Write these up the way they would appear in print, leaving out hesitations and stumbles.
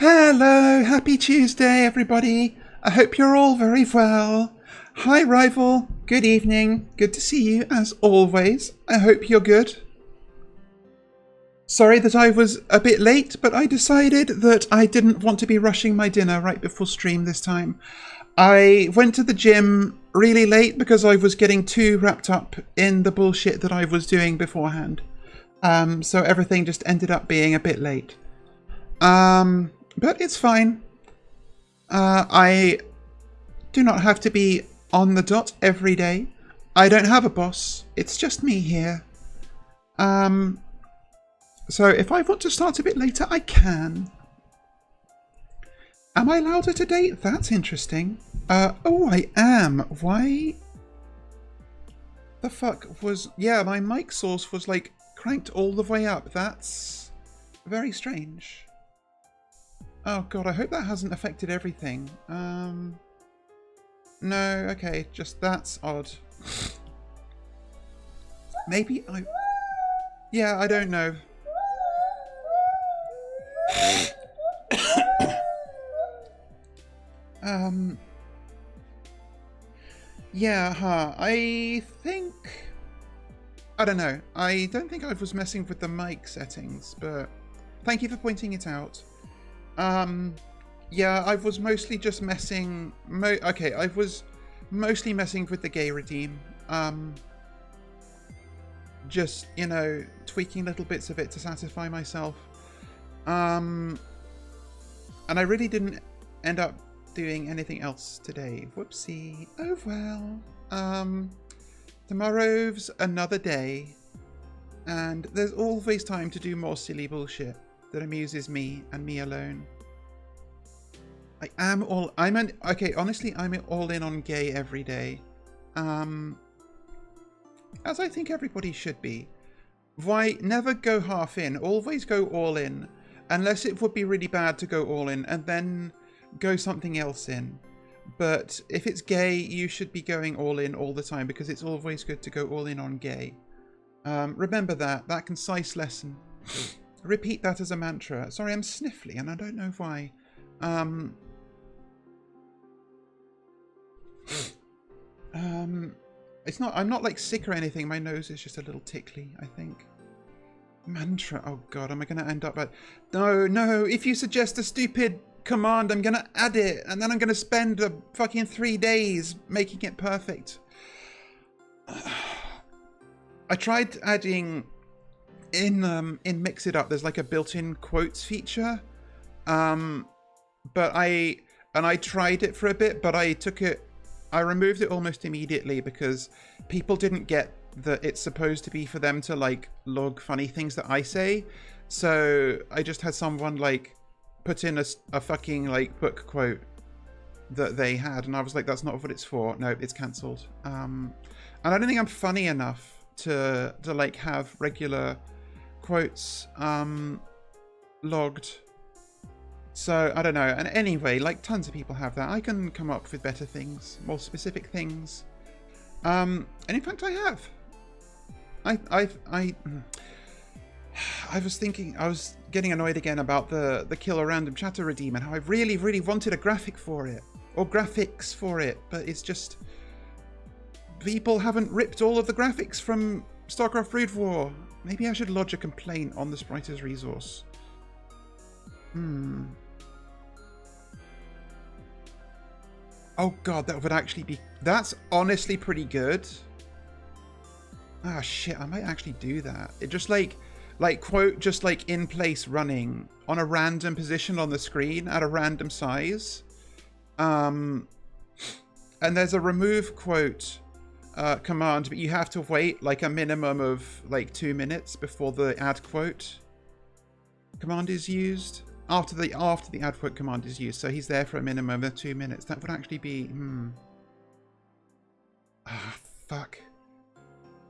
Hello, happy Tuesday, everybody. I hope you're all very well. Hi, Rival. Good evening. Good to see you, as always. I hope you're good. Sorry that I was a bit late, but I decided that I didn't want to be rushing my dinner right before stream this time. I went to the gym really late because I was getting too wrapped up in the bullshit that I was doing beforehand. So everything just ended up being a bit late. But it's fine. I do not have to be on the dot every day. I don't have a boss. It's just me here. So if I want to start a bit later, I can. Am I louder today? That's interesting. Oh, I am. Why the fuck was... Yeah, my mic source was, like, cranked all the way up. That's very strange. Oh, God, I hope that hasn't affected everything. No, okay, just that's odd. Maybe I... Yeah, I don't know. Yeah, I think... I don't know. I don't think I was messing with the mic settings, but thank you for pointing it out. Yeah, I was mostly just messing... I was mostly messing with the gay redeem. Just, you know, tweaking little bits of it to satisfy myself. And I really didn't end up doing anything else today. Whoopsie. Oh well. Tomorrow's another day. And there's always time to do more silly bullshit that amuses me and me alone. Honestly, I'm all in on gay every day. As I think everybody should be. Why never go half in, always go all in. Unless it would be really bad to go all in and then go something else in. But if it's gay, you should be going all in all the time because it's always good to go all in on gay. Remember that concise lesson. Repeat that as a mantra. Sorry, I'm sniffly and I don't know why. It's not, I'm not like sick or anything. My nose is just a little tickly, I think. Mantra. Oh God, am I going to end up at... No. If you suggest a stupid command, I'm going to add it. And then I'm going to spend a fucking 3 days making it perfect. I tried adding... In Mix It Up, there's like a built-in quotes feature. But I tried it for a bit, but I removed it almost immediately because people didn't get that it's supposed to be for them to like log funny things that I say. So I just had someone like put in a fucking like book quote that they had, and I was like, that's not what it's for. No, it's cancelled. And I don't think I'm funny enough to like have regular quotes logged. So, I don't know. And anyway, like tons of people have that. I can come up with better things, more specific things. And in fact, I have. I was thinking, I was getting annoyed again about the kill a random chatter redeem and how I really, really wanted a graphic for it. Or graphics for it. But it's just... people haven't ripped all of the graphics from StarCraft Brood War. Maybe I should lodge a complaint on the Spriters resource. Oh God, that would actually be... That's honestly pretty good. Ah, shit, I might actually do that. It just like quote, just like in place running on a random position on the screen at a random size. And there's a remove quote command, but you have to wait like a minimum of like 2 minutes before the add quote command is used. After the add quote command is used, so he's there for a minimum of 2 minutes. That would actually be ah, fuck.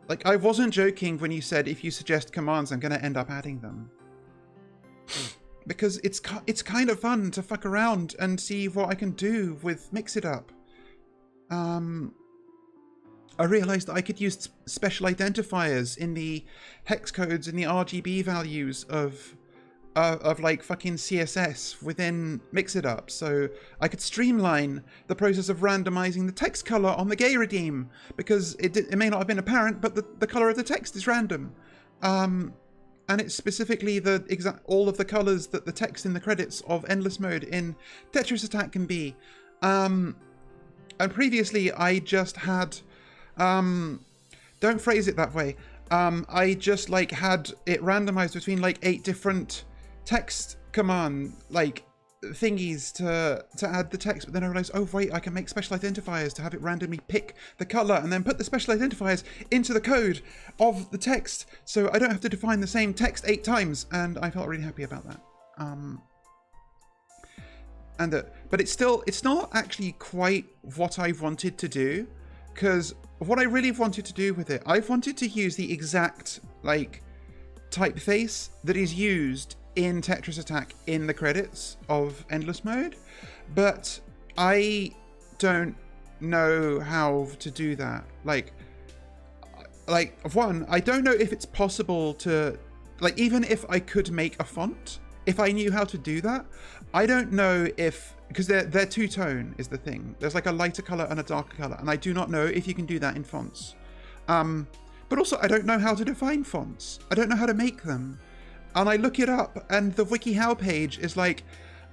Like, I wasn't joking when you said if you suggest commands, I'm gonna end up adding them. Because it's kind of fun to fuck around and see what I can do with Mix It Up. I realized that I could use special identifiers in the hex codes and the RGB values of of like fucking CSS within Mix It Up, so I could streamline the process of randomizing the text color on the gay redeem, because it may not have been apparent, but the color of the text is random. And it's specifically all of the colors that the text in the credits of Endless Mode in Tetris Attack can be. And previously I just had, don't phrase it that way. I just like had it randomized between like 8 different text command like thingies to add the text, but then I realized, oh wait, I can make special identifiers to have it randomly pick the color and then put the special identifiers into the code of the text, so I don't have to define the same text 8 times, and I felt really happy about that. But it's not actually quite what I wanted to do, because what I really wanted to do with it, I wanted to use the exact like typeface that is used in Tetris Attack in the credits of Endless Mode, but I don't know how to do that. Like one, I don't know if it's possible to, like, even if I could make a font, if I knew how to do that, I don't know if, because they're two-tone is the thing. There's like a lighter color and a darker color, and I do not know if you can do that in fonts. But also, I don't know how to define fonts. I don't know how to make them. And I look it up, and the WikiHow page is like,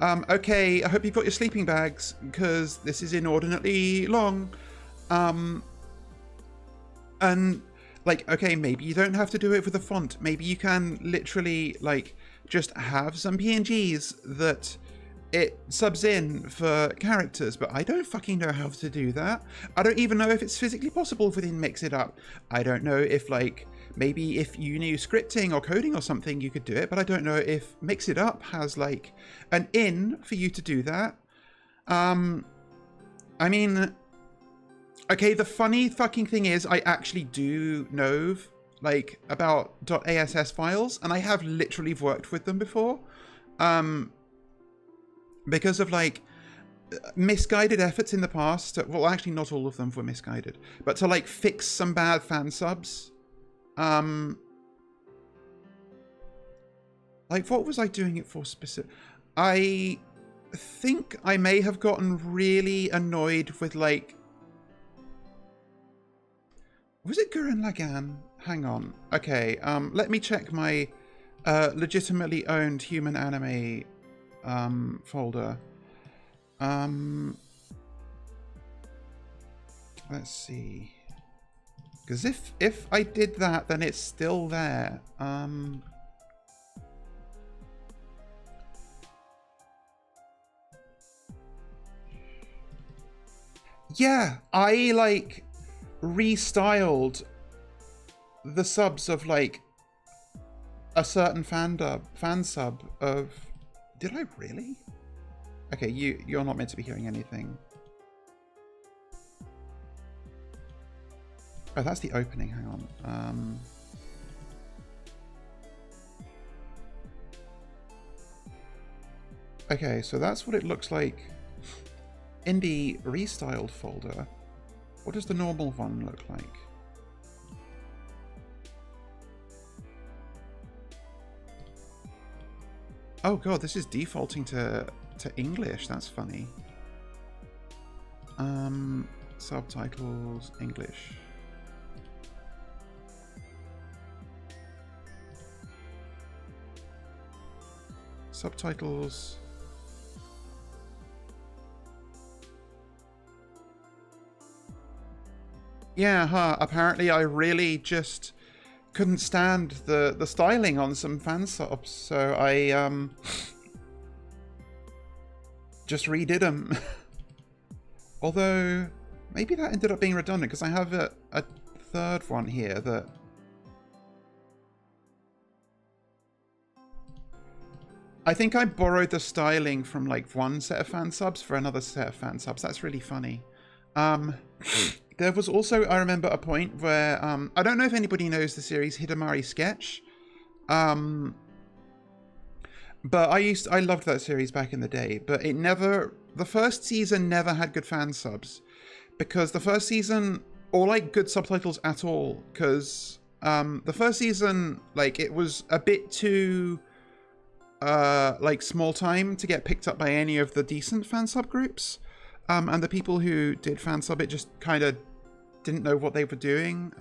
okay, I hope you've got your sleeping bags, because this is inordinately long. And like, okay, maybe you don't have to do it with a font. Maybe you can literally like just have some PNGs that it subs in for characters, but I don't fucking know how to do that. I don't even know if it's physically possible within Mix It Up. I don't know if like, maybe if you knew scripting or coding or something, you could do it, but I don't know if Mix It Up has like an in for you to do that. I mean, okay, the funny fucking thing is I actually do know like about .ass files, and I have literally worked with them before. Because of like misguided efforts in the past, well actually not all of them were misguided, but to like fix some bad fan subs. Like, what was I doing it for specific? I think I may have gotten really annoyed with like, was it Gurren Lagann? Hang on. Okay, let me check my legitimately owned human anime folder. Let's see. Because if I did that, then it's still there. Yeah, I like restyled the subs of like a certain fan sub of. Did I really? Okay, you're not meant to be hearing anything. Oh, that's the opening. Hang on. Okay, so that's what it looks like in the restyled folder. What does the normal one look like? Oh god, this is defaulting to English. That's funny. Subtitles, English. Subtitles. Yeah, huh. Apparently I really just couldn't stand the styling on some fan subs, so I just redid them. Although maybe that ended up being redundant, because I have a third one here that I think I borrowed the styling from like one set of fan subs for another set of fan subs. That's really funny. There was also, I remember, a point where I don't know if anybody knows the series Hidamari Sketch, but I loved that series back in the day. But the first season never had good fan subs, because the first season, or like good subtitles at all, because the first season, like, it was a bit too like small time to get picked up by any of the decent fan subgroups. And the people who did fan sub it just kind of didn't know what they were doing.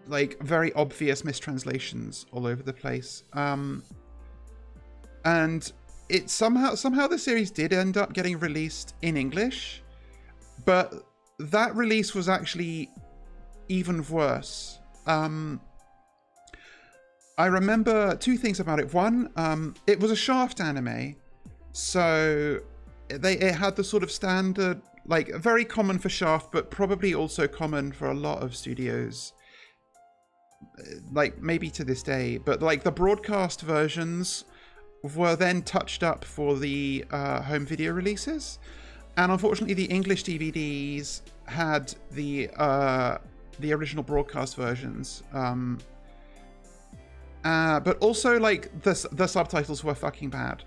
Like very obvious mistranslations all over the place. And it somehow the series did end up getting released in English, but that release was actually even worse. I remember two things about it. One, it was a Shaft anime, so it had the sort of standard, like very common for Shaft, but probably also common for a lot of studios, like maybe to this day. But like the broadcast versions were then touched up for the home video releases, and unfortunately the English DVDs had the original broadcast versions. But also, like, the subtitles were fucking bad.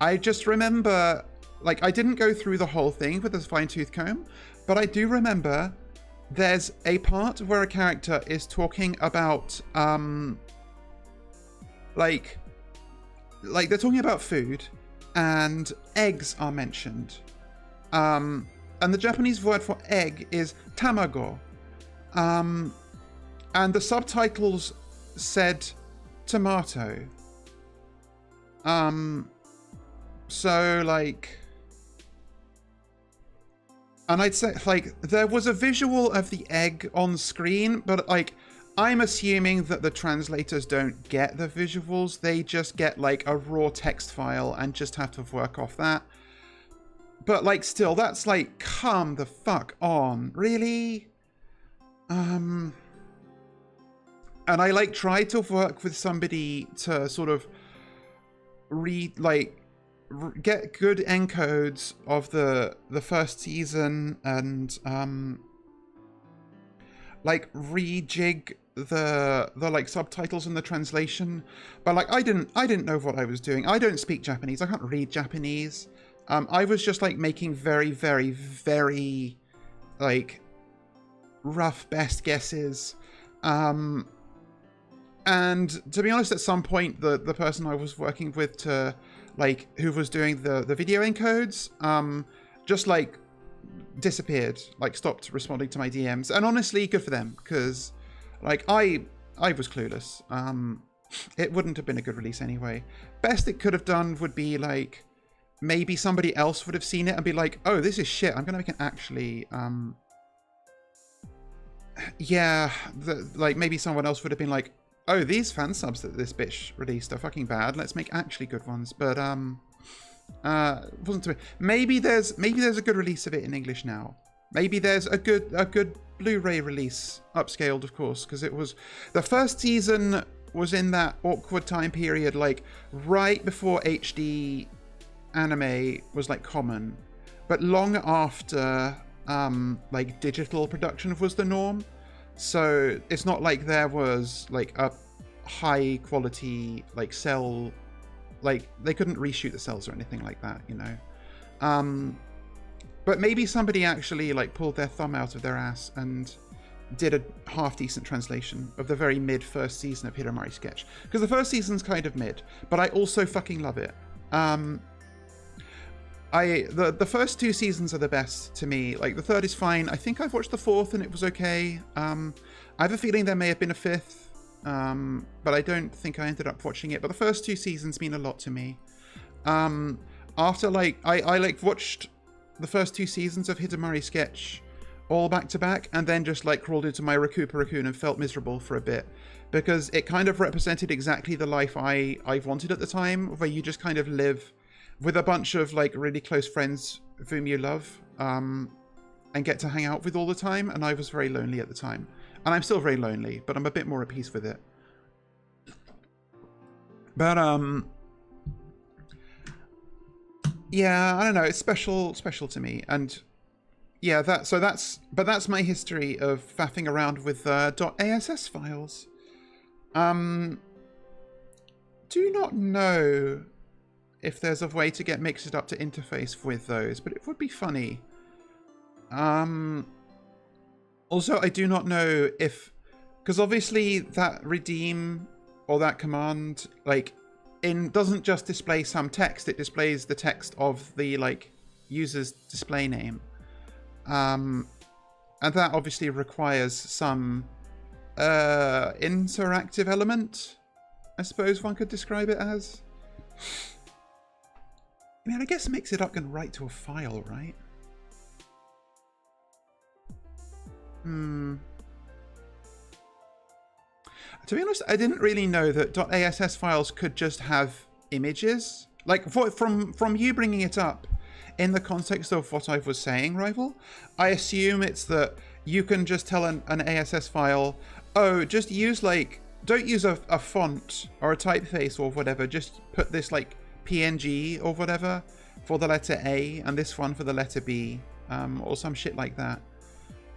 I just remember, like, I didn't go through the whole thing with a fine-tooth comb, but I do remember there's a part where a character is talking about, like they're talking about food, and eggs are mentioned. And the Japanese word for egg is tamago. And the subtitles said tomato. So like, and I'd say like there was a visual of the egg on screen, but like I'm assuming that the translators don't get the visuals. They just get like a raw text file and just have to work off that. But like still, that's like, come the fuck on, really? And I like tried to work with somebody to sort of read, like, get good encodes of the first season and like rejig the like subtitles and the translation, but like I didn't know what I was doing. I don't speak Japanese. I can't read Japanese. I was just like making very, very, very like rough best guesses. And to be honest, at some point, the person I was working with to, like, who was doing the video encodes, just, like, disappeared, like, stopped responding to my DMs. And honestly, good for them, because, like, I was clueless. It wouldn't have been a good release anyway. Best it could have done would be, like, maybe somebody else would have seen it and be like, oh, this is shit, I'm going to make it actually, yeah, like, maybe someone else would have been like, oh, these fan subs that this bitch released are fucking bad. Let's make actually good ones. But wasn't to be. Maybe there's a good release of it in English now. Maybe there's a good Blu-ray release, upscaled, of course, because it was the first season was in that awkward time period, like right before HD anime was like common, but long after like digital production was the norm. So it's not like there was like a high quality like cell, like they couldn't reshoot the cells or anything like that, you know. But maybe somebody actually like pulled their thumb out of their ass and did a half decent translation of the very mid first season of Hiramari Sketch, because the first season's kind of mid, but I also fucking love it. The first two seasons are the best to me. Like the third is fine. I think I've watched the fourth and it was okay. I have a feeling there may have been a fifth, but I don't think I ended up watching it. But the first two seasons mean a lot to me. After like I like watched the first two seasons of Hitamari Sketch all back to back, and then just like crawled into my Raccoon and felt miserable for a bit, because it kind of represented exactly the life I wanted at the time, where you just kind of live with a bunch of like really close friends whom you love, and get to hang out with all the time. And I was very lonely at the time, and I'm still very lonely, but I'm a bit more at peace with it. But yeah, I don't know, it's special to me. And yeah, that's my history of faffing around with .ass files. Do not know if there's a way to get Mixed Up to interface with those, but it would be funny. Also, I do not know if, because obviously that redeem or that command, like, doesn't just display some text, it displays the text of the like user's display name. And that obviously requires some interactive element, I suppose one could describe it as. I mean, I guess Mixitup can write to a file, right? To be honest, I didn't really know that .ass files could just have images. Like, from you bringing it up, in the context of what I was saying, Rival, I assume it's that you can just tell an ASS file, oh, just use like, don't use a font or a typeface or whatever, just put this like PNG or whatever for the letter A and this one for the letter B, or some shit like that.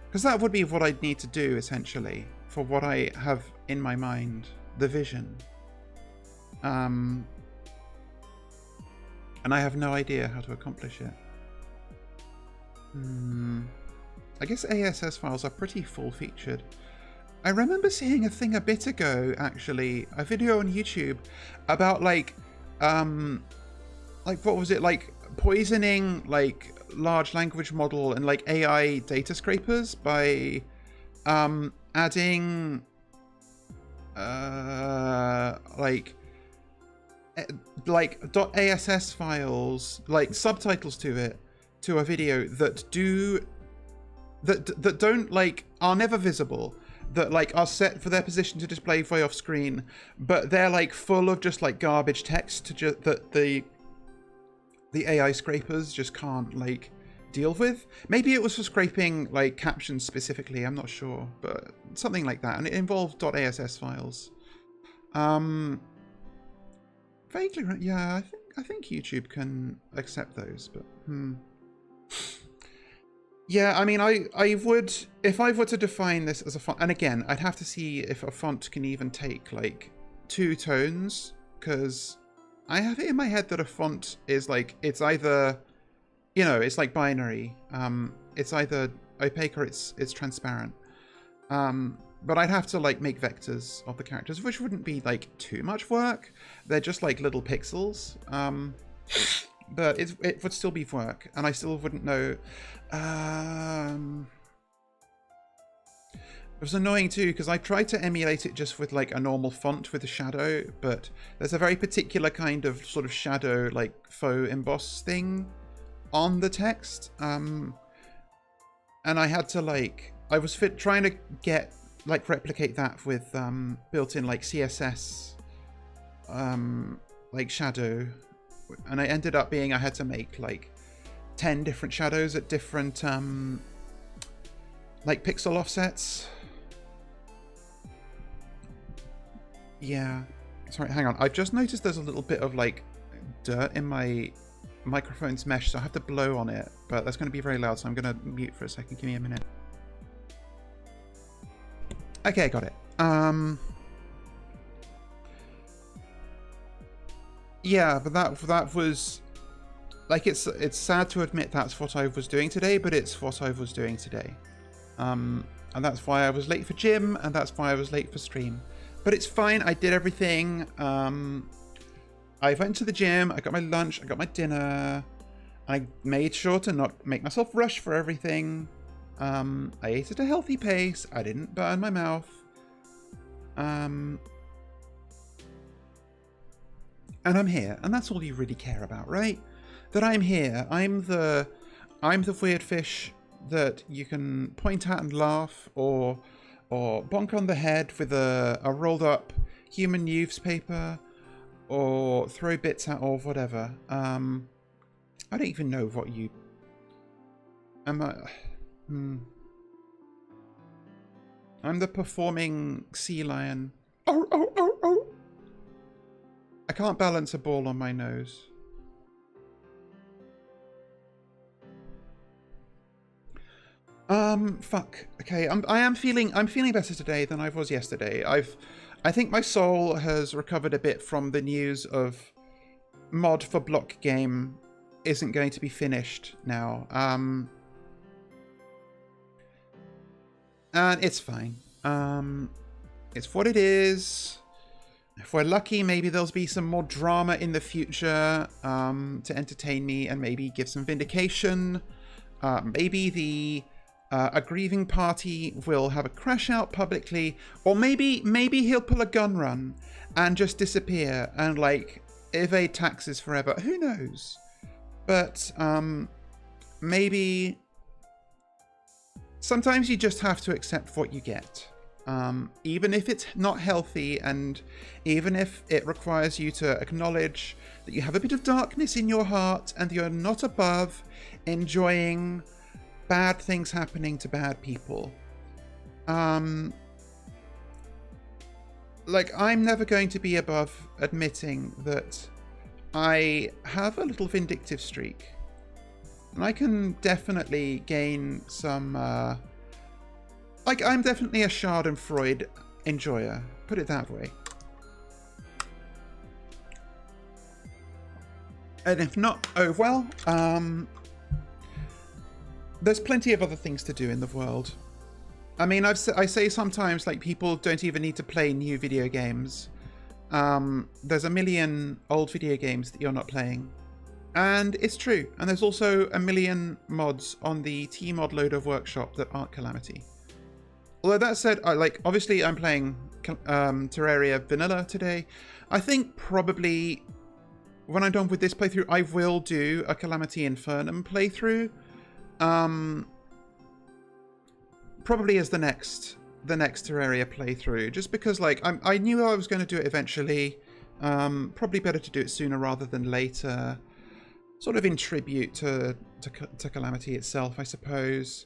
Because that would be what I'd need to do, essentially, for what I have in my mind, the vision. And I have no idea how to accomplish it. I guess ASS files are pretty full-featured. I remember seeing a thing a bit ago, actually, a video on YouTube about like what was it, like poisoning like large language model and like AI data scrapers by adding like .ass files, like subtitles to it, to a video that don't like, are never visible, that like are set for their position to display way off screen, but they're like full of just like garbage text to that the AI scrapers just can't like deal with. Maybe it was for scraping like captions specifically, I'm not sure, but something like that, and it involved .ass files. Vaguely, yeah, I think YouTube can accept those, but yeah, I mean, I would, if I were to define this as a font, and again, I'd have to see if a font can even take like 2 tones, because I have it in my head that a font is like, it's either, you know, it's like binary. It's either opaque or it's transparent. But I'd have to like make vectors of the characters, which wouldn't be like too much work. They're just like little pixels. But it would still be work, and I still wouldn't know. It was annoying too, because I tried to emulate it just with like a normal font with a shadow, but there's a very particular kind of sort of shadow, like faux emboss thing on the text. And I had to like, I was trying to get, like, replicate that with built-in like CSS, like shadow. And I ended up being, I had to make like 10 different shadows at different like pixel offsets. Yeah, sorry, hang on. I've just noticed there's a little bit of like dirt in my microphone's mesh, so I have to blow on it, but that's going to be very loud, so I'm going to mute for a second. Give me a minute. Okay, got it. Yeah, but that was like, it's sad to admit that's what I was doing today, but it's what I was doing today. And that's why I was late for gym, and that's why I was late for stream. But it's fine, I did everything. I went to the gym, I got my lunch, I got my dinner. I made sure to not make myself rush for everything. I ate at a healthy pace, I didn't burn my mouth. And I'm here, and that's all you really care about, right? That I'm here. I'm the weird fish that you can point at and laugh, or bonk on the head with a rolled up human newspaper, or throw bits at, or whatever. I don't even know what you... I'm the performing sea lion. Oh, oh, oh, oh! I can't balance a ball on my nose. Fuck. Okay, I'm feeling better today than I was yesterday. I think my soul has recovered a bit from the news of mod for block game isn't going to be finished now. And it's fine. It's what it is. If we're lucky, maybe there'll be some more drama in the future to entertain me and maybe give some vindication. Maybe a grieving party will have a crash out publicly, or maybe he'll pull a gun run and just disappear and like evade taxes forever. Who knows? But maybe sometimes you just have to accept what you get. Even if it's not healthy, and even if it requires you to acknowledge that you have a bit of darkness in your heart and you're not above enjoying bad things happening to bad people. Like, I'm never going to be above admitting that I have a little vindictive streak. And I can definitely gain some... like, I'm definitely a Schadenfreude enjoyer. Put it that way. And if not, oh well. There's plenty of other things to do in the world. I mean, I say sometimes, like, people don't even need to play new video games. There's a million old video games that you're not playing. And it's true. And there's also a million mods on the Tmod Loader workshop that aren't Calamity. Although that said, obviously I'm playing Terraria Vanilla today. I think probably when I'm done with this playthrough, I will do a Calamity Infernum playthrough. Probably as the next Terraria playthrough, just because like I knew I was going to do it eventually. Probably better to do it sooner rather than later, sort of in tribute to Calamity itself, I suppose.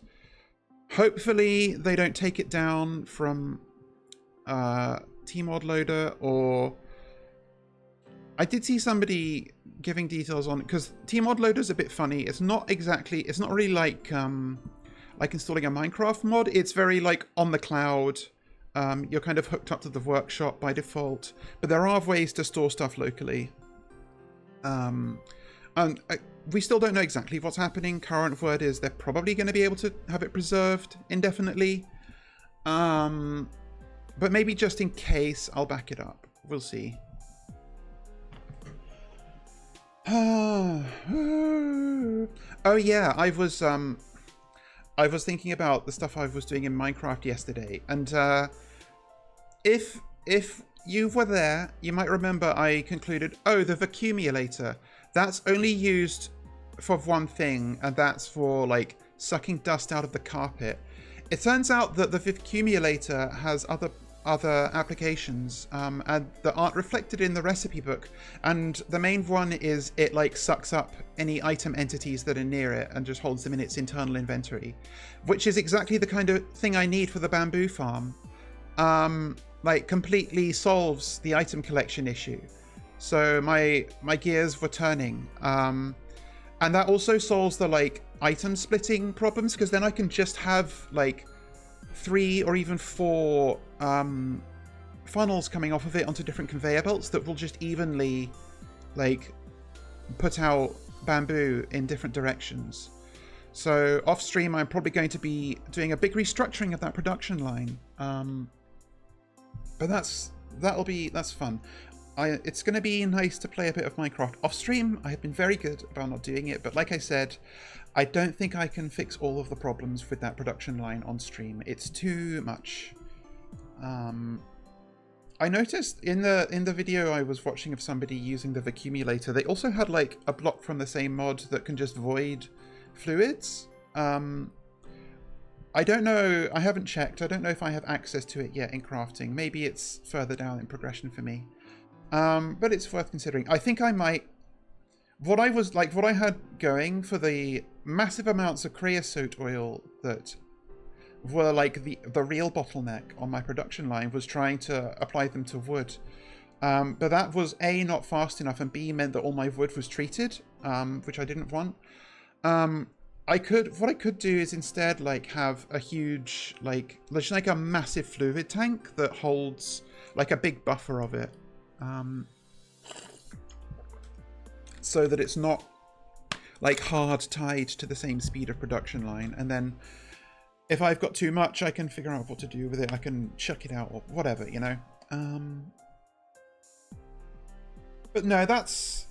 Hopefully they don't take it down from Tmod Loader, or I did see somebody giving details on it, because Tmod Loader is a bit funny. It's not really like installing a Minecraft mod. It's very like on the cloud. You're kind of hooked up to the workshop by default, but there are ways to store stuff locally. And we still don't know exactly what's happening. Current word is they're probably going to be able to have it preserved indefinitely. But maybe just in case, I'll back it up. We'll see. Oh yeah, I was thinking about the stuff I was doing in Minecraft yesterday, and if you were there, you might remember I concluded, oh, the vacuumulator, that's only used for one thing, and that's for like sucking dust out of the carpet. It turns out that the vacuumulator has other applications and that aren't reflected in the recipe book, and the main one is it like sucks up any item entities that are near it and just holds them in its internal inventory, which is exactly the kind of thing I need for the bamboo farm. Like completely solves the item collection issue. So my gears were turning, and that also solves the like item splitting problems, because then I can just have like 3 or even 4 funnels coming off of it onto different conveyor belts that will just evenly like put out bamboo in different directions. So off stream, I'm probably going to be doing a big restructuring of that production line. But that's fun. It's going to be nice to play a bit of Minecraft off stream. I have been very good about not doing it, but like I said, I don't think I can fix all of the problems with that production line on stream. It's too much. I noticed in the video I was watching of somebody using the vacuumulator, they also had like a block from the same mod that can just void fluids. I don't know, I haven't checked. I don't know if I have access to it yet in crafting. Maybe it's further down in progression for me. But it's worth considering. I think I might... What I had going for the massive amounts of creosote oil that were like the real bottleneck on my production line was trying to apply them to wood. But that was A, not fast enough, and B, meant that all my wood was treated, which I didn't want. What I could do is instead like have a huge, just like a massive fluid tank that holds like a big buffer of it. So that it's not like hard tied to the same speed of production line, and then if I've got too much, I can figure out what to do with it. I can chuck it out or whatever, you know. But no, that's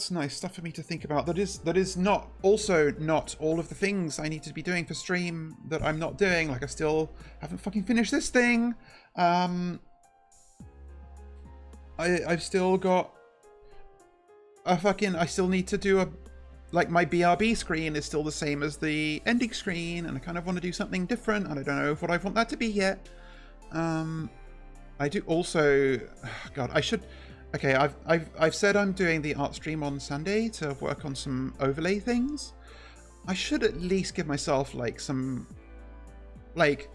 nice stuff for me to think about. That is not all of the things I need to be doing for stream that I'm not doing. Like I still haven't fucking finished this thing. I've still got I still need to do like my BRB screen is still the same as the ending screen, and I kind of want to do something different, and I don't know what I want that to be yet. I do also, God, I should. Okay, I've said I'm doing the art stream on Sunday to work on some overlay things. I should at least give myself like some, like,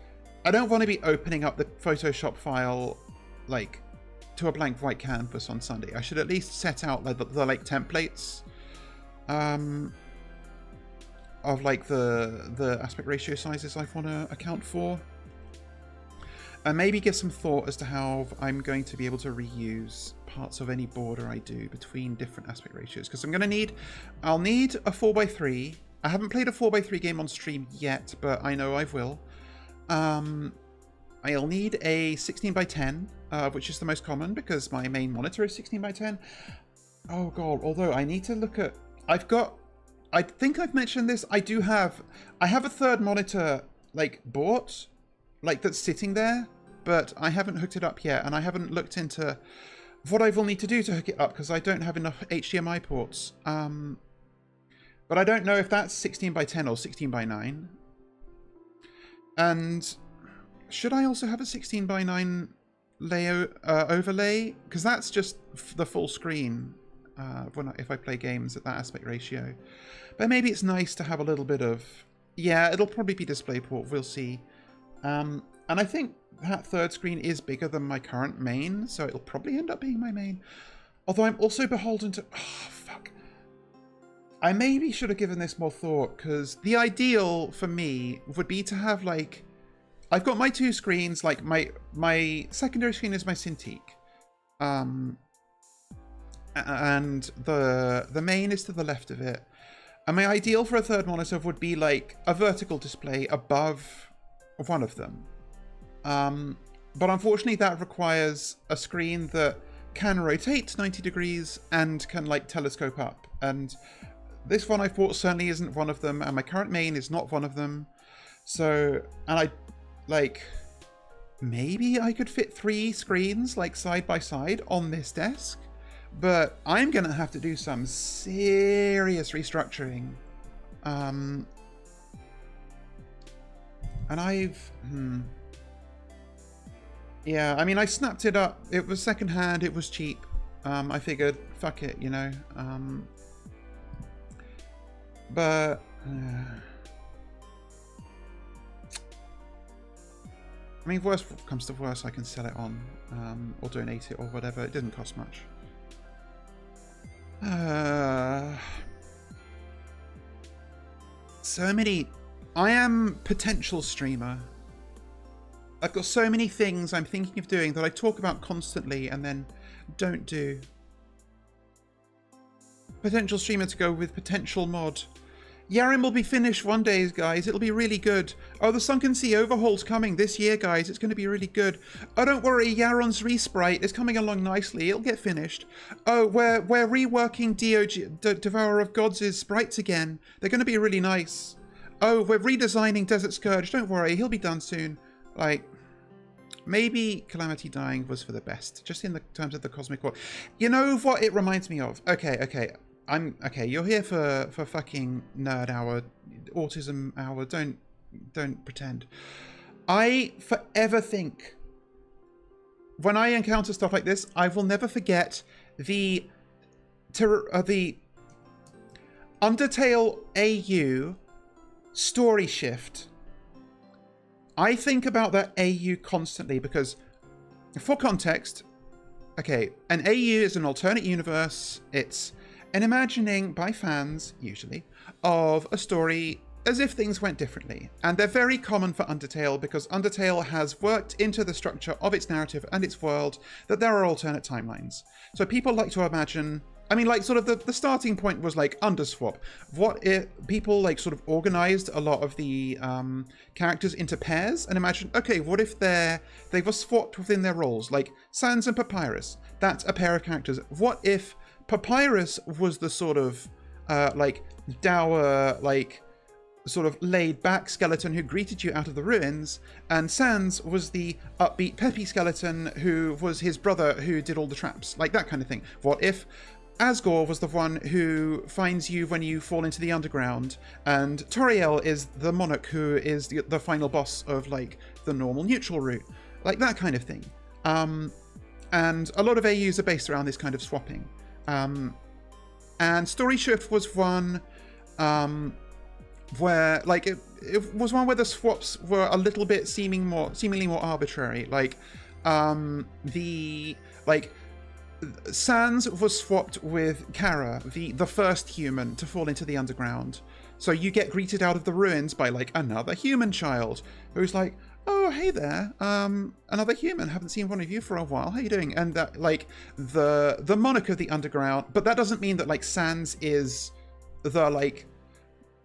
I don't want to be opening up the Photoshop file like to a blank white canvas on Sunday. I should at least set out like the like templates of like the aspect ratio sizes I want to account for. And maybe give some thought as to how I'm going to be able to reuse parts of any border I do between different aspect ratios. Because I'll need a 4x3. I haven't played a 4x3 game on stream yet, but I know I will. I'll need a 16x10, which is the most common because my main monitor is 16x10. Oh god, although I need to look at... I think I've mentioned this. I have a third monitor like bought, like that's sitting there, but I haven't hooked it up yet, and I haven't looked into what I will need to do to hook it up because I don't have enough HDMI ports. But I don't know if that's 16x10 or 16x9. And should I also have a 16x9 layout overlay? Because that's just the full screen if I play games at that aspect ratio. But maybe it's nice to have a little bit of... Yeah, it'll probably be DisplayPort. We'll see. And I think that third screen is bigger than my current main, so it'll probably end up being my main. Although I'm also beholden to... Oh, fuck. I maybe should have given this more thought, because the ideal for me would be to have, like... I've got my two screens, like, my secondary screen is my Cintiq. And the main is to the left of it. And my ideal for a third monitor would be, like, a vertical display above one of them. But unfortunately that requires a screen that can rotate 90 degrees and can like telescope up, and this one I bought certainly isn't one of them, and my current main is not one of them. So, and I like, maybe I could fit 3 screens like side by side on this desk, but I'm gonna have to do some serious restructuring. And yeah, I mean, I snapped it up. It was secondhand. It was cheap. I figured, fuck it, you know. But I mean, worst comes to worst, I can sell it on or donate it or whatever. It didn't cost much. So many. I am potential streamer. I've got so many things I'm thinking of doing that I talk about constantly and then don't do. Potential streamer to go with potential mod. Yarin will be finished one day, guys. It'll be really good. Oh, the Sunken Sea Overhaul's coming this year, guys. It's going to be really good. Oh, don't worry. Yaron's Resprite is coming along nicely. It'll get finished. Oh, we're reworking Devourer of Gods' sprites again. They're going to be really nice. Oh, we're redesigning Desert Scourge. Don't worry. He'll be done soon. Like, maybe Calamity Dying was for the best, just in the terms of the Cosmic War. You know what it reminds me of? Okay. You're here for fucking nerd hour, autism hour. Don't pretend. I forever think when I encounter stuff like this, I will never forget the Undertale AU story shift. I think about that AU constantly because, for context, okay, an AU is an alternate universe. It's an imagining by fans, usually, of a story as if things went differently. And they're very common for Undertale because Undertale has worked into the structure of its narrative and its world that there are alternate timelines. So people like to imagine I mean, like, sort of the starting point was like underswap. What if people like sort of organized a lot of the characters into pairs and imagine, okay, what if they were swapped within their roles, like Sans and Papyrus? That's a pair of characters. What if Papyrus was the sort of like dour, like sort of laid back skeleton who greeted you out of the ruins, and Sans was the upbeat peppy skeleton who was his brother who did all the traps, like that kind of thing? What if Asgore was the one who finds you when you fall into the underground, and Toriel is the monarch who is the final boss of like the normal neutral route, like that kind of thing? And a lot of AUs are based around this kind of swapping. And Story Shift was one where like it was one where the swaps were a little bit seemingly more arbitrary. Like Sans was swapped with Kara, the first human to fall into the underground. So you get greeted out of the ruins by like another human child who's like, oh, hey there, another human, haven't seen one of you for a while, how you doing? And that, like, the monarch of the underground, but that doesn't mean that like Sans is the like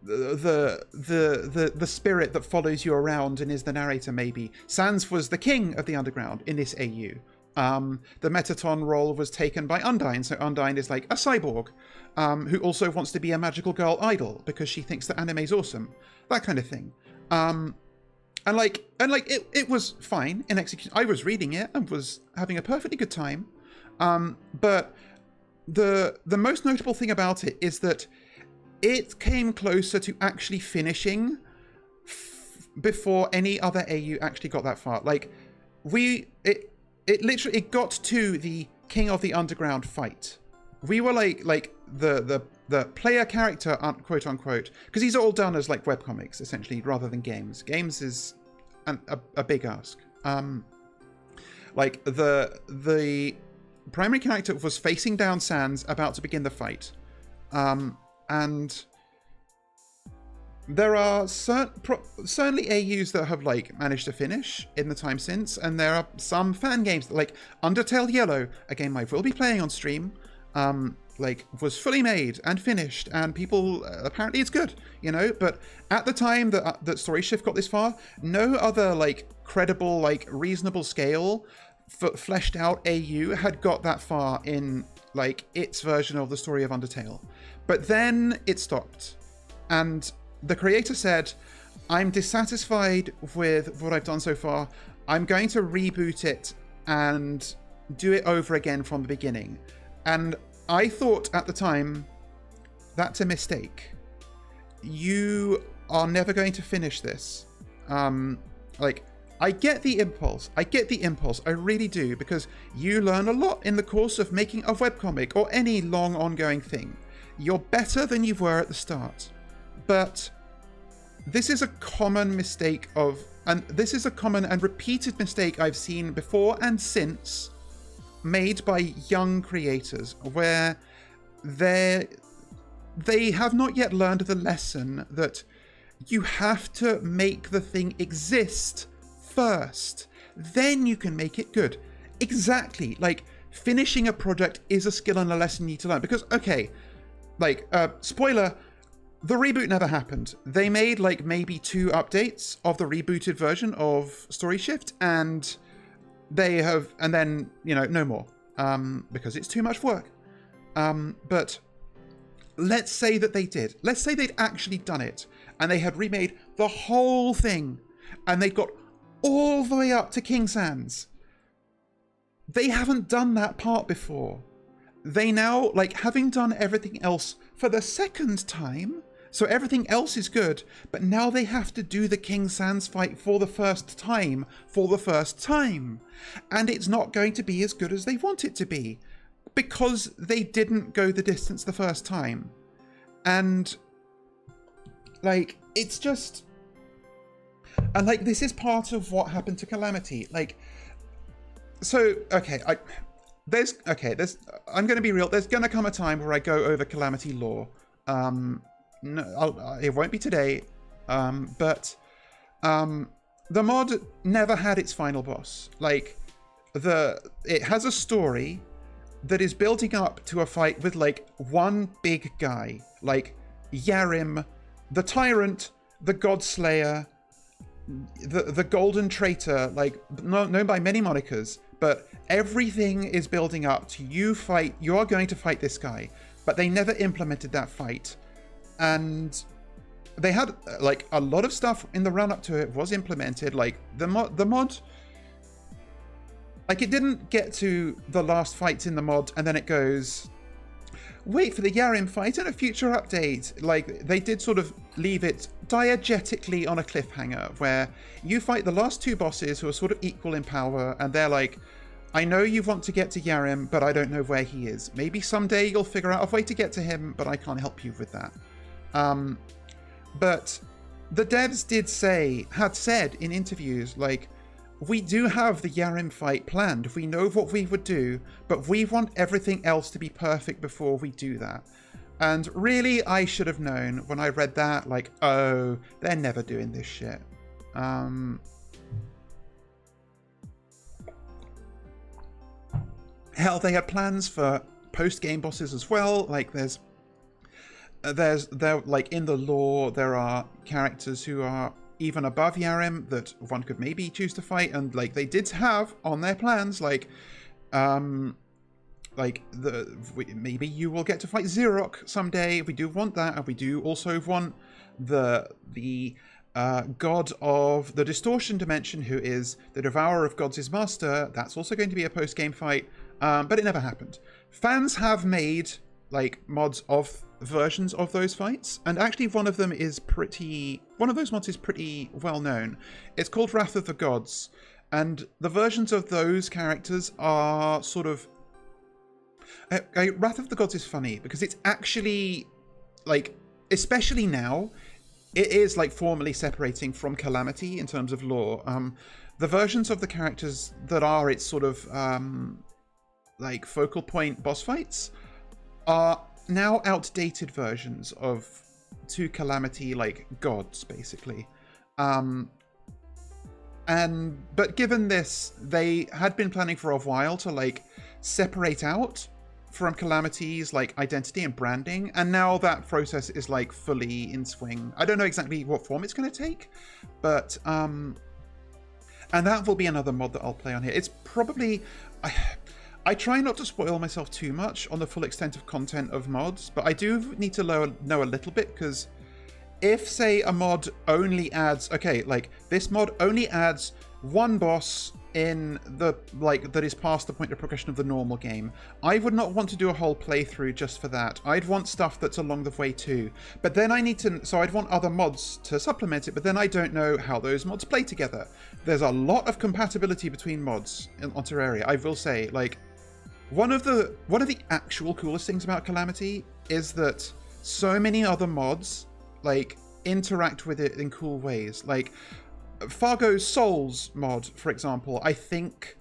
the spirit that follows you around and is the narrator. Maybe Sans was the king of the underground in this AU. The Metaton role was taken by Undyne, so Undyne is like a cyborg who also wants to be a magical girl idol because she thinks that anime's awesome, that kind of thing. And it was fine in execution. I was reading it and was having a perfectly good time. But the most notable thing about it is that it came closer to actually finishing before any other AU actually got that far. Like it got to the King of the Underground fight. We were like the player character, quote unquote, because these are all done as like webcomics essentially rather than games. Games is a big ask. Like the primary character was facing down Sans, about to begin the fight, and there are certainly AUs that have like managed to finish in the time since, and there are some fan games that, like Undertale Yellow, a game I will be playing on stream, like was fully made and finished, and people apparently it's good, you know. But at the time that Story Shift got this far, no other like credible, like reasonable scale fleshed out AU had got that far in like its version of the story of Undertale. But then it stopped, and the creator said, I'm dissatisfied with what I've done so far. I'm going to reboot it and do it over again from the beginning. And I thought at the time, that's a mistake. You are never going to finish this. Like, I get the impulse. I really do, because you learn a lot in the course of making a webcomic or any long ongoing thing. You're better than you were at the start. But this is a common mistake this is a common and repeated mistake I've seen before and since, made by young creators, where they have not yet learned the lesson that you have to make the thing exist first, then you can make it good. Exactly. Like, finishing a project is a skill and a lesson you need to learn. Because, okay, like, spoiler, the reboot never happened. They made like maybe 2 updates of the rebooted version of Story Shift, and then, you know, no more, because it's too much work. But let's say that they did. Let's say they'd actually done it, and they had remade the whole thing, and they got all the way up to King Sans. They haven't done that part before. They now, like, having done everything else for the second time, so everything else is good, but now they have to do the King Sans fight for the first time, and it's not going to be as good as they want it to be, because they didn't go the distance the first time. And like, it's just, and like, this is part of what happened to Calamity. Like, so okay, I'm going to be real. There's going to come a time where I go over Calamity lore. No, it won't be today. But the mod never had its final boss. Like, it has a story, that is building up to a fight with like one big guy, like Yarim, the Tyrant, the Godslayer, the Golden Traitor, like known by many monikers, but everything is building up to you are going to fight this guy, but they never implemented that fight. And they had like a lot of stuff in the run up to it was implemented, like the mod, like it didn't get to the last fights in the mod and then it goes, wait for the Yarim fight in a future update. Like they did sort of leave it diegetically on a cliffhanger where you fight the last two bosses who are sort of equal in power, and they're like, I know you want to get to Yarim, but I don't know where he is. Maybe someday you'll figure out a way to get to him, but I can't help you with that. But the devs had said in interviews, like, we do have the Yarim fight planned. We know what we would do, but we want everything else to be perfect before we do that. And really, I should have known when I read that, like, oh, they're never doing this shit. Hell, they had plans for post-game bosses as well. Like, there like in the lore, there are characters who are even above Yarim that one could maybe choose to fight, and like they did have on their plans, like maybe you will get to fight Xerok someday. We do want that, and we do also want the god of the distortion dimension, who is the devourer of gods, is master. That's also going to be a post-game fight, but it never happened. Fans have made like mods of versions of those fights, and actually one of those mods is pretty well known. It's called Wrath of the Gods, and the versions of those characters are sort of Wrath of the Gods is funny because it's actually like, especially now, it is like formally separating from Calamity in terms of lore. The versions of the characters that are its sort of like focal point boss fights are now outdated versions of two Calamity like gods, basically. But given this, they had been planning for a while to like separate out from Calamity's like identity and branding, and now that process is like fully in swing. I don't know exactly what form it's going to take, but and that will be another mod that I'll play on here. It's probably I try not to spoil myself too much on the full extent of content of mods, but I do need to know a little bit, because if, say, a mod only adds, okay, like, this mod only adds one boss in the, like, that is past the point of progression of the normal game, I would not want to do a whole playthrough just for that. I'd want stuff that's along the way too. But then I need to, so I'd want other mods to supplement it, but then I don't know how those mods play together. There's a lot of compatibility between mods on Terraria, I will say. Like, one of the actual coolest things about Calamity is that so many other mods like interact with it in cool ways. Like Fargo's Souls mod, for example, I think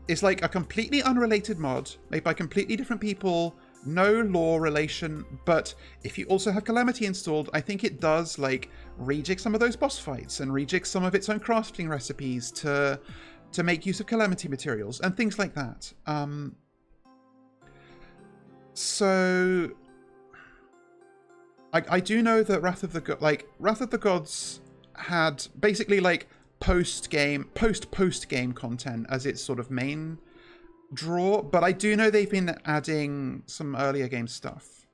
is like a completely unrelated mod made by completely different people, no lore relation, but if you also have Calamity installed, I think it does like rejig some of those boss fights and rejig some of its own crafting recipes to make use of Calamity materials and things like that. So I do know that Wrath of the Gods had basically like post-game content as its sort of main draw, but I do know they've been adding some earlier game stuff.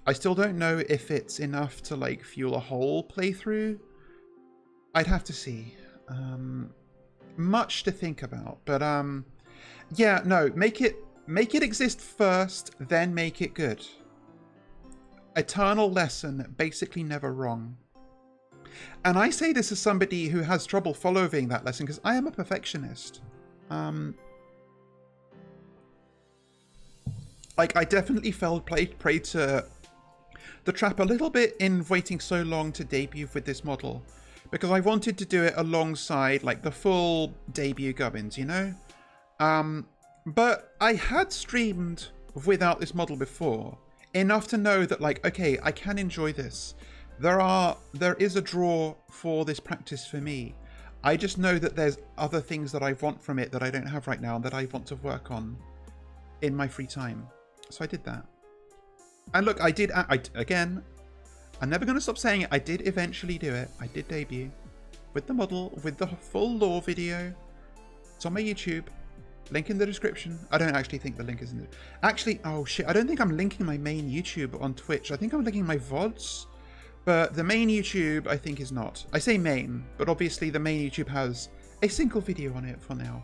I still don't know if it's enough to like fuel a whole playthrough. I'd have to see. Much to think about, but yeah, no, make it exist first, then make it good. Eternal lesson, basically never wrong. And I say this as somebody who has trouble following that lesson because I am a perfectionist. Like, I definitely fell prey to the trap a little bit in waiting so long to debut with this model, because I wanted to do it alongside like the full debut gubbins, you know? But I had streamed without this model before, enough to know that like, okay, I can enjoy this. There is a draw for this practice for me. I just know that there's other things that I want from it that I don't have right now and that I want to work on. in my free time. So I did that. And look, again, I'm never going to stop saying it. I did eventually do it. I did debut with the model, with the full lore video. It's on my YouTube. Link in the description. I don't actually think the link is in the... Actually, oh shit, I don't think I'm linking my main YouTube on Twitch. I think I'm linking my VODs. But the main YouTube, I think, is not. I say main, but obviously the main YouTube has a single video on it for now.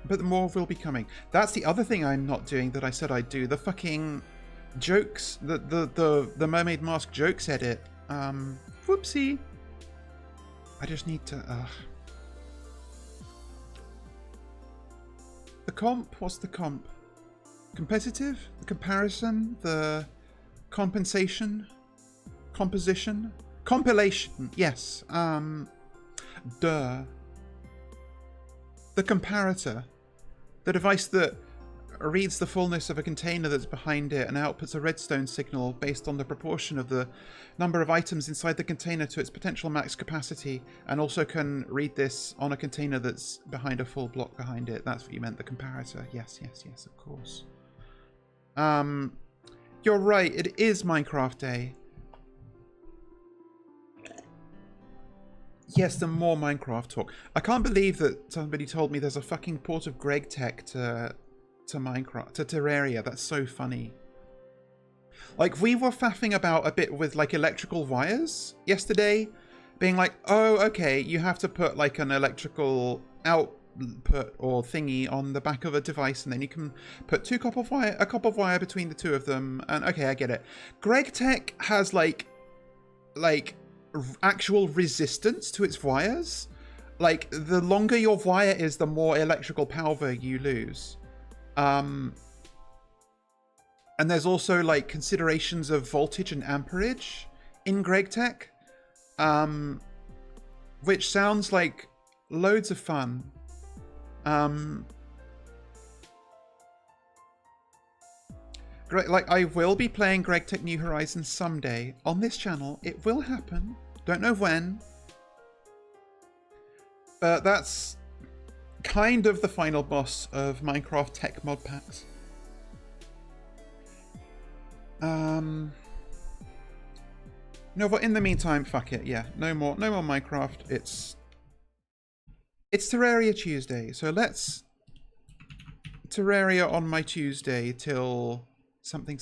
But more will be coming. That's the other thing I'm not doing that I said I'd do. The fucking jokes, the Mermaid Mask jokes edit. Whoopsie. I just need to... The comp? What's the comp? Competitive? The comparison? The compensation? Composition? Compilation. Yes. Duh. The comparator. The device that reads the fullness of a container that's behind it and outputs a redstone signal based on the proportion of the number of items inside the container to its potential max capacity, and also can read this on a container that's behind a full block behind it. That's what you meant, the comparator. Yes, yes, yes, of course. You're right, it is Minecraft Day. Yes, the more Minecraft talk. I can't believe that somebody told me there's a fucking port of Greg Tech to Minecraft, to Terraria. That's so funny. Like, we were faffing about a bit with, like, electrical wires yesterday, being like, oh, okay, you have to put, like, an electrical output or thingy on the back of a device, and then you can put a copper wire between the two of them, and okay, I get it. Greg Tech has, like actual resistance to its wires. Like, the longer your wire is, the more electrical power you lose. And there's also, like, considerations of voltage and amperage in Greg Tech, which sounds like loads of fun. Like, I will be playing Greg Tech New Horizons someday on this channel. It will happen. Don't know when. But that's kind of the final boss of Minecraft Tech mod packs. No, but in the meantime, fuck it, yeah. No more Minecraft. It's Terraria Tuesday, so let's Terraria on my Tuesday till something.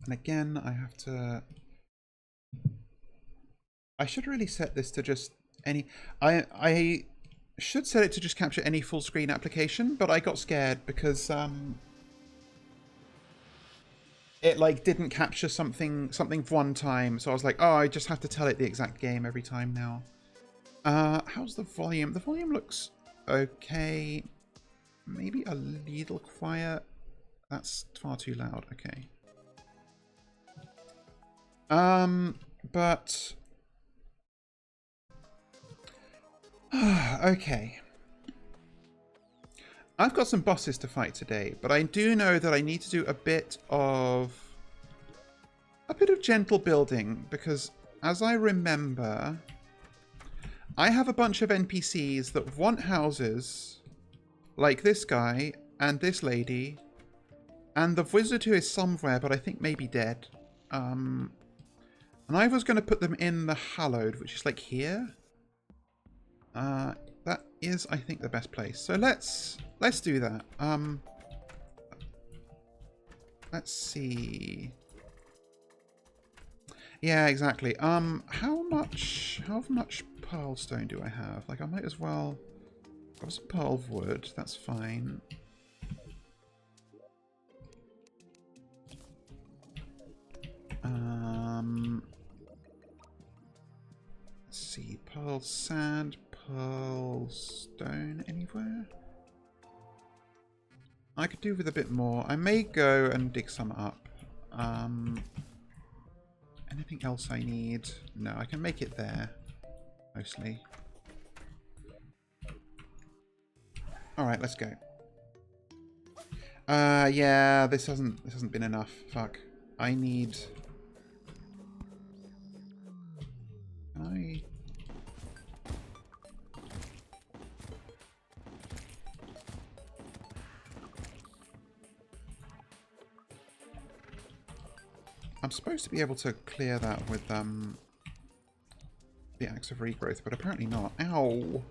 And again, I should really set this to just any... I should set it to just capture any full screen application, but I got scared because it, like, didn't capture something one time, so I was like, oh, I just have to tell it the exact game every time now. How's the volume? The volume looks okay. Maybe a little quiet. That's far too loud. Okay. But okay. I've got some bosses to fight today, but I do know that I need to do a bit of gentle building, because as I remember, I have a bunch of NPCs that want houses, like this guy and this lady, and the wizard who is somewhere, but I think maybe dead. And I was going to put them in the Hallowed, which is like here. That is, I think, the best place. So let's do that. Let's see. Yeah, exactly. How much pearl stone do I have? Like, I might as well... Got some pearl wood. That's fine. Let's see. Pearl sand, pearl stone anywhere? I could do with a bit more. I may go and dig some up. Anything else I need? No, I can make it there. Mostly. Alright, let's go. Yeah, this hasn't been enough. Fuck. I need... Can I supposed to be able to clear that with the axe of regrowth, but apparently not. Ow!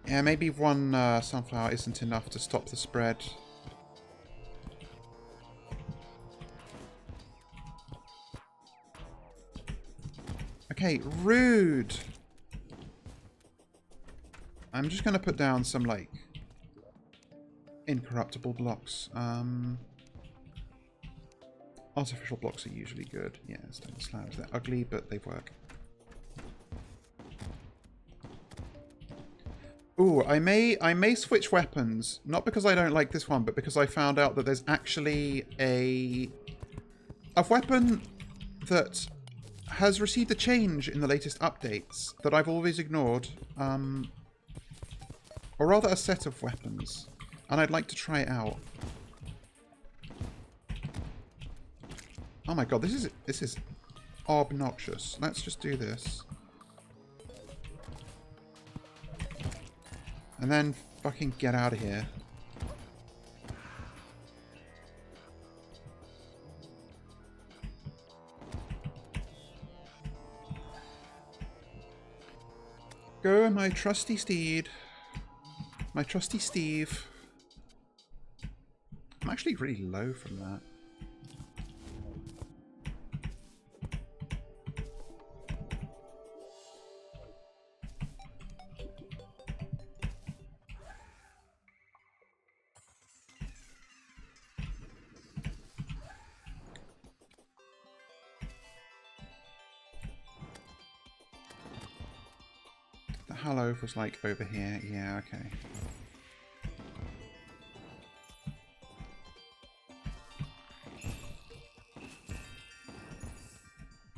Yeah, maybe one sunflower isn't enough to stop the spread. Okay, rude! I'm just going to put down some, like, incorruptible blocks. Artificial blocks are usually good. Yeah, stone slabs. They're ugly, but they work. Ooh, I may switch weapons. Not because I don't like this one, but because I found out that there's actually a weapon that has received a change in the latest updates that I've always ignored. Or rather a set of weapons. And I'd like to try it out. Oh my god, this is obnoxious. Let's just do this. And then fucking get out of here. Go, my trusty steed. My trusty Steve. I'm actually really low from that. The Hallow was like over here. Yeah, okay.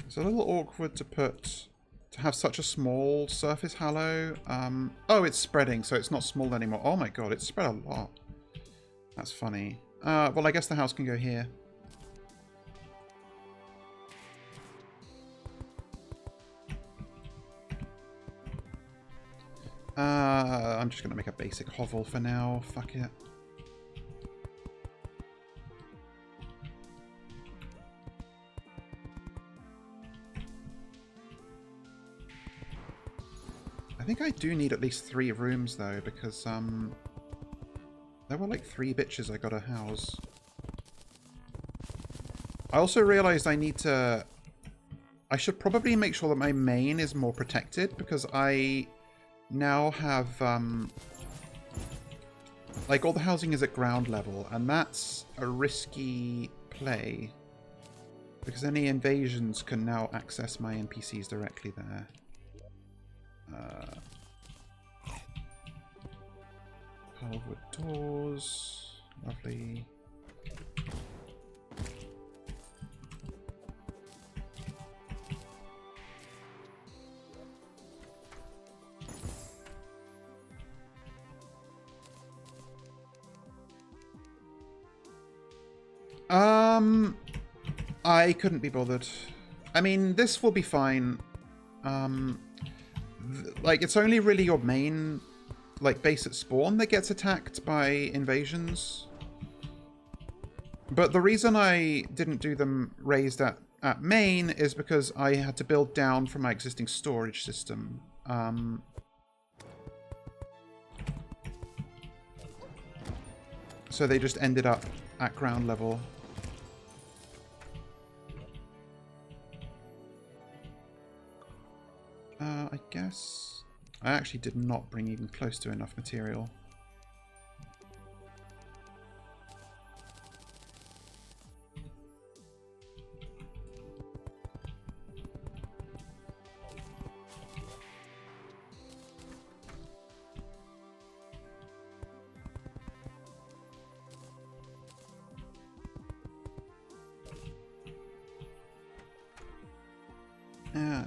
It's a little awkward to have such a small surface Hallow. Oh, it's spreading, so it's not small anymore. Oh my god, it's spread a lot. That's funny. Well, I guess the house can go here. I'm just going to make a basic hovel for now. Fuck it. I think I do need at least 3 rooms, though, because there were like 3 bitches I gotta house. I also realized I should probably make sure that my main is more protected, because I now have, like, all the housing is at ground level, and that's a risky play, because any invasions can now access my NPCs directly there. Hardwood doors, lovely. I couldn't be bothered. I mean, this will be fine. Like, it's only really your main, like, base at spawn that gets attacked by invasions. But the reason I didn't do them raised at main is because I had to build down from my existing storage system. So they just ended up at ground level. I guess I actually did not bring even close to enough material.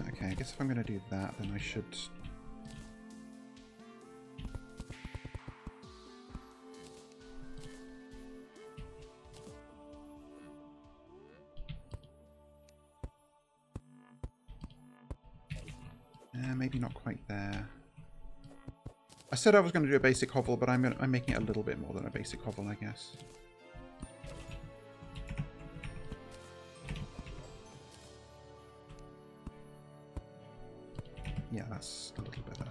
Okay, I guess if I'm going to do that, then I should... maybe not quite there. I said I was going to do a basic hovel, but I'm making it a little bit more than a basic hovel, I guess. Yeah, that's a little better.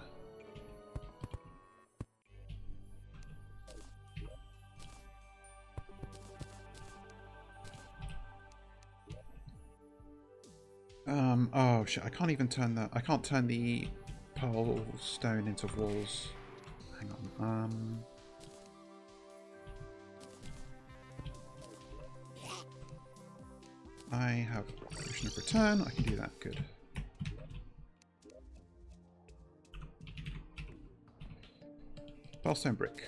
Oh shit, I can't even turn the... I can't turn the pearl stone into walls. Hang on, I have potion of return, I can do that, good. Pearlstone brick.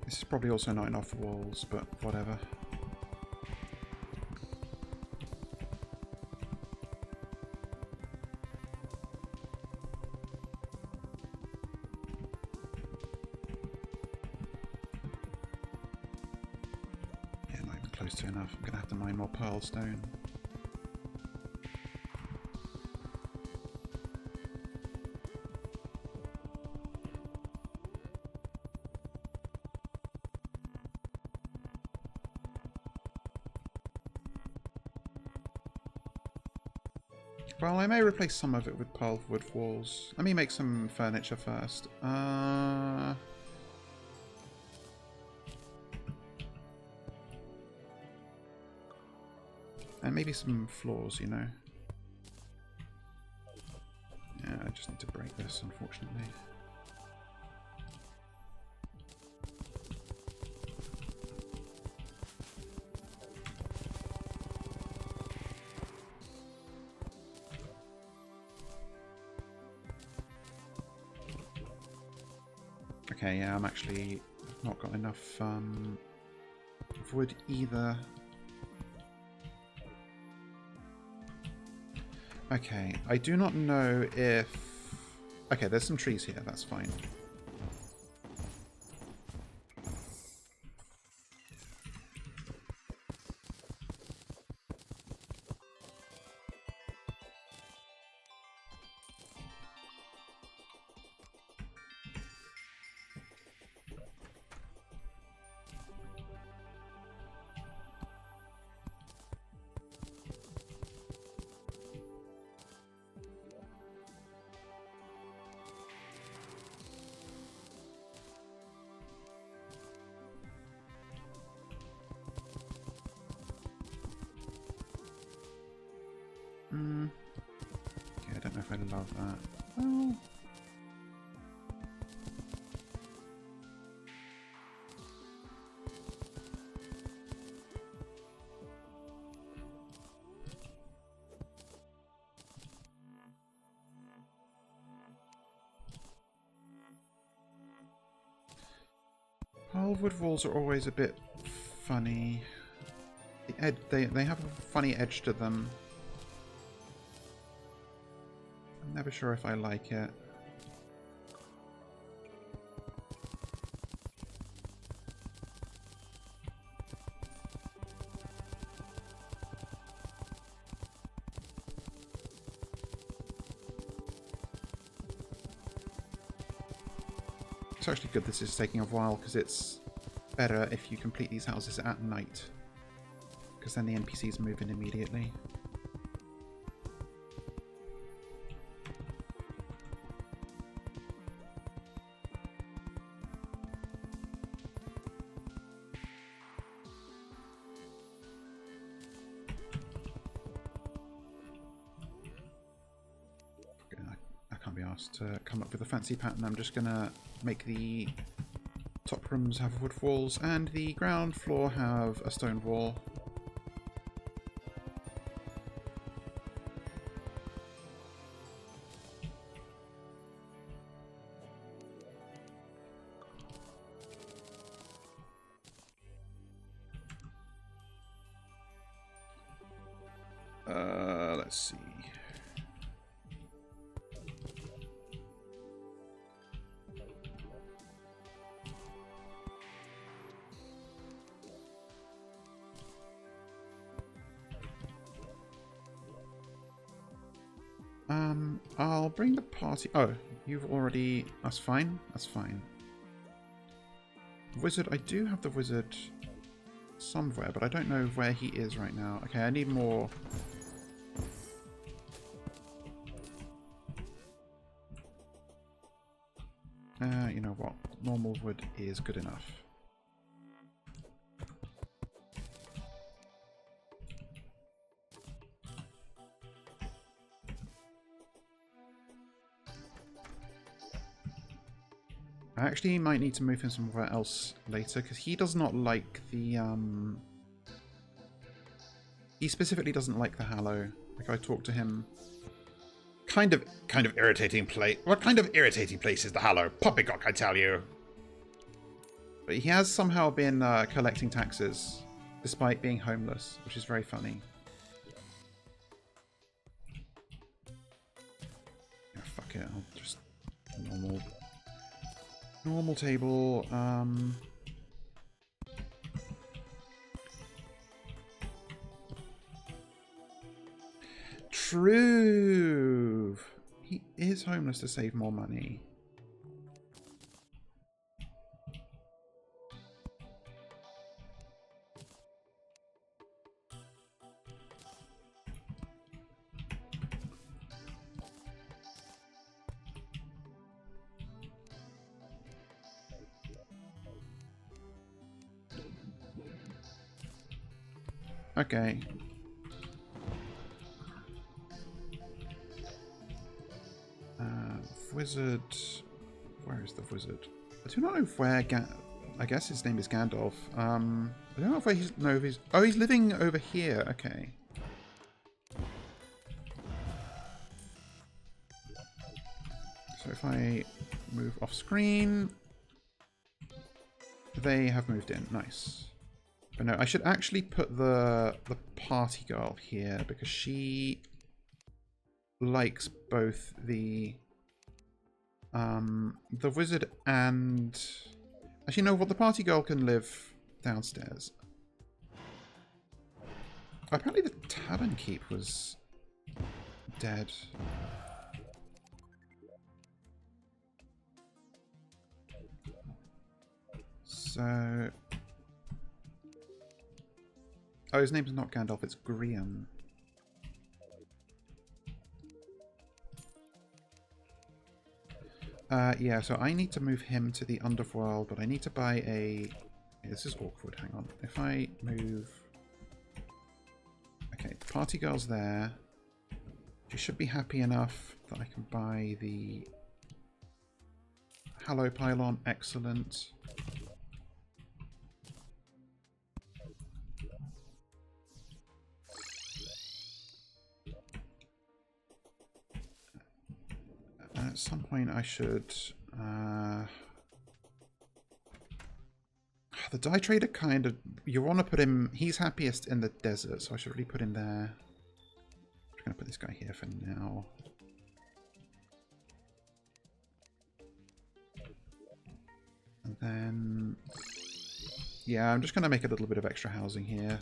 This is probably also not enough walls, but whatever. Yeah, not even close to enough. I'm going to have to mine more pearl stone. Well, I may replace some of it with pearl wood walls. Let me make some furniture first. And maybe some floors, you know. Yeah, I just need to break this, unfortunately. Okay, yeah, I'm actually not got enough wood either. Okay, I do not know if... Okay, there's some trees here, that's fine. Okay, I don't know if I love that. Well... Wood walls are always a bit funny. They have a funny edge to them. I'm never sure if I like it. It's actually good this is taking a while because it's better if you complete these houses at night, because then the NPCs move in immediately. I can't be asked to come up with a fancy pattern. I'm just gonna make the top rooms have wood walls and the ground floor have a stone wall. Let's see. I'll bring the party... Oh, you've already... That's fine. That's fine. Wizard, I do have the wizard somewhere, but I don't know where he is right now. Okay, I need more... you know what? Normal wood is good enough. I actually might need to move him somewhere else later, because he does not like the, He specifically doesn't like the Hallow. Like, I talked to him... Kind of irritating place. What kind of irritating place is the Hallow? Poppycock, I tell you. But he has somehow been collecting taxes, despite being homeless, which is very funny. Yeah, fuck it, I'll just... Normal table, True! He is homeless to save more money. Okay. Wizard... Where is the wizard? I do not know where I guess his name is Gandalf. I don't know if he's... No, if he's... Oh, he's living over here. Okay. So if I move off screen... They have moved in. Nice. But no, I should actually put the party girl here, because she likes both the wizard and... Actually, no, well, the party girl can live downstairs. Apparently the tavern keep was dead. So... Oh, his name's not Gandalf, it's Griam. Yeah, so I need to move him to the Underworld, but I need to buy a... This is awkward, hang on. If I move... Okay, the party girl's there. She should be happy enough that I can buy the... Hallow Pylon, excellent. At some point I should... The dye trader kind of... You want to put him... He's happiest in the desert, so I should really put him there. I'm just going to put this guy here for now. And then... Yeah, I'm just going to make a little bit of extra housing here.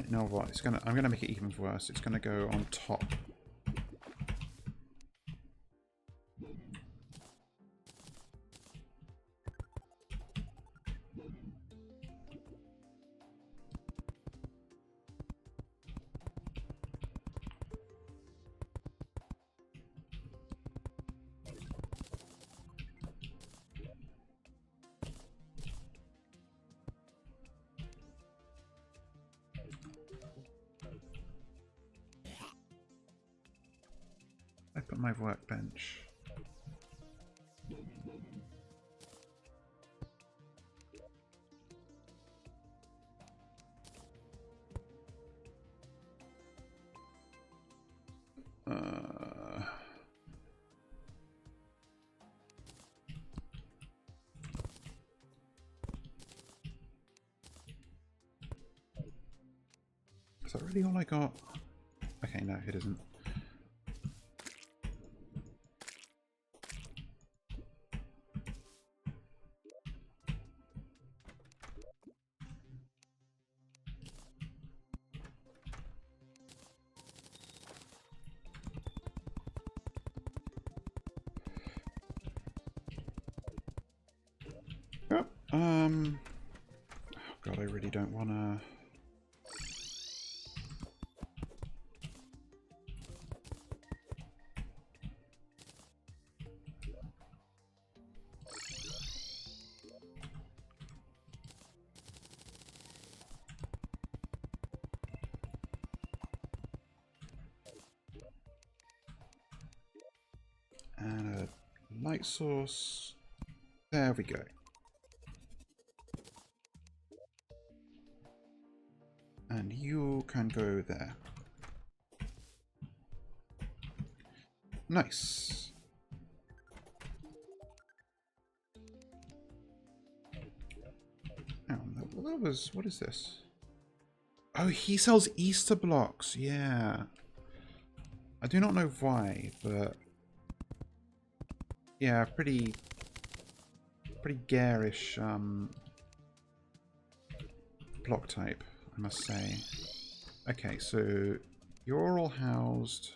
You know what? I'm gonna make it even worse. It's gonna go on top. I put my workbench. Is that really all I got? Okay, no, it isn't. Oh, God, I really don't want to... And a light source. There we go. And you can go there. Nice. Oh, that was... What is this? Oh, he sells Easter blocks. Yeah. I do not know why, but... Yeah, pretty garish block type, I must say. Okay, so you're all housed.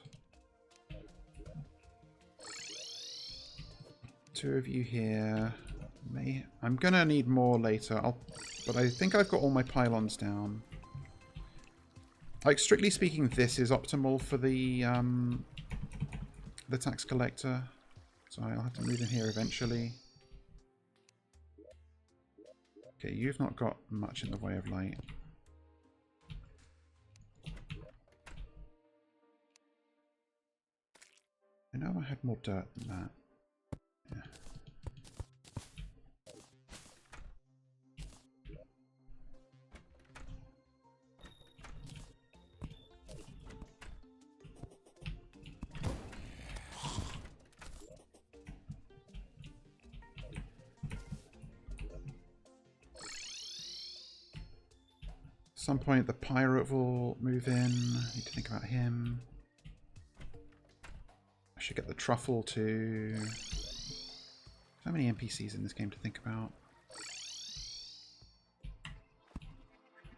Two of you here. I'm gonna need more later, but I think I've got all my pylons down. Like, strictly speaking, this is optimal for the tax collector. So I'll have to move in here eventually. Okay, you've not got much in the way of light. I know I had more dirt than that. Yeah. At some point the pirate will move in. I need to think about him. I should get the truffle too. So many NPCs in this game to think about.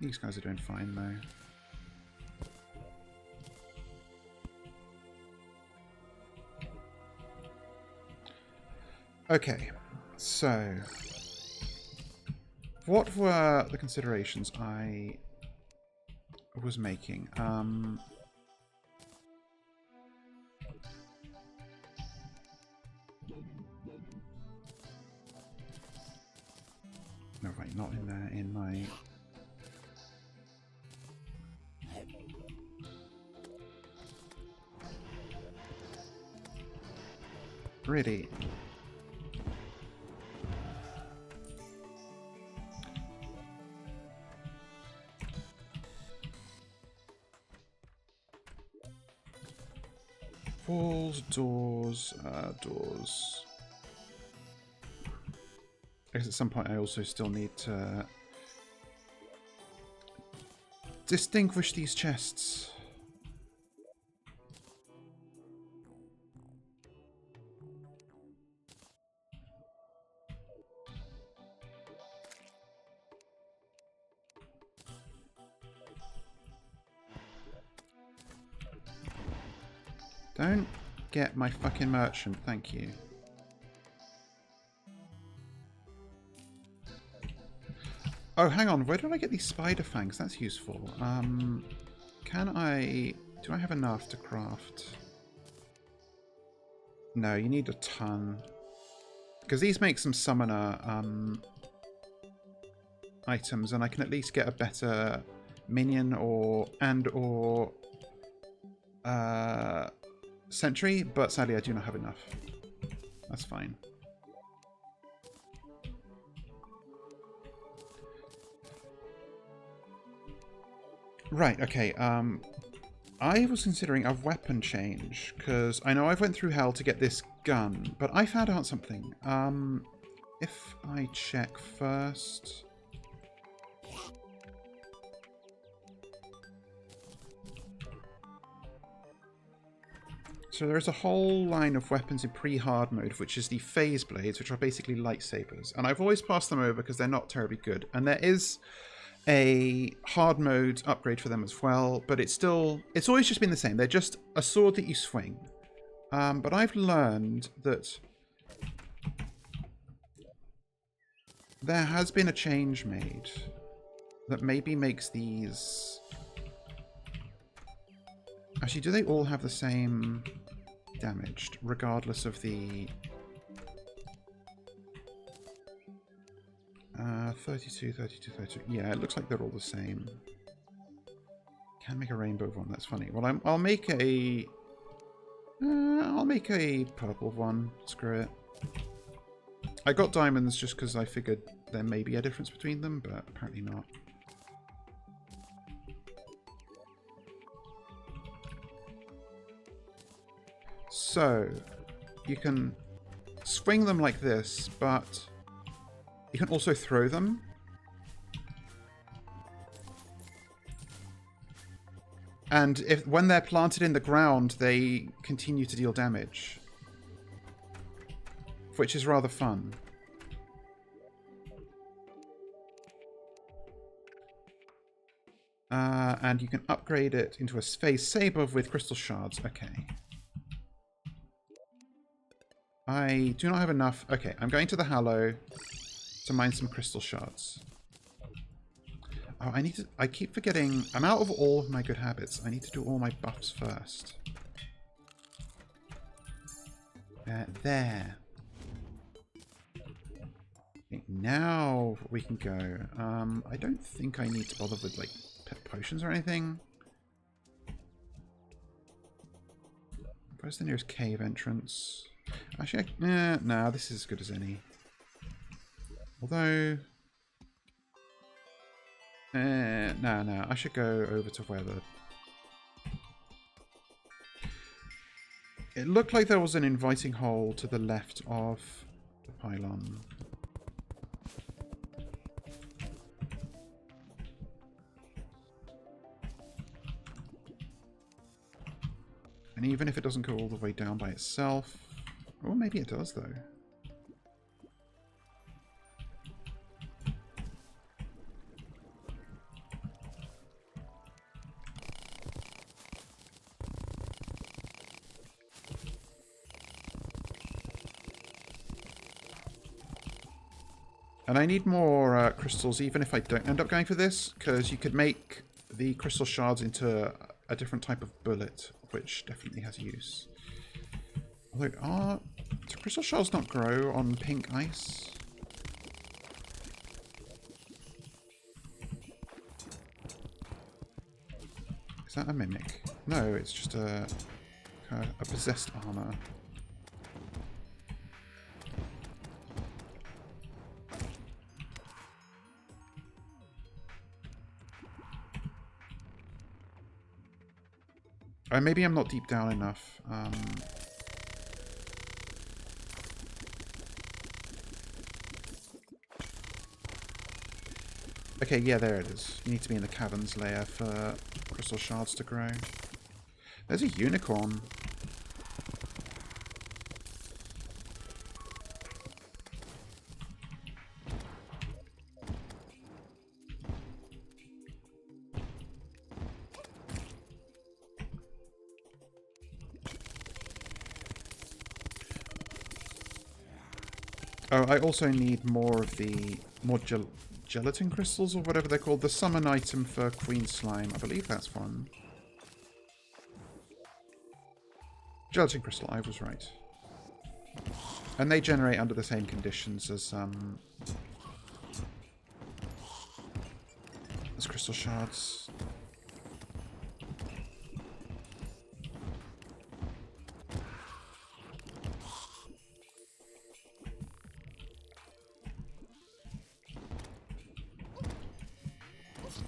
These guys are doing fine though. Okay, so what were the considerations I was making? No, right, not in there, in my... Really? Walls, doors, doors. I guess at some point I also still need to distinguish these chests. Don't get my fucking merchant, thank you. Oh, hang on, where did I get these spider fangs? That's useful. Do I have enough to craft? No, you need a ton. Because these make some summoner items, and I can at least get a better minion or sentry, but sadly I do not have enough. That's fine. Right, okay, I was considering a weapon change, because I know I've went through hell to get this gun, but I found out something. If I check first... So there is a whole line of weapons in pre-hard mode, which is the phase blades, which are basically lightsabers. And I've always passed them over because they're not terribly good. And there is a hard mode upgrade for them as well, but it's always just been the same. They're just a sword that you swing. But I've learned that there has been a change made that maybe makes these... Actually, do they all have the same damaged, regardless of the... 32, 32, 32. Yeah, it looks like they're all the same. Can make a rainbow one. That's funny. Well, I'll make a purple one. Screw it. I got diamonds just because I figured there may be a difference between them, but apparently not. So, you can swing them like this, but you can also throw them. And when they're planted in the ground, they continue to deal damage, which is rather fun. And you can upgrade it into a phase saber with crystal shards. Okay. I do not have enough. Okay, I'm going to the Hallow to mine some crystal shards. Oh, I keep forgetting. I'm out of all of my good habits. I need to do all my buffs first. There. Okay, now we can go. I don't think I need to bother with, like, pet potions or anything. Where's the nearest cave entrance? Actually, no, this is as good as any. Although... no, I should go over to where the... It looked like there was an inviting hole to the left of the pylon. And even if it doesn't go all the way down by itself... Or maybe it does, though. And I need more crystals, even if I don't end up going for this, because you could make the crystal shards into a different type of bullet, which definitely has use. Although, do crystal shards not grow on pink ice? Is that a mimic? No, it's just a possessed armor. Maybe I'm not deep down enough. Okay, yeah, there it is. You need to be in the caverns layer for crystal shards to grow. There's a unicorn. Oh, I also need more of the gelatin crystals, or whatever they're called. The summon item for Queen Slime. I believe that's one. Gelatin crystal, I was right. And they generate under the same conditions as crystal shards.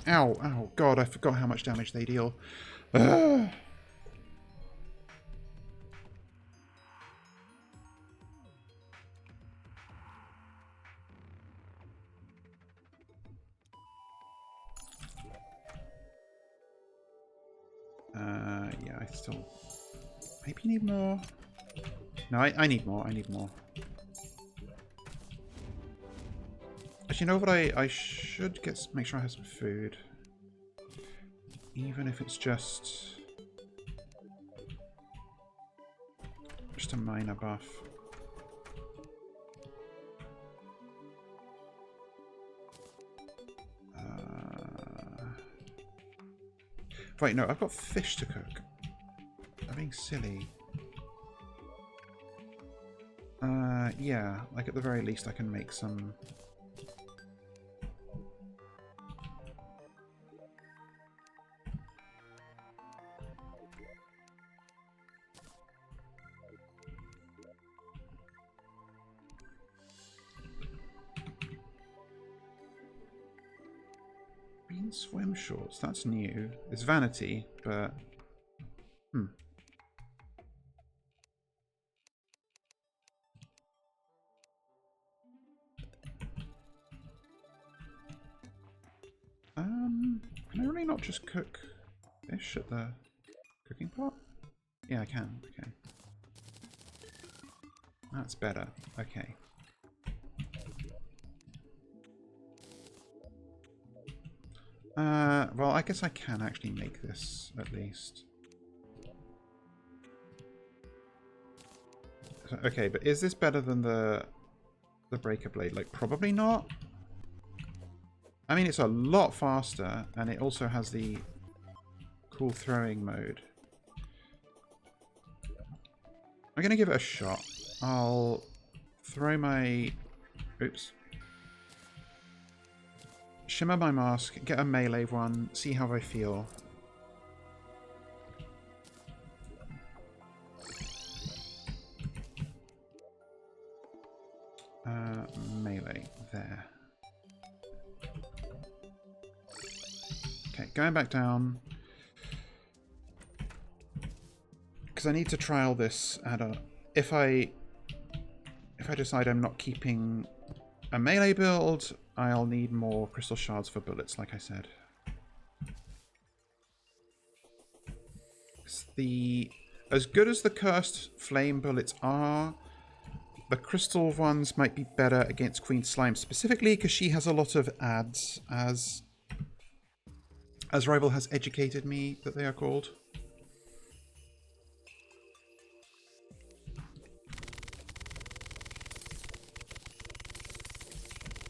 Ow, ow, God, I forgot how much damage they deal. Ugh. Yeah, I still... Maybe you need more. No, I need more. I need more. Actually, you know what? I should make sure I have some food. Even if it's just a minor buff. Wait, no, I've got fish to cook. I'm being silly. Yeah, like at the very least I can make some... Green swim shorts, that's new. It's vanity, but... Can I really not just cook fish at the cooking pot? Yeah, I can. Okay. That's better. Okay. Well, I guess I can actually make this, at least. Okay, but is this better than the breaker blade? Like, probably not. I mean, it's a lot faster, and it also has the cool throwing mode. I'm going to give it a shot. I'll throw my... Oops. Shimmer my mask, get a melee one, see how I feel. Melee. There. Okay, going back down. Because I need to trial this at a... If I decide I'm not keeping a melee build, I'll need more crystal shards for bullets, like I said. As good as the cursed flame bullets are, the crystal ones might be better against Queen Slime, specifically because she has a lot of ads, as Rival has educated me that they are called.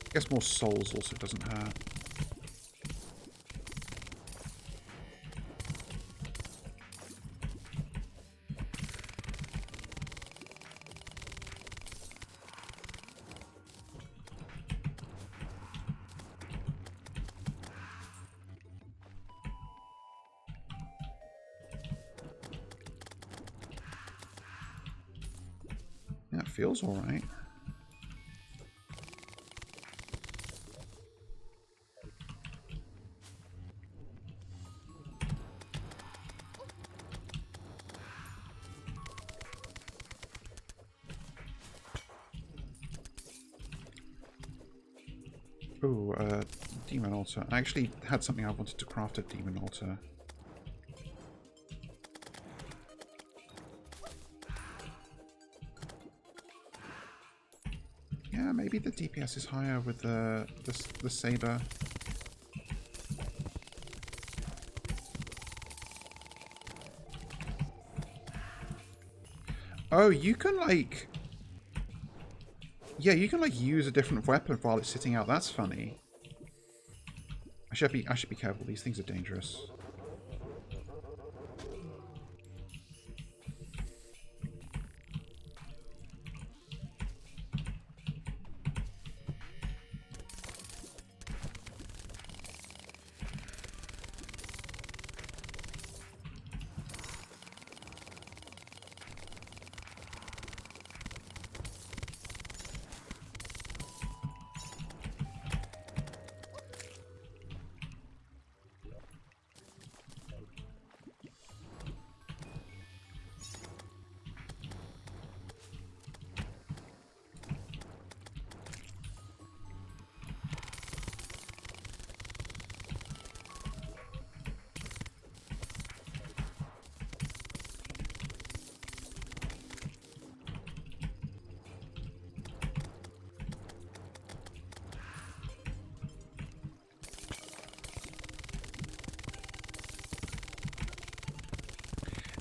I guess more souls also doesn't hurt. Yeah, it feels alright. Ooh, Demon Altar. I actually had something I wanted to craft a Demon Altar. Yeah, maybe the DPS is higher with the saber. Oh, you can like... Yeah, you can like use a different weapon while it's sitting out. That's funny. I should be careful. These things are dangerous.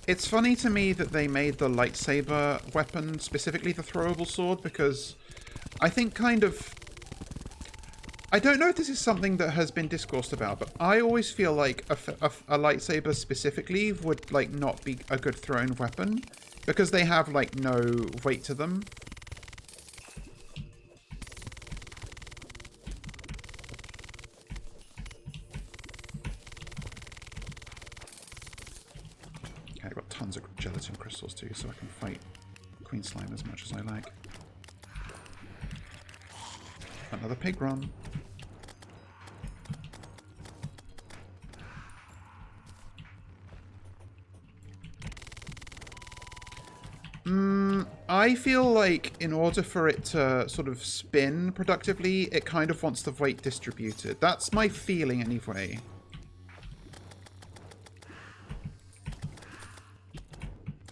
It's funny to me that they made the lightsaber weapon, specifically the throwable sword, because I think kind of... I don't know if this is something that has been discoursed about, but I always feel like a lightsaber specifically would, like, not be a good thrown weapon, because they have, like, no weight to them. Okay, I've got tons of gelatin crystals too, so I can fight Queen Slime as much as I like. Another pig run. I feel like in order for it to sort of spin productively, it kind of wants the weight distributed. That's my feeling anyway.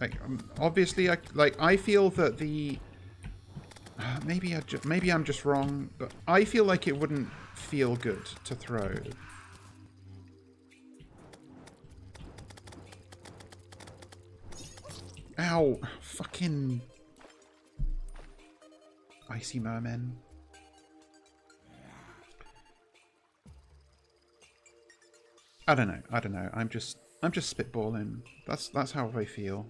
Like, obviously, I feel that the... maybe I'm just wrong, but I feel like it wouldn't feel good to throw. Ow! Fucking... Icy mermen. I don't know. I'm just spitballing. That's how I feel.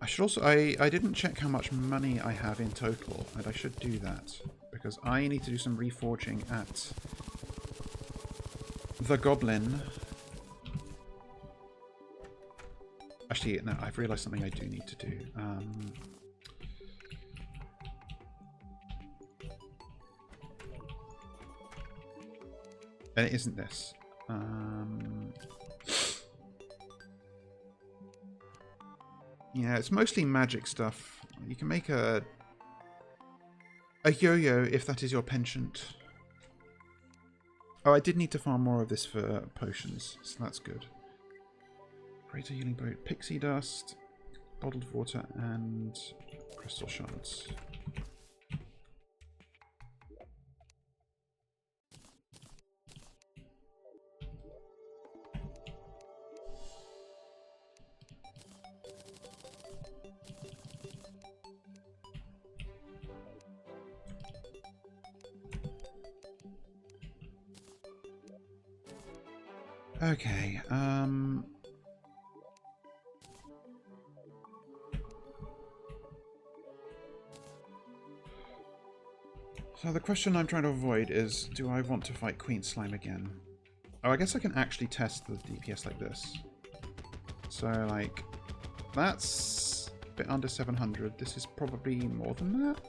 I should also... I didn't check how much money I have in total, and I should do that, because I need to do some reforging at the Goblin. Actually, no, I've realised something I do need to do. And it isn't this. Yeah, it's mostly magic stuff. You can make a yo-yo if that is your penchant. Oh, I did need to farm more of this for potions, so that's good. Greater healing boat, pixie dust, bottled water, and crystal shards. Okay, so the question I'm trying to avoid is, do I want to fight Queen Slime again? Oh, I guess I can actually test the DPS like this. So, like, that's a bit under 700. This is probably more than that.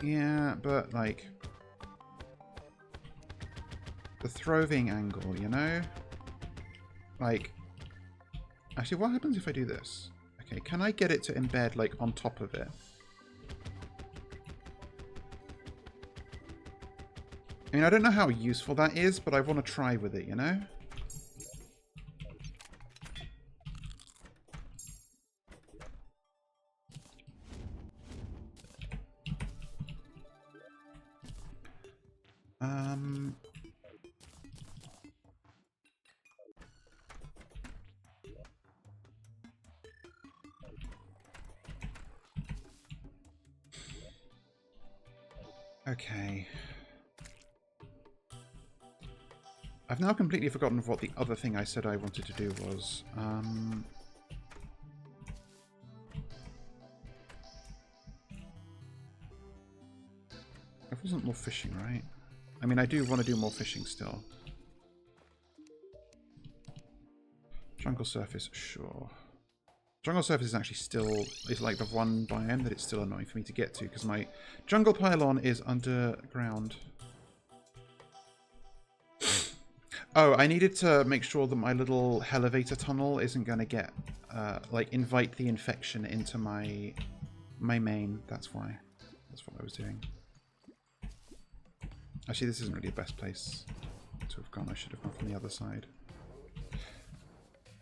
Yeah, but, like, the throwing angle, you know? Like, actually, what happens if I do this? Okay, can I get it to embed, like, on top of it? I mean, I don't know how useful that is, but I want to try with it, you know? Okay. I've now completely forgotten what the other thing I said I wanted to do was. It wasn't more fishing, right? I mean, I do want to do more fishing still. Jungle surface, sure. Jungle surface is actually still, is like the one biome that it's still annoying for me to get to, because my jungle pylon is underground. Oh, I needed to make sure that my little elevator tunnel isn't going to get, like, invite the infection into my main. That's why. That's what I was doing. Actually, this isn't really the best place to have gone. I should have gone from the other side.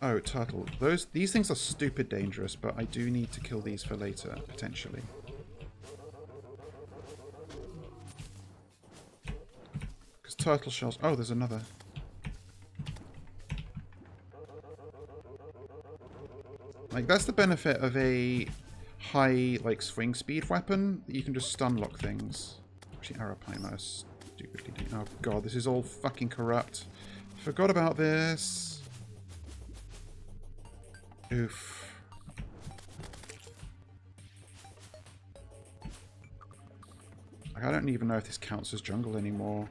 Oh, turtle. These things are stupid dangerous, but I do need to kill these for later, potentially. Because turtle shells... Oh, there's another. Like, that's the benefit of a high, like, swing speed weapon. You can just stun lock things. Actually, Arapaima stupidly do. Oh, God, this is all fucking corrupt. Forgot about this. Oof. Like, I don't even know if this counts as jungle anymore.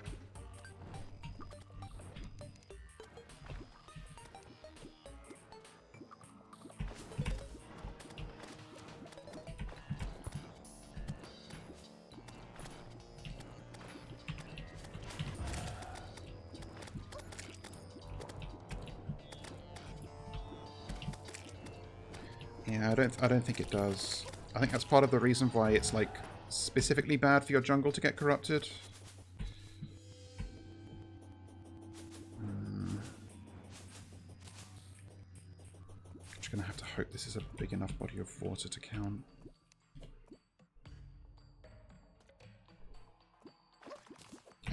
Yeah, I don't think it does. I think that's part of the reason why it's like specifically bad for your jungle to get corrupted. Just gonna have to hope this is a big enough body of water to count.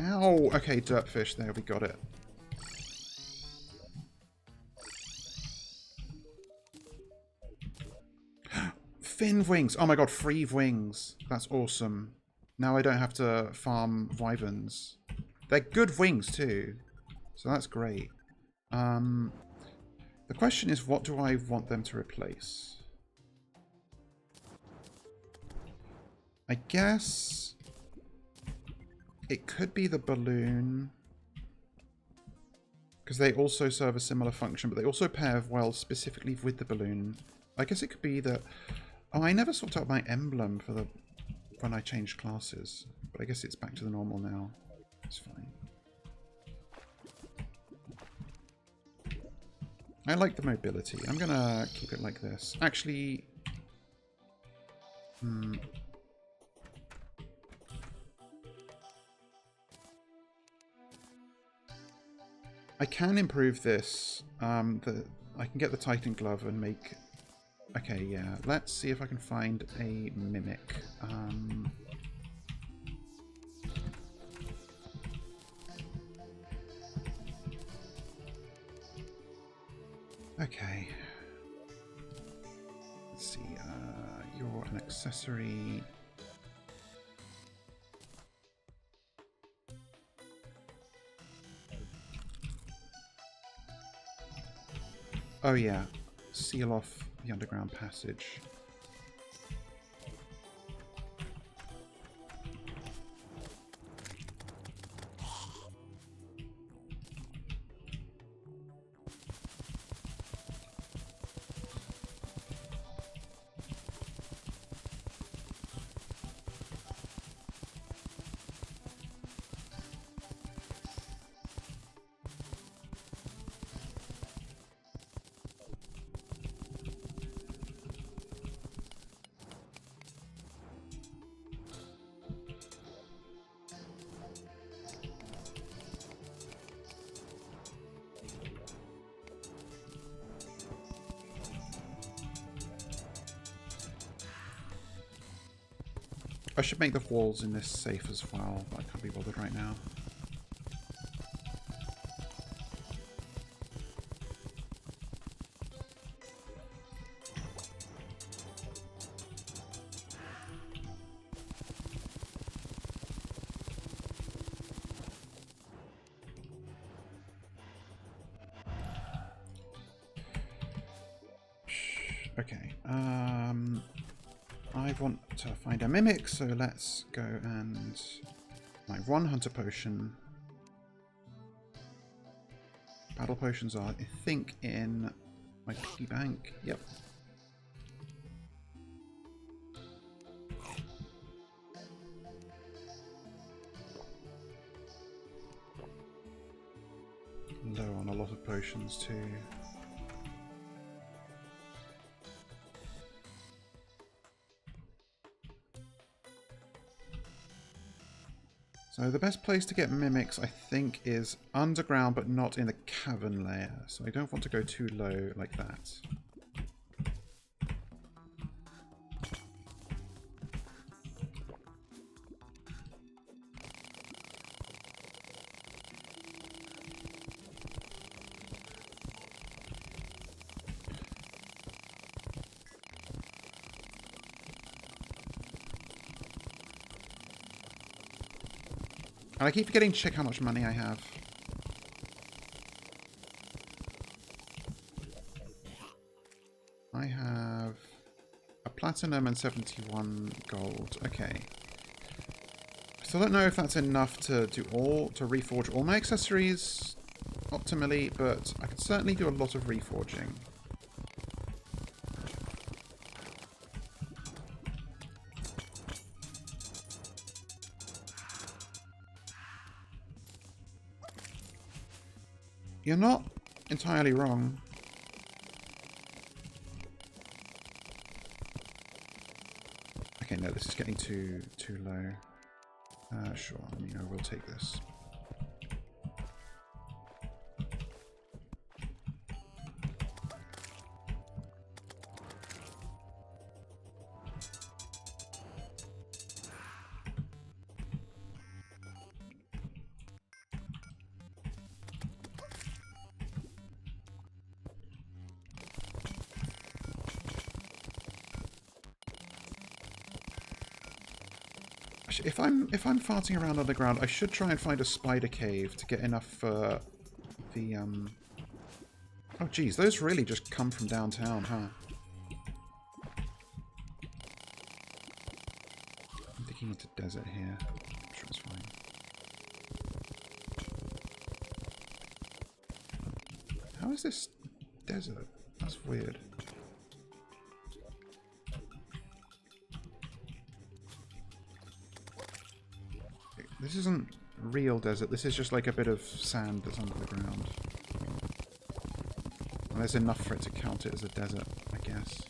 Ow! Okay, dirtfish. There, we got it. Fin wings! Oh my god, free wings. That's awesome. Now I don't have to farm wyverns. They're good wings too. So that's great. The question is, what do I want them to replace? I guess it could be the balloon, because they also serve a similar function, but they also pair well specifically with the balloon. I guess it could be that... Oh, I never sorted out my emblem for the when I changed classes, but I guess it's back to the normal now. It's fine. I like the mobility. I'm gonna keep it like this. Actually... I can improve this. I can get the Titan Glove and make... Okay, yeah. Let's see if I can find a Mimic. Okay. Let's see. You're an accessory. Oh yeah. Seal off the underground passage. I should make the walls in this safe as well, but I can't be bothered right now. Okay, I want to find a Mimic, so let's go and... My one Hunter Potion. Battle Potions are, I think, in my piggy bank. Yep. Low on a lot of potions too. So the best place to get mimics, I think, is underground, but not in the cavern layer. So I don't want to go too low like that. And I keep forgetting to check how much money I have. I have a platinum and 71 gold. Okay. I still don't know if that's enough to do to reforge all my accessories optimally, but I could certainly do a lot of reforging. You're not entirely wrong. Okay, no, this is getting too low. Sure, I mean, I will take this. If I'm farting around underground, I should try and find a spider cave to get enough for the Oh geez, those really just come from downtown, huh? I'm digging into desert here. I'm sure it's fine. How is this desert? That's weird. This isn't real desert, this is just like a bit of sand that's under the ground. And there's enough for it to count it as a desert, I guess.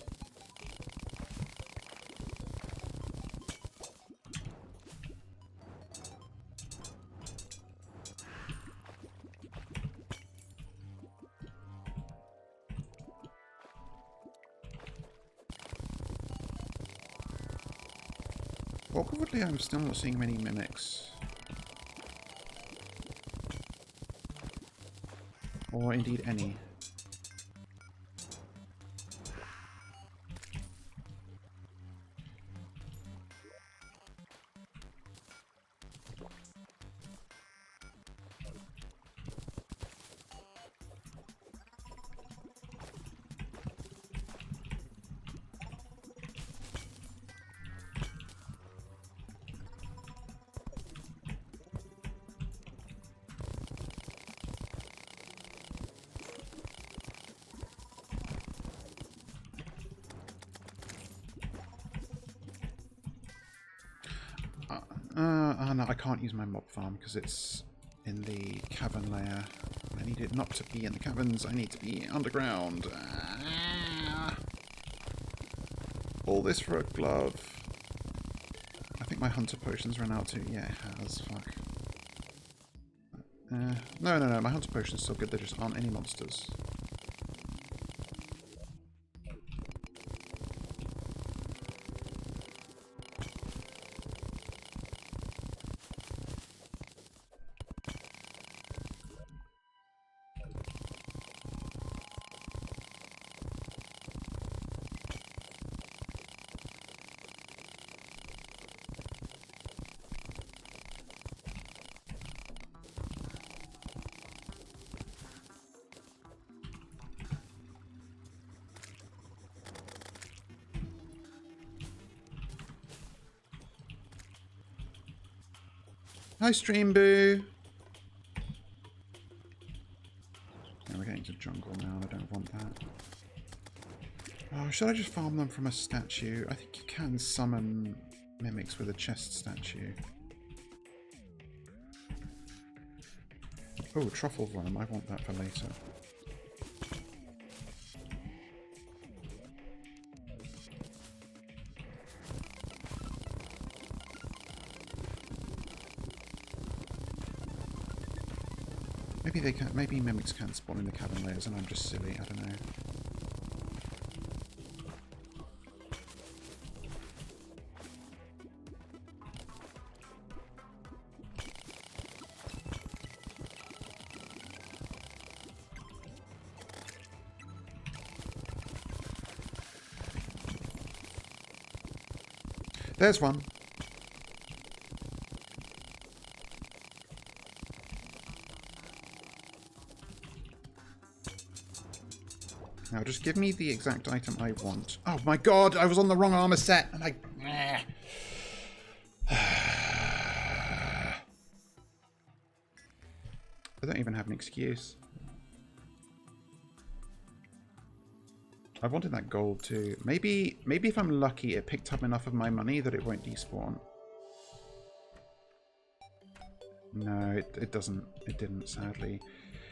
Awkwardly, I'm still not seeing many mimics. Or indeed any. No, I can't use my mob farm because it's in the cavern layer. I need it not to be in the caverns, I need to be underground. All this for a glove. I think my hunter potions ran out too. Yeah, it has. Fuck. No, my hunter potion's still good, there just aren't any monsters. Hi, Stream Boo! Yeah, we're getting to jungle now, I don't want that. Oh, should I just farm them from a statue? I think you can summon mimics with a chest statue. Oh, truffle worm, I want that for later. Maybe they can. Maybe mimics can spawn in the cabin layers, and I'm just silly. I don't know. There's one. Now just give me the exact item I want. Oh my god, I was on the wrong armor set and I... I don't even have an excuse. I wanted that gold too. Maybe if I'm lucky it picked up enough of my money that it won't despawn. No, it doesn't. It didn't, sadly.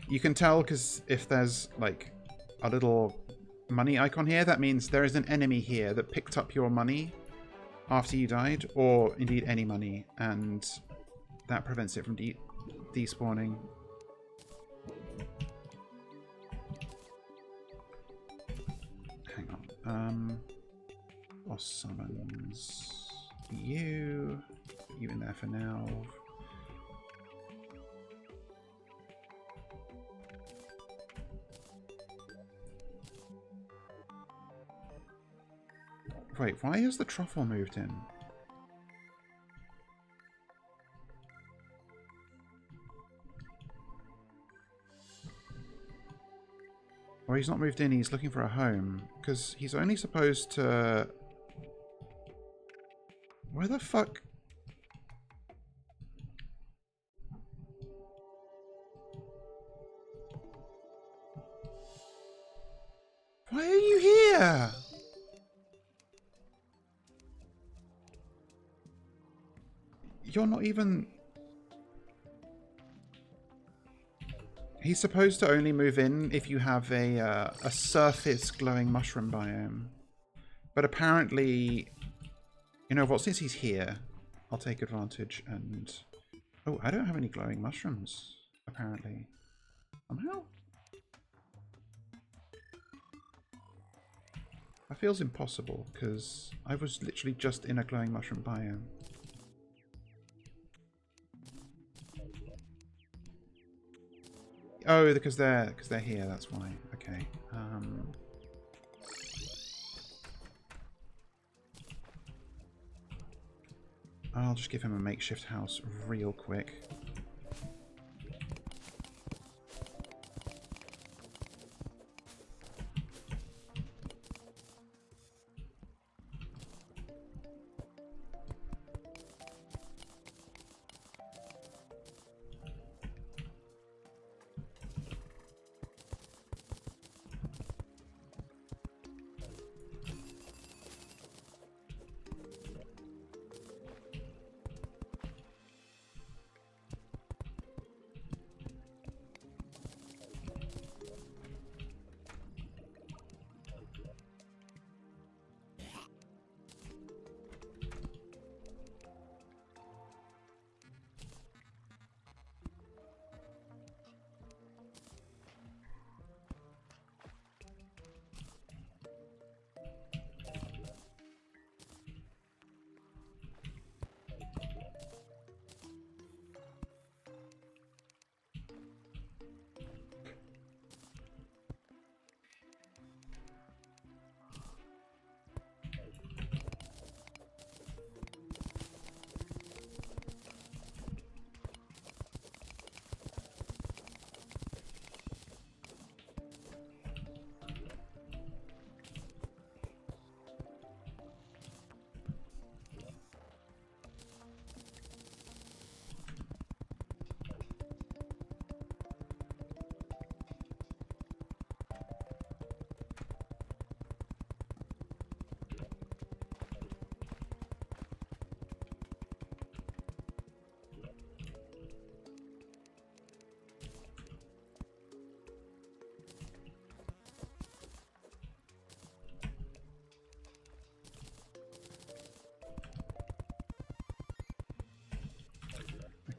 You can tell because if there's like a little money icon here, that means there is an enemy here that picked up your money after you died, or indeed any money, and that prevents it from despawning. Hang on. Boss summons you. Put you in there for now. Wait, why has the truffle moved in? Well, he's not moved in, he's looking for a home. Because he's only supposed to... Where the fuck... Why are you here? You're not even... He's supposed to only move in if you have a surface glowing mushroom biome. But apparently... You know what, since he's here, I'll take advantage and... Oh, I don't have any glowing mushrooms, apparently. Somehow? That feels impossible, because I was literally just in a glowing mushroom biome. Oh, because they're here. That's why. Okay. I'll just give him a makeshift house real quick.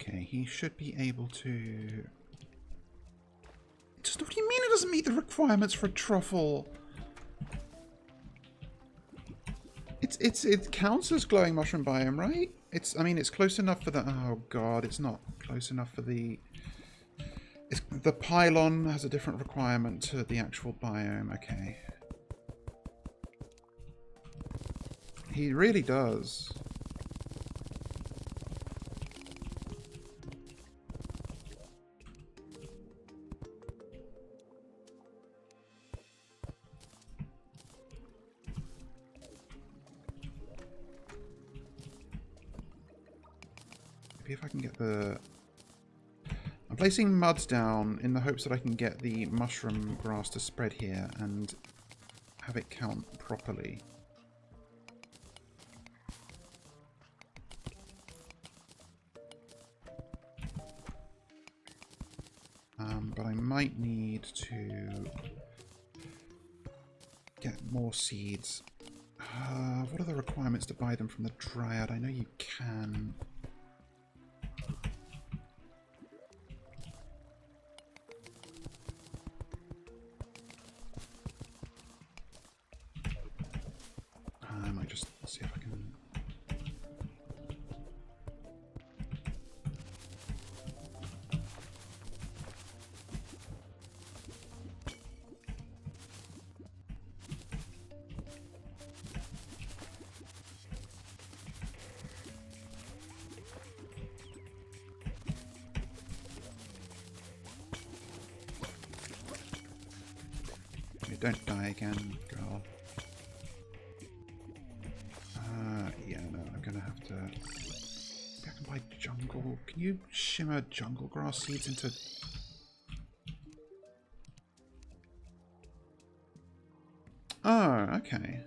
Okay, he should be able to... doesn't meet the requirements for a truffle. It counts as glowing mushroom biome, right? I mean, it's close enough for the... Oh, God, it's not close enough for the... the pylon has a different requirement to the actual biome. Okay. He really does. Maybe if I can get the... I'm placing mud down in the hopes that I can get the mushroom grass to spread here and have it count properly. But I might need to get more seeds. What are the requirements to buy them from the Dryad? I know you can. I might just see if I can... Don't die again, girl. Yeah, no, I'm gonna have to... Maybe I can buy jungle... Can you shimmer jungle grass seeds into... Oh, okay.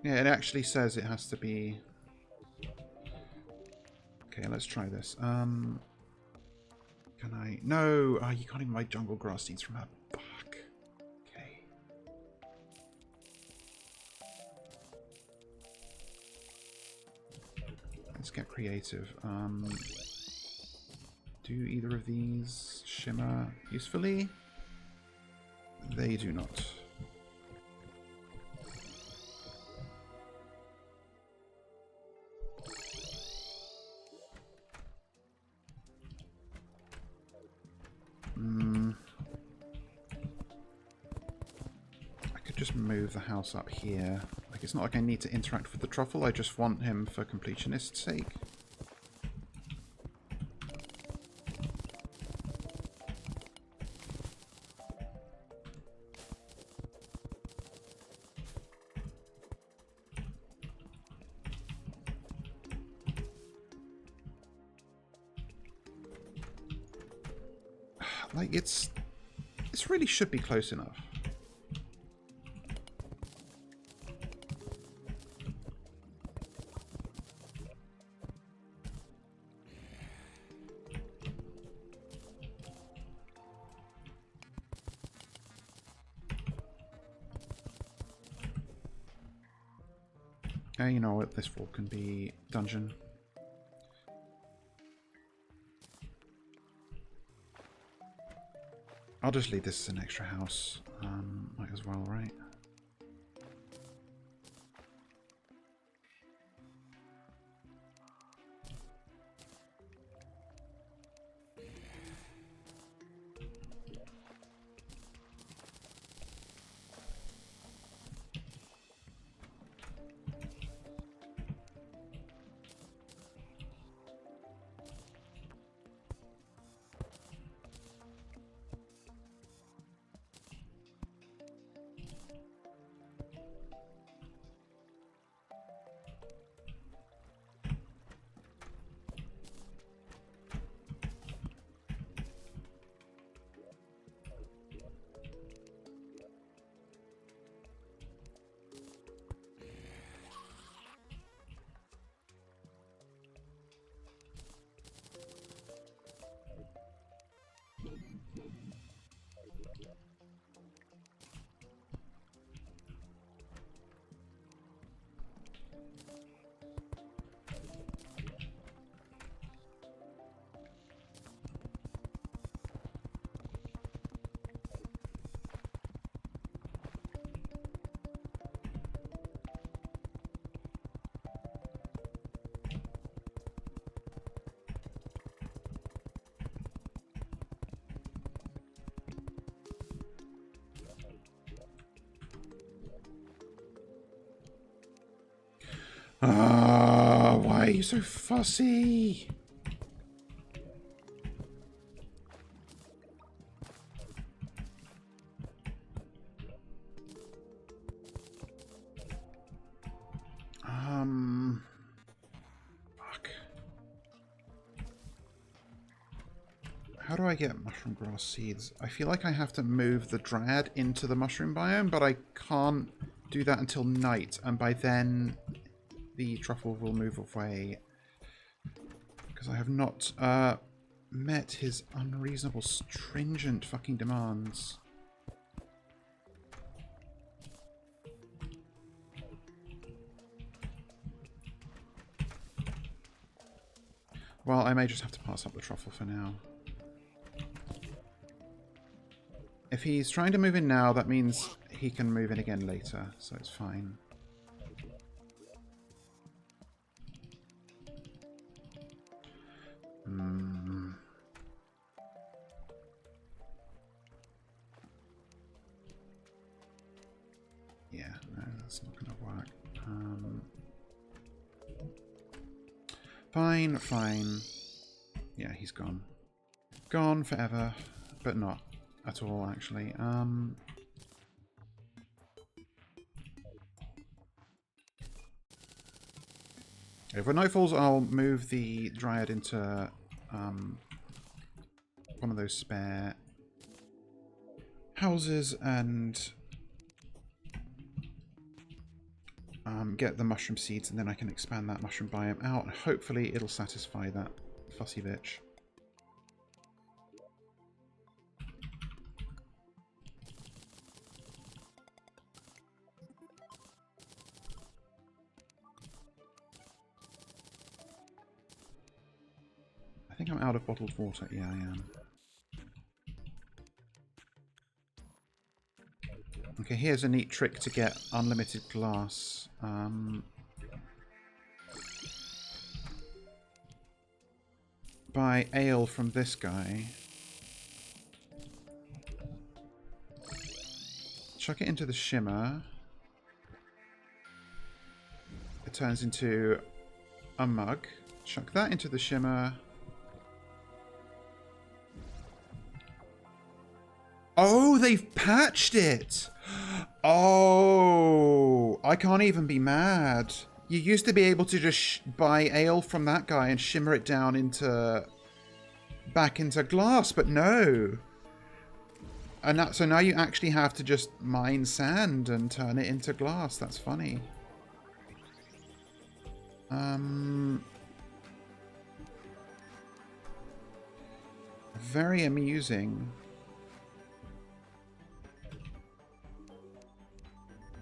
Yeah, it actually says it has to be... Okay, let's try this. Can I... No! Oh, you can't even buy jungle grass seeds from her. Fuck. Okay. Let's get creative. Do either of these shimmer usefully? They do not. I could just move the house up here. Like, it's not like I need to interact with the truffle, I just want him for completionist's sake. Like, this really should be close enough. You know what? This wall can be dungeon. I'll just leave this as an extra house. Might as well, right? Ah, why are you so fussy? Fuck. How do I get mushroom grass seeds? I feel like I have to move the dryad into the mushroom biome, but I can't do that until night, and by then the truffle will move away. Because I have not met his unreasonable, stringent fucking demands. Well, I may just have to pass up the truffle for now. If he's trying to move in now, that means he can move in again later, so it's fine. Yeah, no, that's not going to work. Fine, fine. Yeah, he's gone. Gone forever, but not at all, actually. If when night falls, I'll move the dryad into one of those spare houses and get the mushroom seeds, and then I can expand that mushroom biome out, and hopefully it'll satisfy that fussy bitch. I think I'm out of bottled water. Yeah, I am. Okay, here's a neat trick to get unlimited glass. Buy ale from this guy. Chuck it into the shimmer. It turns into a mug. Chuck that into the shimmer. Oh, they've patched it! Oh, I can't even be mad. You used to be able to just buy ale from that guy and shimmer it down into... back into glass, but no. And that, so now you actually have to just mine sand and turn it into glass. That's funny. Very amusing.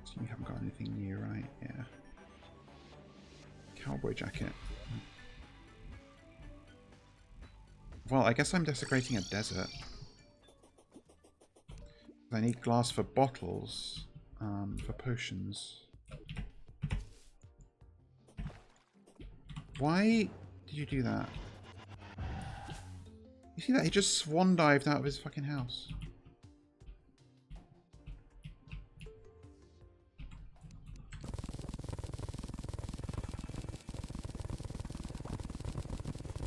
So you haven't got anything new, right? Yeah. Cowboy jacket. Well, I guess I'm desecrating a desert. I need glass for bottles, for potions. Why did you do that? You see that? He just swan dived out of his fucking house.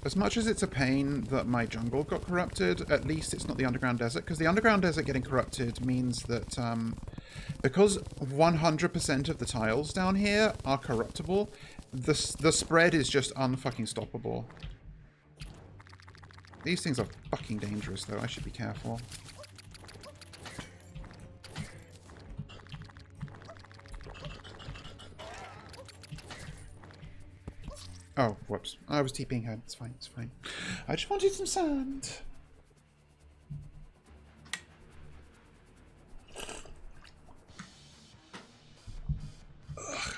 As much as it's a pain that my jungle got corrupted, at least it's not the underground desert, because the underground desert getting corrupted means that because 100% of the tiles down here are corruptible, the spread is just unfucking stoppable. These things are fucking dangerous, though. I should be careful. Oh, whoops. I was TPing her. It's fine, it's fine. I just wanted some sand. Ugh.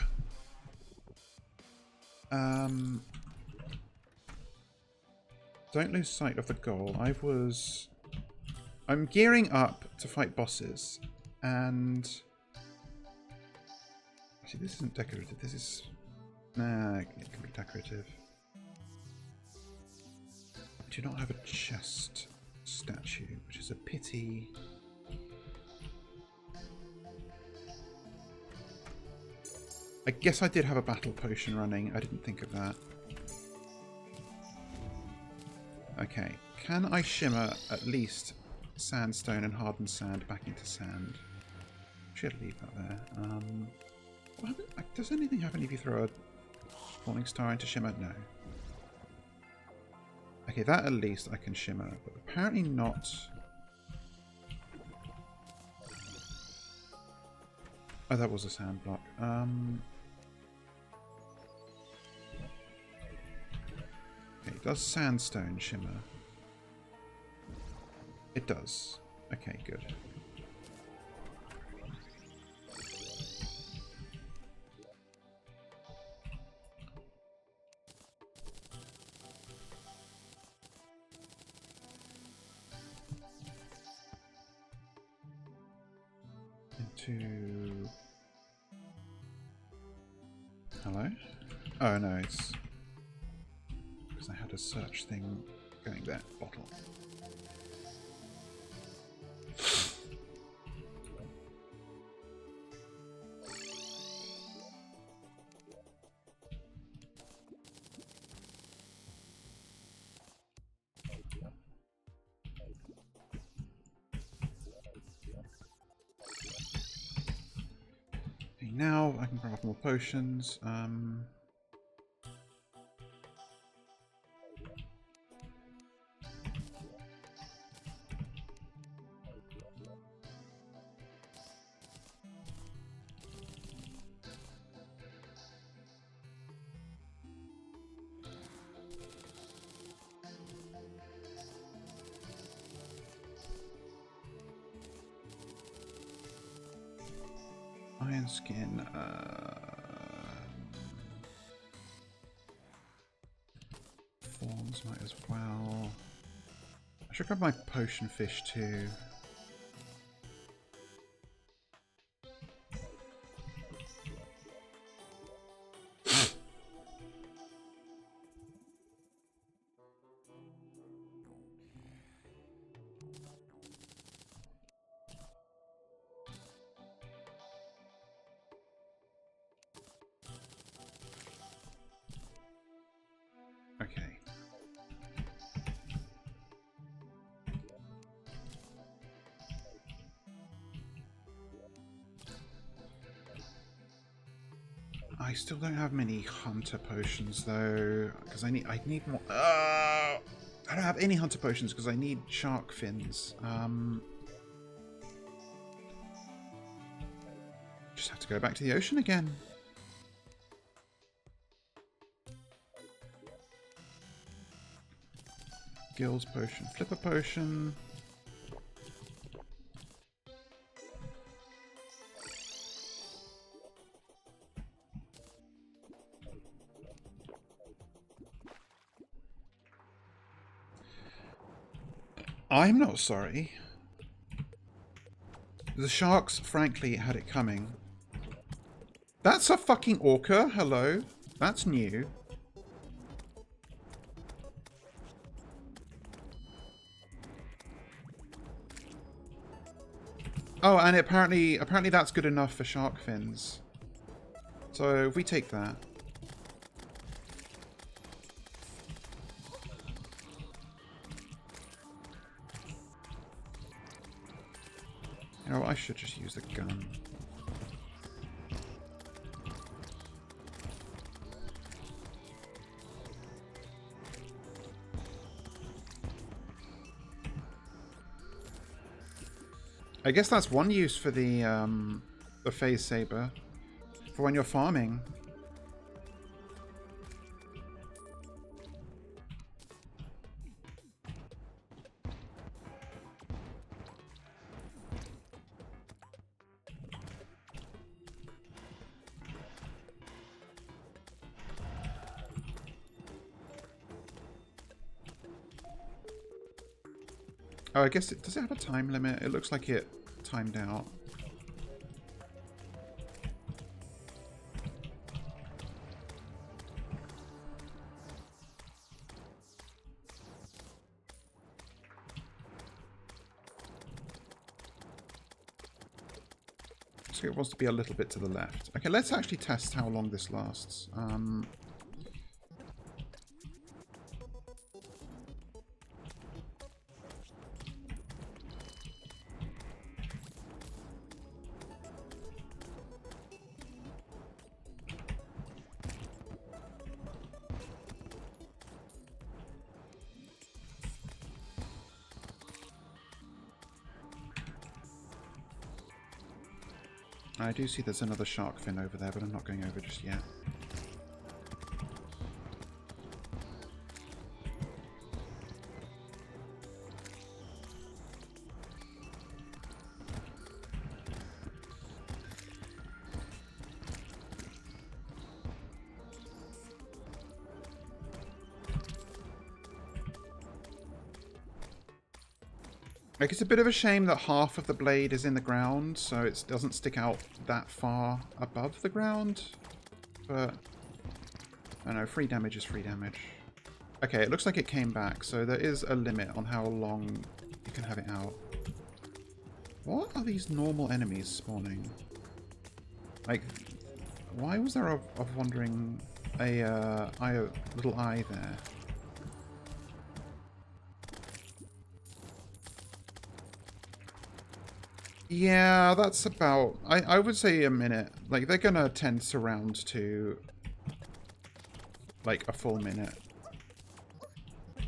Don't lose sight of the goal. I'm gearing up to fight bosses, and... See, this isn't decorative. This is... Nah, it can be decorative. I do not have a chest statue, which is a pity. I guess I did have a battle potion running. I didn't think of that. Okay. Can I shimmer at least sandstone and hardened sand back into sand? Should leave that there. Does anything happen if you throw a falling star into shimmer? No. Okay, that at least I can shimmer, but apparently not. Oh, that was a sand block. Okay, does sandstone shimmer? It does. Okay, good. Into... Hello? Oh no, it's... because I had a search thing going there. Bottle. Okay, now I can craft more potions. Iron skin. Thorns might as well. I should grab my potion fish too. Okay. I still don't have many hunter potions though, because I need more. I don't have any hunter potions because I need shark fins. Just have to go back to the ocean again. Gills potion, flipper potion. I'm not sorry. The sharks, frankly, had it coming. That's a fucking orca. Hello. That's new. Oh, and apparently that's good enough for shark fins. So if we take that. You know what, I should just use the gun. I guess that's one use for the phase saber. For when you're farming. Oh, I guess does it have a time limit? It looks like it timed out. Looks like it wants to be a little bit to the left. Okay, let's actually test how long this lasts. I do see there's another shark fin over there, but I'm not going over just yet. Like, it's a bit of a shame that half of the blade is in the ground, so it doesn't stick out that far above the ground. But, I don't know, free damage is free damage. Okay, it looks like it came back, so there is a limit on how long you can have it out. What are these normal enemies spawning? Like, why was there a wandering a little eye there? Yeah, that's about... I would say a minute. Like, they're gonna tend to round to... like, a full minute.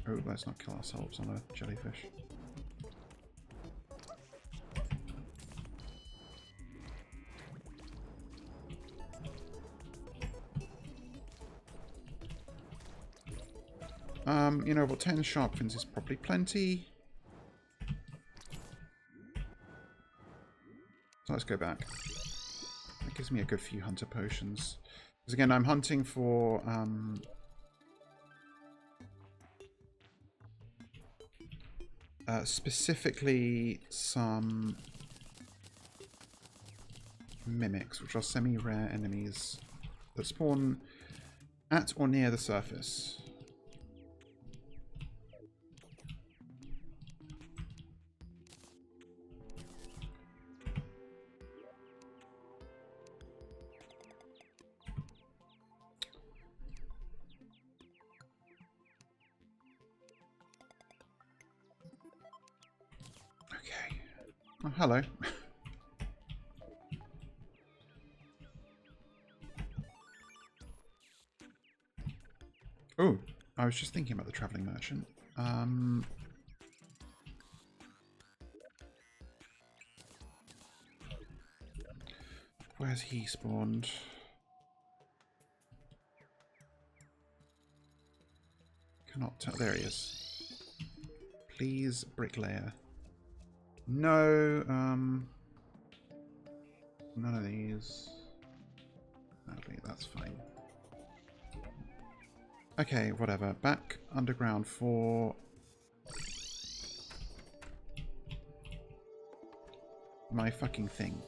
Oh, let's not kill ourselves on a jellyfish. You know, well, 10 shark fins is probably plenty. So let's go back. That gives me a good few hunter potions. Because again, I'm hunting for... specifically some mimics, which are semi-rare enemies that spawn at or near the surface. Oh, hello. Oh, I was just thinking about the traveling merchant. Where's he spawned? Cannot tell. There he is. Please, bricklayer. No, none of these. Sadly, that's fine. Okay, whatever. Back underground for my fucking thing.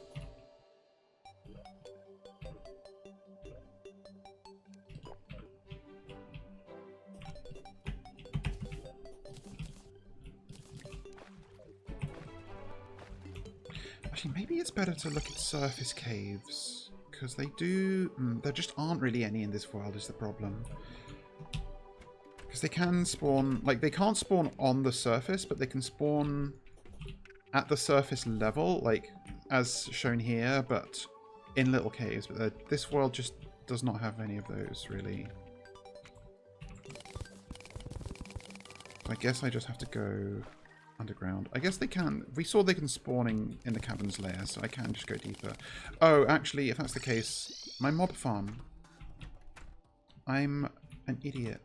Actually, maybe it's better to look at surface caves, because they do... there just aren't really any in this world is the problem. Because they can spawn... like, they can't spawn on the surface, but they can spawn at the surface level, like, as shown here, but in little caves. But this world just does not have any of those, really. I guess I just have to go... underground. I guess they can... we saw they can spawning in the cavern's lair, so I can just go deeper. Oh, actually, if that's the case, my mob farm. I'm an idiot.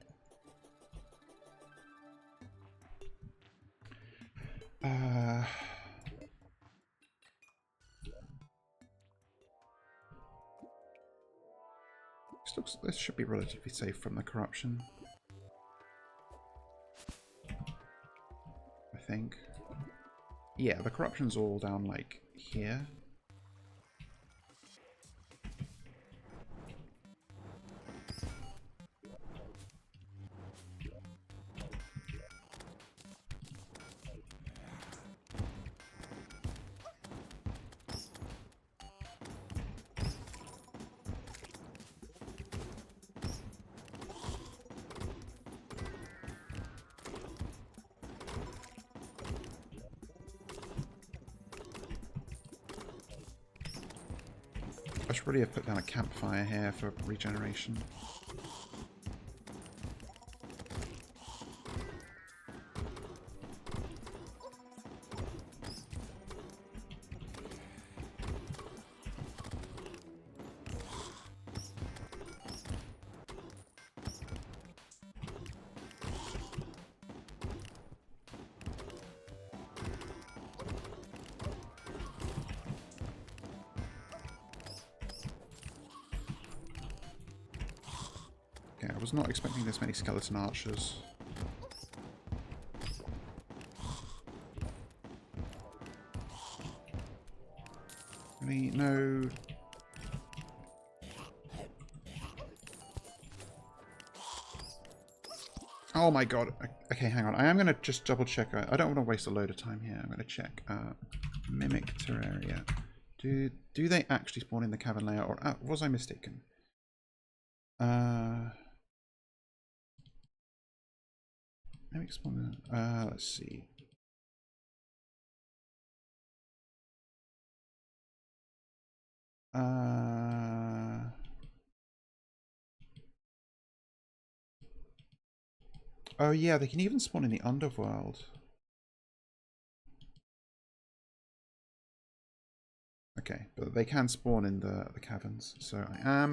This should be relatively safe from the corruption. I think. Yeah, the corruption's all down, like, here. I should really have put down a campfire here for regeneration. Okay, I was not expecting this many skeleton archers. Really? No. Oh my god. Okay, hang on. I am going to just double check. I don't want to waste a load of time here. I'm going to check. Mimic Terraria. Do they actually spawn in the cavern layer, or was I mistaken? Mimic spawn. Let's see. Oh yeah, they can even spawn in the underworld. Okay, but they can spawn in the caverns. So I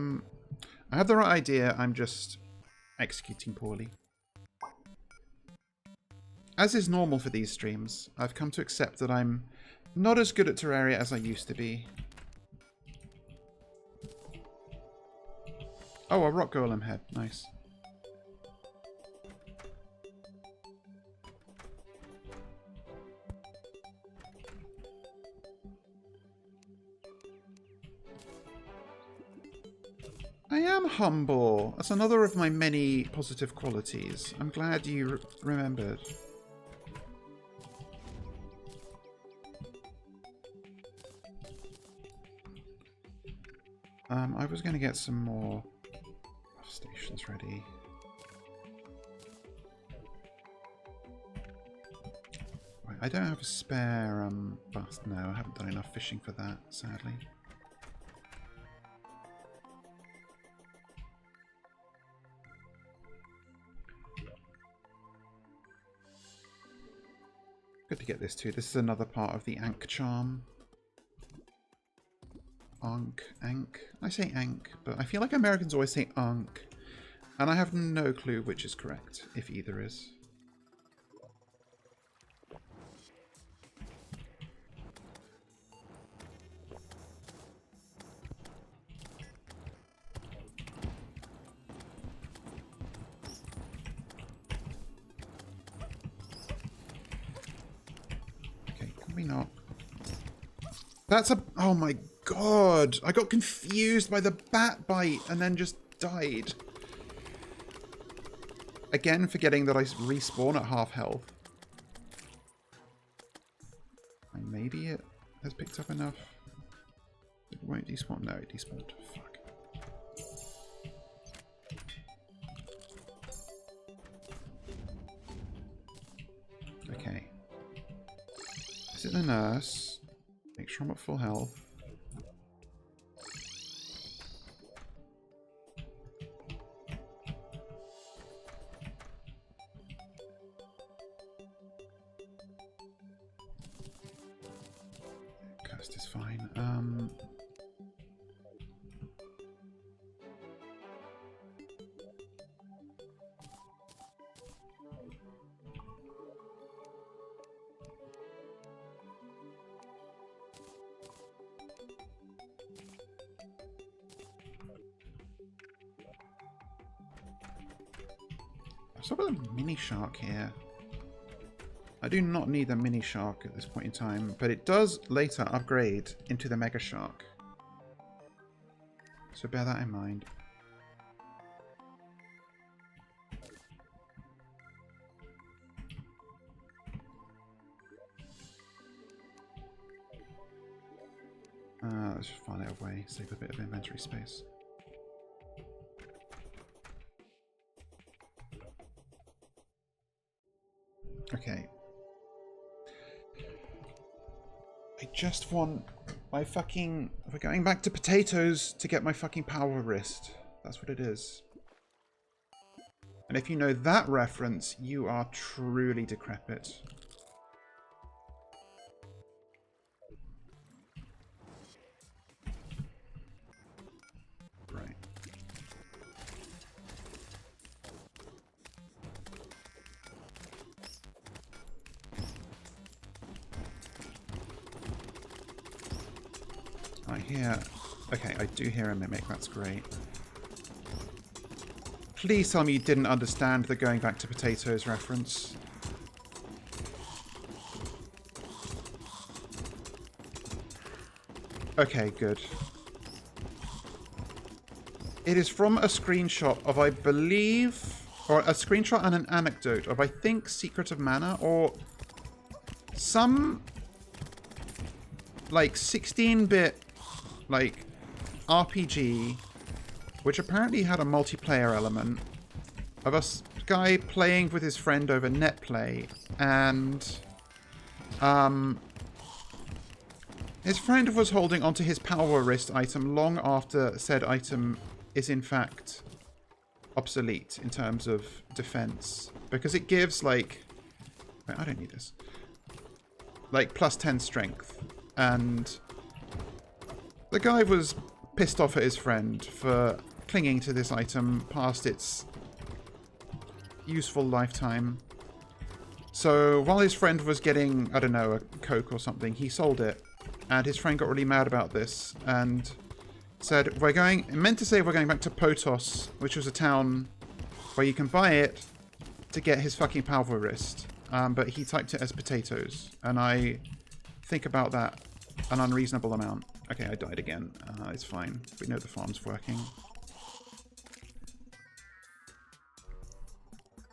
have the right idea. I'm just executing poorly. As is normal for these streams, I've come to accept that I'm not as good at Terraria as I used to be. Oh, a rock golem head. Nice. I am humble. That's another of my many positive qualities. I'm glad you remembered. I was going to get some more stations ready. Right, I don't have a spare bust. No, I haven't done enough fishing for that, sadly. Good to get this too. This is another part of the Ankh charm. Ankh. I say Ankh, but I feel like Americans always say Ankh. And I have no clue which is correct, if either is. Okay, can we not? That's a... Oh my god! I got confused by the bat bite and then just died. Again, forgetting that I respawn at half health. And maybe it has picked up enough. It won't despawn. No, it despawned. Fuck. Okay. Visit the nurse. Make sure I'm at full health. Cast is fine. I've got a mini shark here. I do not need a mini shark at this point in time, but it does later upgrade into the mega shark. So bear that in mind. Let's just file it away, save a bit of inventory space. Okay. I just want... We're going back to potatoes to get my fucking power wrist. That's what it is. And if you know that reference, you are truly decrepit. Right. I hear... Okay, I do hear a mimic. That's great. Please tell me you didn't understand the going back to potatoes reference. Okay, good. It is from a screenshot of, I believe, or a screenshot and an anecdote of, I think, Secret of Mana, or some, like, 16-bit, like, RPG, which apparently had a multiplayer element of a guy playing with his friend over netplay, and his friend was holding onto his power wrist item long after said item is in fact obsolete in terms of defense, because it gives, like, wait, I don't need this, like plus 10 strength, and the guy was pissed off at his friend for clinging to this item past its useful lifetime. So while his friend was getting, I don't know, a Coke or something, he sold it. And his friend got really mad about this and said, we're going back to Potos, which was a town where you can buy it to get his fucking power wrist. But he typed it as potatoes. And I think about that an unreasonable amount. Okay, I died again. It's fine. We know the farm's working.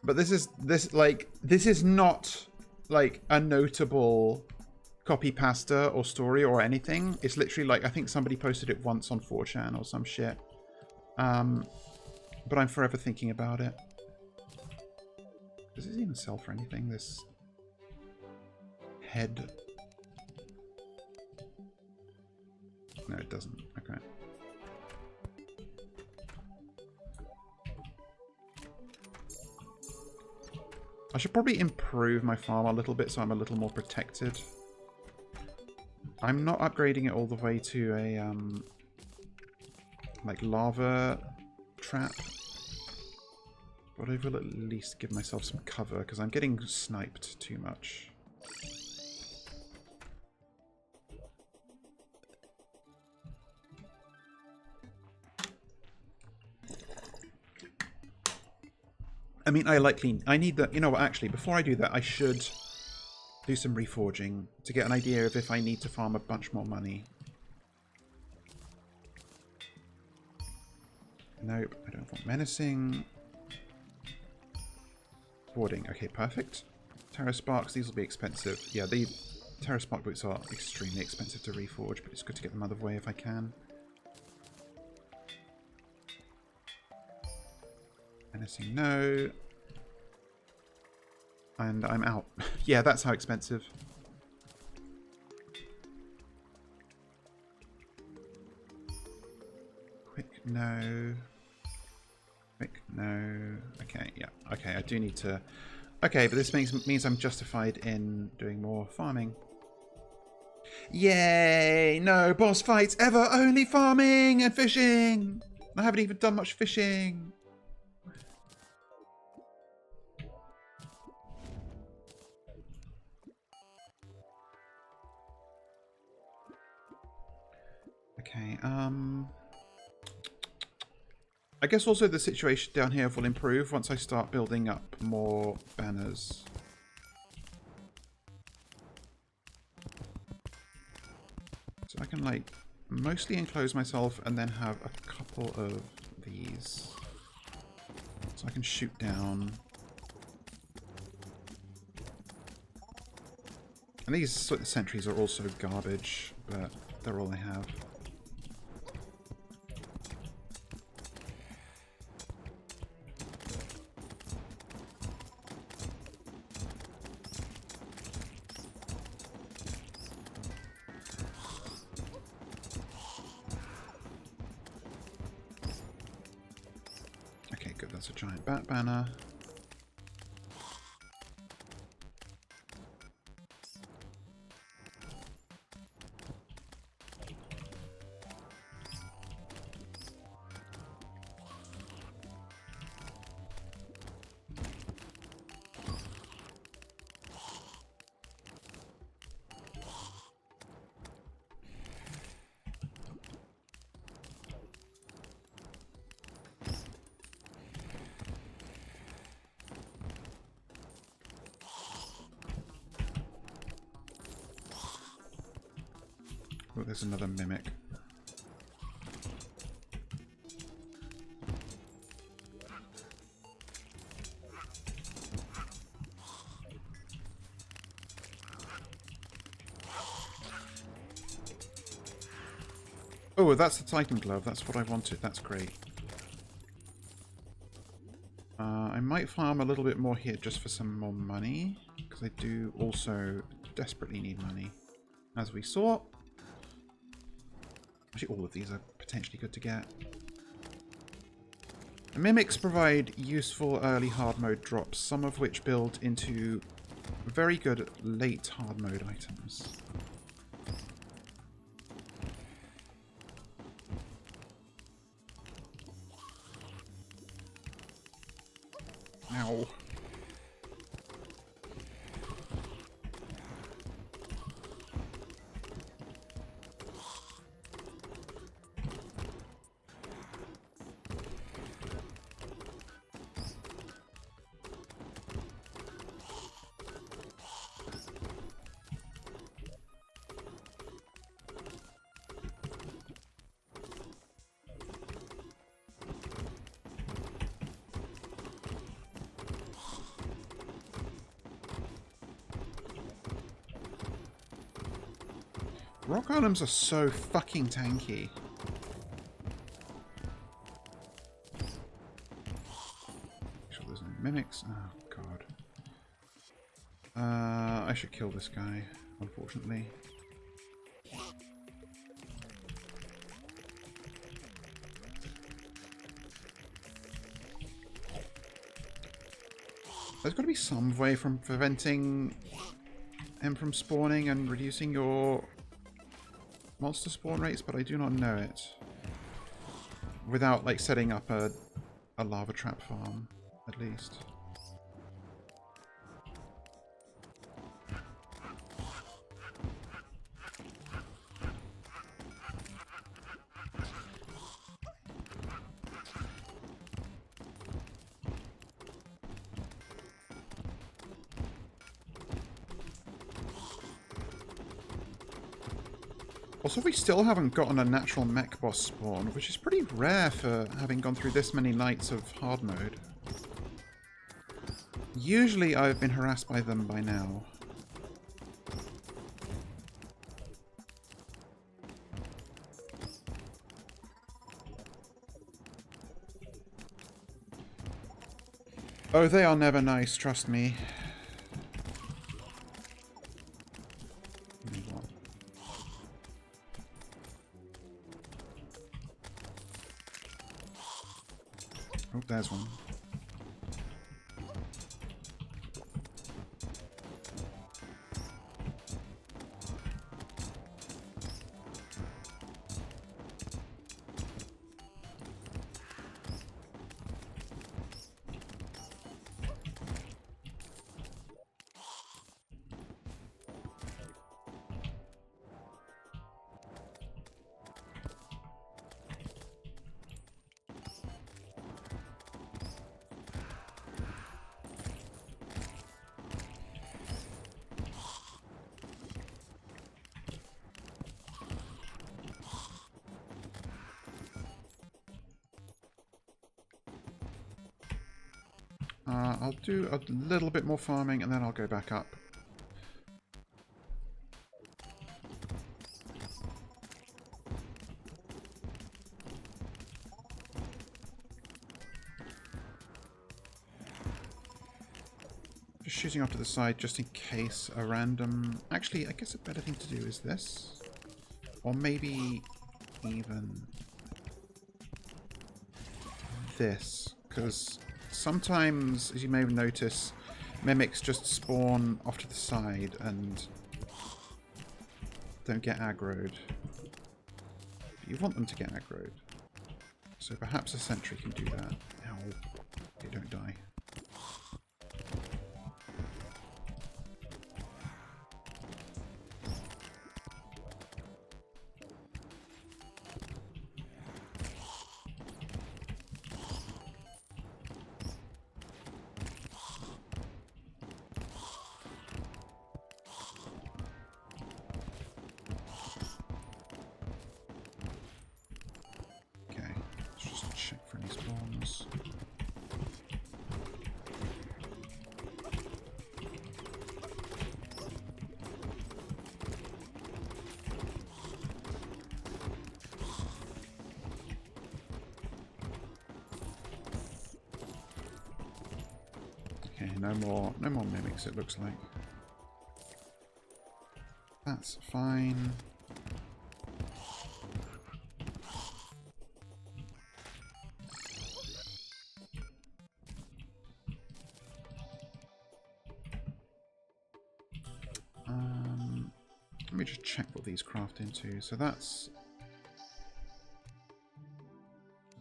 But this is not like a notable copy pasta or story or anything. It's literally like, I think somebody posted it once on 4chan or some shit. But I'm forever thinking about it. Does this even sell for anything? This head? No, it doesn't. Okay. I should probably improve my farm a little bit so I'm a little more protected. I'm not upgrading it all the way to a, like, lava trap. But I will at least give myself some cover, because I'm getting sniped too much. I mean, I need that. You know what, actually, before I do that, I should do some reforging to get an idea of if I need to farm a bunch more money. Nope, I don't want menacing. Boarding, okay, perfect. Terra Sparks, these will be expensive. Yeah, the Terra Spark boots are extremely expensive to reforge, but it's good to get them out of the way if I can. Menacing, no. And I'm out. Yeah, that's how expensive. Quick, no. Quick, no. Okay, yeah. Okay, I do need to... Okay, but this means I'm justified in doing more farming. Yay! No boss fights ever! Only farming and fishing! I haven't even done much fishing. Okay, I guess also the situation down here will improve once I start building up more banners. So I can, like, mostly enclose myself and then have a couple of these. So I can shoot down. And these sentries are also garbage, but they're all I have. that's a giant bat banner. Oh, there's another mimic. Oh, that's the Titan Glove. That's what I wanted. That's great. I might farm a little bit more here just for some more money, because I do also desperately need money, as we saw. Actually, all of these are potentially good to get. The mimics provide useful early hard mode drops, some of which build into very good late hard mode items. Ow. Rock golems are so fucking tanky. Make sure there's no mimics. Oh god. I should kill this guy, unfortunately. There's got to be some way from preventing him from spawning and reducing your monster spawn rates, but I do not know it. Without, like, setting up a lava trap farm, at least. Also, we still haven't gotten a natural mech boss spawn, which is pretty rare for having gone through this many nights of hard mode. Usually I've been harassed by them by now. Oh, they are never nice, trust me. Oh, there's one. I'll do a little bit more farming and then I'll go back up. Just shooting off to the side just in case a random... Actually, I guess a better thing to do is this. Or maybe even this, because sometimes, as you may notice, mimics just spawn off to the side and don't get aggroed. You want them to get aggroed. So perhaps a sentry can do that. Ow. You don't die. No more mimics, it looks like. That's fine. Let me just check what these craft into. So that's...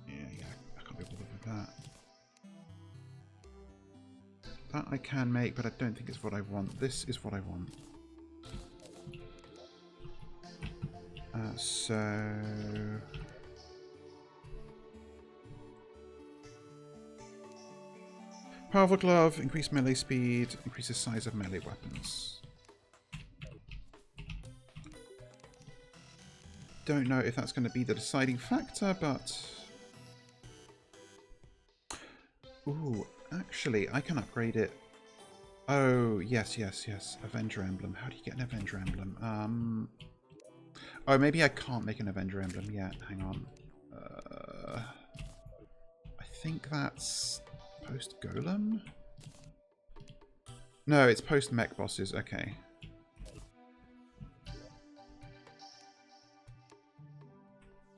Yeah, I can't be bothered with that. That I can make, but I don't think it's what I want. This is what I want. So... Powerful glove, increased melee speed, increases size of melee weapons. Don't know if that's going to be the deciding factor, but... Ooh, actually, I can upgrade it. Oh, yes. Avenger Emblem. How do you get an Avenger Emblem? Oh, maybe I can't make an Avenger Emblem yet. Hang on. I think that's post-Golem? No, it's post-Mech bosses. Okay.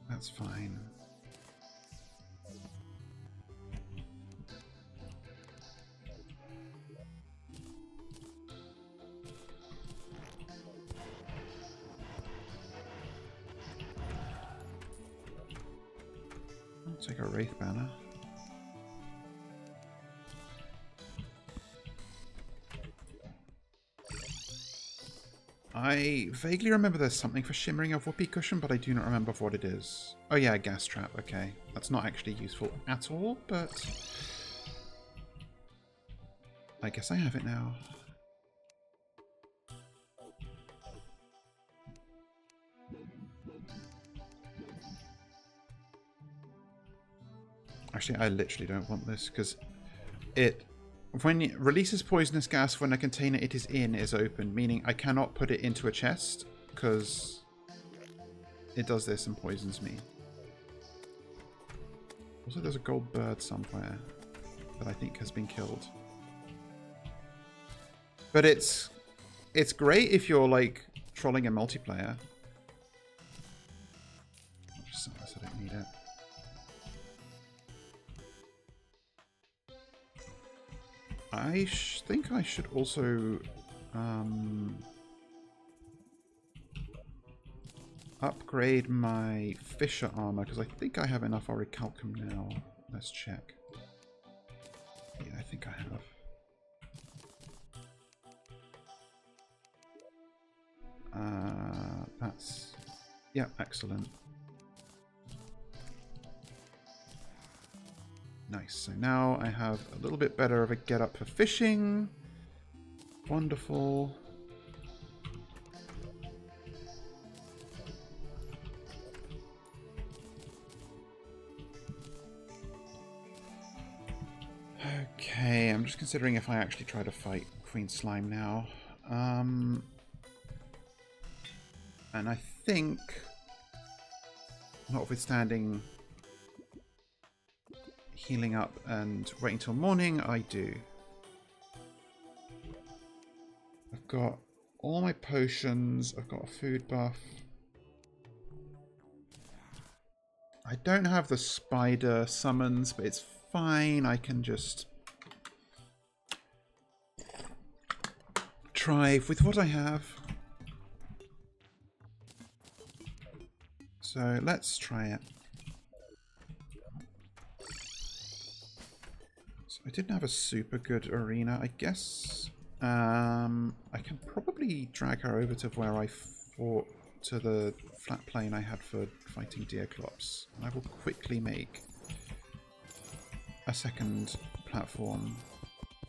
That's fine. I'll take a Wraith Banner. I vaguely remember there's something for Shimmering of Whoopee Cushion, but I do not remember what it is. Oh yeah, Gas Trap, okay. That's not actually useful at all, but... I guess I have it now. Actually, I literally don't want this, because it... When it releases poisonous gas when a container it is in is open, meaning I cannot put it into a chest, because it does this and poisons me. Also, there's a gold bird somewhere that I think has been killed. But it's great if you're, like, trolling a multiplayer. I'll just sell this, I don't need it. I think I should also upgrade my Fisher armor, because I think I have enough Orichalcum now. Let's check. Yeah, I think I have. That's... Yeah, excellent. Nice. So now I have a little bit better of a get-up for fishing. Wonderful. Okay, I'm just considering if I actually try to fight Queen Slime now. And I think, notwithstanding healing up and waiting till morning, I do. I've got all my potions, I've got a food buff. I don't have the spider summons, but it's fine. I can just try with what I have. So let's try it. So I didn't have a super good arena, I guess. I can probably drag her over to where I fought, to the flat plane I had for fighting Deerclops. I will quickly make a second platform.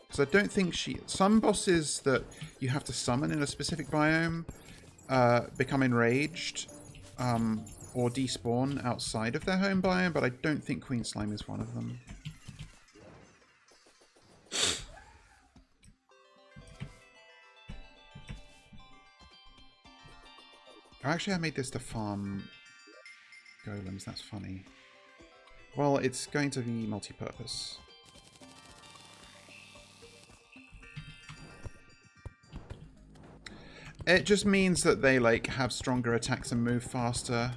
Because I don't think some bosses that you have to summon in a specific biome become enraged or despawn outside of their home biome, but I don't think Queen Slime is one of them. Oh, actually, I made this to farm golems. That's funny. Well, it's going to be multi-purpose. It just means that they like have stronger attacks and move faster.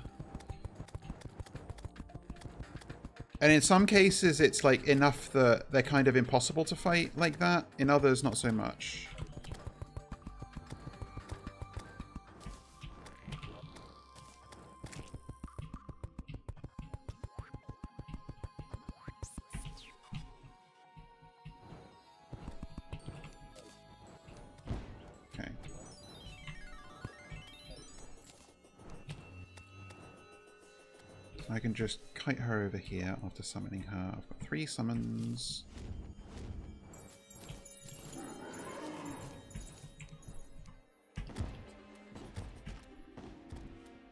And in some cases, it's like enough that they're kind of impossible to fight like that. In others, not so much. Okay. I can just kite her over here after summoning her. I've got 3 summons.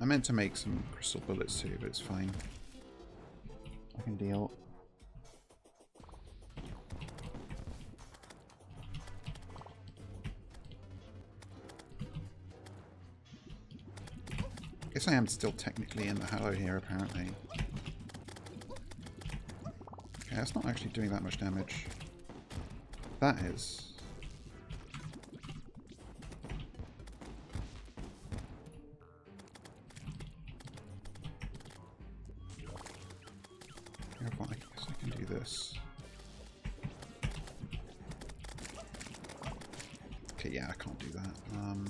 I meant to make some crystal bullets too, but it's fine. I can deal. I guess I am still technically in the Hallow here, apparently. Okay, that's not actually doing that much damage. That is. I guess I can do this. Okay, yeah, I can't do that. I'm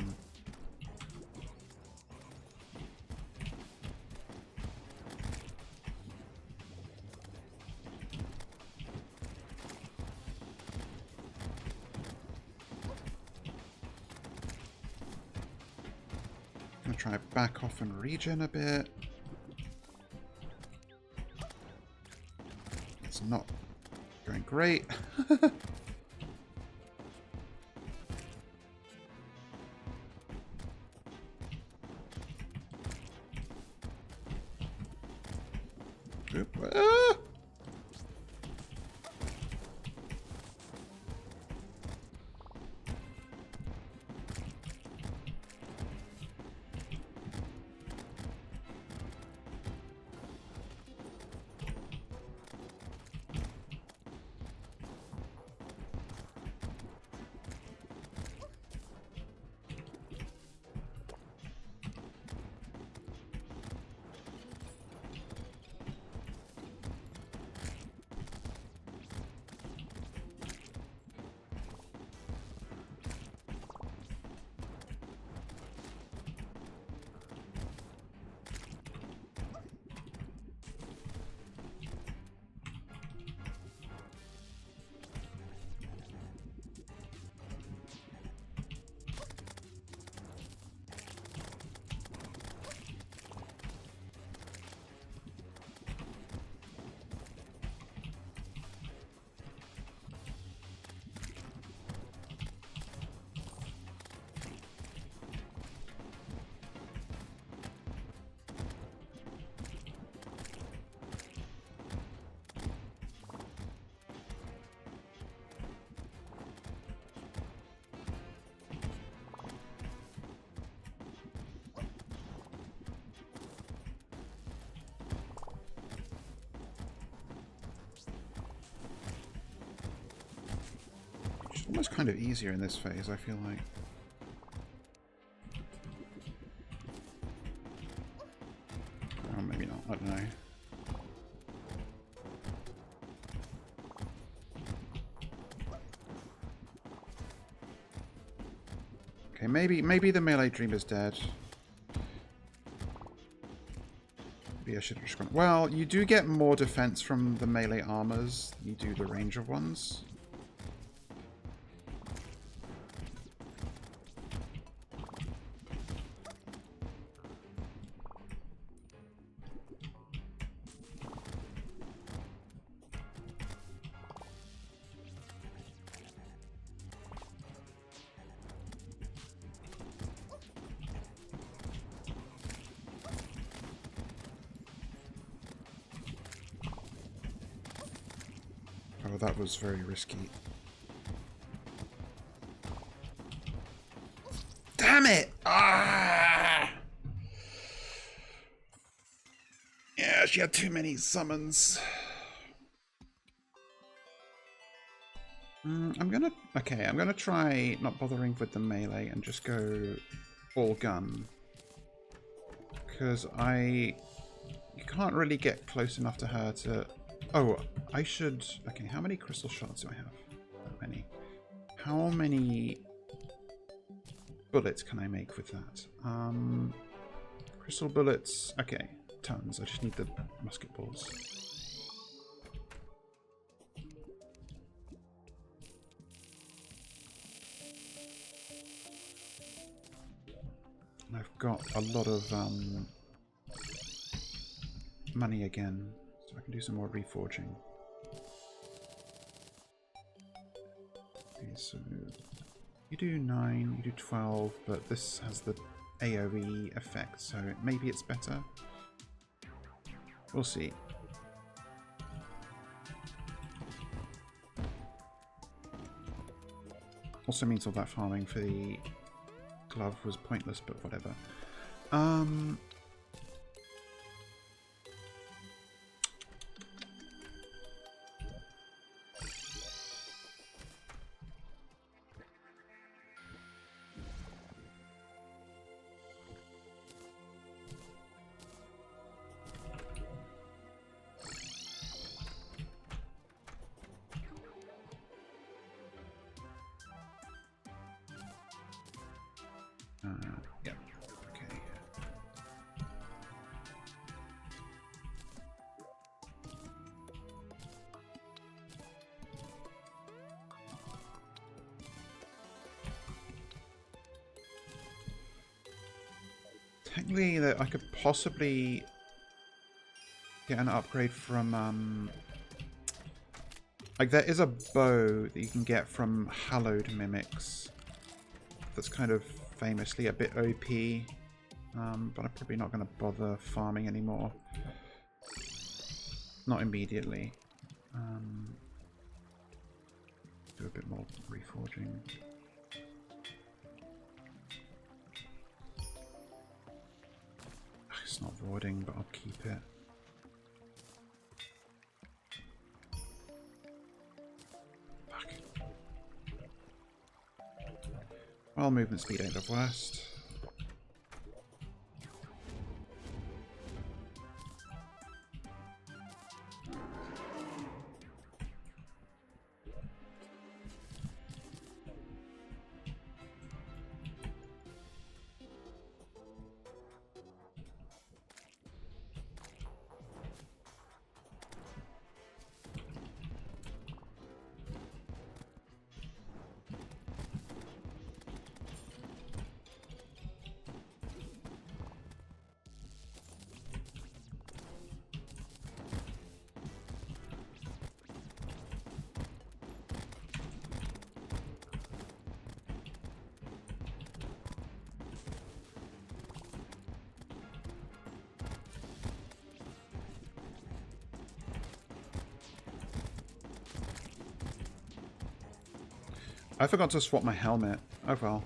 gonna try back off and regen a bit. It's not going great. Oop. Ah! It's almost kind of easier in this phase, I feel like. Oh, maybe not. I don't know. Okay, maybe the melee dream is dead. Maybe I should have just gone... Well, you do get more defense from the melee armors than you do the ranger ones. Oh, that was very risky. Damn it! Ah! Yeah, she had too many summons. I'm gonna try not bothering with the melee and just go all gun. Because you can't really get close enough to her to... Oh, I should... Okay, how many crystal shards do I have? Not many. How many bullets can I make with that? Crystal bullets... Okay, tons. I just need the musket balls. And I've got a lot of money again. So I can do some more reforging. Okay, so you do 9, you do 12, but this has the AoE effect, so maybe it's better. We'll see. Also means all that farming for the glove was pointless, but whatever. Yeah, okay. Technically, that I could possibly get an upgrade from, like, there is a bow that you can get from Hallowed Mimics that's kind of famously a bit OP, but I'm probably not going to bother farming anymore. Not immediately. Do a bit more reforging. It's not voiding, but I'll keep it. Fuck. Well, movement speed ain't the worst. I forgot to swap my helmet. Oh well.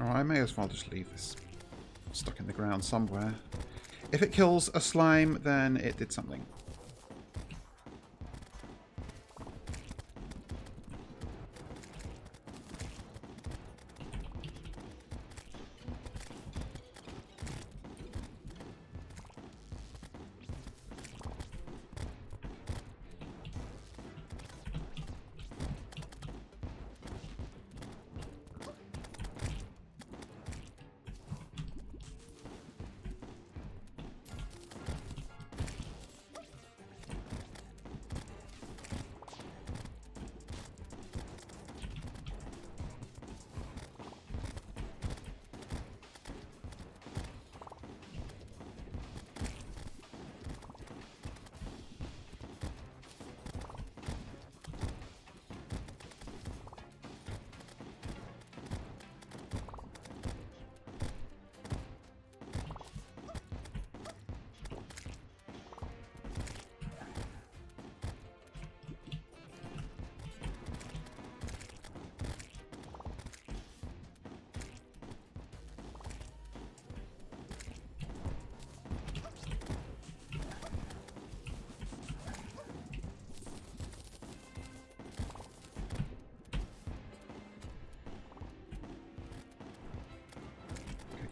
Alright, I may as well just leave this stuck in the ground somewhere. If it kills a slime, then it did something.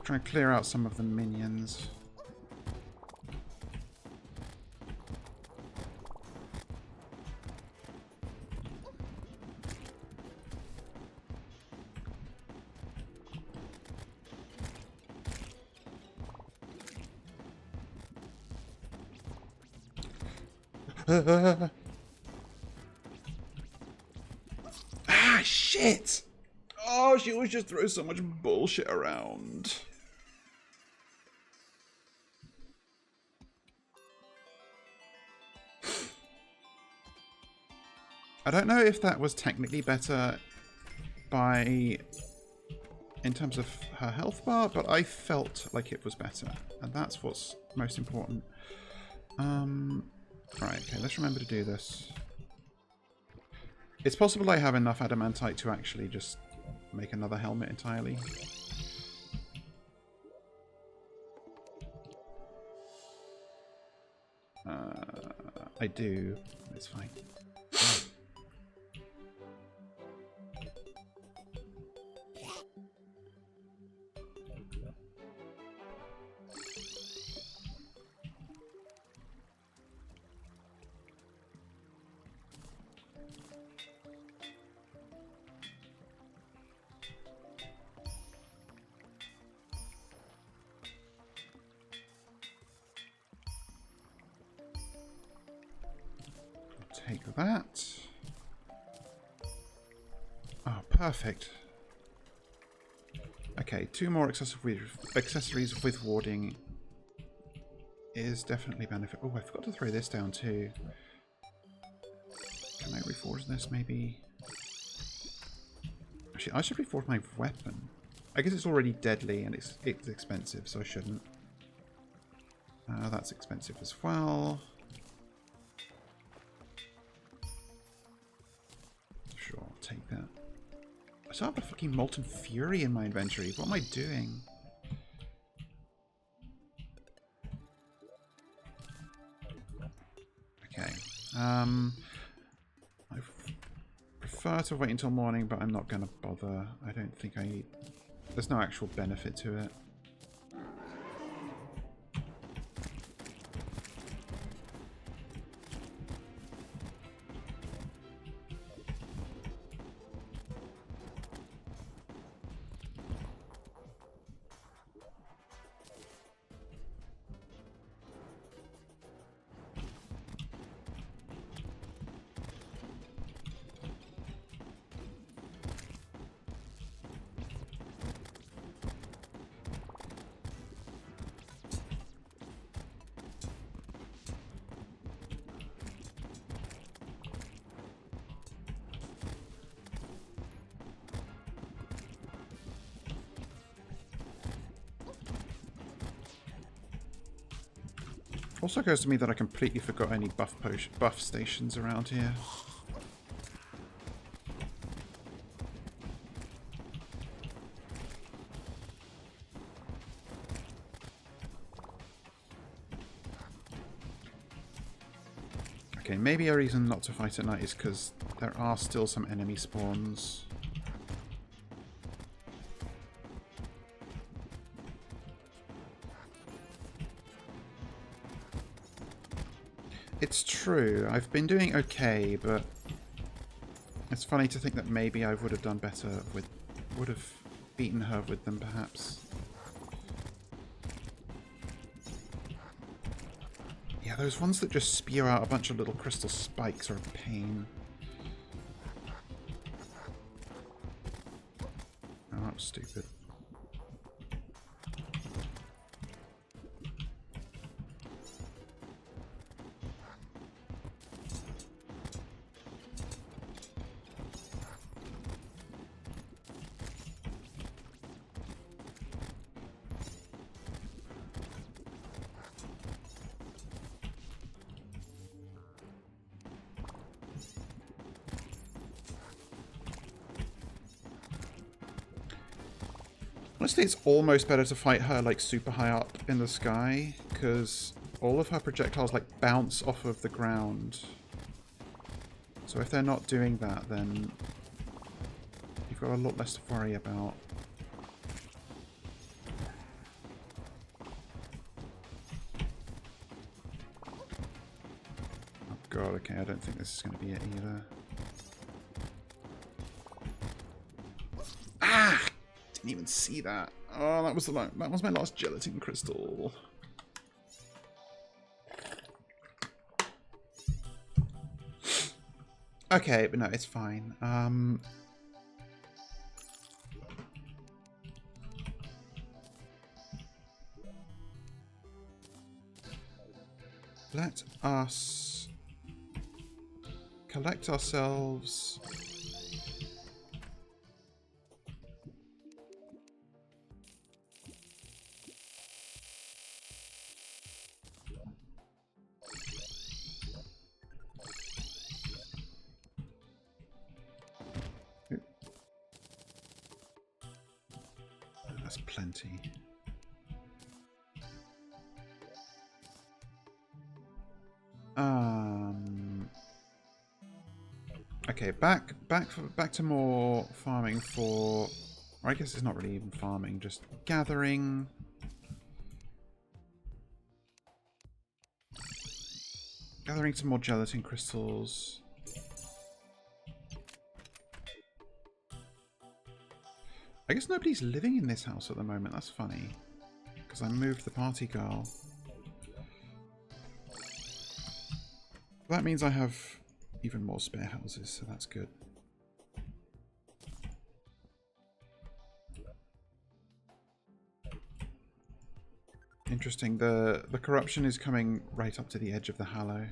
Try and clear out some of the minions. Ah, shit! Oh, she always just throws so much bullshit around. I don't know if that was technically better in terms of her health bar, but I felt like it was better, and that's what's most important. Right, okay, let's remember to do this. It's possible I have enough adamantite to actually just make another helmet entirely. I do. It's fine. Take that. Oh, perfect. Okay, 2 more accessories with warding is definitely benefit. Oh, I forgot to throw this down too. Can I reforge this maybe? Actually, I should reforge my weapon. I guess it's already deadly and it's expensive, so I shouldn't. That's expensive as well. Sure, I'll take that. I still have a fucking Molten Fury in my inventory. What am I doing? Okay. I prefer to wait until morning, but I'm not going to bother. I don't think there's no actual benefit to it. Also occurs to me that I completely forgot any buff stations around here. Okay, maybe a reason not to fight at night is because there are still some enemy spawns. It's true. I've been doing okay, but it's funny to think that maybe I would have done better with... would have beaten her with them, perhaps. Yeah, those ones that just spew out a bunch of little crystal spikes are a pain. Oh, that was stupid. Honestly, it's almost better to fight her like super high up in the sky, because all of her projectiles like bounce off of the ground. So if they're not doing that, then you've got a lot less to worry about. Oh god, okay, I don't think this is going to be it either. Ah! Didn't even see that. Oh, that was my last gelatin crystal. Okay, but no, it's fine. Let us collect ourselves. That's plenty. Okay, back to more farming for, or I guess it's not really even farming, just gathering. Gathering some more gelatin crystals. I guess nobody's living in this house at the moment. That's funny. Because I moved the party girl. That means I have even more spare houses, so that's good. Interesting. The corruption is coming right up to the edge of the Hallow.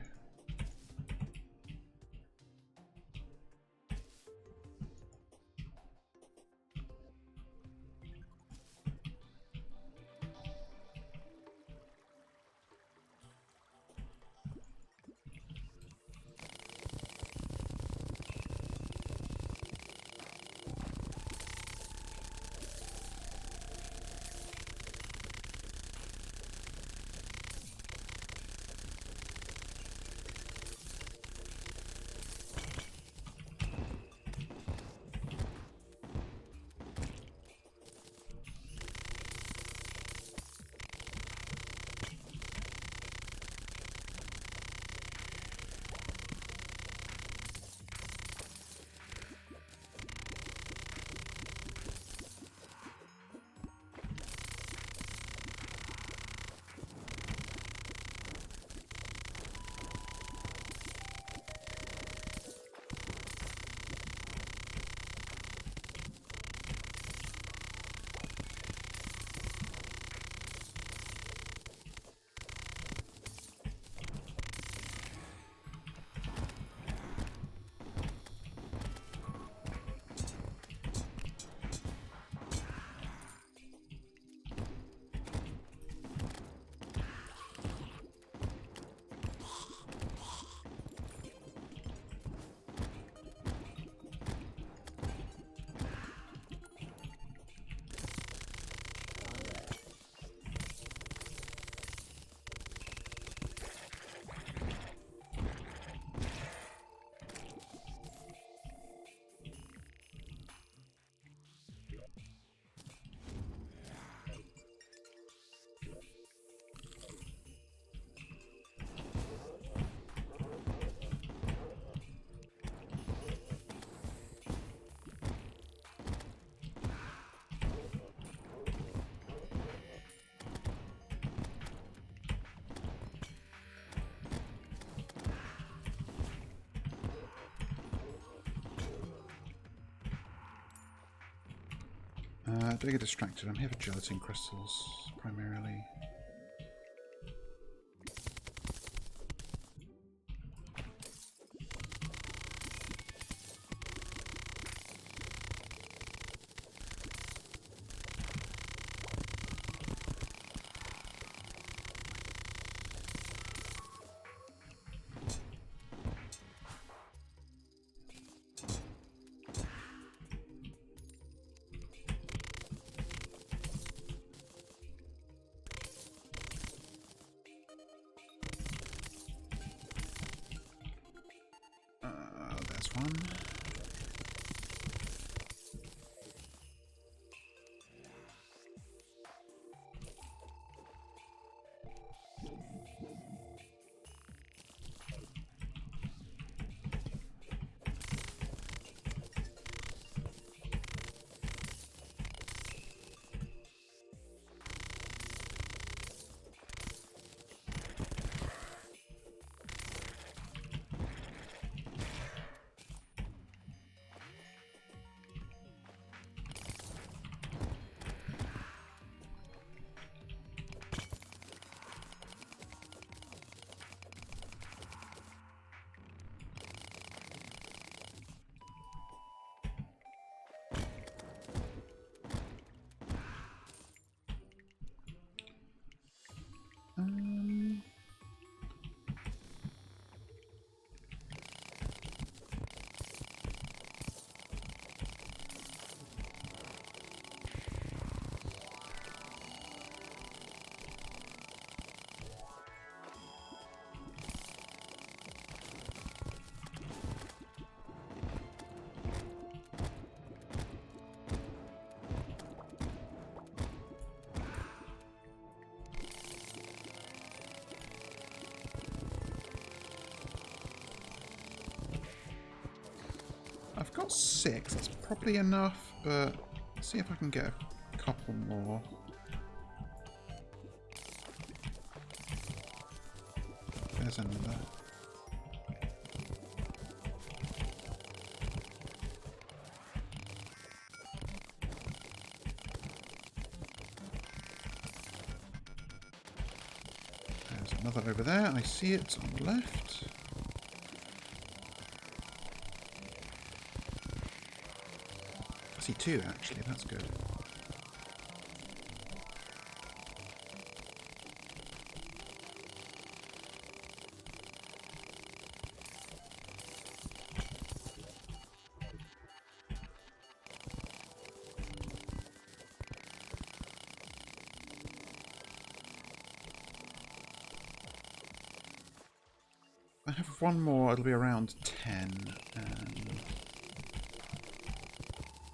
Don't get distracted. I'm here for gelatin crystals, primarily. There's one. I've got 6. That's probably enough, but let's see if I can get a couple more. There's another. There's another over there. I see it on the left. I see 2 actually. That's good. I have one more, it'll be around 10, and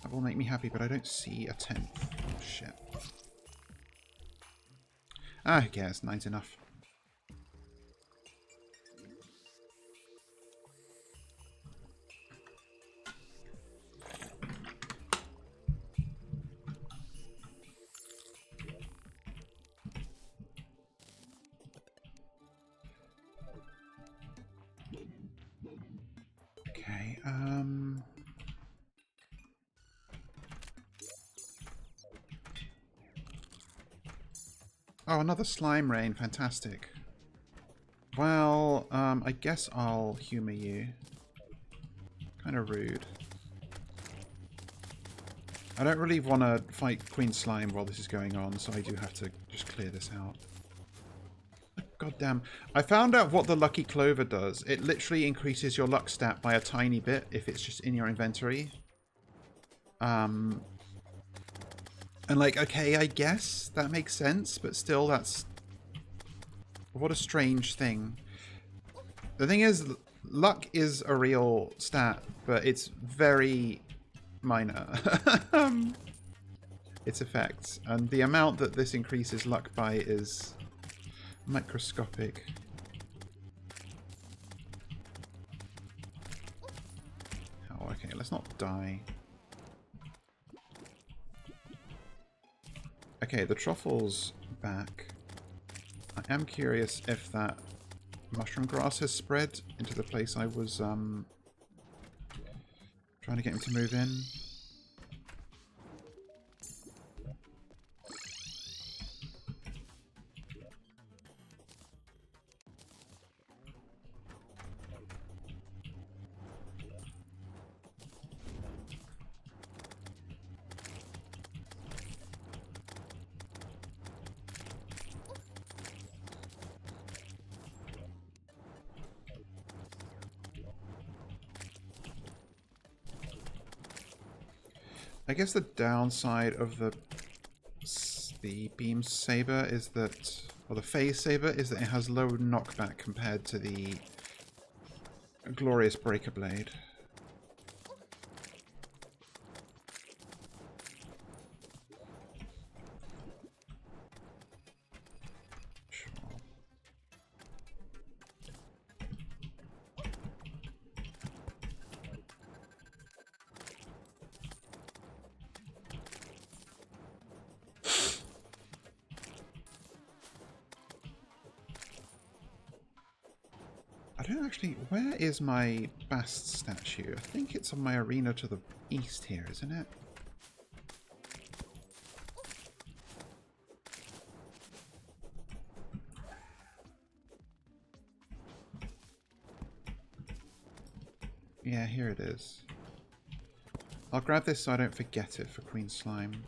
that will make me happy, but I don't see a 10th. Oh, shit. Ah, who cares? 9's enough. Okay, oh, another slime rain. Fantastic. Well, I guess I'll humor you. Kind of rude. I don't really want to fight Queen Slime while this is going on, so I do have to just clear this out. God damn. I found out what the Lucky Clover does. It literally increases your luck stat by a tiny bit if it's just in your inventory. And like, okay, I guess that makes sense, but still, that's... What a strange thing. The thing is, luck is a real stat, but it's very minor. Its effects. And the amount that this increases luck by is microscopic. Oh, okay, let's not die. Okay, the truffle's back. I am curious if that mushroom grass has spread into the place I was trying to get him to move in. I guess the downside of the beam saber is that, or the phase saber is that it has low knockback compared to the glorious breaker blade. I don't actually... Where is my Bast statue? I think it's on my arena to the east here, isn't it? Yeah, here it is. I'll grab this so I don't forget it for Queen Slime.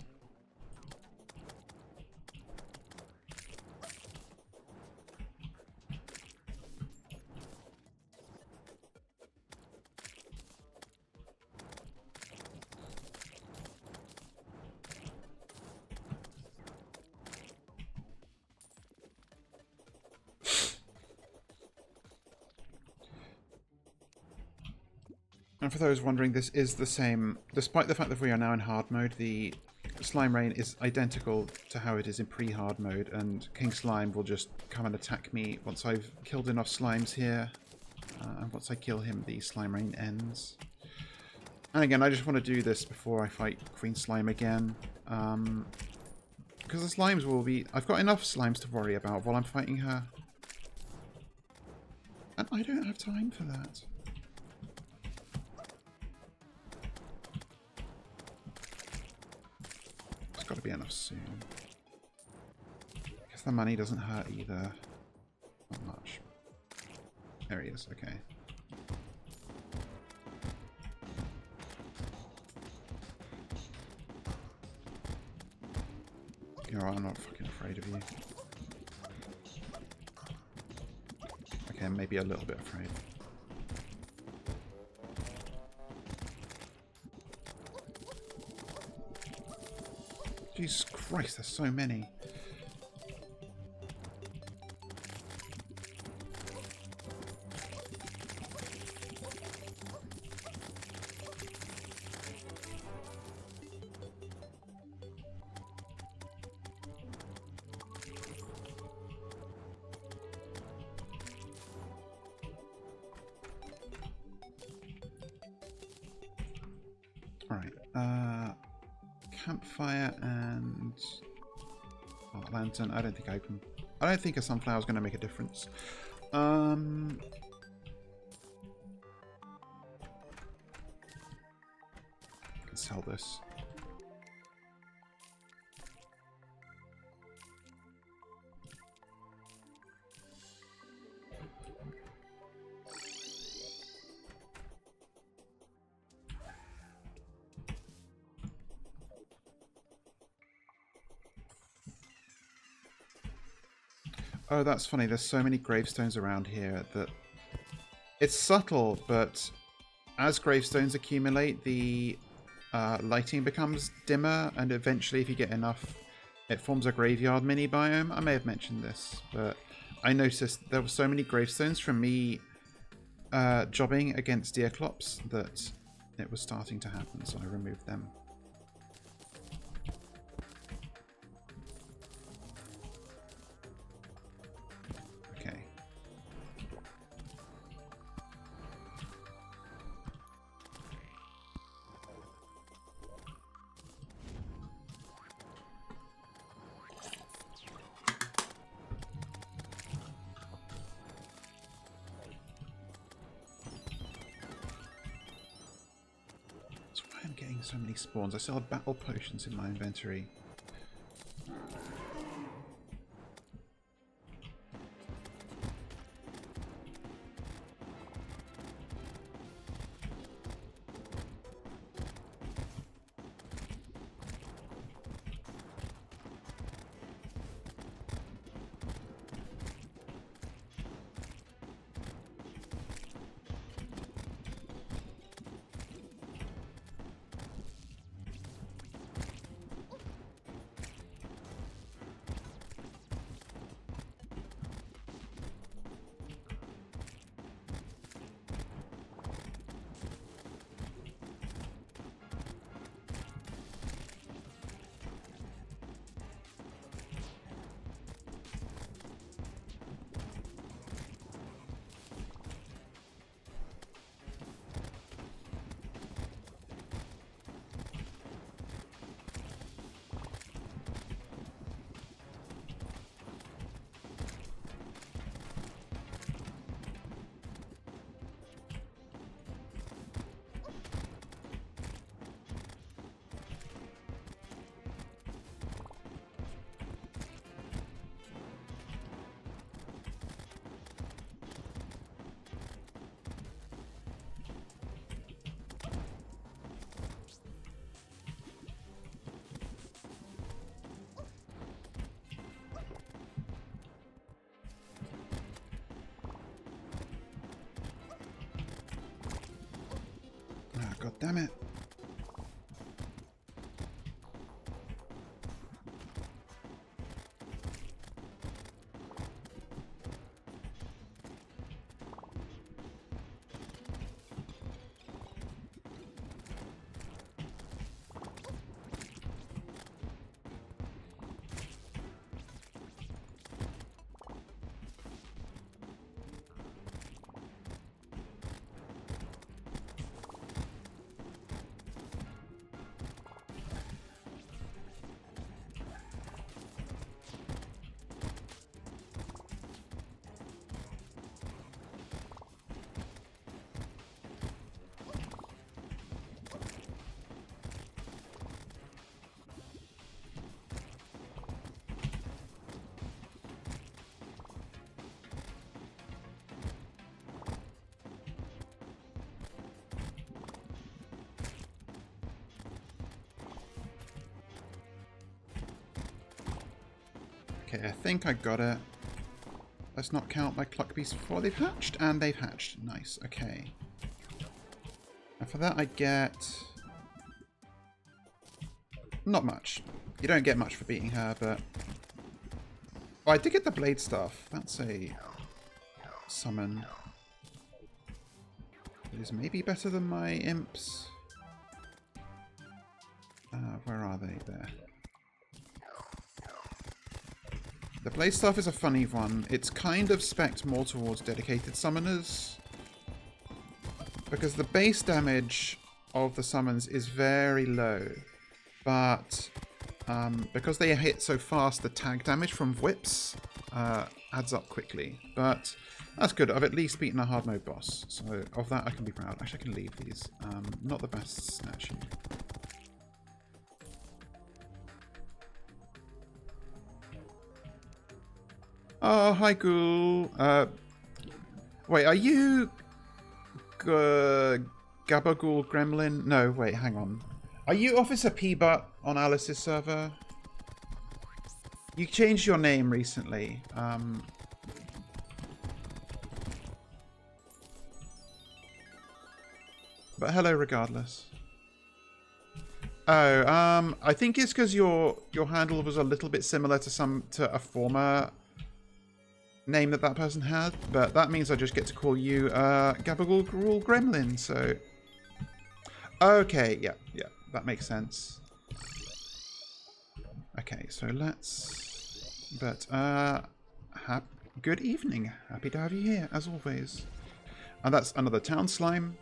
And for those wondering, this is the same, despite the fact that we are now in hard mode, the Slime Rain is identical to how it is in pre-hard mode, and King Slime will just come and attack me once I've killed enough slimes here. And once I kill him, the Slime Rain ends. And again, I just want to do this before I fight Queen Slime again. Because the slimes will be... I've got enough slimes to worry about while I'm fighting her. And I don't have time for that. There's got to be enough soon. I guess the money doesn't hurt either. Not much. There he is, okay. You're right, I'm not fucking afraid of you. Okay, maybe a little bit afraid. Jesus Christ, there's so many. Campfire and lantern. I don't think I can. I don't think a sunflower is going to make a difference. I can sell this. Oh, that's funny. There's so many gravestones around here that it's subtle, but as gravestones accumulate, the lighting becomes dimmer, and eventually, if you get enough, it forms a graveyard mini biome. I may have mentioned this, but I noticed there were so many gravestones from me jobbing against Deerclops that it was starting to happen, so I removed them. So many spawns. I still have battle potions in my inventory. God damn it. Okay, I think I got it. Let's not count my clock beasts before they've hatched, and they've hatched. Nice, okay. And for that I get... not much. You don't get much for beating her, but... oh, I did get the blade staff. That's a summon. It is maybe better than my imps. Where are they? There. The blade staff is a funny one. It's kind of spec'd more towards dedicated summoners. Because the base damage of the summons is very low. But because they hit so fast, the tag damage from whips adds up quickly. But that's good. I've at least beaten a hard mode boss. So of that I can be proud. Actually, I can leave these. Not the best statue. Oh, hi, Ghoul. Wait, are you... Gabagool Gremlin? No, wait, hang on. Are you Officer P-Butt on Alice's server? You changed your name recently. But hello regardless. Oh, I think it's because your handle was a little bit similar to a former name that person had, but that means I just get to call you Gabagool Gremlin, so... okay, yeah, that makes sense. Okay, so let's... but, good evening. Happy to have you here, as always. And that's another town slime.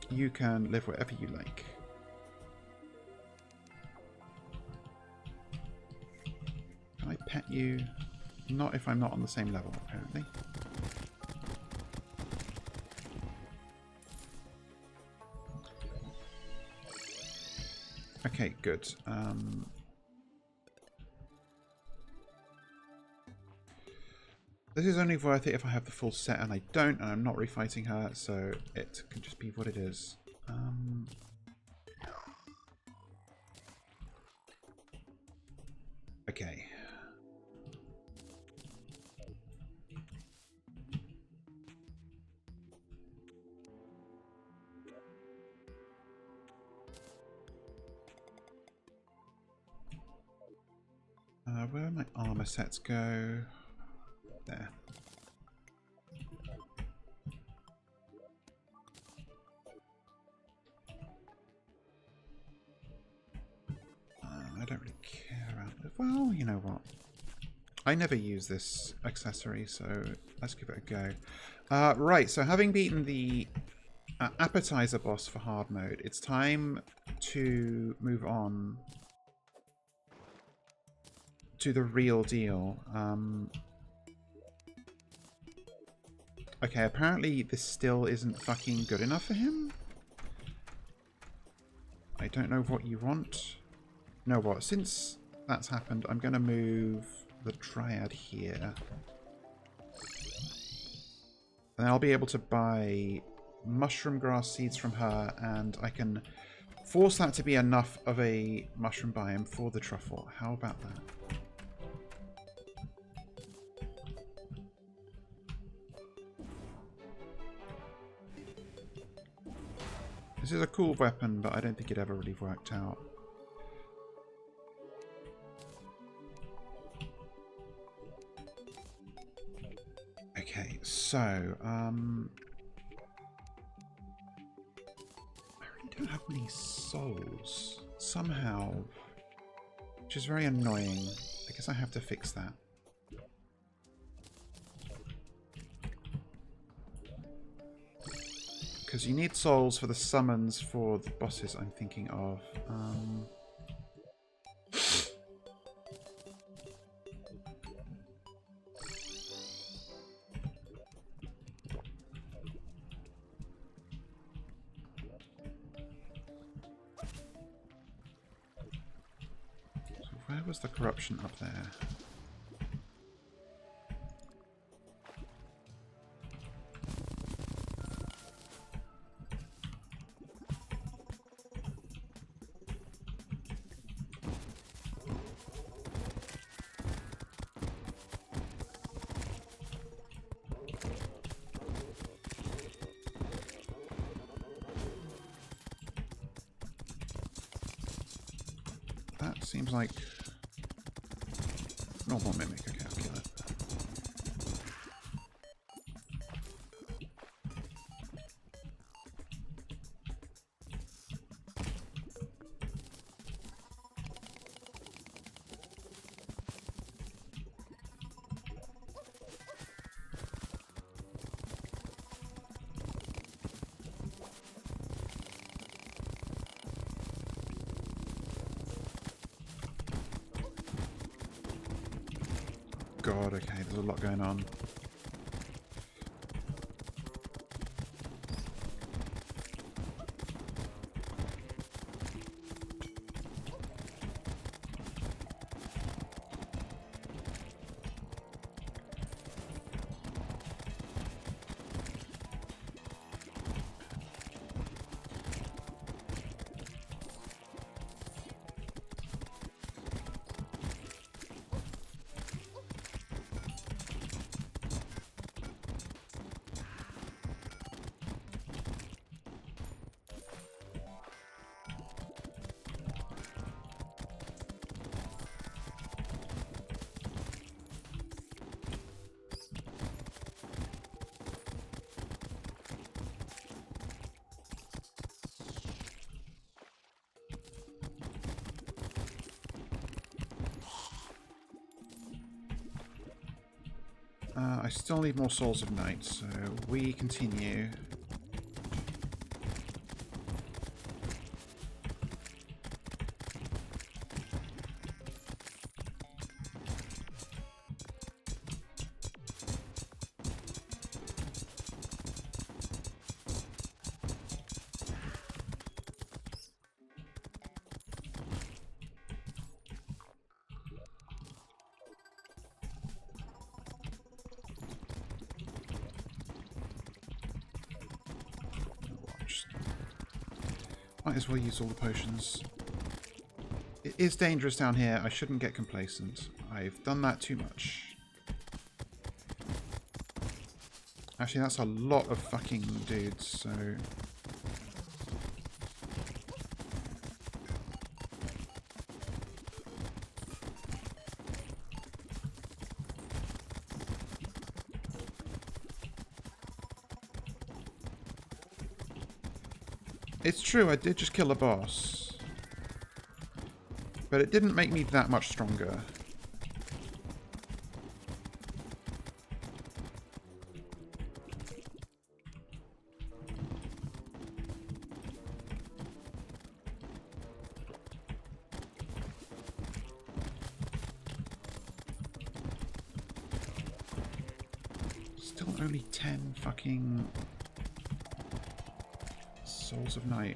You can live wherever you like. Can I pet you? Not if I'm not on the same level, apparently. Okay, good. This is only worth it if I have the full set, and I don't, and I'm not refighting her, so it can just be what it is. Okay. Where do my armor sets go? There. I don't really care about it. Well, you know what? I never use this accessory, so let's give it a go. Right, so having beaten the appetizer boss for hard mode, it's time to move on to the real deal. Okay, apparently this still isn't fucking good enough for him. I don't know what you want. You know what? Since that's happened, I'm going to move the Dryad here. And I'll be able to buy mushroom grass seeds from her, and I can force that to be enough of a mushroom biome for the truffle. How about that? This is a cool weapon, but I don't think it ever really worked out. Okay, so, I really don't have many souls, somehow, which is very annoying. I guess I have to fix that. Because you need souls for the summons for the bosses I'm thinking of. So where was the corruption up there? That seems like normal mimic. Okay, I'll kill it. God, okay, there's a lot going on. I still need more Souls of Night, so we continue. Might as well use all the potions. It is dangerous down here. I shouldn't get complacent. I've done that too much. Actually, that's a lot of fucking dudes, so... It's true, I did just kill a boss. But it didn't make me that much stronger. Still only 10 fucking... Souls of Night.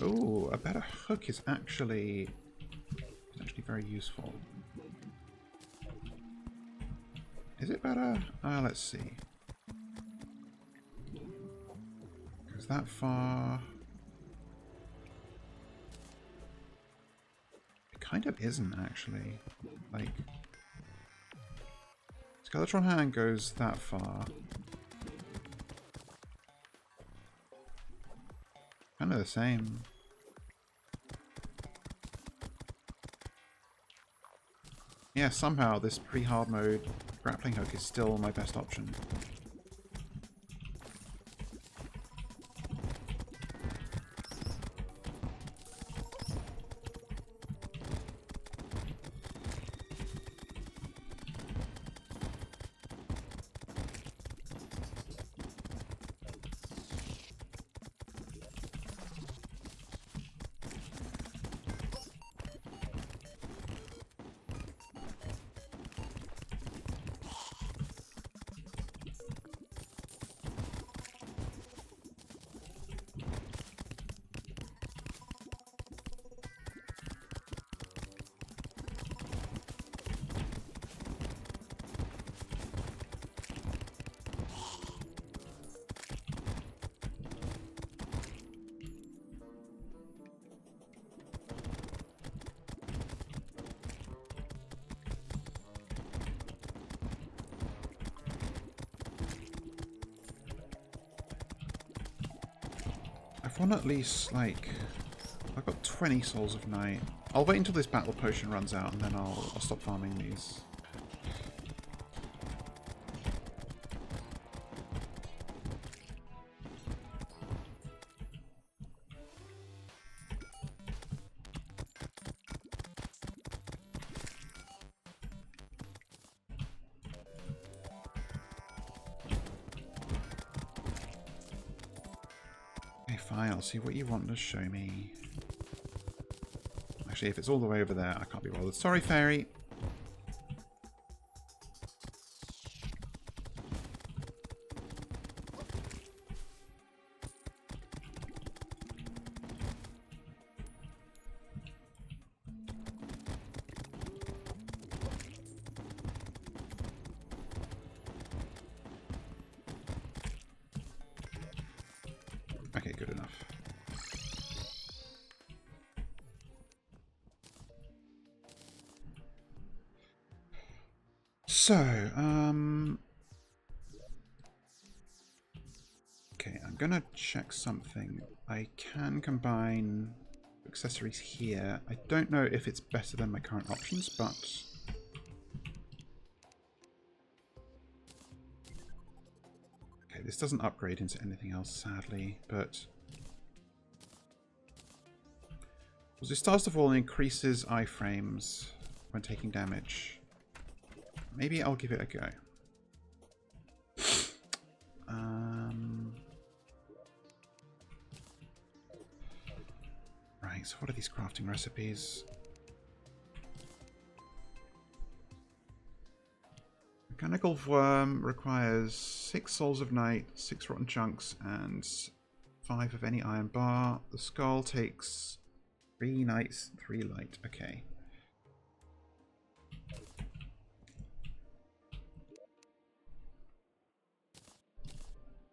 Oh, a better hook is actually very useful. Is it better? Let's see. Goes that far. It kind of isn't, actually. Like, Skeletron Hand goes that far. Kind of the same. Yeah, somehow this pre-hard mode grappling hook is still my best option. I've won at least, like, I've got 20 Souls of Night. I'll wait until this battle potion runs out and then I'll stop farming these. Fine, I'll see what you want to show me. Actually, if it's all the way over there, I can't be bothered. Sorry, fairy. Okay, good enough. So, okay, I'm gonna check something. I can combine accessories here. I don't know if it's better than my current options, but okay, this doesn't upgrade into anything else, sadly, but well, it starts to fall and increases iframes when taking damage. Maybe I'll give it a go. Right, so what are these crafting recipes? Mechanical Worm requires 6 Souls of Night, 6 Rotten Chunks, and 5 of any iron bar. The Skull takes 3 Nights, 3 Light. Okay.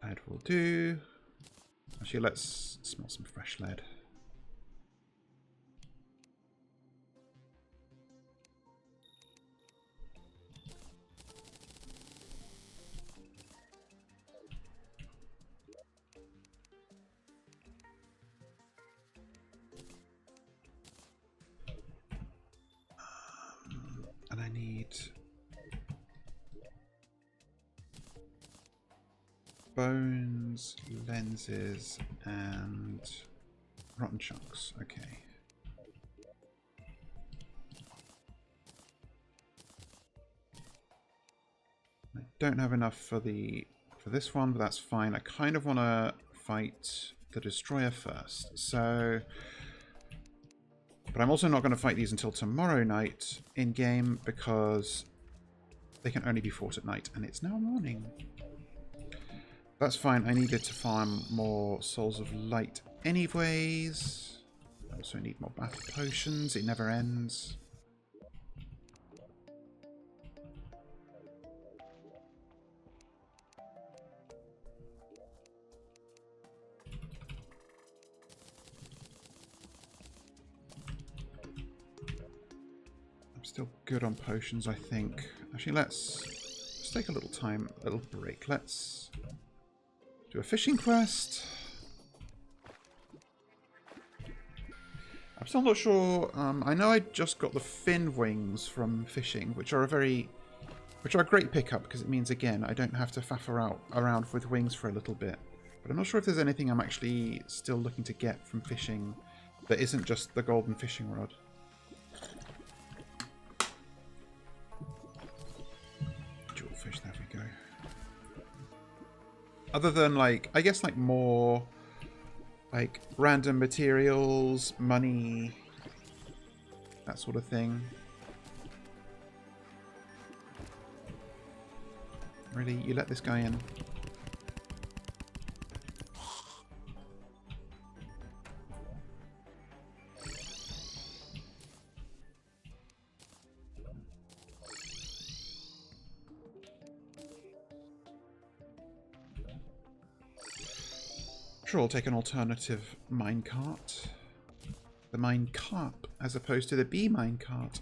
Lead will do. Actually, let's smell some fresh lead. And I need bones, lenses, and rotten chunks. Okay. I don't have enough for this one, but that's fine. I kind of want to fight the destroyer first. So, but I'm also not going to fight these until tomorrow night in game because they can only be fought at night, and it's now morning. That's fine. I needed to farm more Souls of Light anyways. also need more battle potions. It never ends. I'm still good on potions, I think. Actually, let's take a little time, a little break. Let's do a fishing quest. I'm still not sure. I know I just got the fin wings from fishing, which are a great pickup because it means again I don't have to faff around with wings for a little bit. But I'm not sure if there's anything I'm actually still looking to get from fishing that isn't just the golden fishing rod. Jewel fish, there we go. Other than like, I guess like more like random materials, money, that sort of thing. Really? You let this guy in? Sure, I'll take an alternative minecart. The minecart, as opposed to the bee minecart.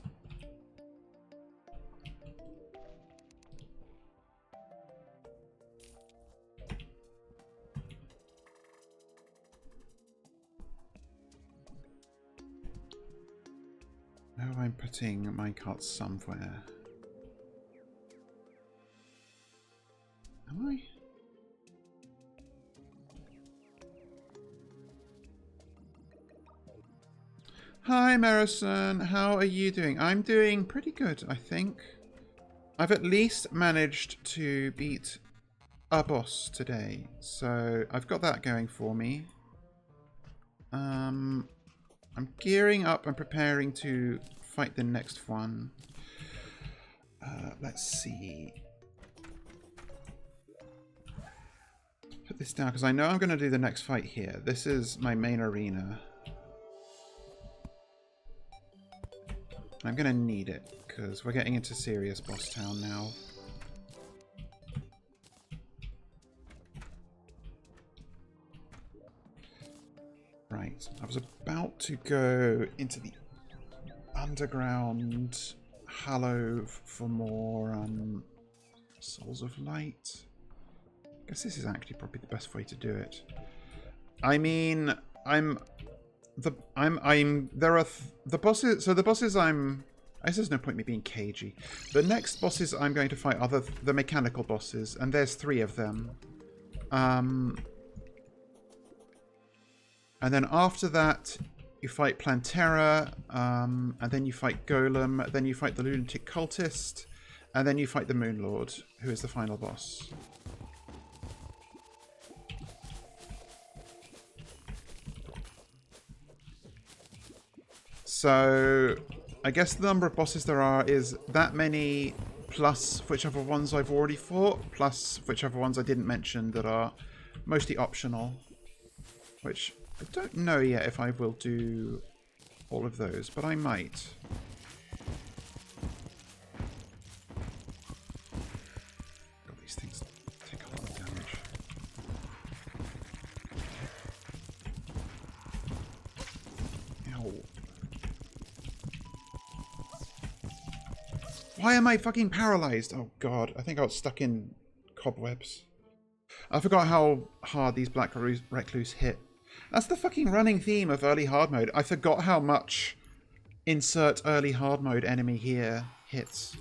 Now I'm putting minecarts somewhere. Am I? Hi Marison, how are you doing? I'm doing pretty good, I think. I've at least managed to beat a boss today, so I've got that going for me. I'm gearing up and preparing to fight the next one. Let's see. Put this down because I know I'm going to do the next fight here. This is my main arena. I'm going to need it, because we're getting into serious boss town now. Right, I was about to go into the underground Hallow for more Souls of Light. I guess this is actually probably the best way to do it. I mean, the bosses. So the bosses I guess there's no point me being cagey. The next bosses I'm going to fight are the mechanical bosses, and there's 3 of them. And then after that, you fight Plantera, and then you fight Golem, then you fight the Lunatic Cultist, and then you fight the Moon Lord, who is the final boss. So, I guess the number of bosses there are is that many, plus whichever ones I've already fought, plus whichever ones I didn't mention that are mostly optional. Which, I don't know yet if I will do all of those, but I might. God, these things take a lot of damage. Ow. Why am I fucking paralyzed? Oh god, I think I was stuck in cobwebs. I forgot how hard these Black Recluse hit. That's the fucking running theme of early hard mode. I forgot how much insert early hard mode enemy here hits.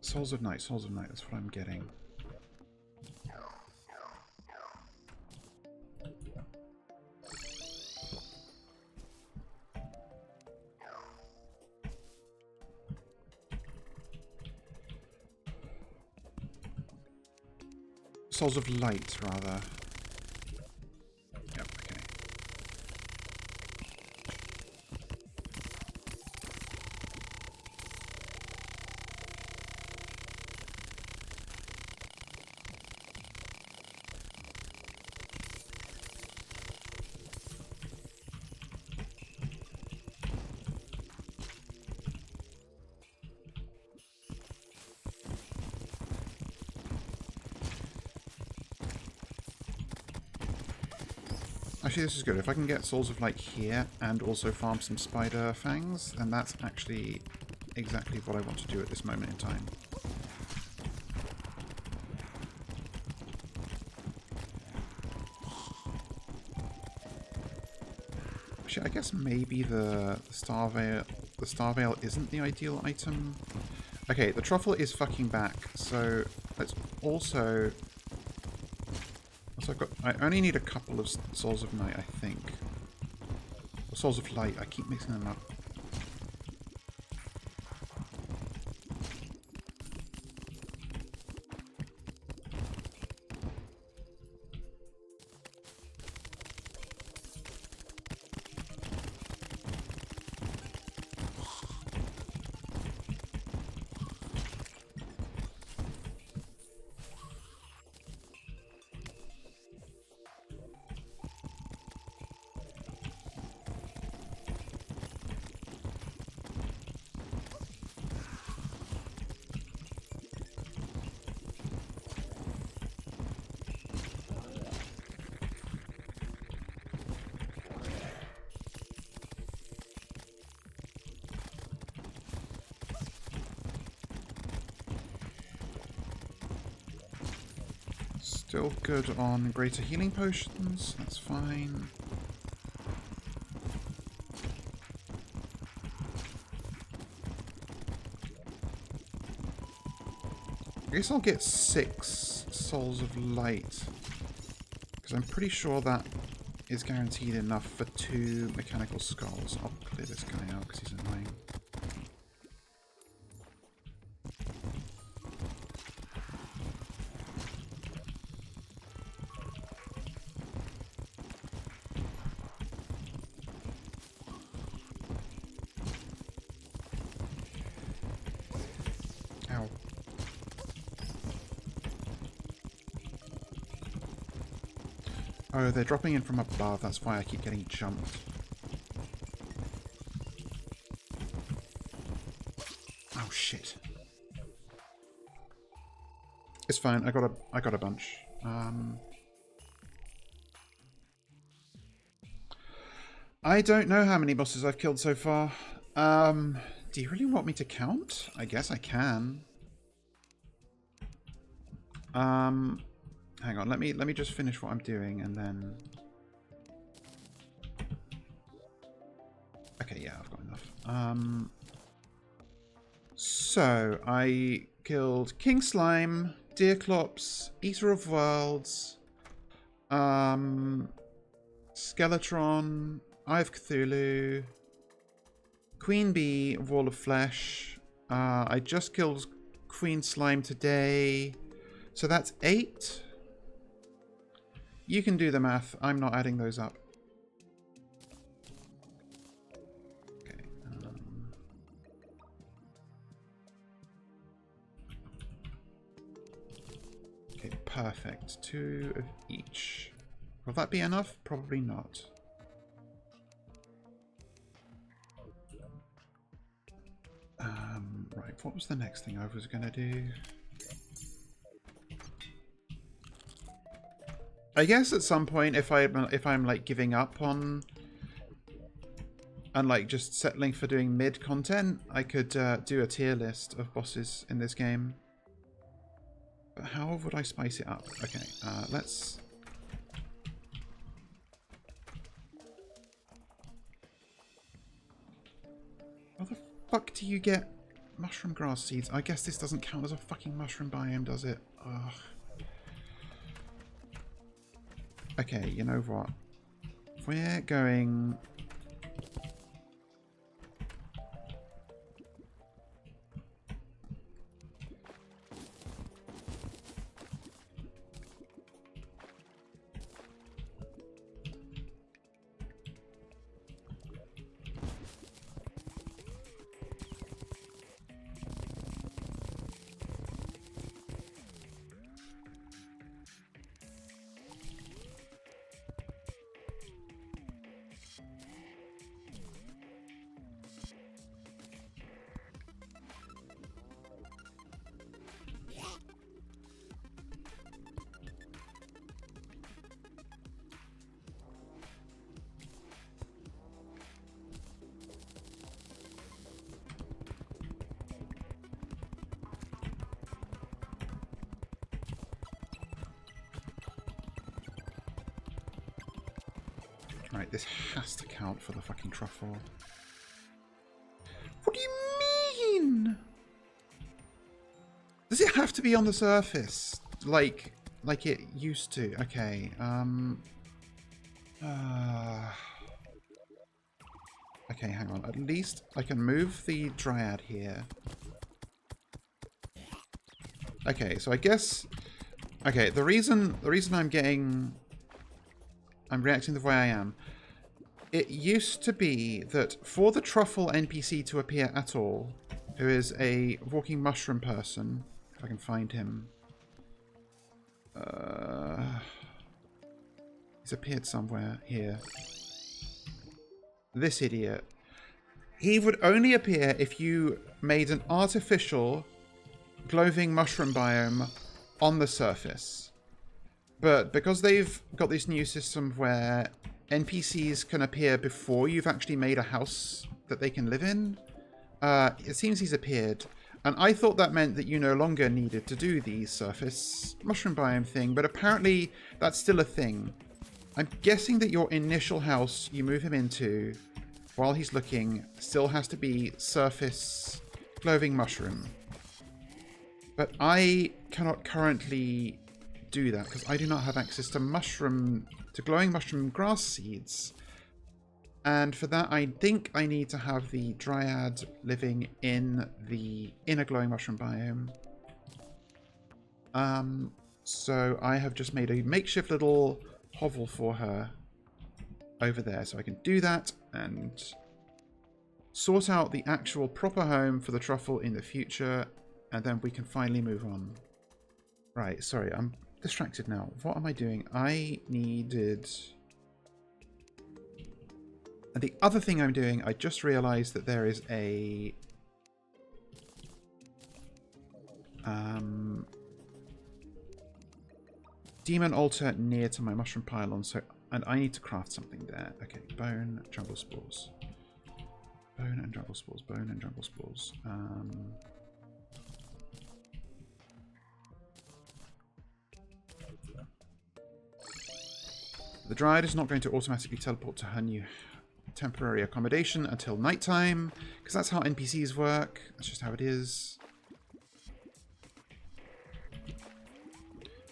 Souls of Night, that's what I'm getting. Souls of Light, rather. Yep, okay. Actually, this is good. If I can get Souls of Light here and also farm some spider fangs, then that's actually exactly what I want to do at this moment in time. Actually, I guess maybe the Star Veil isn't the ideal item. Okay, the truffle is fucking back, so let's also... I only need a couple of Souls of Night, I think. Or Souls of Light, I keep mixing them up. Still good on greater healing potions, that's fine. I guess I'll get 6 Souls of Light, because I'm pretty sure that is guaranteed enough for 2 mechanical skulls. I'll clear this guy out because he's annoying. Ow. Oh, they're dropping in from above. That's why I keep getting jumped. Oh shit. It's fine. I got a bunch. I don't know how many bosses I've killed so far. Do you really want me to count? I guess I can. Hang on, let me just finish what I'm doing and then... Okay, yeah, I've got enough. So, I killed King Slime, Deerclops, Eater of Worlds, Skeletron, Eye of Cthulhu, Queen Bee, Wall of Flesh. I just killed Queen Slime today. So that's 8. You can do the math. I'm not adding those up. Okay. Okay, perfect. 2 of each. Will that be enough? Probably not. Right, what was the next thing I was going to do? I guess at some point, if I'm like giving up on and like just settling for doing mid content, I could do a tier list of bosses in this game. But how would I spice it up? Okay, let's... How the fuck do you get mushroom grass seeds? I guess this doesn't count as a fucking mushroom biome, does it? Ugh. Okay, you know what? We're going... Right, this has to count for the fucking truffle. What do you mean? Does it have to be on the surface? Like it used to? Okay, okay, hang on. At least I can move the dryad here. Okay, so I guess... Okay, the reason I'm reacting the way I am. It used to be that for the truffle NPC to appear at all, who is a walking mushroom person, if I can find him. He's appeared somewhere here. This idiot. He would only appear if you made an artificial glowing mushroom biome on the surface. But because they've got this new system where NPCs can appear before you've actually made a house that they can live in, it seems he's appeared. And I thought that meant that you no longer needed to do the surface mushroom biome thing, but apparently that's still a thing. I'm guessing that your initial house you move him into while he's looking still has to be surface glowing mushroom. But I cannot currently do that because I do not have access to glowing mushroom grass seeds. And for that, I think I need to have the dryad living in a glowing mushroom biome. So I have just made a makeshift little hovel for her over there, so I can do that and sort out the actual proper home for the truffle in the future, and then we can finally move on. Right, sorry, I'm distracted now. What am I doing? I needed... And the other thing I'm doing, I just realized that there is a... demon altar near to my mushroom pylon, and I need to craft something there. Okay, bone, jungle spores. Bone and jungle spores, bone and jungle spores. The Dryad is not going to automatically teleport to her new temporary accommodation until nighttime, because that's how NPCs work. That's just how it is.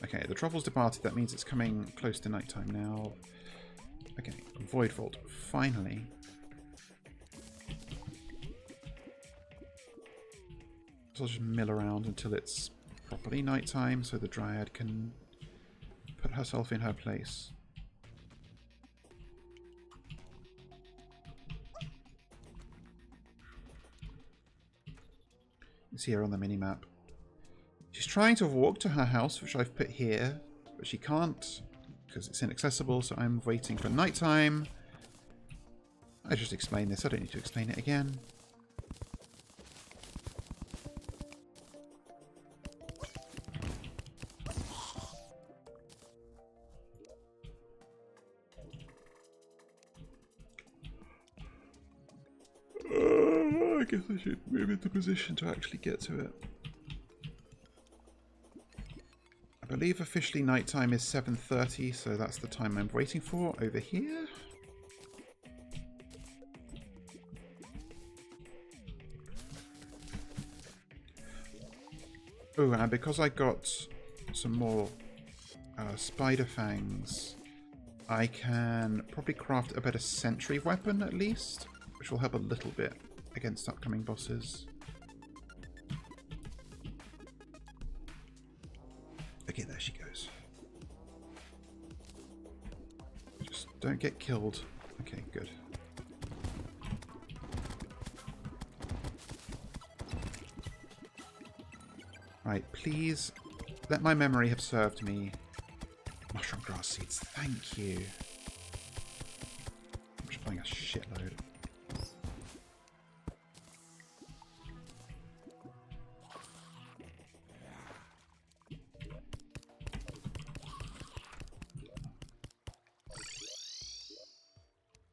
Okay, the truffle's departed. That means it's coming close to nighttime now. Okay, Void Vault. Finally. So I'll just mill around until it's properly nighttime so the Dryad can put herself in her place. You see her on the minimap. She's trying to walk to her house, which I've put here, but she can't because it's inaccessible, so I'm waiting for nighttime. I just explained this, I don't need to explain it again. I guess I should move into position to actually get to it. I believe officially nighttime is 7:30, so that's the time I'm waiting for over here. Oh, and because I got some more spider fangs, I can probably craft a better sentry weapon at least, which will help a little bit against upcoming bosses. Okay, there she goes. Just don't get killed. Okay, good. Right, please let my memory have served me. Mushroom grass seeds, thank you. I'm just buying a shitload.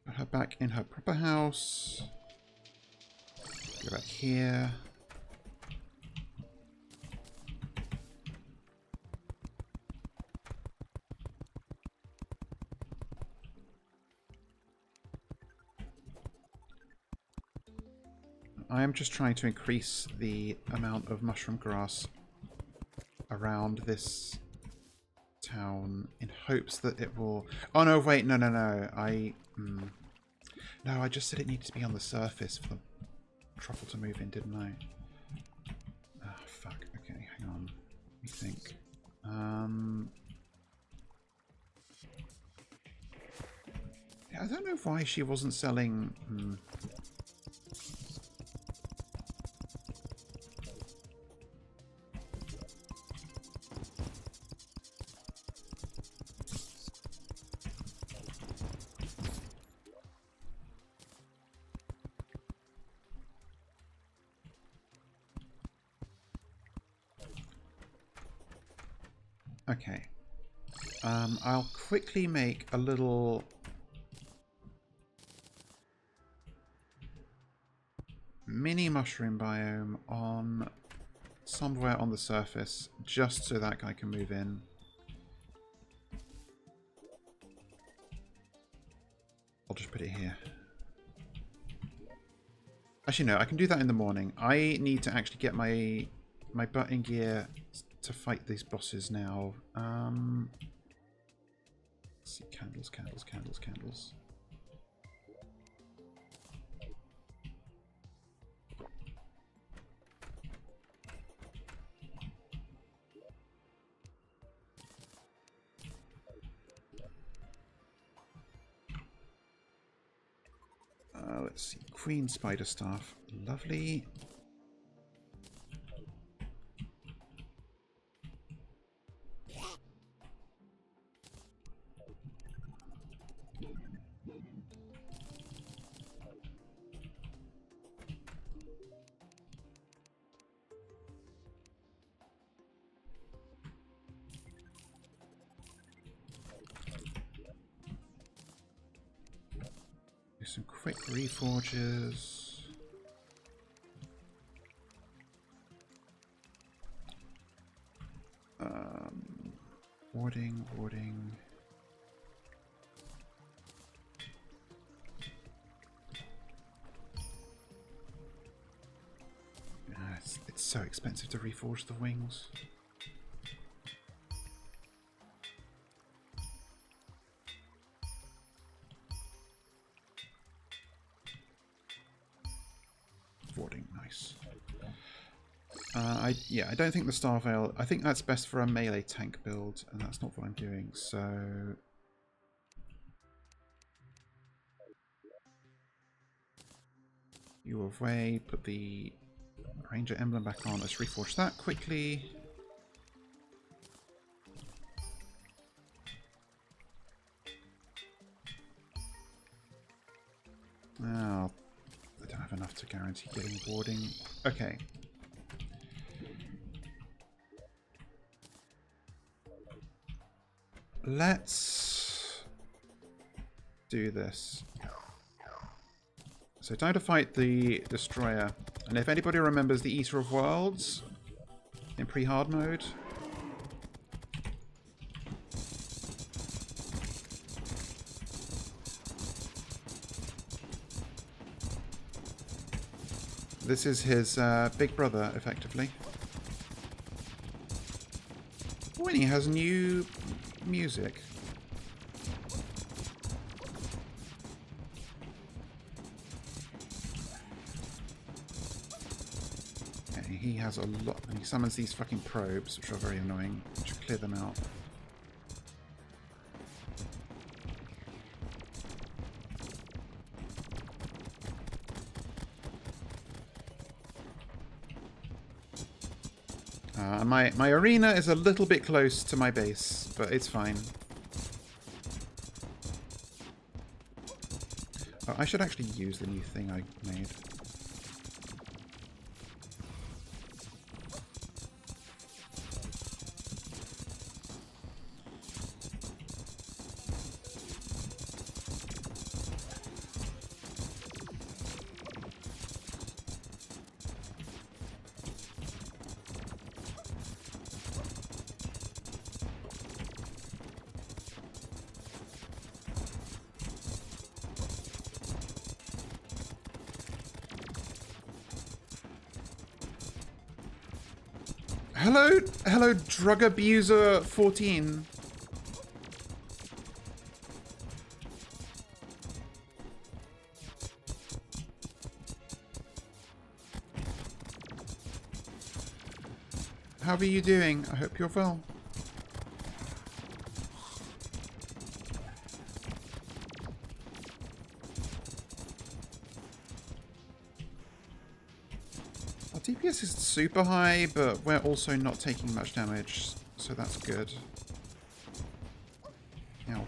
Put her back in her proper house. Go back here. I am just trying to increase the amount of mushroom grass around this town in hopes that it will... Oh, no, wait, no. No, I just said it needed to be on the surface for the truffle to move in, didn't I? Ah, fuck. Okay, hang on. Let me think. Yeah, I don't know why she wasn't selling... Okay. I'll quickly make a little... mini mushroom biome on somewhere on the surface, just so that guy can move in. I'll just put it here. Actually, no, I can do that in the morning. I need to actually get my butt in gear to fight these bosses now. Let's see, candles. Let's see, Queen Spider Staff. Lovely. Do some quick reforges. Warding. It's so expensive to reforge the wings. Warding, nice. I don't think the Star Veil... I think that's best for a melee tank build, and that's not what I'm doing, so... You away, put the Ranger emblem back on. Let's reforge that quickly. Oh, I don't have enough to guarantee getting boarding. Okay. Let's do this. So time to fight the Destroyer. And if anybody remembers the Eater of Worlds in pre-hard mode, this is his big brother, effectively. Oh, and he has new music. Okay, he has a lot, and he summons these fucking probes, which are very annoying. Should clear them out. My arena is a little bit close to my base, but it's fine. Oh, I should actually use the new thing I made. Hello, hello, drug abuser 14. How are you doing? I hope you're well. Our DPS is super high, but we're also not taking much damage, so that's good. Ow.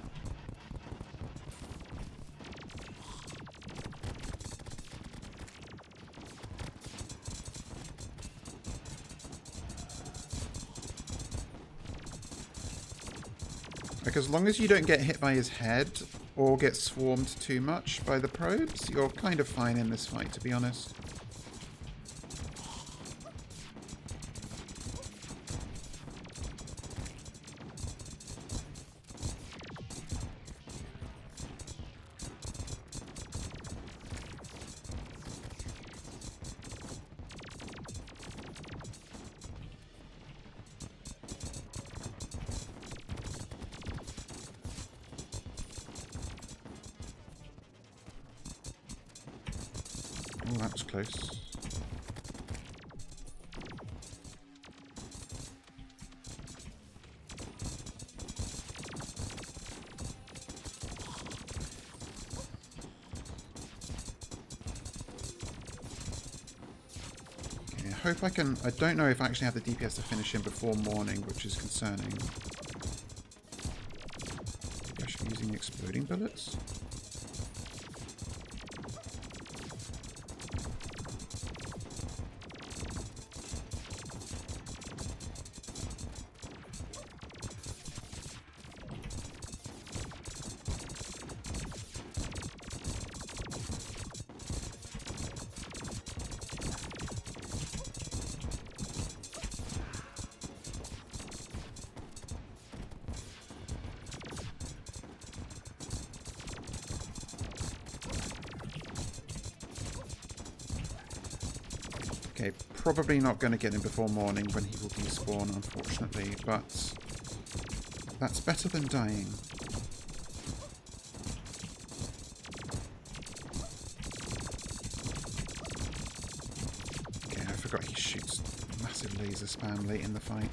Like, as long as you don't get hit by his head or get swarmed too much by the probes, you're kind of fine in this fight, to be honest. Oh, that was close. Okay, I hope I can... I don't know if I actually have the DPS to finish him before morning, which is concerning. Maybe I should be using exploding bullets? Okay, probably not going to get him before morning when he will despawn, unfortunately, but that's better than dying. Okay, I forgot he shoots massive laser spam late in the fight.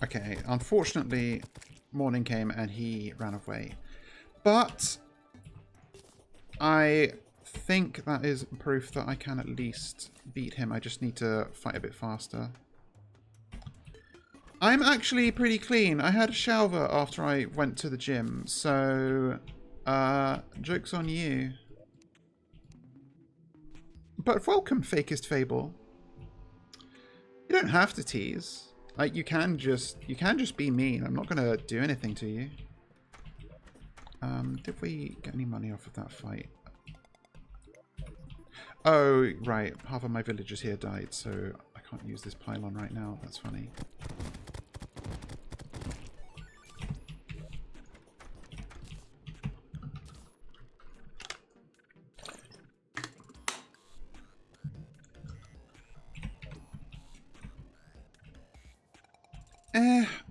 Okay, unfortunately, morning came and he ran away. But I think that is proof that I can at least beat him. I just need to fight a bit faster. I'm actually pretty clean. I had a shower after I went to the gym, so joke's on you. But welcome, Fakest Fable. You don't have to tease. Like, you can just be mean. I'm not gonna do anything to you. Did we get any money off of that fight? Oh, right. Half of my villagers here died, so I can't use this pylon right now. That's funny.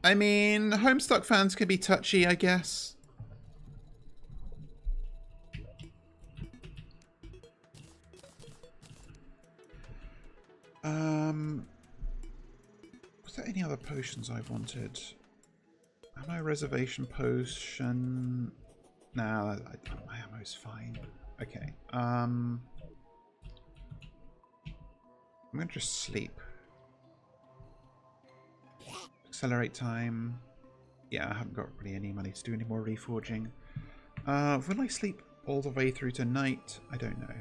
I mean, Homestuck fans can be touchy, I guess. Was there any other potions I wanted? Ammo reservation potion. Nah, my ammo's fine. Okay. I'm gonna just sleep. Accelerate time. Yeah, I haven't got really any money to do any more reforging. Will I sleep all the way through to night? I don't know.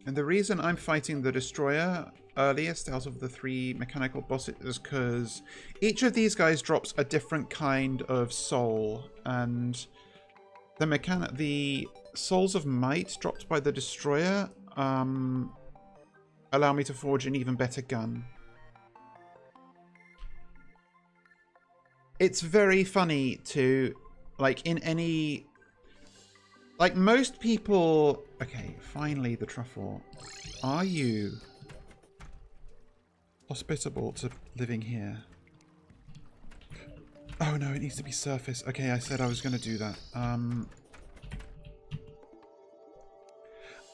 And the reason I'm fighting the Destroyer earliest out of the 3 mechanical bosses is because each of these guys drops a different kind of soul, and the Souls of Might dropped by the Destroyer allow me to forge an even better gun. It's very funny to, like, in any... Like, most people... Okay, finally the truffle. Are you hospitable to living here? Oh no, it needs to be surface. Okay, I said I was going to do that.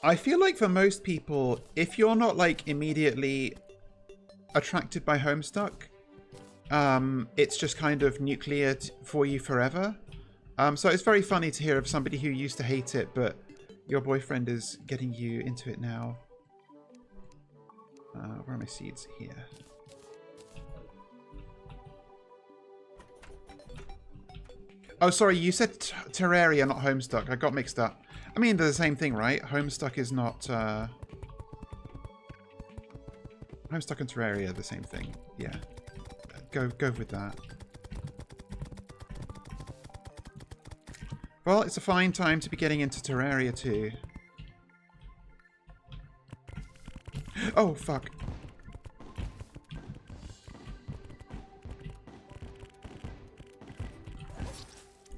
I feel like for most people, if you're not, like, immediately attracted by Homestuck, it's just kind of nuclear for you forever. So it's very funny to hear of somebody who used to hate it, but your boyfriend is getting you into it now. Where are my seeds? Here. Oh, sorry, you said Terraria, not Homestuck. I got mixed up. I mean, they're the same thing, right? Homestuck is not... Homestuck and Terraria are the same thing. Yeah. Go with that. Well, it's a fine time to be getting into Terraria too. Oh, fuck.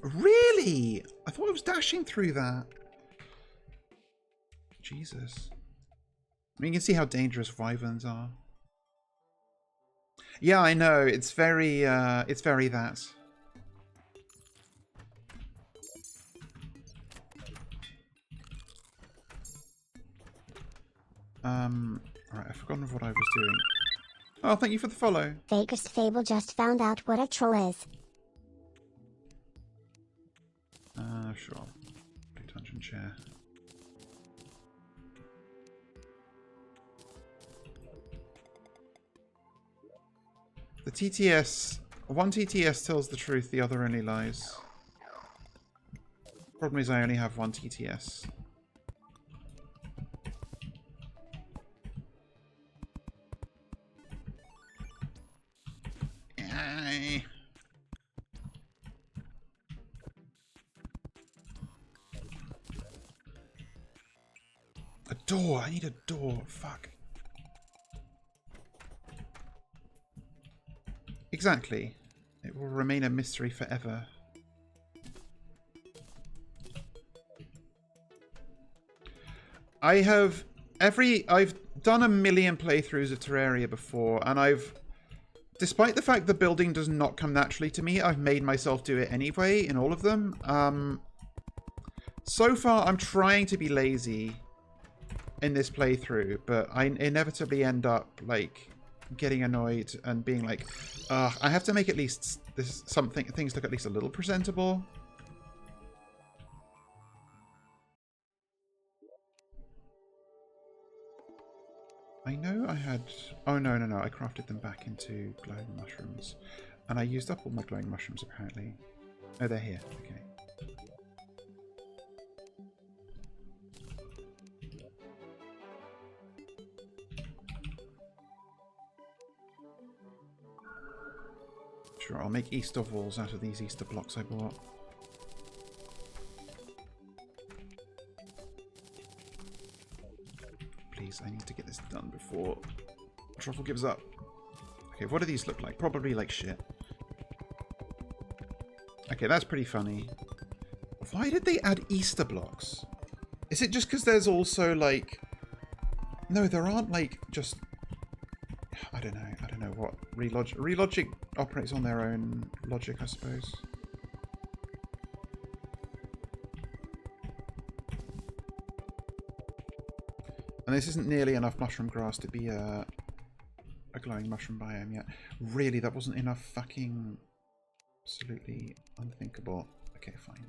Really? I thought I was dashing through that. Jesus. I mean, you can see how dangerous wyverns are. Yeah, I know. It's very that. Alright, I've forgotten what I was doing. Oh, thank you for the follow. Fakest Fable just found out what a troll is. Sure. Dungeon chair. The TTS... One TTS tells the truth, the other only lies. Problem is I only have one TTS. A door! I need a door. Fuck. Exactly. It will remain a mystery forever. I've done a million playthroughs of Terraria before, and despite the fact the building does not come naturally to me, I've made myself do it anyway in all of them. So far, I'm trying to be lazy in this playthrough, but I inevitably end up, like, getting annoyed and being like, I have to make at least things look at least a little presentable. I know I had... Oh, no, I crafted them back into glowing mushrooms. And I used up all my glowing mushrooms, apparently. Oh, they're here. Okay. Sure, I'll make Easter walls out of these Easter blocks I bought. Please, I need to get this done before Truffle gives up. Okay, what do these look like? Probably like shit. Okay, that's pretty funny. Why did they add Easter blocks? Is it just because there's also, like... No, there aren't, like, just... I don't know what. Relogic operates on their own logic, I suppose. And this isn't nearly enough mushroom grass to be a glowing mushroom biome yet. Really, that wasn't enough fucking... Absolutely unthinkable. Okay, fine.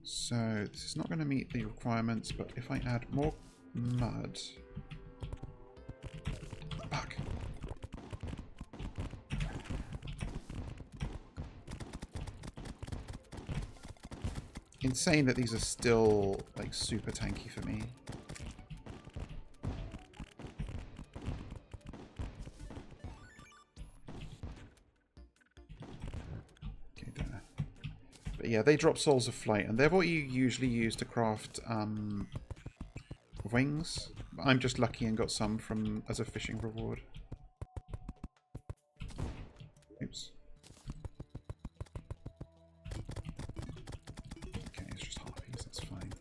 So this is not going to meet the requirements, but if I add more mud... Fuck. Insane that these are still, like, super tanky for me. Okay, there. But yeah, they drop Souls of Flight, and they're what you usually use to craft wings. I'm just lucky and got some from as a fishing reward. Oops. Okay, it's just harpies, that's fine.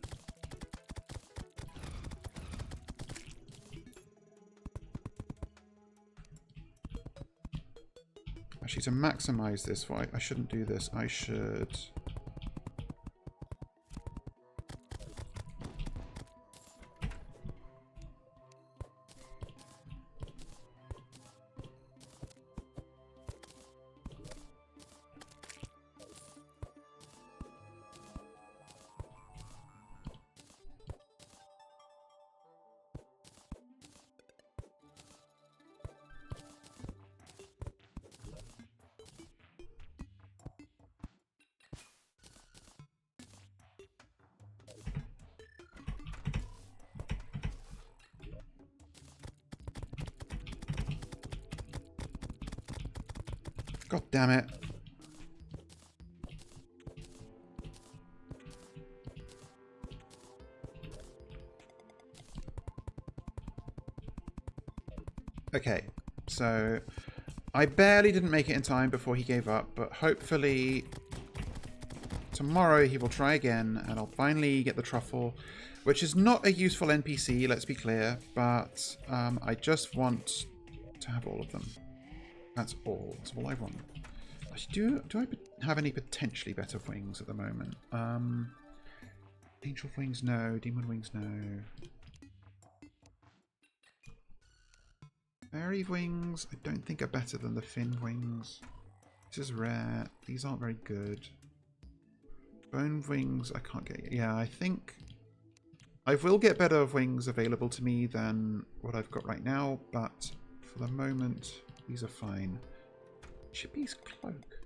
Actually, to maximize this, I shouldn't do this. I should... God damn it. Okay, so I barely didn't make it in time before he gave up, but hopefully tomorrow he will try again and I'll finally get the truffle, which is not a useful NPC, let's be clear, but I just want to have all of them. That's all. That's all I want. Do I have any potentially better wings at the moment? Angel wings, no. Demon wings, no. Fairy wings, I don't think are better than the fin wings. This is rare. These aren't very good. Bone wings, I can't get. Yeah, I think I will get better wings available to me than what I've got right now, but for the moment, these are fine. Chippy's cloak.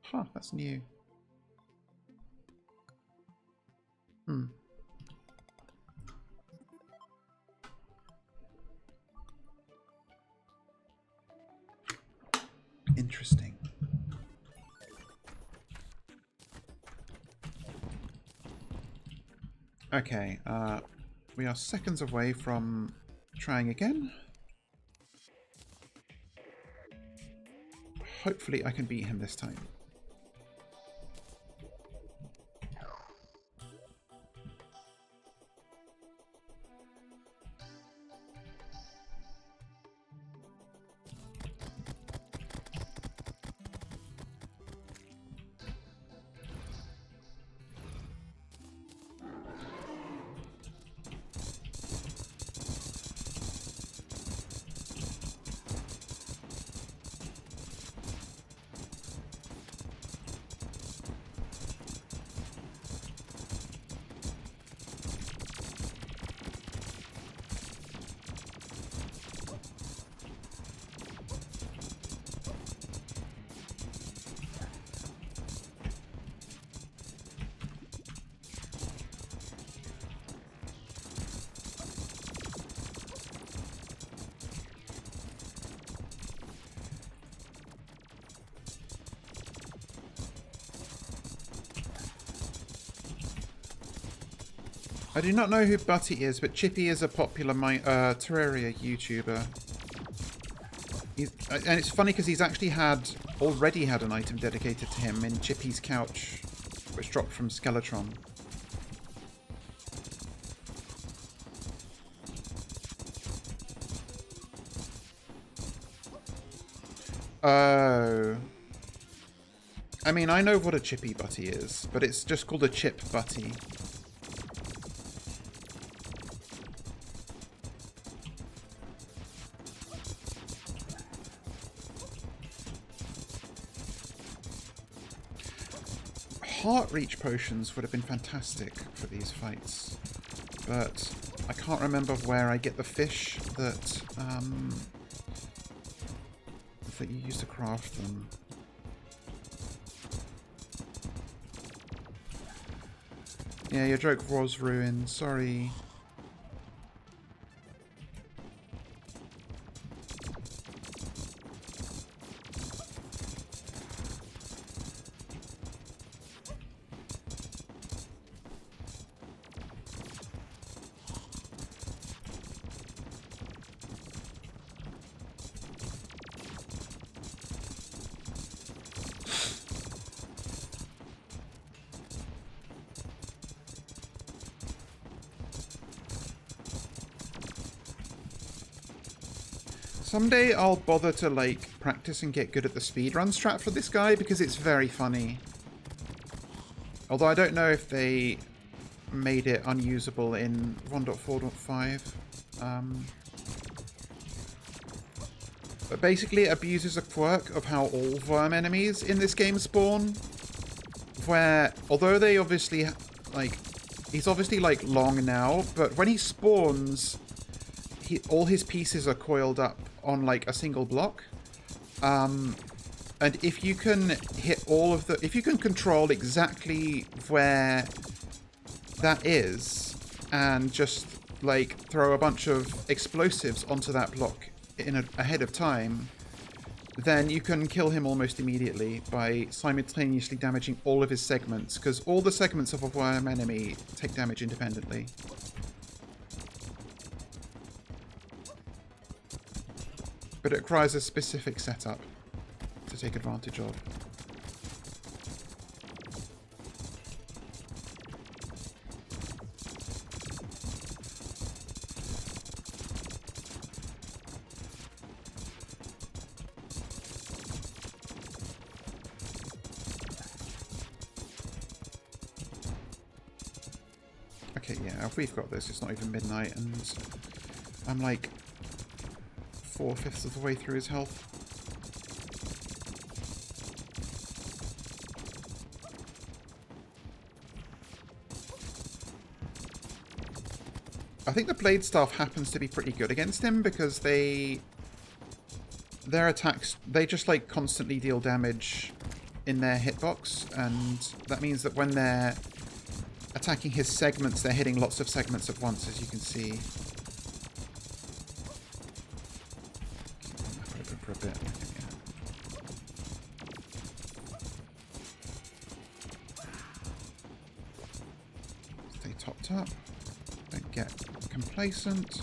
Huh, that's new. Interesting. Okay, we are seconds away from trying again. Hopefully I can beat him this time. I do not know who Butty is, but Chippy is a popular Terraria YouTuber. And it's funny because he's actually already had an item dedicated to him in Chippy's couch, which dropped from Skeletron. Oh. I mean, I know what a Chippy Butty is, but it's just called a Chip Butty. Heart Reach potions would have been fantastic for these fights, but I can't remember where I get the fish that you use to craft them. Yeah, your joke was ruined. Sorry. Someday I'll bother to, like, practice and get good at the speedrun strat for this guy, because it's very funny. Although I don't know if they made it unusable in 1.4.5. But basically it abuses a quirk of how all worm enemies in this game spawn. Where, although they obviously, like, he's obviously, like, long now, but when he spawns, all his pieces are coiled up on, like, a single block. And if you can hit all of the... If you can control exactly where that is and just, like, throw a bunch of explosives onto that block ahead of time, then you can kill him almost immediately by simultaneously damaging all of his segments, because all the segments of a worm enemy take damage independently. But it requires a specific setup to take advantage of. Okay, yeah, if we've got this, it's not even midnight, and I'm like 4/5 of the way through his health. I think the Blade Staff happens to be pretty good against him because their attacks, they just, like, constantly deal damage in their hitbox, and that means that when they're attacking his segments, they're hitting lots of segments at once, as you can see. For a bit. Stay topped up. Don't get complacent.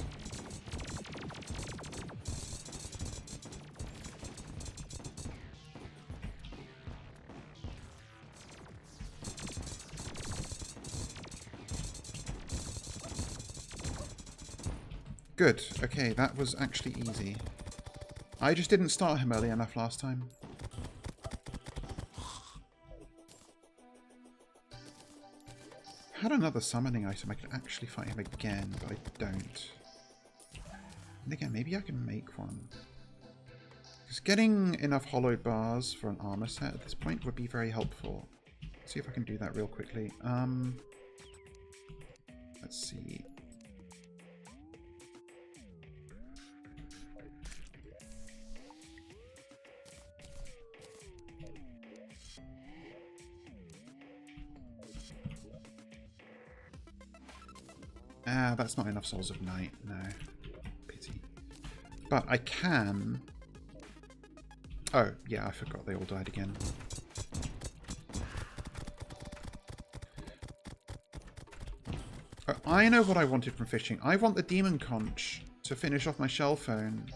Good. Okay, that was actually easy. I just didn't start him early enough last time. I had another summoning item. I could actually fight him again, but I don't. And again, maybe I can make one. Because getting enough hollowed bars for an armor set at this point would be very helpful. Let's see if I can do that real quickly. Let's see. Ah, that's not enough Souls of Night. No. Pity. But I can... Oh, yeah, I forgot they all died again. Oh, I know what I wanted from fishing. I want the Demon Conch to finish off my shell phone.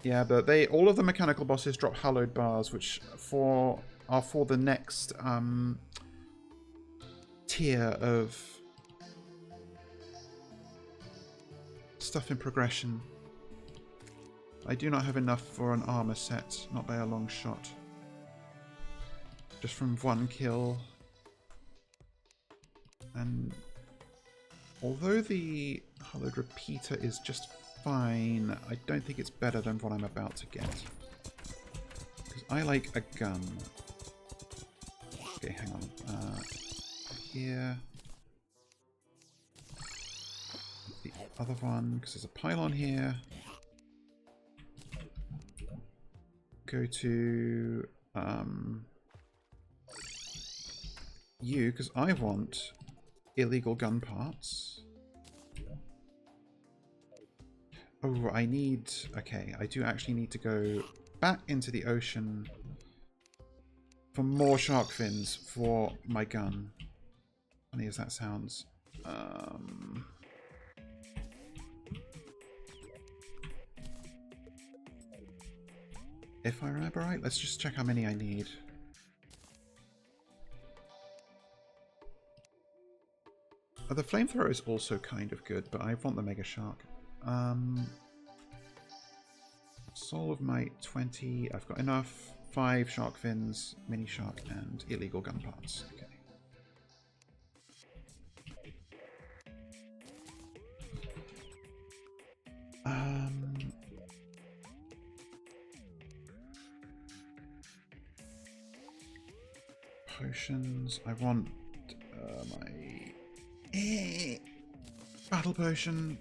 Yeah, but all of the mechanical bosses drop hallowed bars, which are for the next tier of stuff in progression. I do not have enough for an armor set, not by a long shot. Just from one kill. And although the Hallowed Repeater is just fine, I don't think it's better than what I'm about to get. Because I like a gun. Okay, hang on. Here. The other one, because there's a pylon here. Go to you, because I want illegal gun parts. Oh, I need... Okay, I do actually need to go back into the ocean for more shark fins for my gun. Funny as that sounds. If I remember right, let's just check how many I need. The flamethrower is also kind of good, but I want the Mega Shark. Soul of Might 20. I've got enough. 5 shark fins, mini shark, and illegal gun parts. Okay. Potions. I want my battle potion.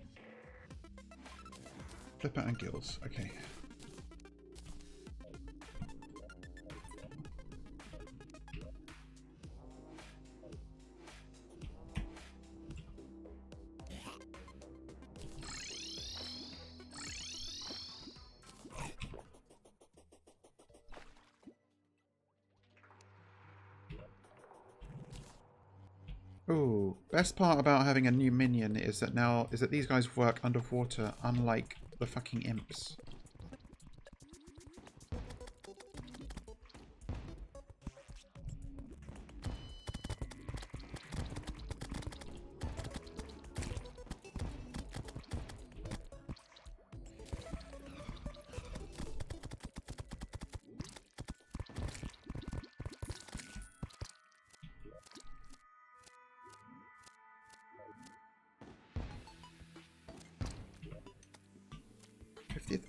Flipper and gills. Okay. Ooh, best part about having a new minion is that these guys work underwater, unlike the fucking imps.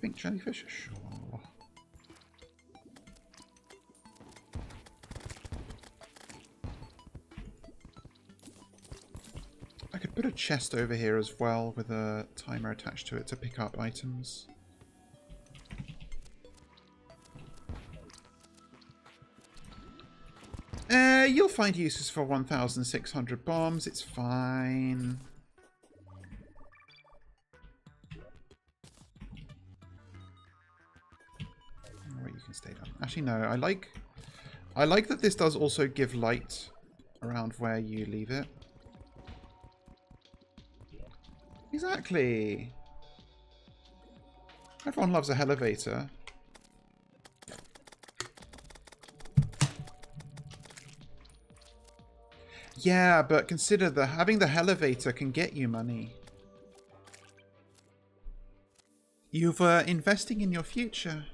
Pink jellyfish? Sure. I could put a chest over here as well with a timer attached to it to pick up items. You'll find uses for 1,600 bombs. It's fine. Stay down. Actually, no. I like that this does also give light around where you leave it. Exactly. Everyone loves a elevator. Yeah, but consider that having the elevator can get you money. You're investing in your future.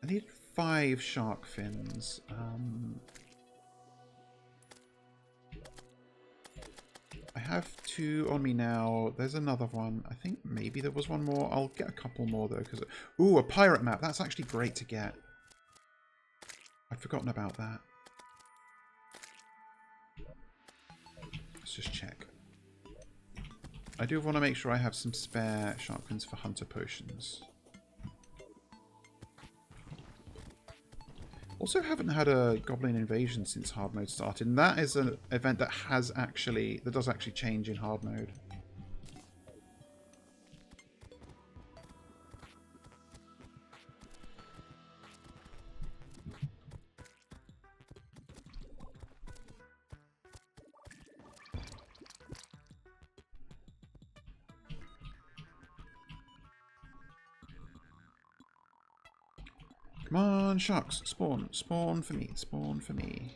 I need 5 shark fins. I have 2 on me now. There's another one. I think maybe there was one more. I'll get a couple more though. Ooh, a pirate map. That's actually great to get. I'd forgotten about that. Let's just check. I do want to make sure I have some spare shark fins for hunter potions. Also haven't had a goblin invasion since hard mode started, and that is an event that does actually change in hard mode. Come on, sharks, spawn. Spawn for me. Spawn for me.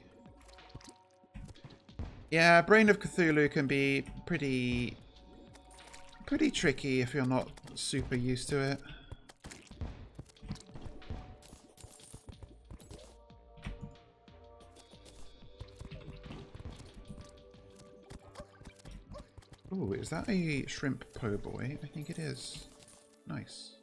Yeah, Brain of Cthulhu can be pretty tricky if you're not super used to it. Ooh, is that a shrimp po' boy? I think it is. Nice.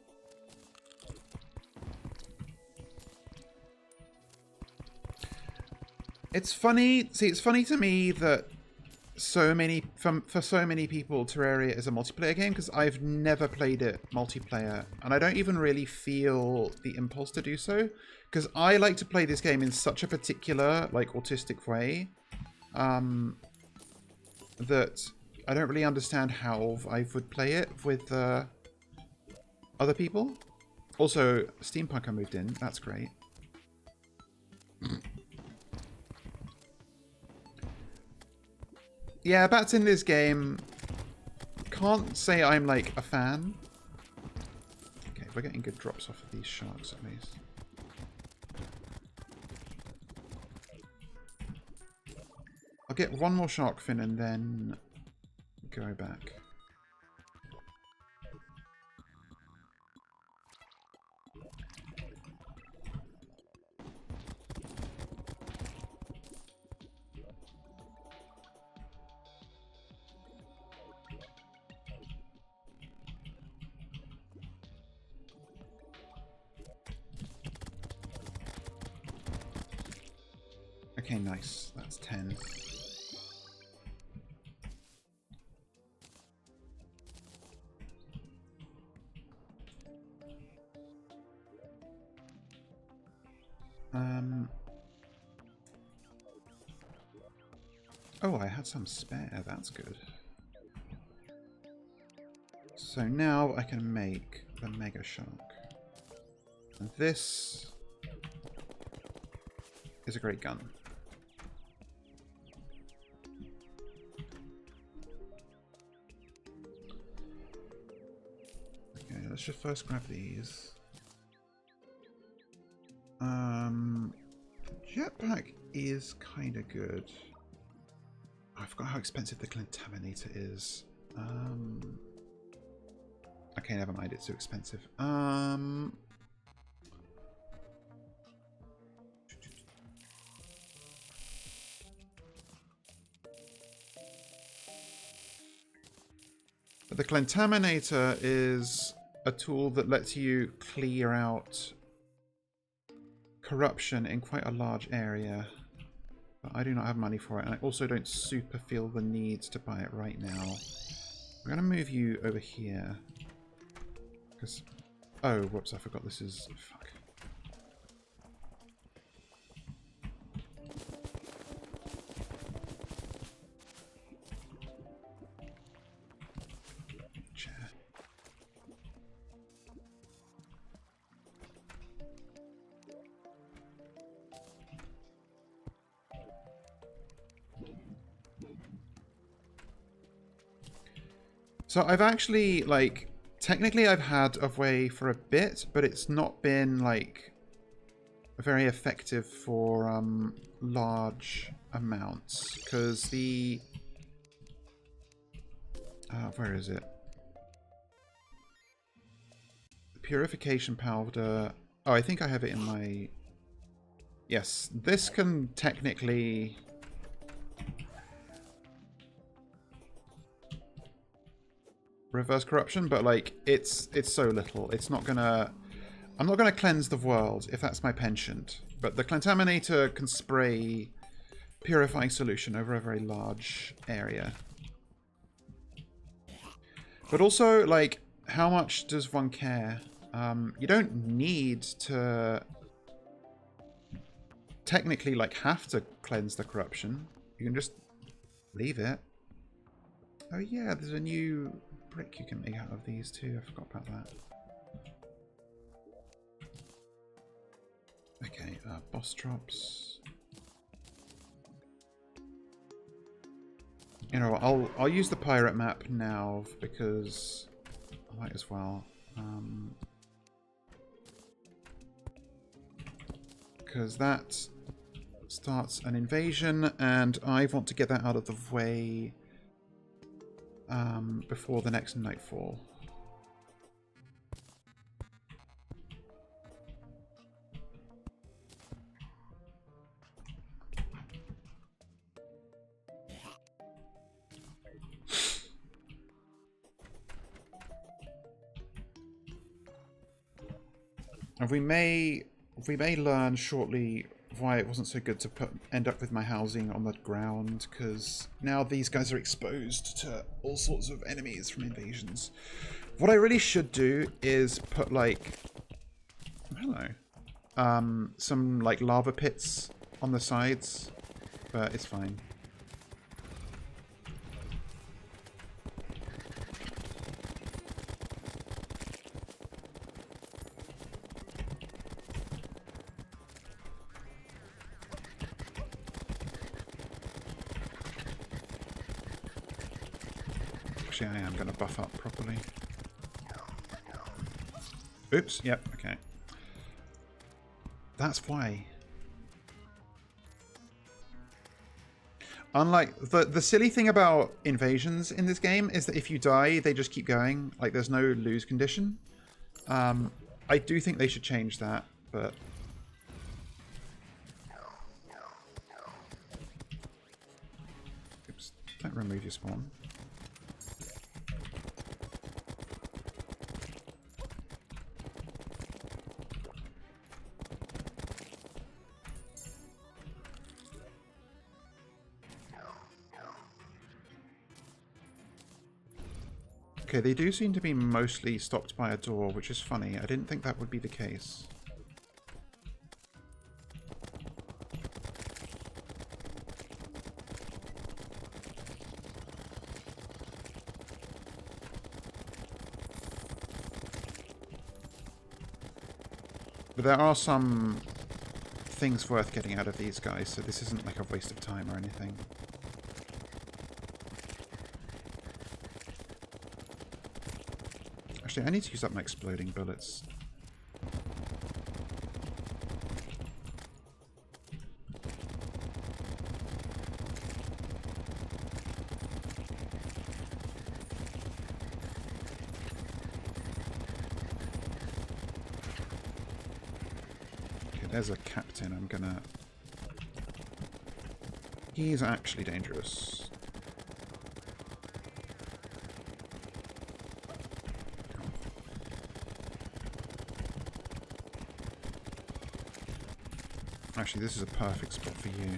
It's funny. See, it's funny to me that for so many people, Terraria is a multiplayer game because I've never played it multiplayer, and I don't even really feel the impulse to do so because I like to play this game in such a particular, like, autistic way that I don't really understand how I would play it with other people. Also, Steampunk I moved in. That's great. Yeah, bats in this game. Can't say I'm, like, a fan. Okay, we're getting good drops off of these sharks at least. I'll get one more shark fin and then go back. Okay, nice. That's 10. Oh, I had some spare. That's good. So now I can make the Mega Shark. And this is a great gun. Okay, let's just first grab these. Jetpack is kind of good. I forgot how expensive the Contaminator is. Okay, never mind. It's too expensive. The Contaminator is a tool that lets you clear out corruption in quite a large area. But I do not have money for it, and I also don't super feel the need to buy it right now. I'm going to move you over here. Because... oh, whoops, I forgot this is... fuck. Chair. So I've actually, like... technically, I've had a way for a bit, but it's not been, like, very effective for large amounts. Because the... where is it? The purification powder... oh, I think I have it in my... yes, this can technically... reverse corruption, but like it's so little. It's not gonna... I'm not gonna cleanse the world if that's my penchant. But the Contaminator can spray purifying solution over a very large area. But also, like, how much does one care? You don't need to technically, like, have to cleanse the corruption. You can just leave it. Oh yeah, there's a new brick you can make out of these too. I forgot about that. Okay, boss drops. You know, I'll use the pirate map now because I might as well. Because that starts an invasion, and I want to get that out of the way before the next nightfall. And we may learn shortly why it wasn't so good to end up with my housing on the ground, because now these guys are exposed to all sorts of enemies from invasions. What I really should do is put, like... Hello. Some, like, lava pits on the sides, but it's fine. Actually, I am going to buff up properly. Oops, yep, okay. That's why. Unlike the silly thing about invasions in this game is that if you die, they just keep going. Like, there's no lose condition. I do think they should change that, but... Oops, don't remove your spawn. Okay, they do seem to be mostly stopped by a door, which is funny. I didn't think that would be the case. But there are some things worth getting out of these guys, so this isn't like a waste of time or anything. Actually, I need to use up my exploding bullets. Okay, there's a captain. I'm gonna... He's actually dangerous. Actually, this is a perfect spot for you.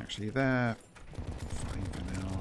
Actually, they're fine for now.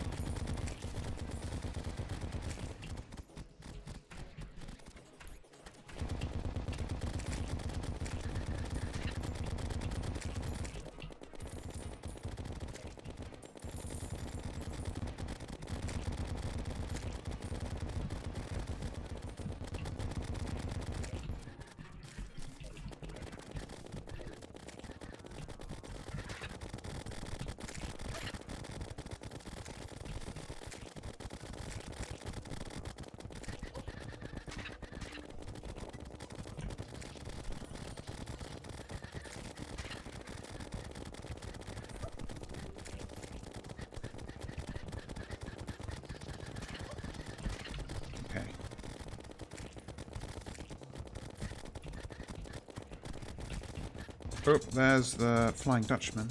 Oh, there's the Flying Dutchman.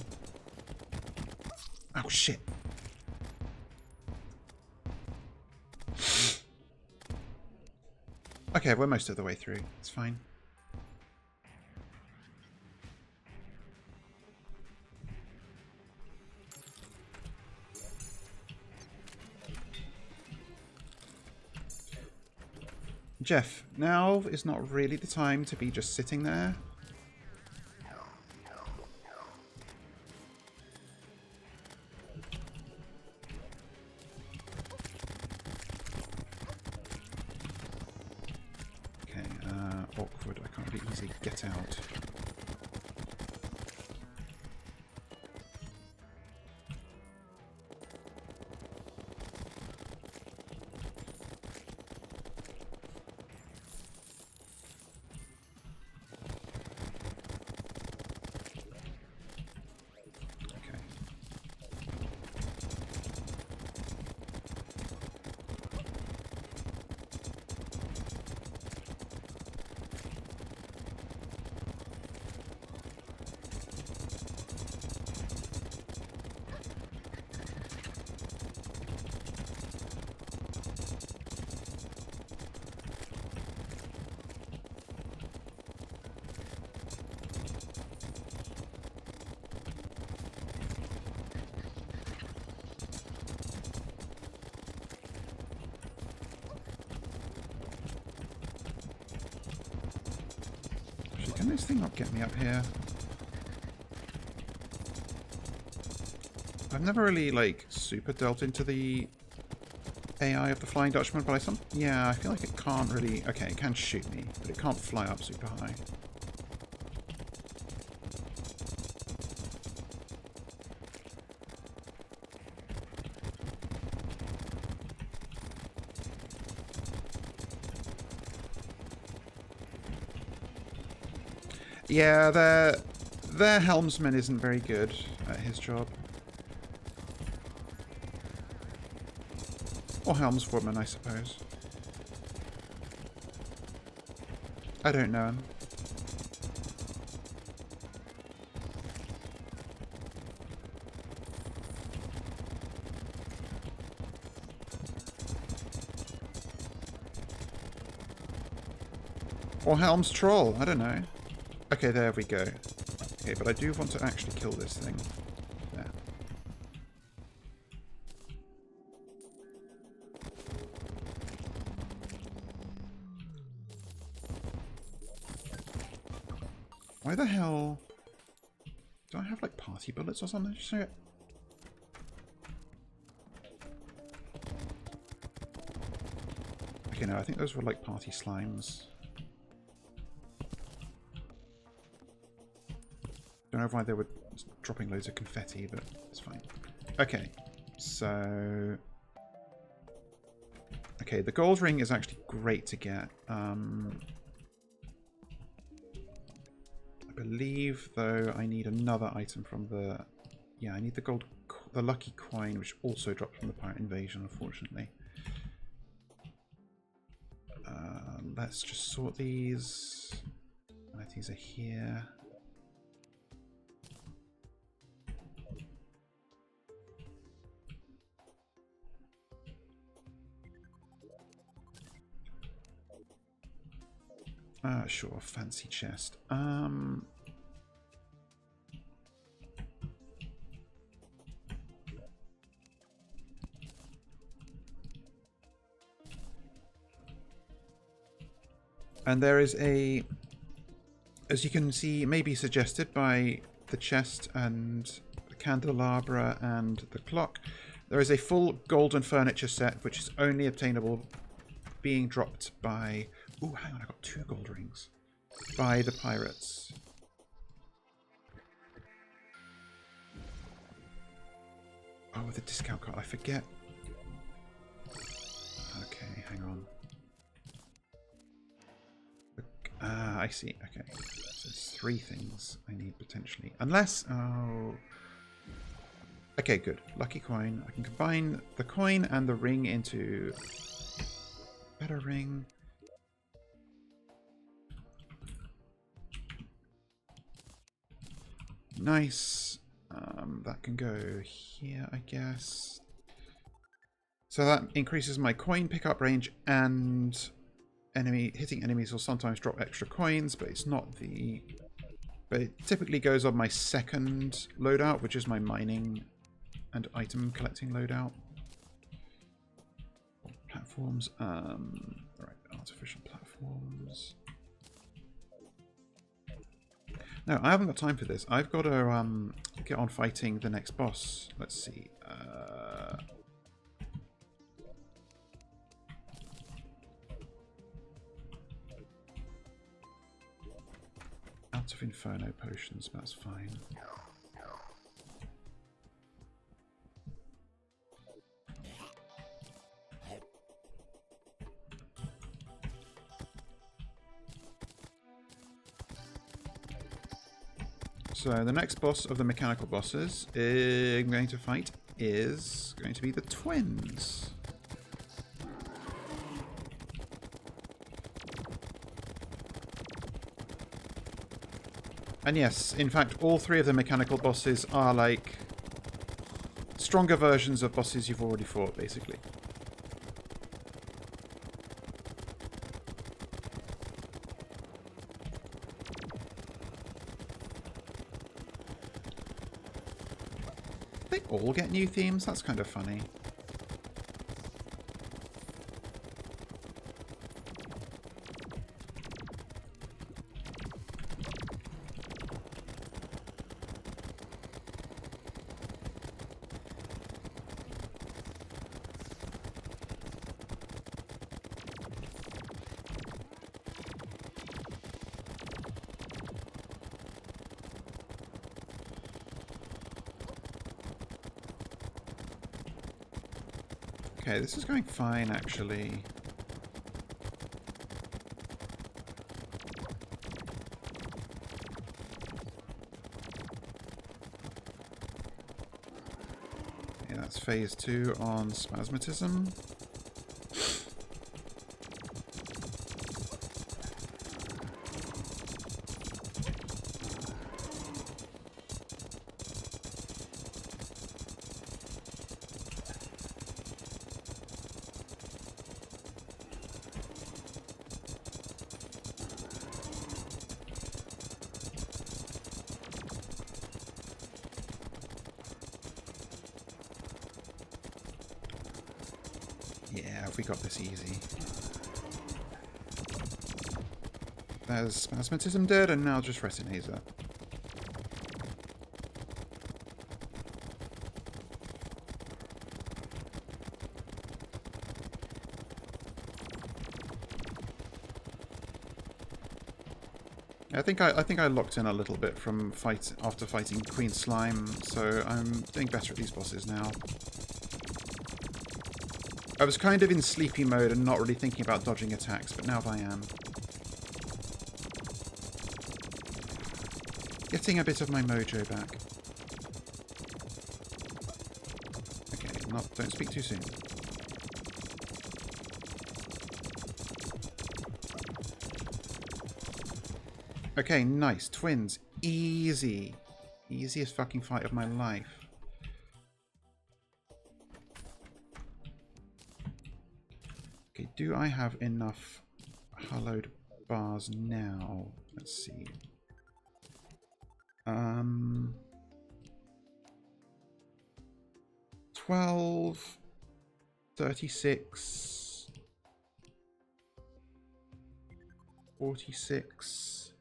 Oh, shit. Okay, we're most of the way through. It's fine. Jeff, now is not really the time to be just sitting there. Awkward. I can't really easily get out. Can this thing not get me up here? I've never really, like, super delved into the AI of the Flying Dutchman, but yeah, I feel like it can't really... Okay, it can shoot me, but it can't fly up super high. Yeah, their helmsman isn't very good at his job. Or helmsforeman, I suppose. I don't know him. Or Helm's Troll, I don't know. Okay, there we go. Okay, but I do want to actually kill this thing. There. Why the hell... Do I have, like, party bullets or something? So... Okay, no, I think those were, like, party slimes. Don't know why they were dropping loads of confetti, but it's fine. Okay, so... Okay, the gold ring is actually great to get. I believe, though, I need another item from the... Yeah, I need the lucky coin, which also dropped from the pirate invasion, unfortunately. Let's just sort these. These are here. Sure, fancy chest. And there is a, as you can see, maybe suggested by the chest and the candelabra and the clock, there is a full golden furniture set which is only obtainable being dropped by... Oh, hang on, I got 2 gold rings. By the pirates. Oh, the discount card, I forget. Okay, hang on. Ah, I see. Okay. So there's 3 things I need potentially. Unless... Oh... Okay, good. Lucky coin. I can combine the coin and the ring into... Better ring. Nice. That can go here, I guess. So that increases my coin pickup range, and hitting enemies will sometimes drop extra coins, but it's not the... But it typically goes on my second loadout, which is my mining and item collecting loadout. Platforms. Alright, artificial platforms. No, I haven't got time for this. I've got to get on fighting the next boss. Let's see. Out of Inferno potions, that's fine. So the next boss of the mechanical bosses I'm going to fight is going to be the twins. And yes, in fact, all 3 of the mechanical bosses are like stronger versions of bosses you've already fought, basically. They all get new themes? That's kind of funny. Okay, this is going fine, actually. Yeah, that's phase 2 on spasmatism. Yeah, we got this easy. There's spasmatism dead, and now just retinaser. I think I locked in a little bit from after fighting Queen Slime, so I'm doing better at these bosses now. I was kind of in sleepy mode and not really thinking about dodging attacks, but now I am. Getting a bit of my mojo back. Okay, don't speak too soon. Okay, nice. Twins. Easy. Easiest fucking fight of my life. Okay, do I have enough hallowed bars now? Let's see. 12, 36, 46,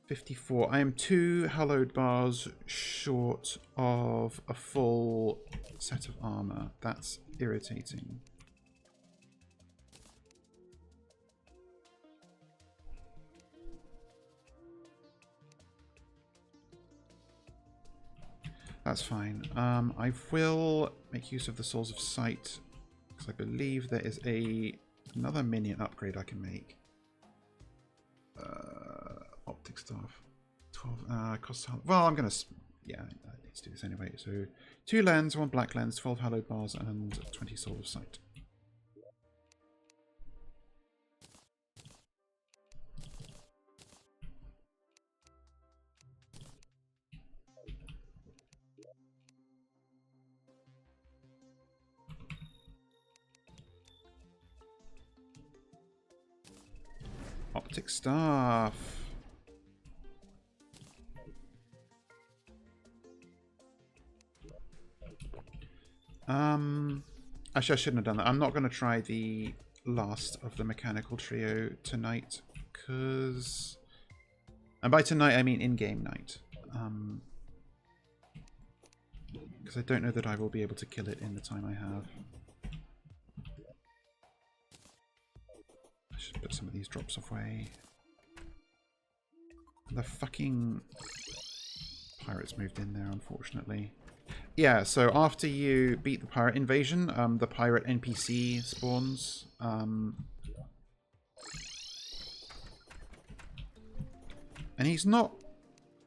54. I am 2 hallowed bars short of a full set of armor. That's irritating. That's fine. I will make use of the Souls of Sight, because I believe there is another minion upgrade I can make. Optic Staff. 12, costs... Well, I'm going to... Yeah, I need to do this anyway. So, 2 lens, 1 black lens, 12 hallowed bars, and 20 Souls of Sight. Optic Staff. Actually, I shouldn't have done that. I'm not going to try the last of the mechanical trio tonight, because... And by tonight, I mean in-game night. Because I don't know that I will be able to kill it in the time I have. I should put some of these drops away. The fucking pirates moved in there, unfortunately. Yeah, so after you beat the pirate invasion, the pirate NPC spawns. And he's not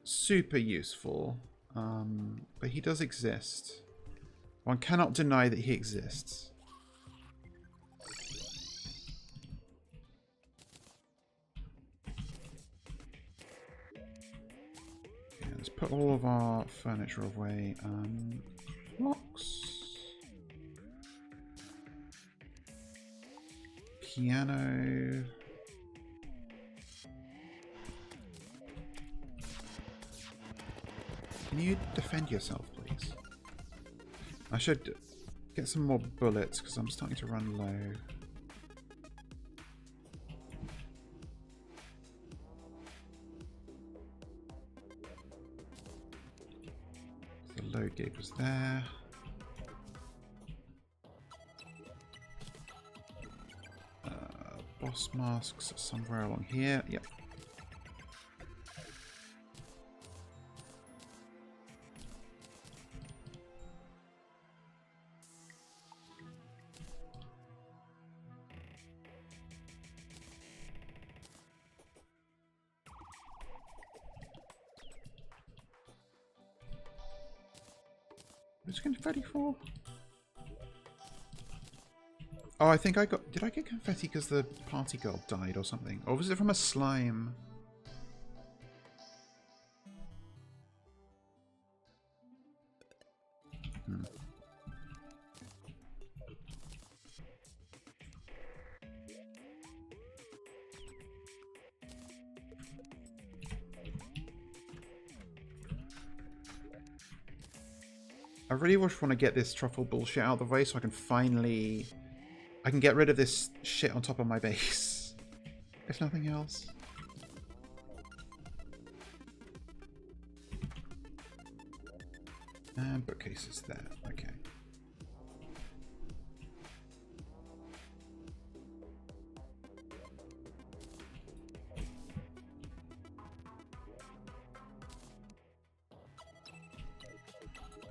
super useful, but he does exist. One cannot deny that he exists. Okay, let's put all of our furniture away. Blocks. Piano. Can you defend yourself, please? I should get some more bullets because I'm starting to run low. The load gate was there. Boss masks somewhere along here. Yep. What's confetti for? Oh, I think I got... Did I get confetti because the party girl died or something? Or was it from a slime? I really just want to get this truffle bullshit out of the way so I can finally... I can get rid of this shit on top of my base. If nothing else. And bookcases there. Okay.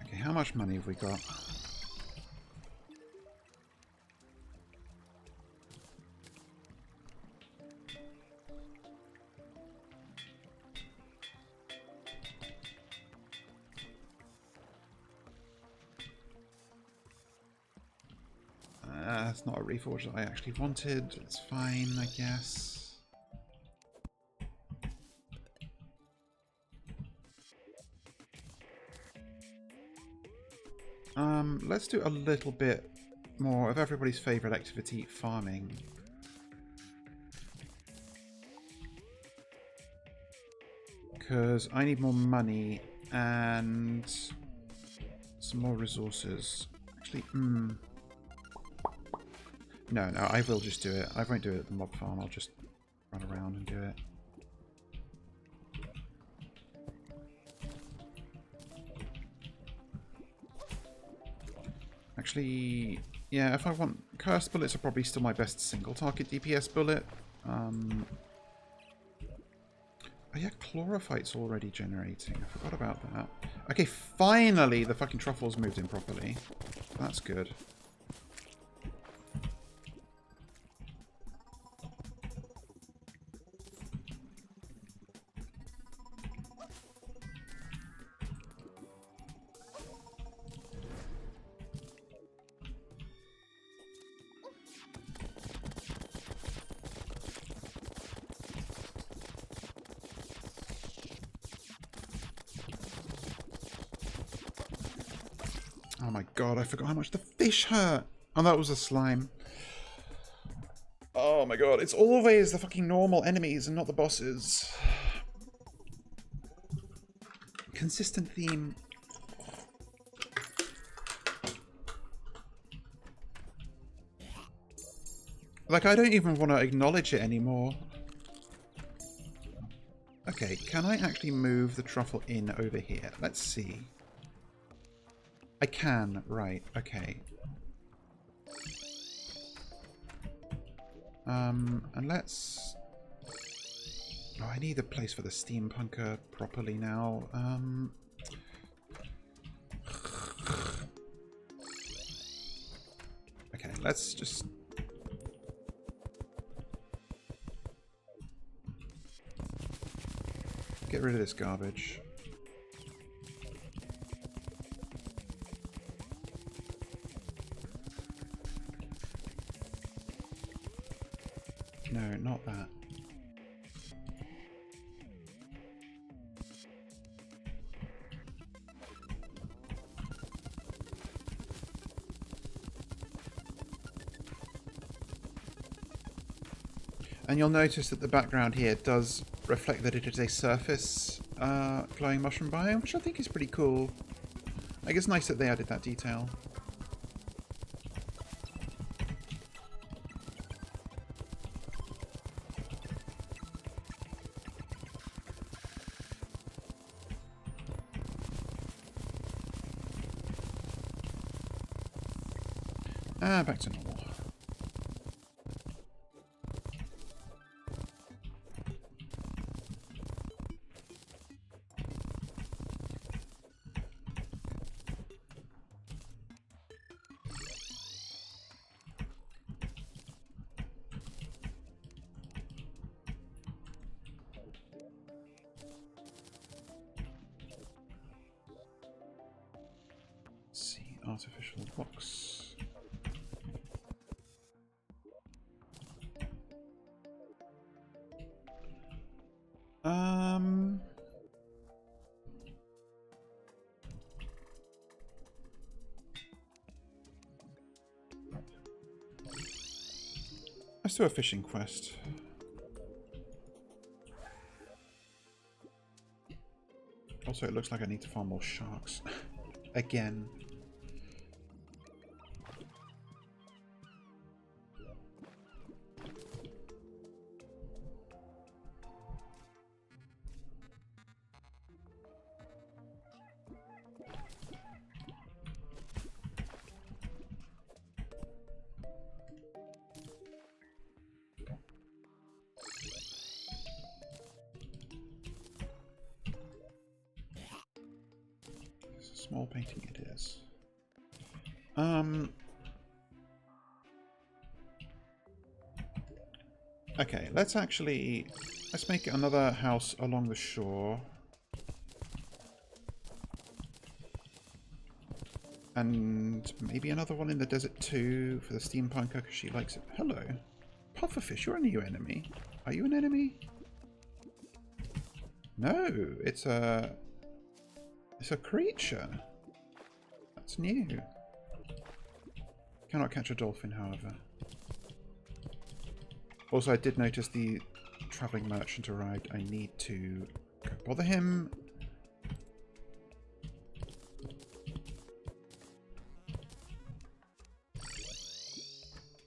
Okay, how much money have we got? That's not a reforge that I actually wanted. It's fine, I guess. Let's do a little bit more of everybody's favourite activity, farming. Because I need more money and some more resources. Actually, No, I will just do it. I won't do it at the mob farm. I'll just run around and do it. Actually, yeah, if I want... Cursed bullets are probably still my best single target DPS bullet. Oh yeah, chlorophyte's already generating. I forgot about that. Okay, finally the fucking truffles moved in properly. That's good. Oh my god, I forgot how much the fish hurt. Oh, that was a slime. Oh my god, it's always the fucking normal enemies and not the bosses. Consistent theme. Like, I don't even want to acknowledge it anymore. Okay, can I actually move the truffle in over here? Let's see. I can, right, okay. And let's... Oh, I need a place for the steampunker properly now. Okay, let's just... get rid of this garbage. No, not that. And you'll notice that the background here does reflect that it is a surface glowing mushroom biome, which I think is pretty cool. I guess it's nice that they added that detail. Back to normal. artificial blocks. Let's do a fishing quest. Also, it looks like I need to farm more sharks. Again. Small painting it is. Okay, let's make another house along the shore. And maybe another one in the desert too for the steampunker because she likes it. Hello. Pufferfish, you're a new enemy. Are you an enemy? No, it's a creature. That's new. Cannot catch a dolphin, however. Also, I did notice the travelling merchant arrived. I need to go bother him.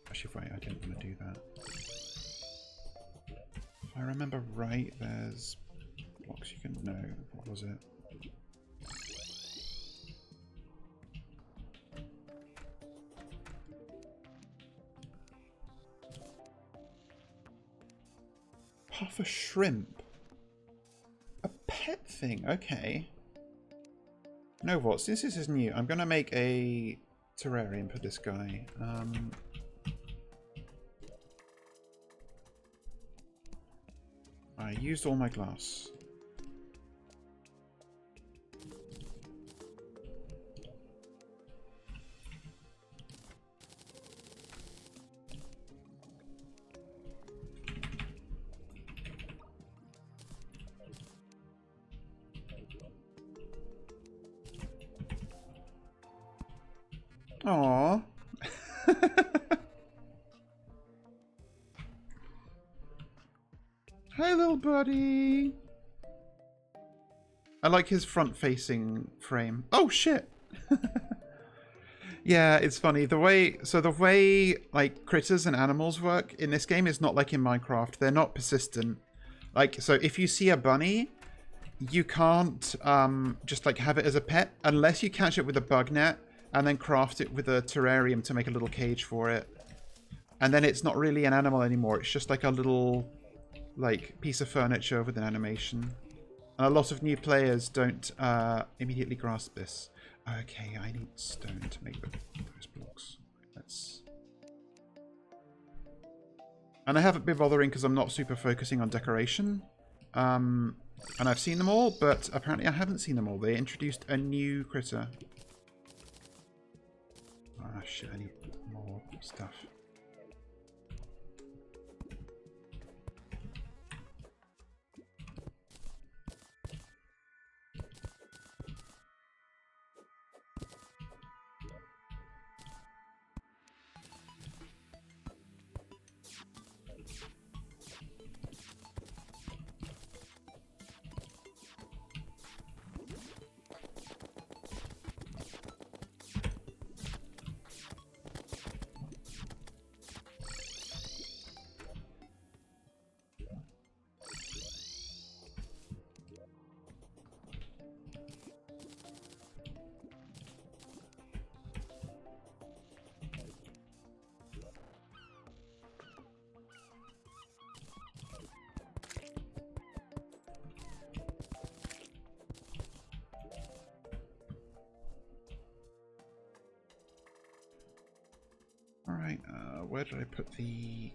Actually, wait, I didn't want to do that. If I remember right, there's blocks you can... No, what was it? Half a shrimp. A pet thing, okay. You know what, since this is new, I'm going to make a terrarium for this guy. I used all my glass. Aww. Hi, little buddy. I like his front-facing frame. Oh, shit. Yeah, it's funny. The way like critters and animals work in this game is not like in Minecraft. They're not persistent. Like, so if you see a bunny, you can't just like have it as a pet unless you catch it with a bug net and then craft it with a terrarium to make a little cage for it. And then it's not really an animal anymore. It's just like a little like piece of furniture with an animation. And a lot of new players don't immediately grasp this. Okay, I need stone to make those blocks. And I haven't been bothering because I'm not super focusing on decoration. And I've seen them all, but apparently I haven't seen them all. They introduced a new critter. Ah, shit, I need more stuff. Alright, where did I put the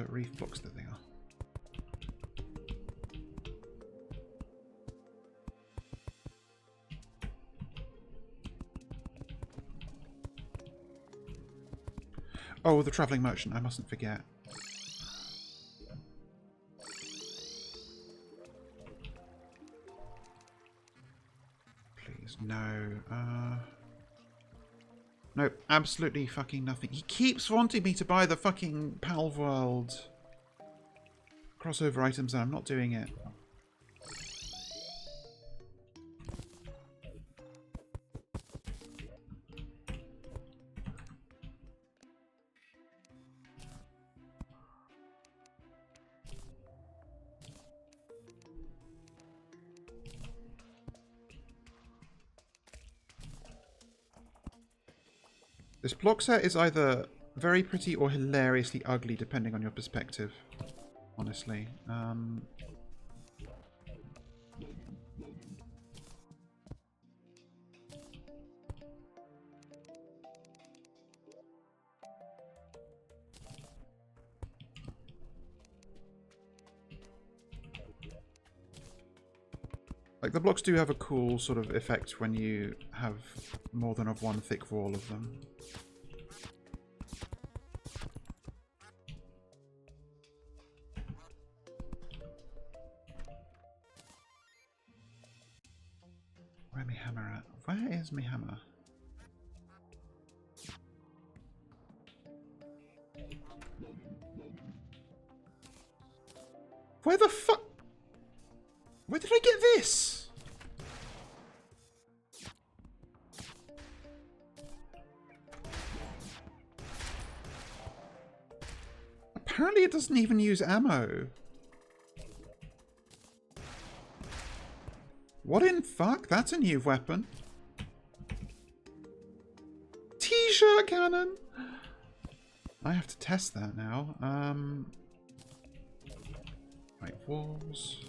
reef blocks that they are? Oh, the travelling merchant. I mustn't forget. Please, no. Nope, absolutely fucking nothing. He keeps wanting me to buy the fucking Palv World crossover items, and I'm not doing it. This block set is either very pretty or hilariously ugly, depending on your perspective, honestly. Like, the blocks do have a cool sort of effect when you have more than one thick wall of them. Where me hammer at? Where is me hammer? Where the fuck? Where did I get this? Apparently it doesn't even use ammo. What in fuck? That's a new weapon. T-shirt cannon! I have to test that now. Right, walls.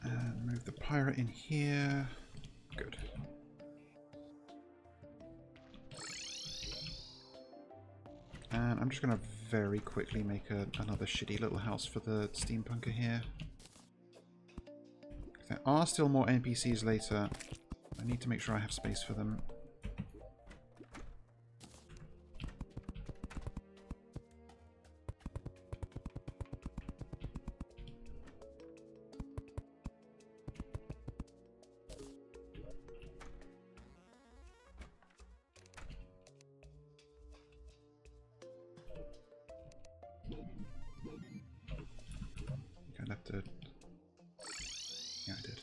And move the pirate in here. Good. And I'm just going to very quickly make another shitty little house for the steampunker here. There are still more NPCs later. I need to make sure I have space for them. I left it. Yeah, I did.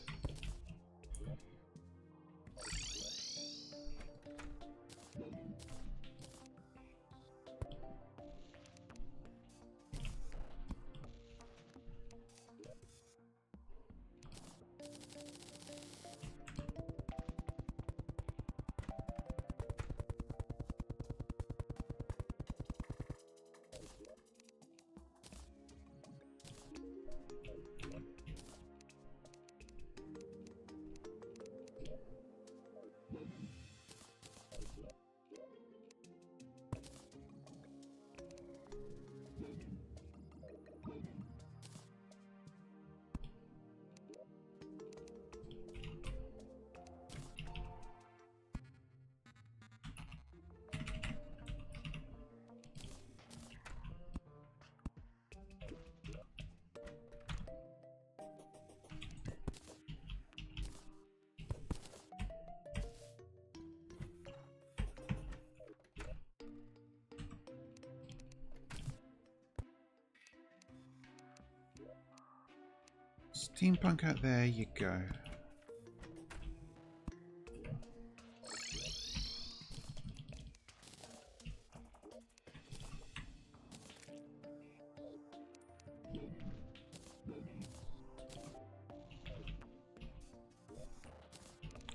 Steampunker, there you go.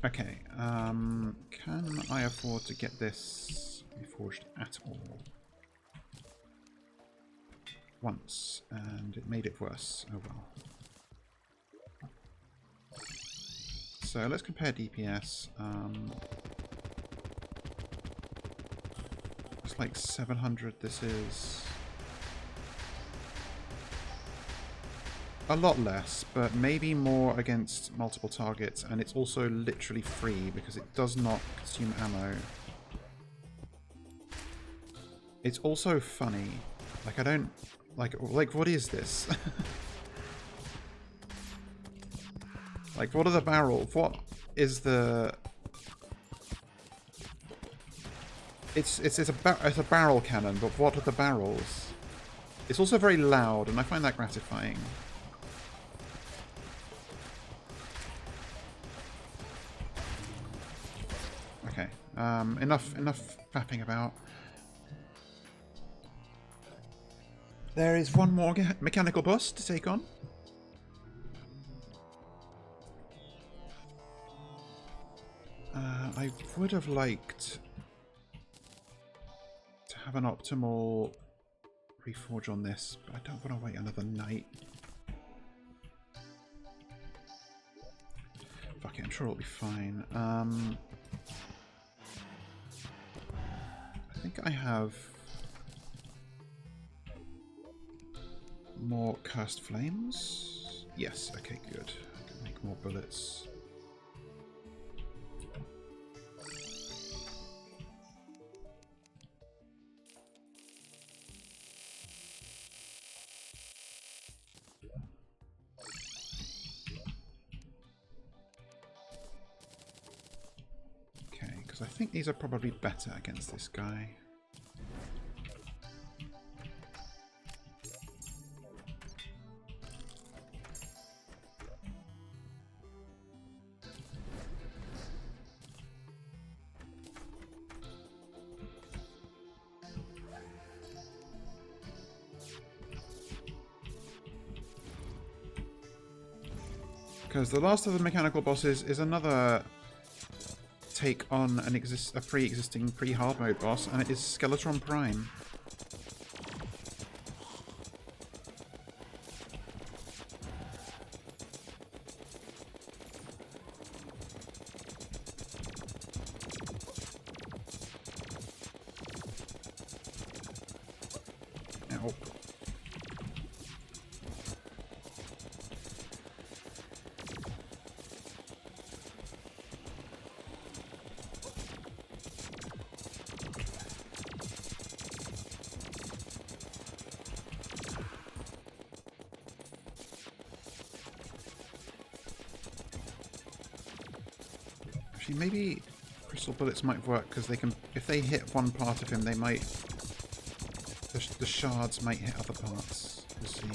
Okay, can I afford to get this reforged at all? Once, and it made it worse. Oh well. So let's compare DPS. It's like 700. This is a lot less, but maybe more against multiple targets, and it's also literally free because it does not consume ammo. It's also funny. Like, I don't... Like, what is this? Like, what are the barrels? What is the... It's a barrel cannon, but what are the barrels? It's also very loud, and I find that gratifying. Okay, enough faffing about. There is one more mechanical boss to take on. I would have liked to have an optimal reforge on this, but I don't want to wait another night. Fuck it, I'm sure it'll be fine. I think I have more cursed flames. Yes, okay, good. I can make more bullets. Because I think these are probably better against this guy. Because the last of the mechanical bosses is another take on a pre-existing pre-hard mode boss, and it is Skeletron Prime. Ow. Actually, maybe crystal bullets might work because they can. If they hit one part of him, they might. The shards might hit other parts. We'll see.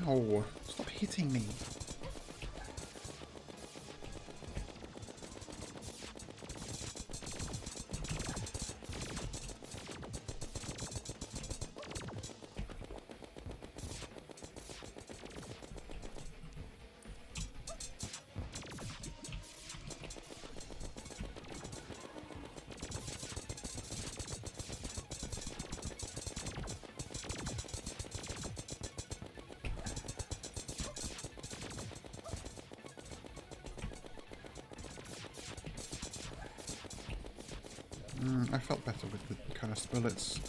Ow! Stop hitting me! I felt better with the cursed bullets.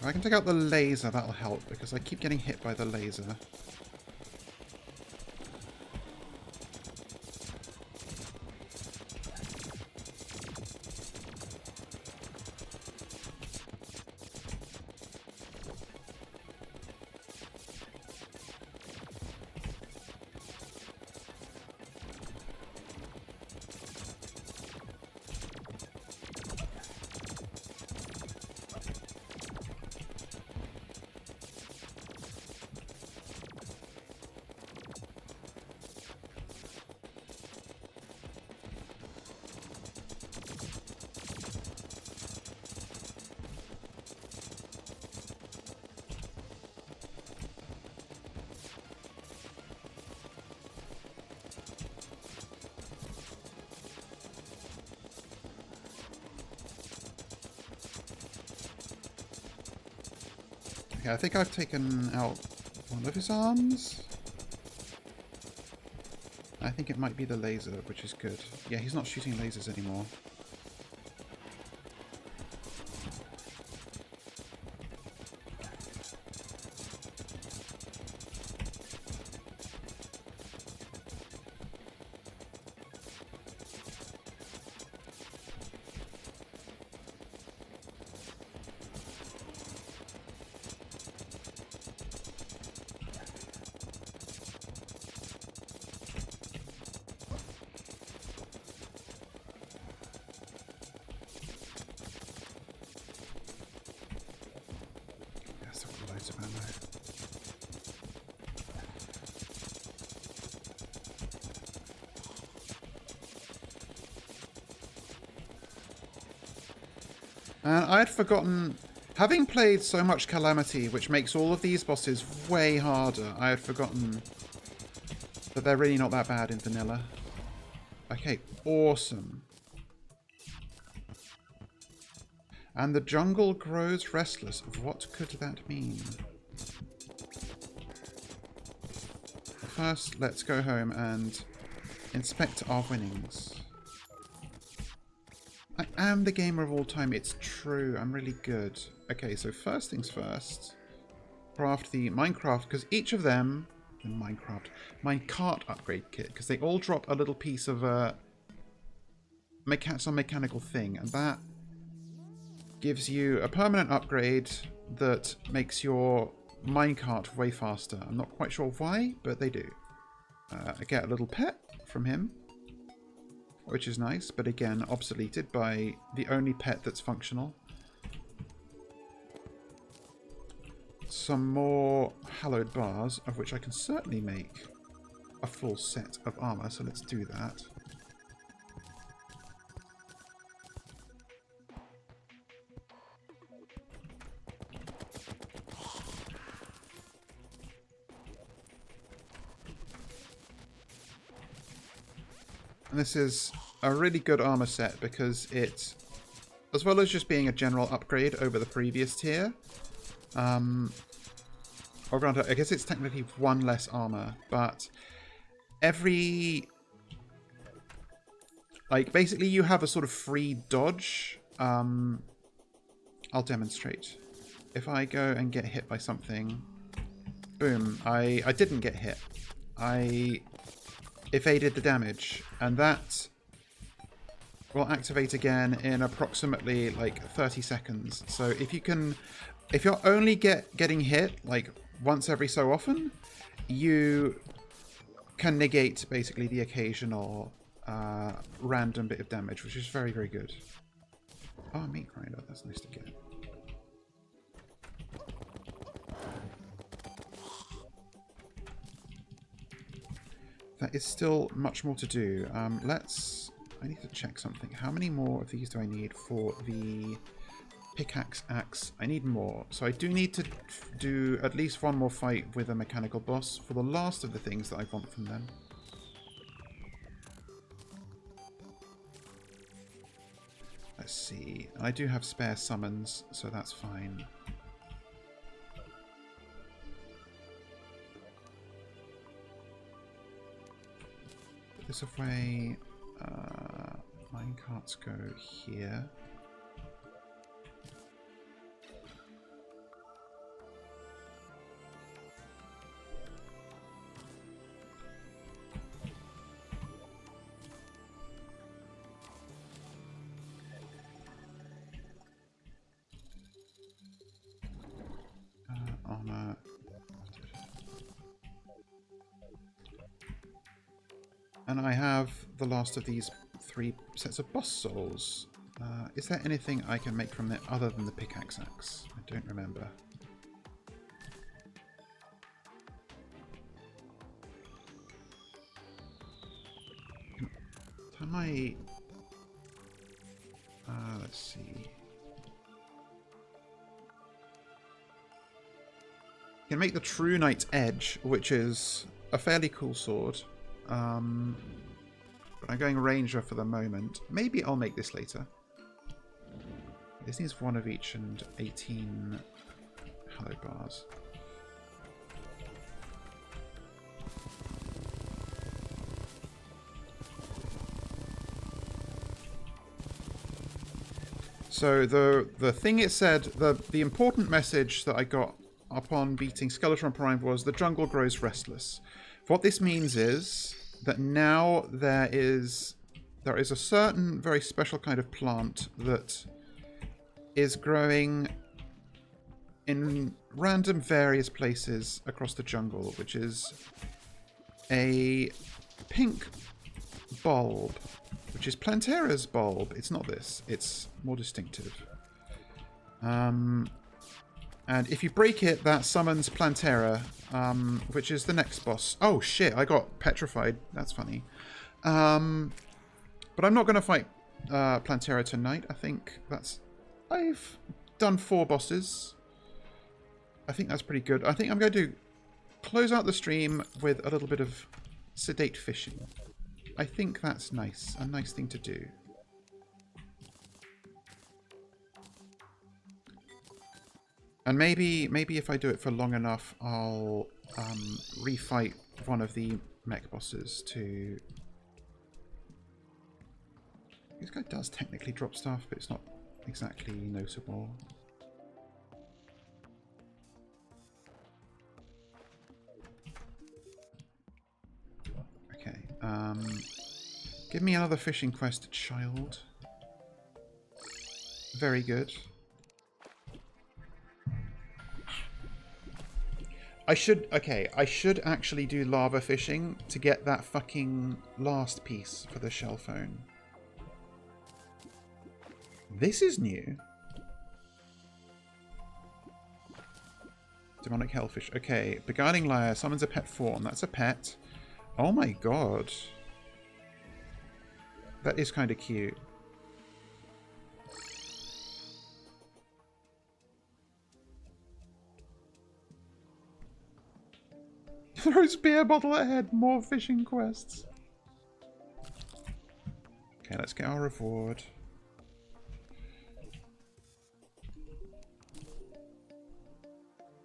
If I can take out the laser, that'll help, because I keep getting hit by the laser. Okay, I think I've taken out one of his arms. I think it might be the laser, which is good. Yeah, he's not shooting lasers anymore. And I had forgotten, having played so much Calamity, which makes all of these bosses way harder, I had forgotten that they're really not that bad in vanilla. Okay, awesome. And the jungle grows restless. What could that mean? First, let's go home and inspect our winnings. I am the gamer of all time. It's true. I'm really good. Okay, so first things first. Craft the Minecraft, because each of them... Minecart upgrade kit, because they all drop a little piece of some mechanical thing, and that gives you a permanent upgrade that makes your minecart way faster. I'm not quite sure why, but they do. I get a little pet from him, which is nice, but again, obsoleted by the only pet that's functional. Some more hallowed bars, of which I can certainly make a full set of armor, so let's do that. And this is a really good armor set because it, as well as just being a general upgrade over the previous tier, or granted, I guess it's technically one less armor, but every, like, basically you have a sort of free dodge. I'll demonstrate. If I go and get hit by something, boom, I didn't get hit. I evaded the damage, and that will activate again in approximately like 30 seconds. So if you can, if you're only getting hit like once every so often, you can negate basically the occasional random bit of damage, which is very, very good. Oh, meat grinder, that's nice to get. That is still much more to do. I need to check something. How many more of these do I need for the pickaxe axe? I need more. So I do need to do at least one more fight with a mechanical boss for the last of the things that I want from them. Let's see. I do have spare summons, so that's fine. Put this away. Minecarts go here. Armor. And I have the last of these 3 sets of boss souls. Is there anything I can make from it other than the pickaxe axe? I don't remember. Can I... let's see. You can make the True Knight's Edge, which is a fairly cool sword. But I'm going Ranger for the moment. Maybe I'll make this later. This needs 1 of each and 18 Hello, bars. So the thing it said, the important message that I got upon beating Skeletron Prime was the jungle grows restless. What this means is that now there is a certain very special kind of plant that is growing in random various places across the jungle, which is a pink bulb, which is Plantera's bulb. It's not this. It's more distinctive. And if you break it, that summons Plantera, which is the next boss. Oh, shit. I got petrified. That's funny. But I'm not going to fight Plantera tonight. I think that's... I've done 4 bosses. I think that's pretty good. I think I'm going to close out the stream with a little bit of sedate fishing. I think that's nice. A nice thing to do. And maybe if I do it for long enough, I'll refight one of the mech bosses to... This guy does technically drop stuff, but it's not exactly notable. Okay. Give me another fishing quest, child. Very good. I should actually do lava fishing to get that fucking last piece for the shell phone. This is new. Demonic Hellfish. Okay, Beguiling Lyre summons a pet fawn. That's a pet. Oh my god. That is kind of cute. Throws beer bottle ahead. More fishing quests. Okay, let's get our reward.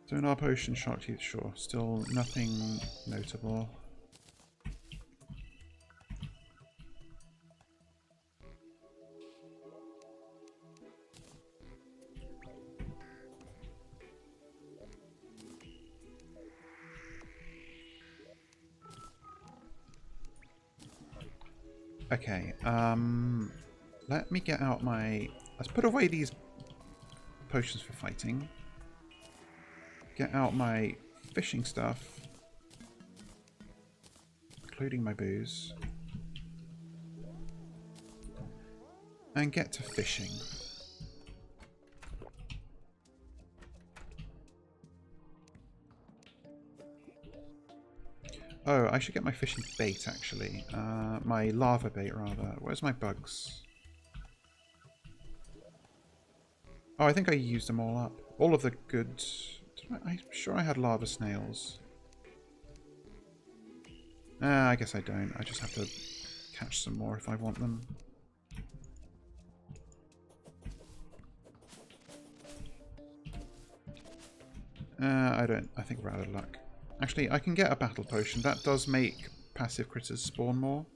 Sonar potion, shark teeth, sure. Still nothing notable. Okay, let me get out my... Let's put away these potions for fighting. Get out my fishing stuff, including my booze, and get to fishing. Oh, I should get my fishing bait, actually. My lava bait, rather. Where's my bugs? Oh, I think I used them all up. All of the good... I'm sure I had lava snails. I guess I don't. I just have to catch some more if I want them. I don't. I think we're out of luck. Actually, I can get a battle potion. That does make passive critters spawn more.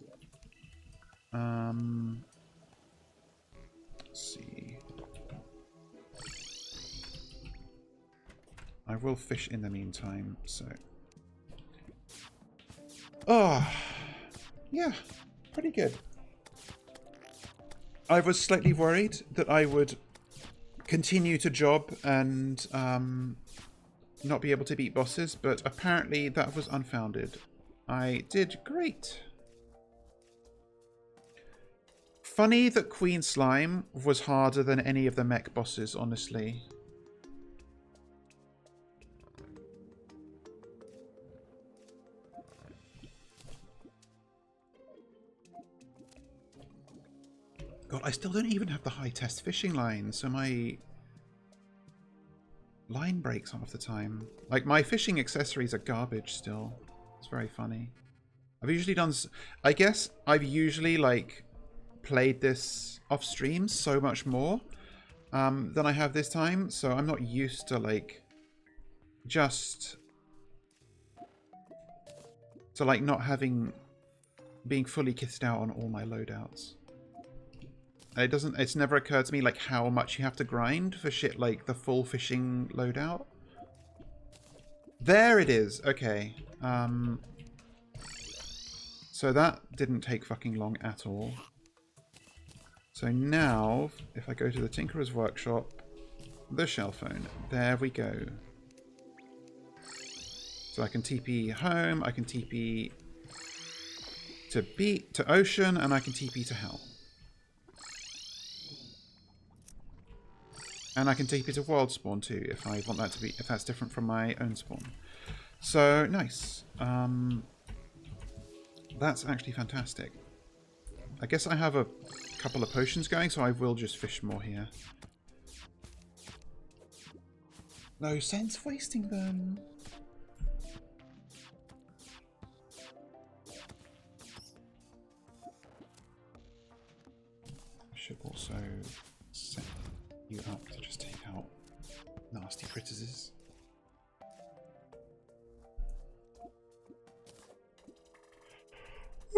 Let's see. I will fish in the meantime, so... Oh, yeah, pretty good. I was slightly worried that I would continue to job and not be able to beat bosses, but apparently that was unfounded. I did great. Funny that Queen Slime was harder than any of the mech bosses, honestly. God, I still don't even have the high test fishing line, so my line breaks half the time. Like, my fishing accessories are garbage still. It's very funny. I've usually done... I guess I've usually, like, played this off stream so much more than I have this time, so I'm not used to, like, just to like not being fully kitted out on all my loadouts. It's never occurred to me like how much you have to grind for shit like the full fishing loadout. There it is. Okay. So that didn't take fucking long at all. So now, if I go to the Tinkerer's Workshop, the shell phone, there we go. So I can TP home, I can TP to ocean, and I can TP to hell. And I can TP to world spawn too, if I want that to be, if that's different from my own spawn. So nice. That's actually fantastic. I guess I have a couple of potions going, so I will just fish more here. No sense wasting them. I should also set you up to just take out nasty critters.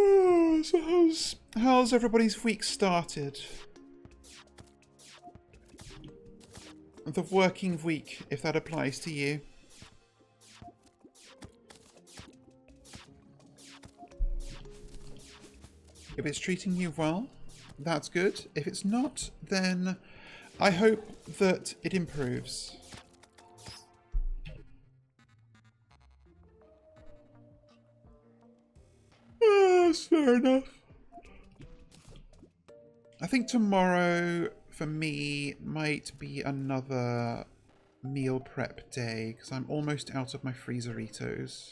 Oh, so how's everybody's week started? The working week, if that applies to you. If it's treating you well, that's good. If it's not, then I hope that it improves. That's fair enough. I think tomorrow, for me, might be another meal prep day, because I'm almost out of my freezeritos.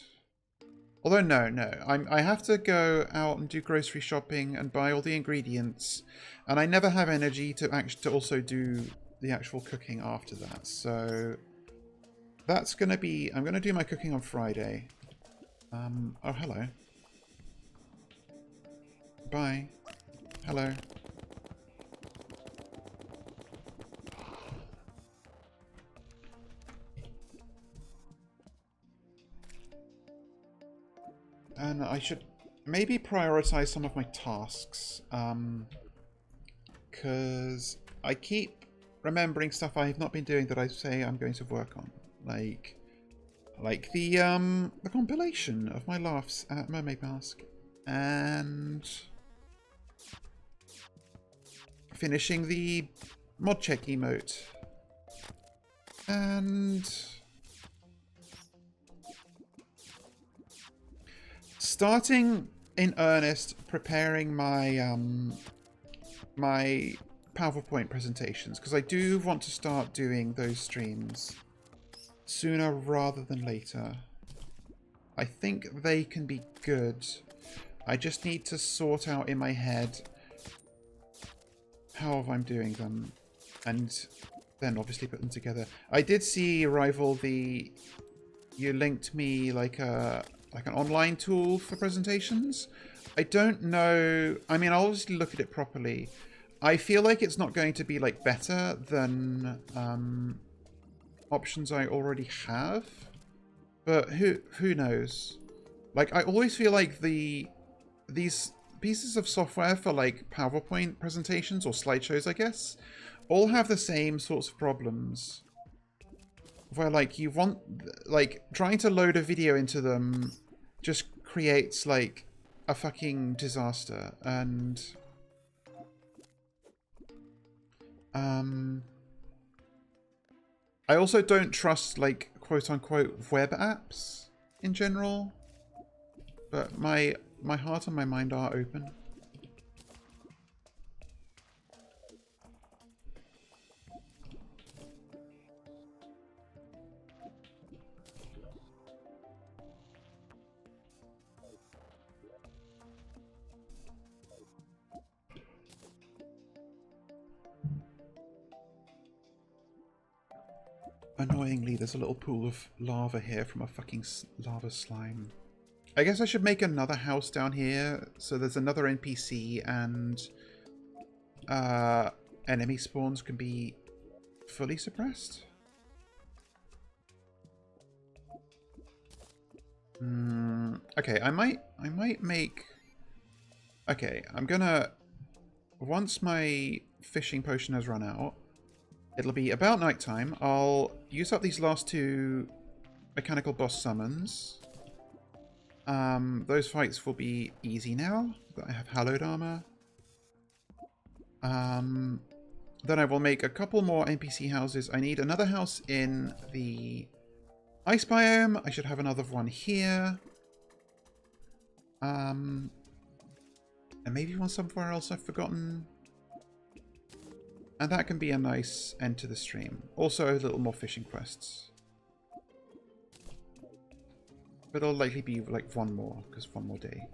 Although, no. I have to go out and do grocery shopping and buy all the ingredients, and I never have energy to also do the actual cooking after that. So that's going to be... I'm going to do my cooking on Friday. Oh, hello. Bye. Hello. And I should maybe prioritize some of my tasks, because I keep remembering stuff I have not been doing that I say I'm going to work on, like the compilation of my laughs at Mermaid Mask, and finishing the mod check emote, and starting in earnest preparing my my PowerPoint presentations, because I do want to start doing those streams sooner rather than later. I think they can be good. I just need to sort out in my head how I'm doing them, and then obviously put them together. I did see Rival, you linked me like an online tool for presentations. I don't know. I mean, I'll obviously look at it properly. I feel like it's not going to be like better than options I already have, but who knows? Like, I always feel like these pieces of software for like PowerPoint presentations or slideshows, I guess, all have the same sorts of problems. Where like you want, like, trying to load a video into them just creates like a fucking disaster. And I also don't trust like quote unquote web apps in general, but my heart and my mind are open. Annoyingly, there's a little pool of lava here from a fucking lava slime. I guess I should make another house down here, so there's another NPC and enemy spawns can be fully suppressed. Okay, I might make... Okay, I'm gonna... Once my fishing potion has run out, it'll be about nighttime. I'll use up these last 2 mechanical boss summons. Those fights will be easy now that I have hallowed armor. Then I will make a couple more NPC houses. I need another house in the ice biome. I should have another one here. And maybe one somewhere else I've forgotten. And that can be a nice end to the stream. Also a little more fishing quests. But it'll likely be like one more, because one more day.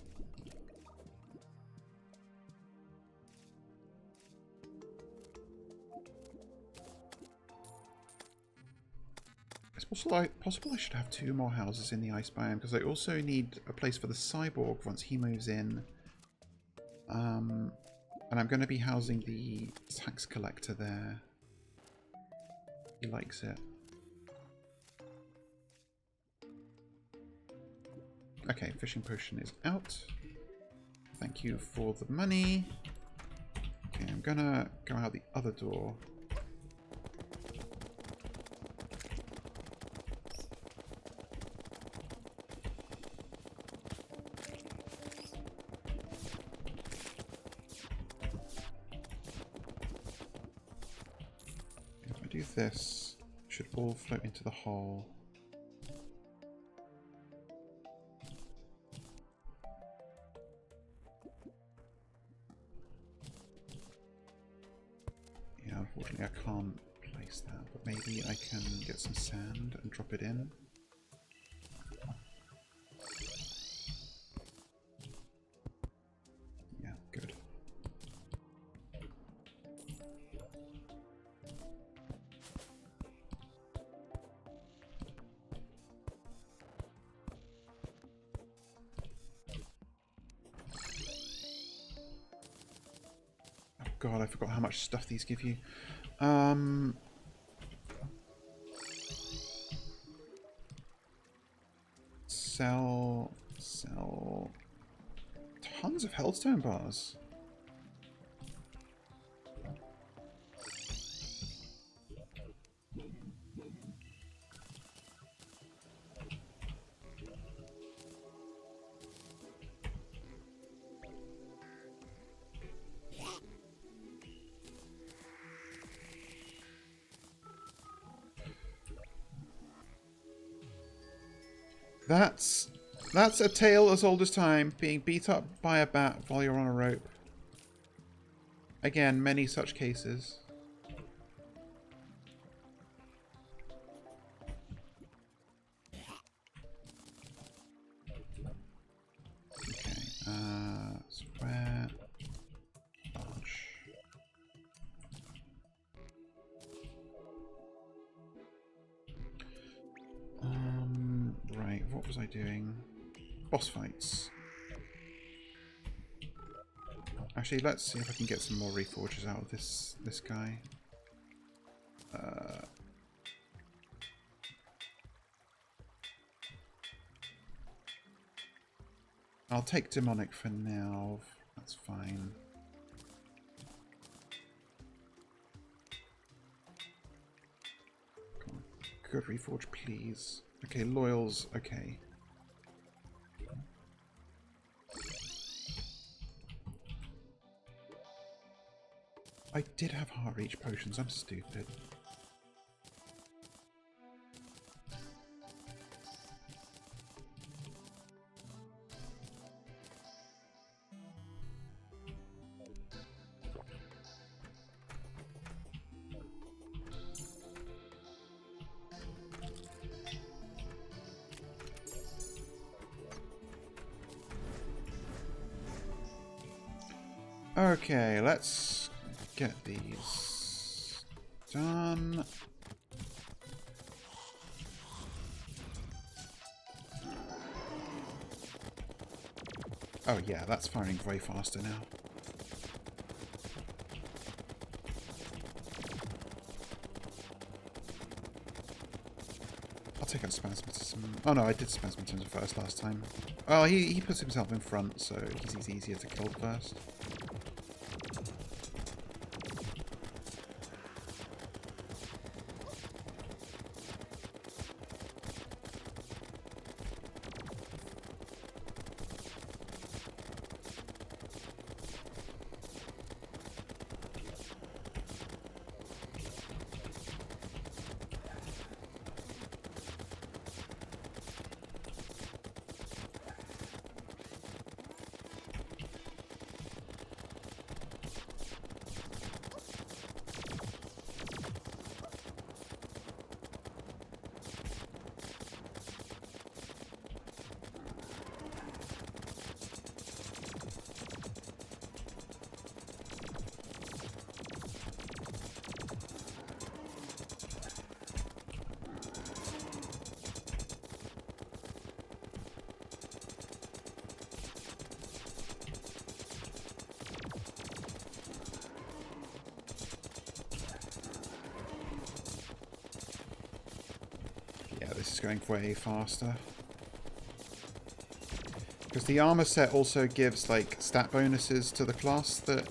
It's possible I should have 2 more houses in the ice biome, because I also need a place for the cyborg once he moves in. And I'm going to be housing the tax collector there. He likes it. Okay, fishing potion is out. Thank you for the money. Okay, I'm going to go out the other door. This should all float into the hole. Yeah, unfortunately I can't place that, but maybe I can get some sand and drop it in. Yeah, good. God, I forgot how much stuff these give you. Sell. Tons of Hellstone bars. That's a tale as old as time, being beat up by a bat while you're on a rope. Again, many such cases. Okay, square, large. Right, what was I doing? Boss fights. Actually, let's see if I can get some more reforges out of this guy. I'll take demonic for now. That's fine. Come on. Good reforge, please. Okay, loyals. Okay. I did have heart reach potions. I'm stupid. Okay, let's get these done. Oh yeah, that's firing way faster now. take out spasmatism. Oh no, I did spasmatism first last time. Oh, he puts himself in front, so he's easier to kill first. This is going way faster. Because the armor set also gives like stat bonuses to the class that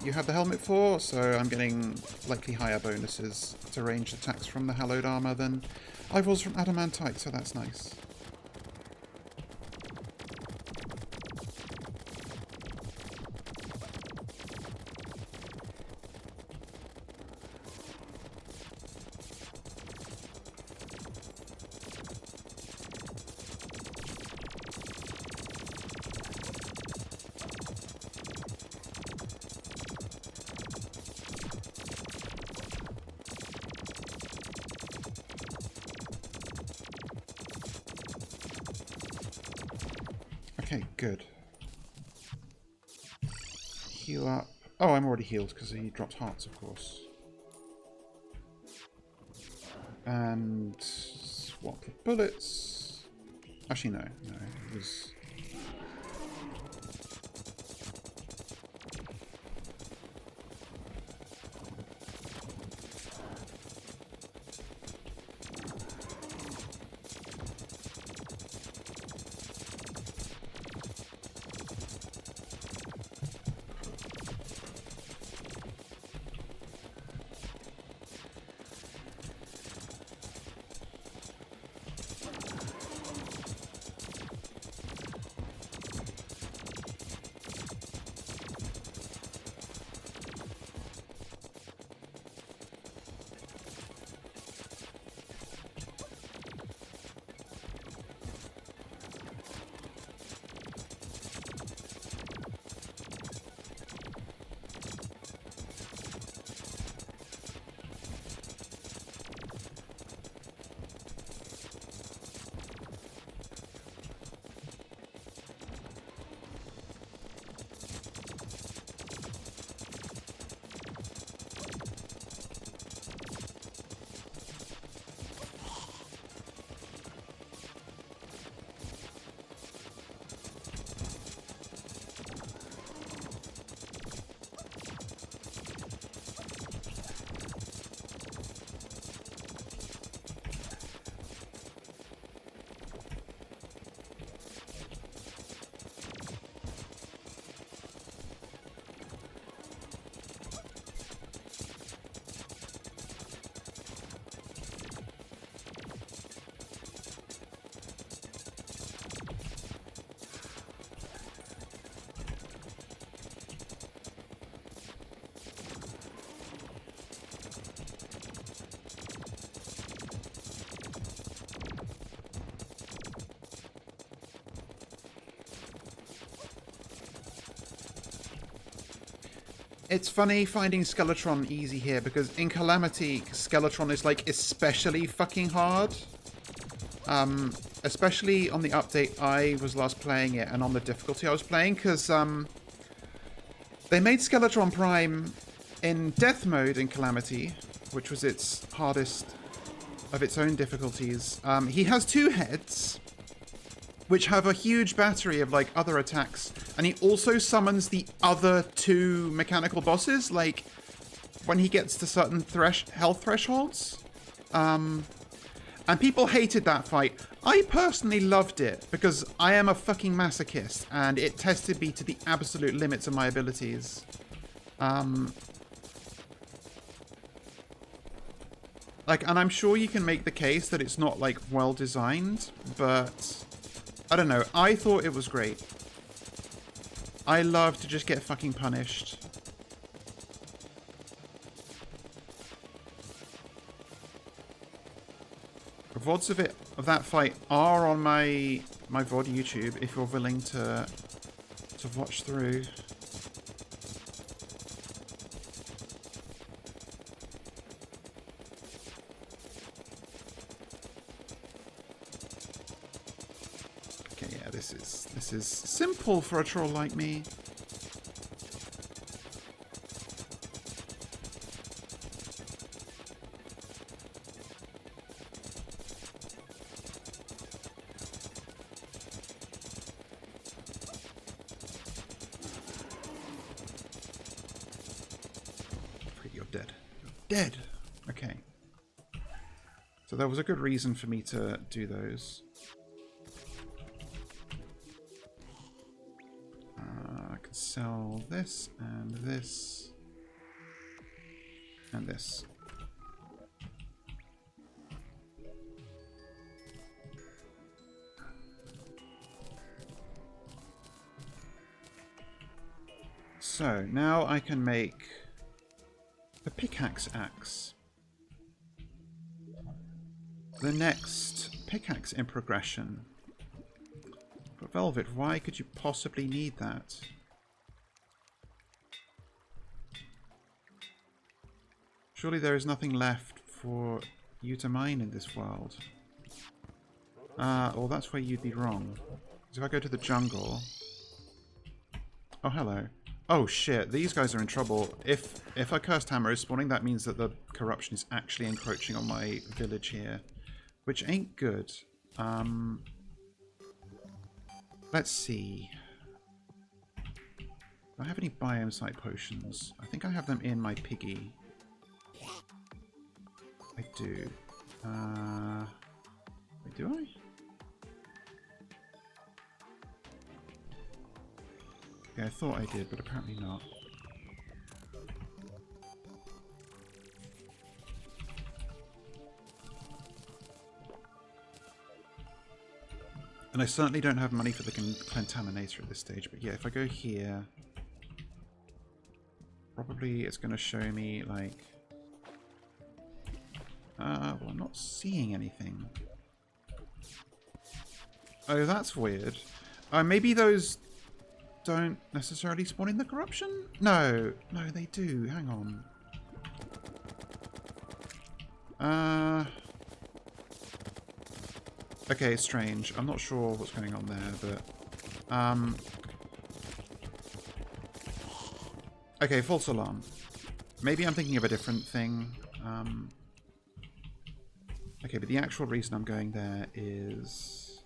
you have the helmet for, so I'm getting likely higher bonuses to ranged attacks from the hallowed armor than I was from adamantite, so that's nice. Okay, good. Heal up. Oh, I'm already healed because he dropped hearts, of course. And swap the bullets. Actually, no. It was... It's funny finding Skeletron easy here, because in Calamity, Skeletron is, like, especially fucking hard. Especially on the update I was last playing it, and on the difficulty I was playing, because, they made Skeletron Prime in Death Mode in Calamity, which was its hardest of its own difficulties. He has two heads, which have a huge battery of, like, other attacks. And he also summons the other two mechanical bosses, like, when he gets to certain health thresholds. And And people hated that fight. I personally loved it because I am a fucking masochist and it tested me to the absolute limits of my abilities. Like, and I'm sure you can make the case that it's not, like, well designed, but I don't know. I thought it was great. I love to just get fucking punished. VODs of that fight are on my VOD YouTube if you're willing to watch through. Okay, yeah, this is simple for a troll like me. Dead. Okay. So there was a good reason for me to do those. I could sell this and this and this. So now I can make the pickaxe axe. The next pickaxe in progression. But Velvet, why could you possibly need that? Surely there is nothing left for you to mine in this world. Well, that's where you'd be wrong. Because if I go to the jungle... Oh, hello. Oh shit, these guys are in trouble. If a cursed hammer is spawning, that means that the corruption is actually encroaching on my village here. Which ain't good. Let's see. Do I have any biome site potions? I think I have them in my piggy. I do. Wait, do I? Yeah, I thought I did, but apparently not. And I certainly don't have money for the contaminator at this stage, but yeah, if I go here, probably it's going to show me, like... well, I'm not seeing anything. Oh, that's weird. Maybe those... don't necessarily spawn in the corruption? No, no, they do. Hang on. Okay, it's strange. I'm not sure what's going on there, but okay, false alarm. Maybe I'm thinking of a different thing. Okay, but the actual reason I'm going there is...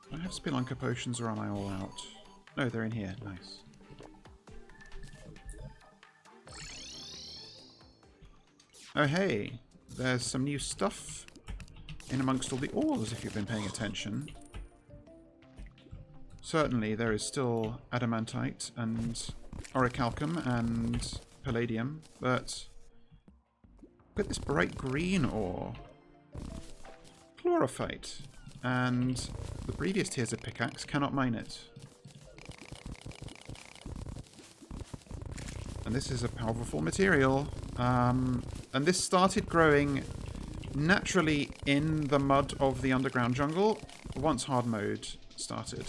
Do I have Spelunker potions or am I all out? No, they're in here. Nice. Oh hey, there's some new stuff in amongst all the ores if you've been paying attention. Certainly there is still adamantite and orichalcum and palladium, but look at this bright green ore. Chlorophyte. And the previous tiers of pickaxe cannot mine it. And this is a powerful material. And this started growing naturally in the mud of the underground jungle once hard mode started.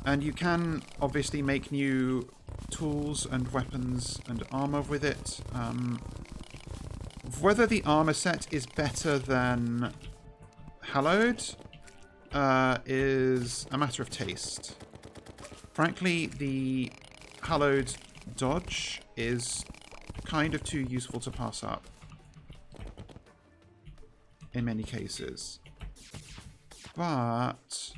And you can obviously make new tools and weapons and armor with it. Whether the armor set is better than Hallowed is a matter of taste. Frankly, the Hallowed dodge is kind of too useful to pass up in many cases. But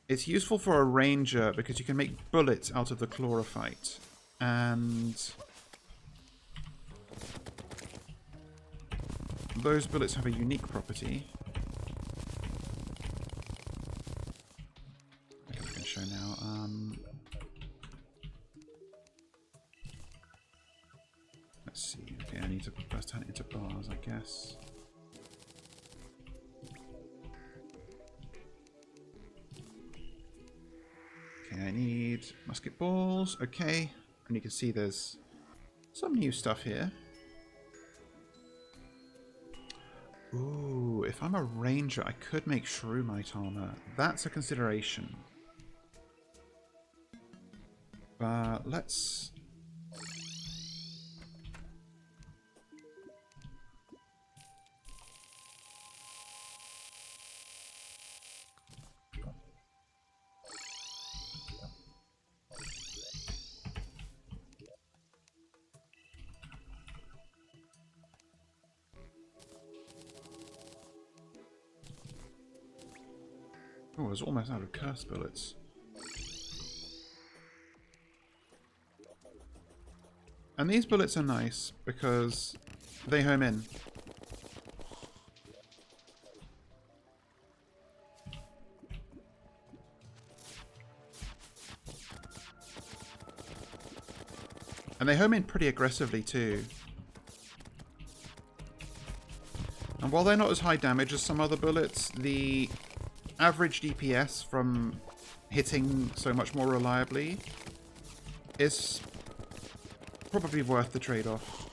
it's useful for a ranger because you can make bullets out of the chlorophyte. And those bullets have a unique property. I can show now. Let's see. Okay, I need to first turn it into bars, I guess. Okay, I need musket balls. Okay, and you can see there's some new stuff here. Ooh, if I'm a ranger, I could make shroomite armor. That's a consideration. But let's... Oh, I was almost out of curse bullets. And these bullets are nice because they home in. And they home in pretty aggressively too. And while they're not as high damage as some other bullets, the average DPS from hitting so much more reliably is probably worth the trade-off.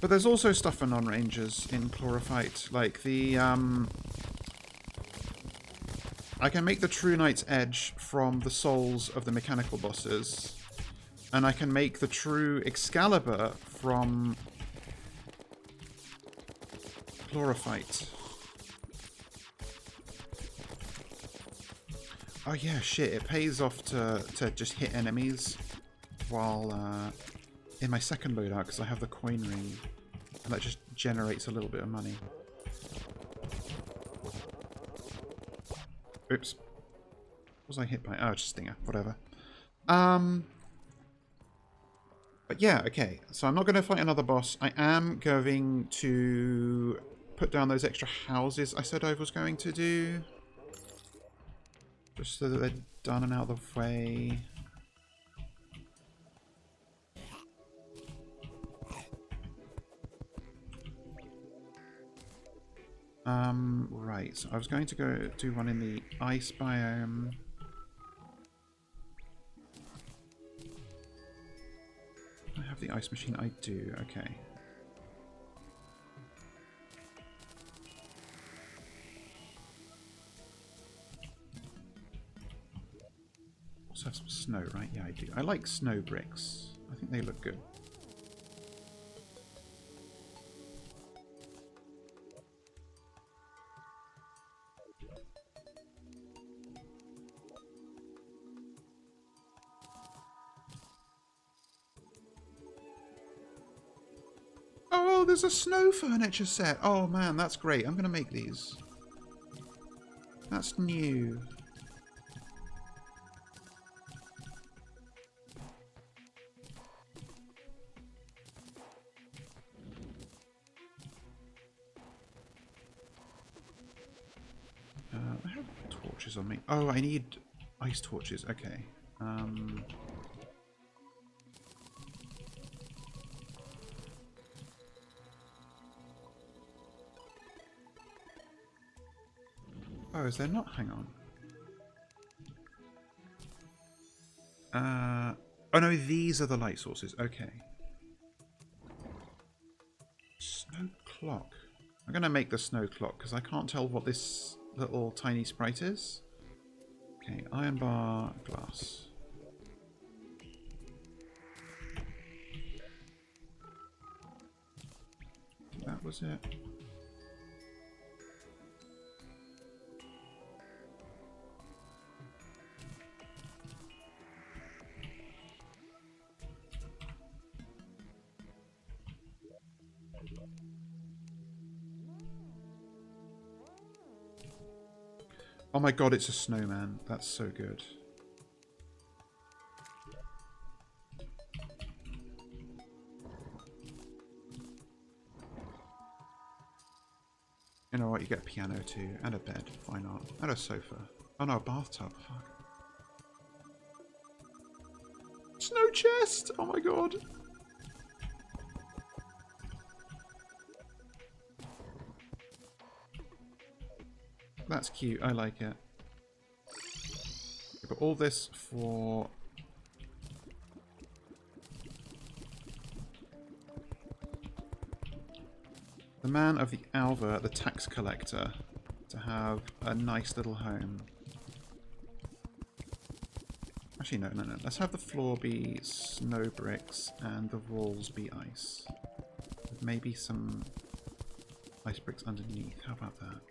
But there's also stuff for non-rangers in Chlorophyte, like the I can make the True Knight's Edge from the souls of the mechanical bosses, and I can make the True Excalibur from Chlorophyte. Oh yeah, shit, it pays off to just hit enemies while in my second loadout, because I have the coin ring, and that just generates a little bit of money. Oops. What was I hit by? Oh, just Stinger. Whatever. But yeah, okay. So I'm not going to fight another boss. I am going to put down those extra houses I said I was going to do. Just so that they're done and out of the way. Right. So I was going to go do one in the ice biome. I have the ice machine. I do. Okay. Also have some snow, right? Yeah, I do. I like snow bricks. I think they look good. Oh, there's a snow furniture set. Oh man, that's great. I'm going to make these. That's new. I have torches on me. Oh, I need ice torches. Okay. Oh, is there not? Hang on. Oh no, these are the light sources. Okay. Snow clock. I'm going to make the snow clock because I can't tell what this little tiny sprite is. Okay, iron bar, glass. I think that was it. Oh my god, it's a snowman. That's so good. You know what? You get a piano too, and a bed. Why not? And a sofa. Oh no, a bathtub. Fuck. Snow chest! Oh my god. That's cute. I like it. But all this for... the man of the Alva, the tax collector, to have a nice little home. Actually, no. Let's have the floor be snow bricks and the walls be ice. With maybe some ice bricks underneath. How about that?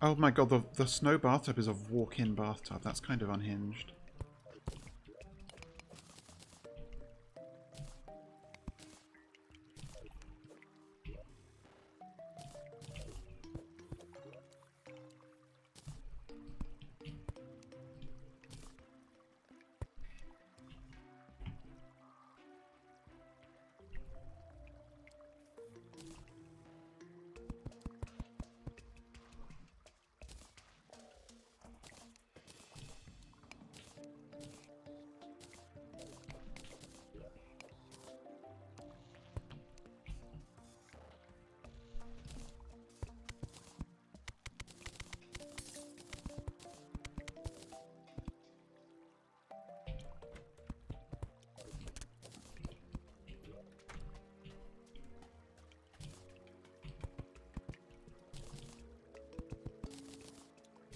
Oh my god, the snow bathtub is a walk-in bathtub. That's kind of unhinged.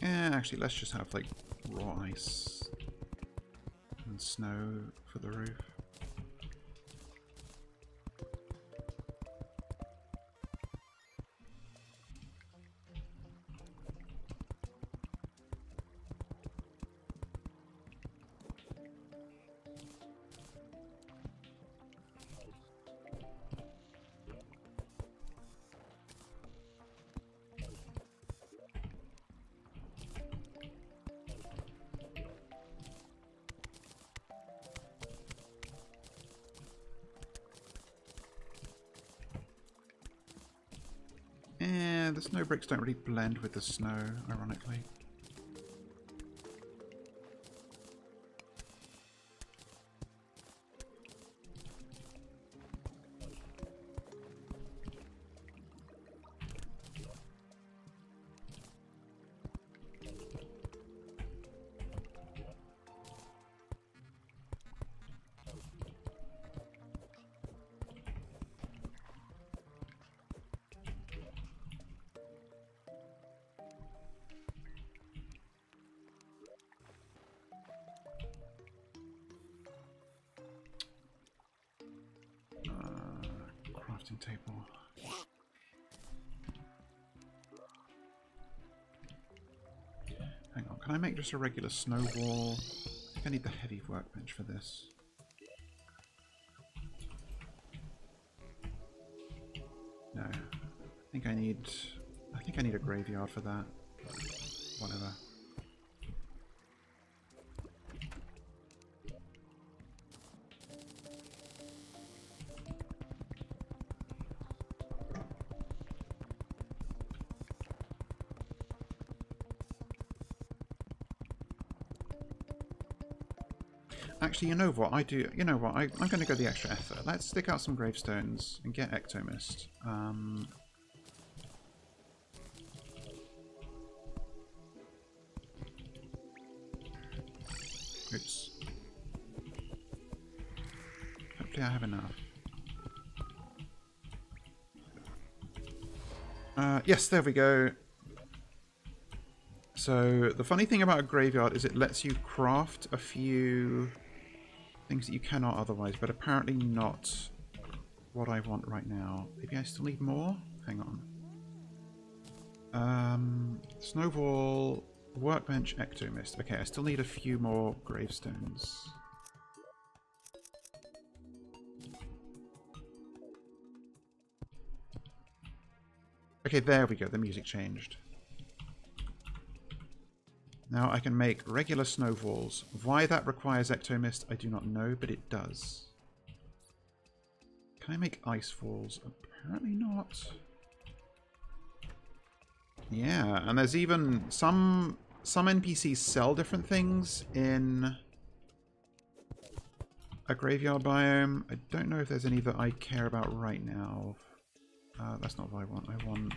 Yeah, actually, let's just have, like, raw ice and snow for the roof. Yeah, the snow bricks don't really blend with the snow, ironically. Crafting table. Hang on, can I make just a regular snow wall? I think I need the heavy workbench for this. No. I think I need a graveyard for that. Whatever. Actually, you know what? You know what? I'm going to go the extra effort. Let's stick out some gravestones and get Ectomist. Oops. Hopefully I have enough. Yes, there we go. So, the funny thing about a graveyard is it lets you craft a few things that you cannot otherwise, but apparently not what I want right now. Maybe I still need more? Hang on. Snowball, workbench, ectomist. Okay, I still need a few more gravestones. Okay, there we go. The music changed. Now I can make regular snowballs. Why that requires ectomist, I do not know, but it does. Can I make ice falls? Apparently not. Yeah, and there's even some NPCs sell different things in a graveyard biome. I don't know if there's any that I care about right now. That's not what I want. I want...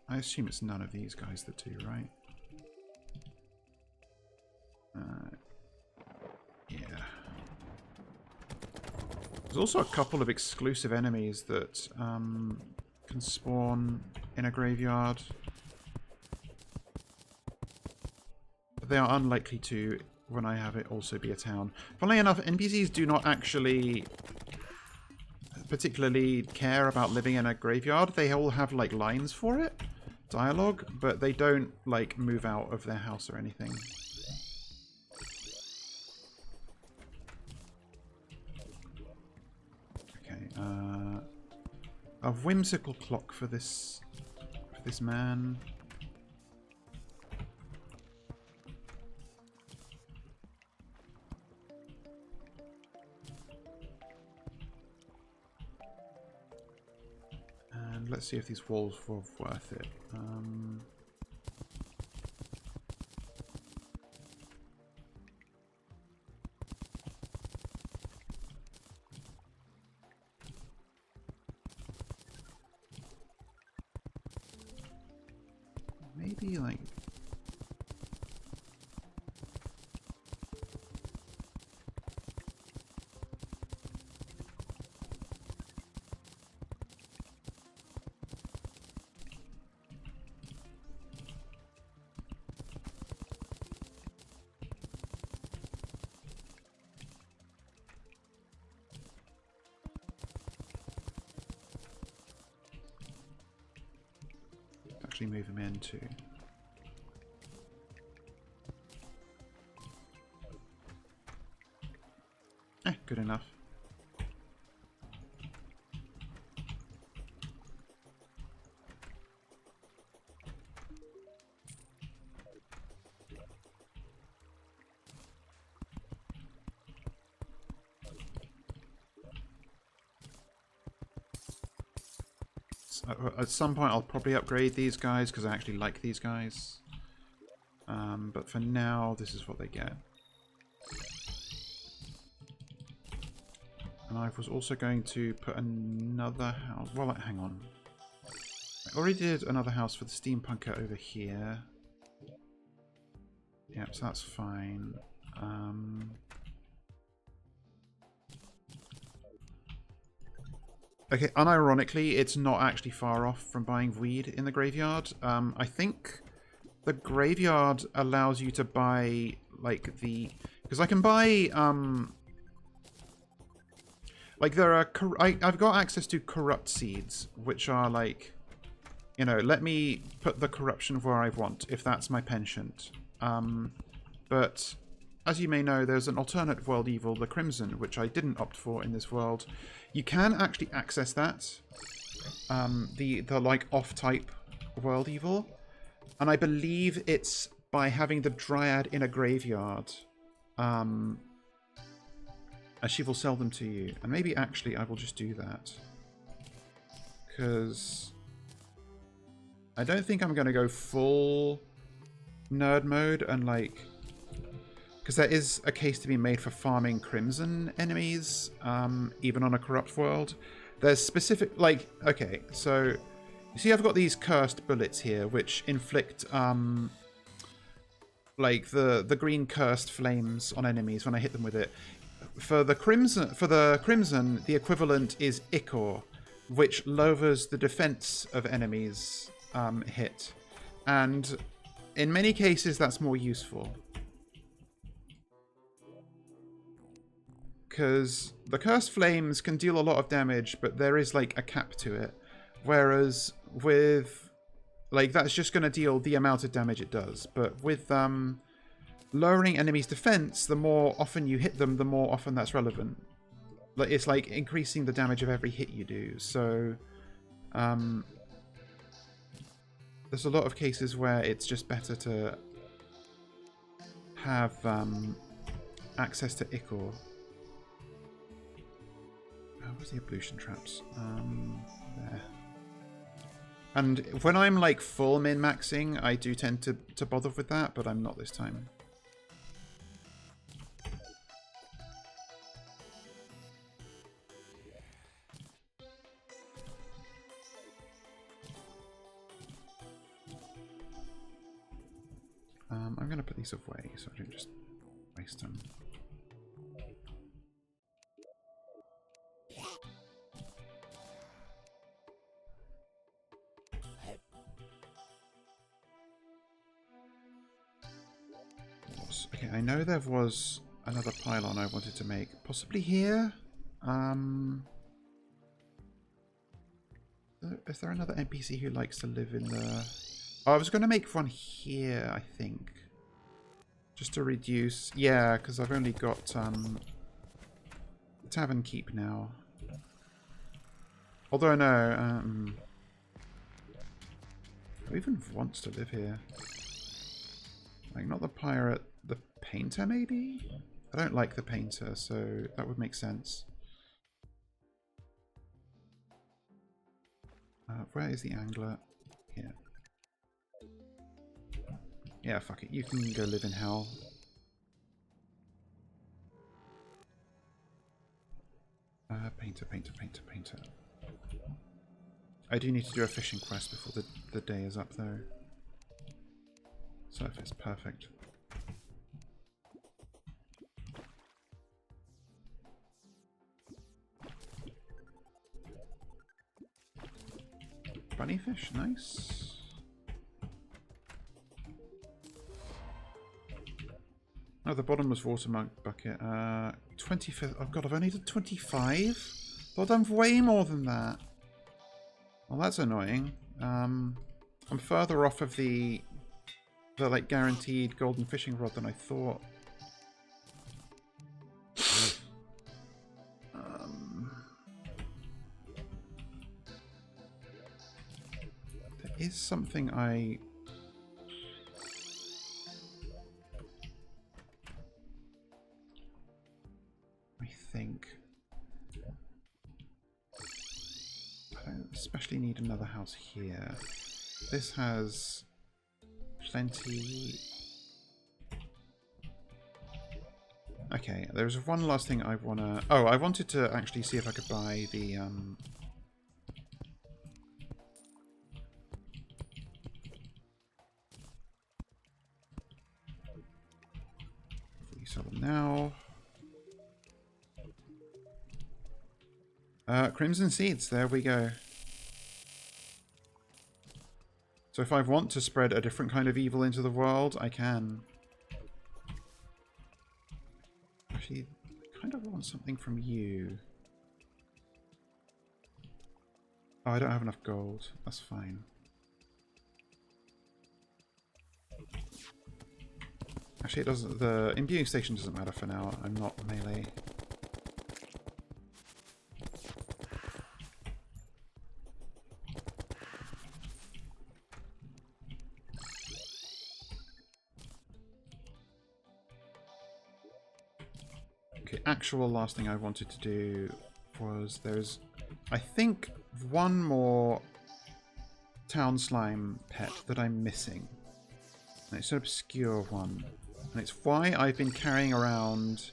I assume it's none of these guys that do, right? Yeah. There's also a couple of exclusive enemies that can spawn in a graveyard. But they are unlikely to, when I have it also be a town. Funnily enough, NPCs do not actually particularly care about living in a graveyard. They all have like lines for it, dialogue, but they don't like move out of their house or anything. Okay, a whimsical clock for this man. And let's see if these walls were worth it. Maybe like... actually move him into. Good enough. So, at some point I'll probably upgrade these guys because I actually like these guys. But for now, this is what they get. And I was also going to put another house... Well, hang on. I already did another house for the steampunker over here. Yep, so that's fine. Okay, unironically, it's not actually far off from buying weed in the graveyard. I think the graveyard allows you to buy, like, the... Because I can buy... Like, there are... I've got access to corrupt seeds, which are, like... You know, let me put the corruption where I want, if that's my penchant. But, as you may know, there's an alternate world evil, the Crimson, which I didn't opt for in this world. You can actually access that. The like, off-type world evil. And I believe it's by having the Dryad in a graveyard. And she will sell them to you. And maybe, actually, I will just do that. Because... I don't think I'm going to go full nerd mode and, like... Because there is a case to be made for farming Crimson enemies, even on a corrupt world. There's specific... Like, okay, so... You see I've got these cursed bullets here, which inflict, like, the green cursed flames on enemies when I hit them with it. For the Crimson, the equivalent is Ichor, which lowers the defense of enemies hit. And in many cases, that's more useful. Because the Cursed Flames can deal a lot of damage, but there is, like, a cap to it. Whereas with... like, that's just going to deal the amount of damage it does. But with lowering enemies' defense, the more often you hit them, the more often that's relevant. Like, it's like increasing the damage of every hit you do. So there's a lot of cases where it's just better to have access to Ichor. Where's the ablution traps? There. And when I'm like full min-maxing, I do tend to bother with that, but I'm not this time. I'm going to put these away so I don't just waste them. Okay, I know there was another pylon I wanted to make. Possibly here? Is there another NPC who likes to live in the... Oh, I was going to make one here, I think. Just to reduce... Yeah, because I've only got the Tavern Keep now. Although, no. Who even wants to live here? Like, not the pirate, the painter, maybe? I don't like the painter, so that would make sense. Where is the angler? Here. Yeah, fuck it. You can go live in hell. Painter, painter, painter, painter. I do need to do a fishing quest before the day is up, though. Surface, perfect. Bunnyfish, nice. Oh, the bottomless water bucket. 25th. Oh god, I've only done 25? Thought I've done way more than that. Well, that's annoying. I'm further off of the like guaranteed golden fishing rod than I thought. There is something I think. I don't especially need another house here. This has plenty. Okay, there's one last thing I wanna... Oh, I wanted to actually see if I could buy the we sell them now. Crimson Seeds, there we go. So if I want to spread a different kind of evil into the world, I can. Actually, I kind of want something from you. Oh, I don't have enough gold. That's fine. Actually, it doesn't. The imbuing station doesn't matter for now. I'm not melee. Actual last thing I wanted to do was there's, I think, one more town slime pet that I'm missing. And it's an obscure one. And it's why I've been carrying around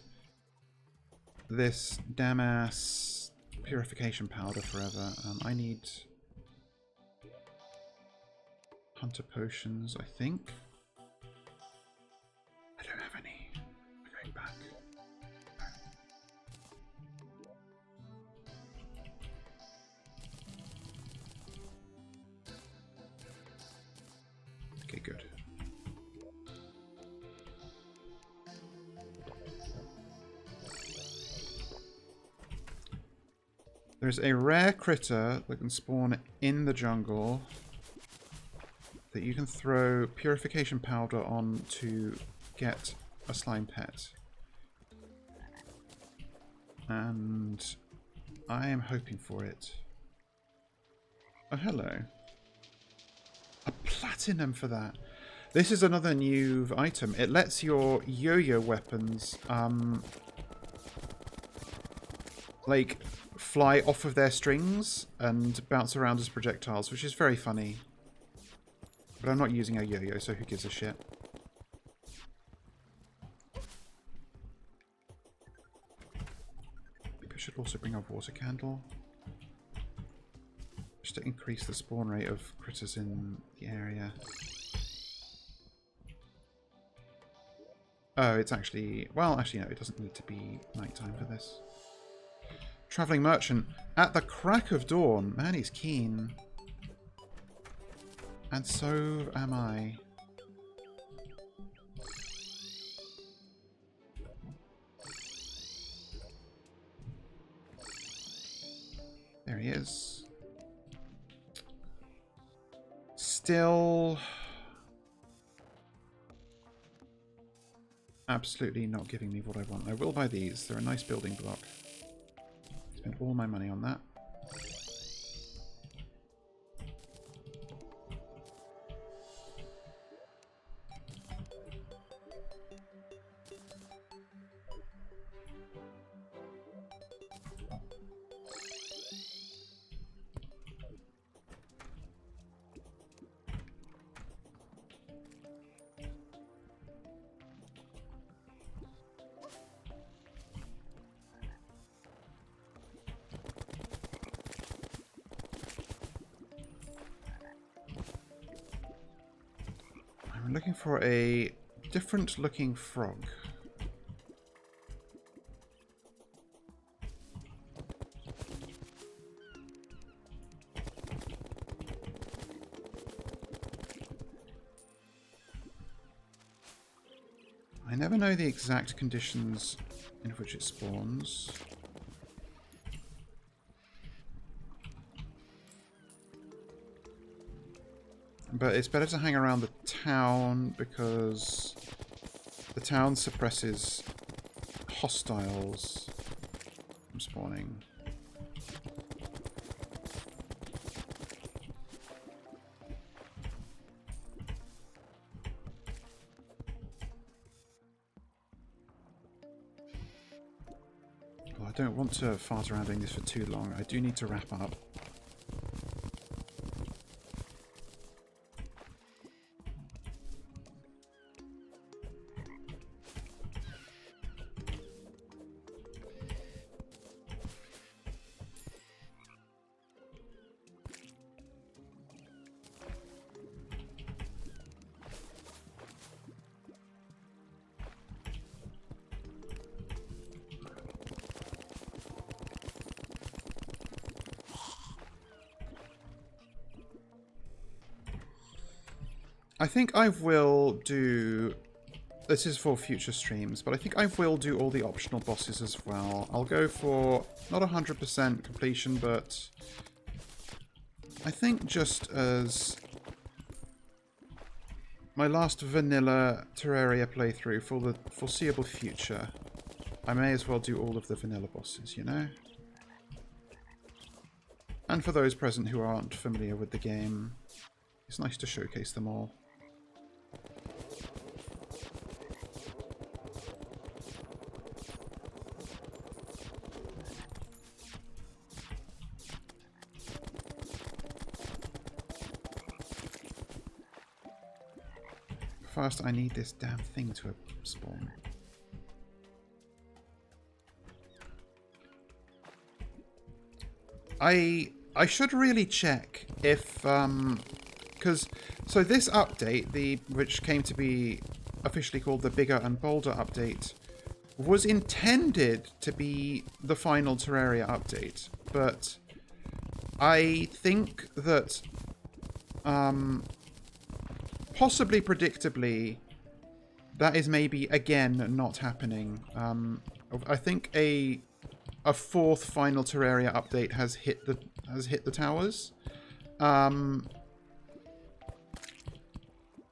this damn ass purification powder forever. I need hunter potions, I think. I don't have any. I'm going back. There's a rare critter that can spawn in the jungle that you can throw purification powder on to get a slime pet. And I am hoping for it. Oh, hello. A platinum for that. This is another new item. It lets your yo-yo weapons, like, fly off of their strings and bounce around as projectiles, which is very funny. But I'm not using a yo-yo, so who gives a shit? Maybe I should also bring a water candle. Just to increase the spawn rate of critters in the area. Oh, it's actually... Well, actually, no, it doesn't need to be nighttime for this. Travelling merchant. At the crack of dawn. Man, he's keen. And so am I. There he is. Still... absolutely not giving me what I want. I will buy these. They're a nice building block. Spend all my money on that. I'm looking for a different looking frog. I never know the exact conditions in which it spawns. But it's better to hang around the town because the town suppresses hostiles from spawning. Well, I don't want to fart around doing this for too long. I do need to wrap up. I think I will do... This is for future streams, but I think I will do all the optional bosses as well. I'll go for not 100% completion, but I think just as my last vanilla Terraria playthrough for the foreseeable future, I may as well do all of the vanilla bosses, you know? And for those present who aren't familiar with the game, it's nice to showcase them all. First, I need this damn thing to spawn. I should really check if because so this update, which came to be officially called the Bigger and Bolder update, was intended to be the final Terraria update, but I think that possibly predictably, that is maybe again not happening. I think a a fourth final Terraria update has hit the towers.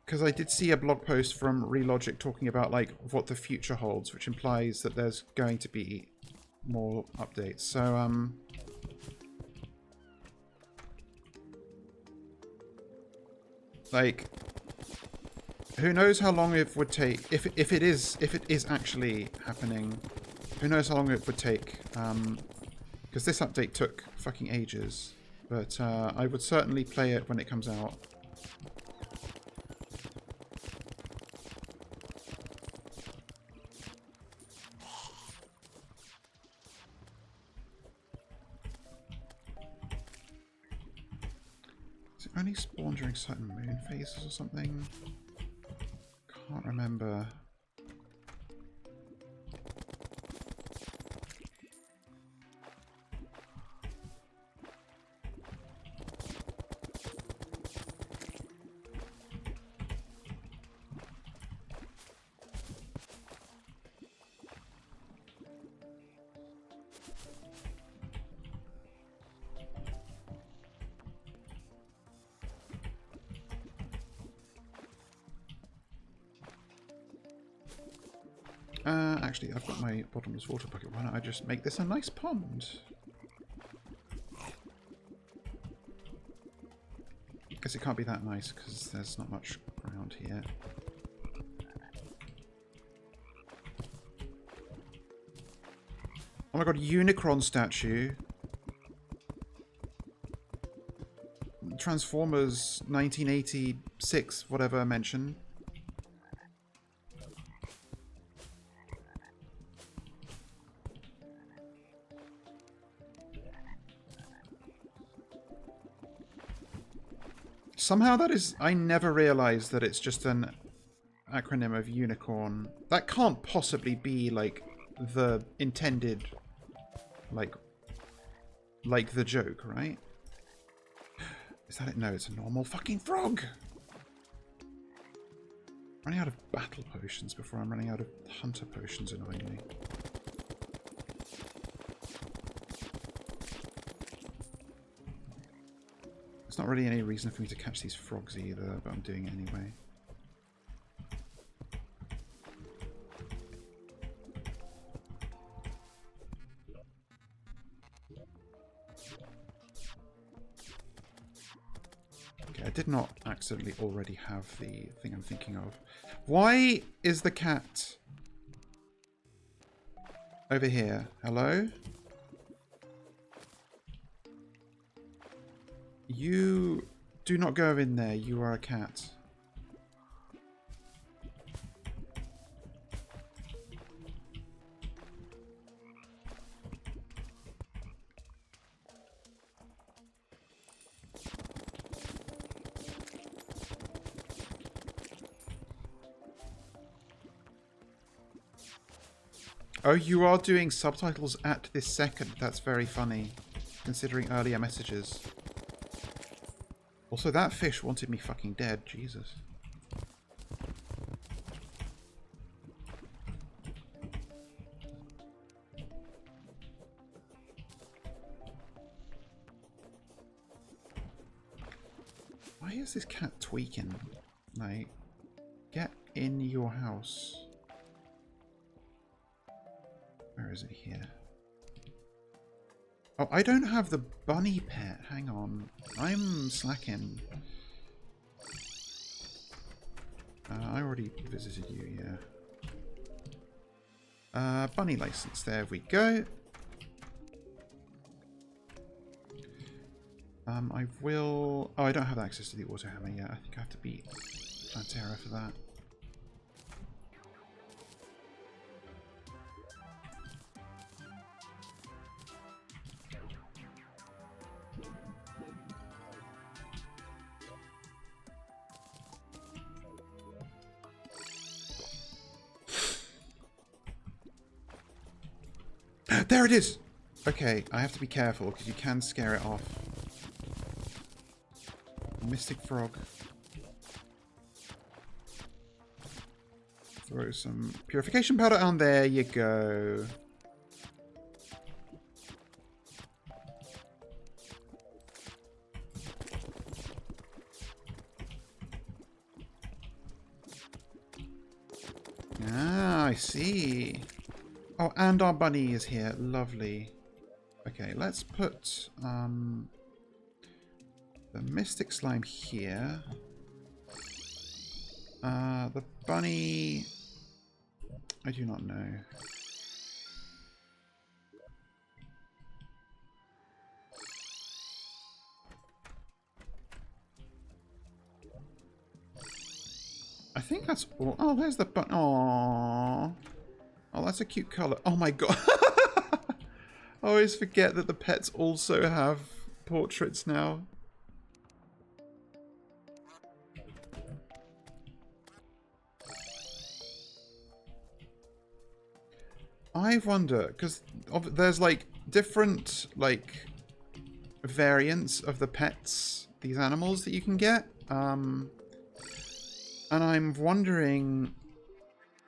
Because I did see a blog post from Relogic talking about like what the future holds, which implies that there's going to be more updates. So like, who knows how long it would take if it is actually happening. Who knows how long it would take? Because this update took fucking ages. But I would certainly play it when it comes out. Does it only spawn during certain moon phases or something? Can't remember. Actually, I've got my bottomless water bucket. Why don't I just make this a nice pond? Guess it can't be that nice because there's not much around here. Oh my god, Unicron statue. Transformers 1986, whatever mention. Somehow that is... I never realised that it's just an acronym of unicorn. That can't possibly be, like, the intended... Like the joke, right? Is that it? No, it's a normal fucking frog! Running out of battle potions before I'm running out of hunter potions, annoyingly. Not really any reason for me to catch these frogs either, but I'm doing it anyway. Okay, I did not accidentally already have the thing I'm thinking of. Why is the cat over here? Hello? You do not go in there. You are a cat. Oh, you are doing subtitles at this second. That's very funny, considering earlier messages. Also, that fish wanted me fucking dead. Jesus. Why is this cat tweaking? Like, get in your house. Where is it here? Oh, I don't have the bunny pet. Hang on. I'm slacking. I already visited you, yeah. Bunny license. There we go. I will... Oh, I don't have access to the auto hammer yet. I think I have to beat Terra for that. There it is! Okay, I have to be careful because you can scare it off. Mystic frog. Throw some purification powder on. There you go. see. Oh, and our bunny is here. Lovely. Okay, let's put the mystic slime here. The bunny... I do not know. I think that's all. Oh, there's the bunny. Aww. Oh, that's a cute colour. Oh my god. I always forget that the pets also have portraits now. I wonder, because there's like different like variants of the pets, these animals that you can get. And I'm wondering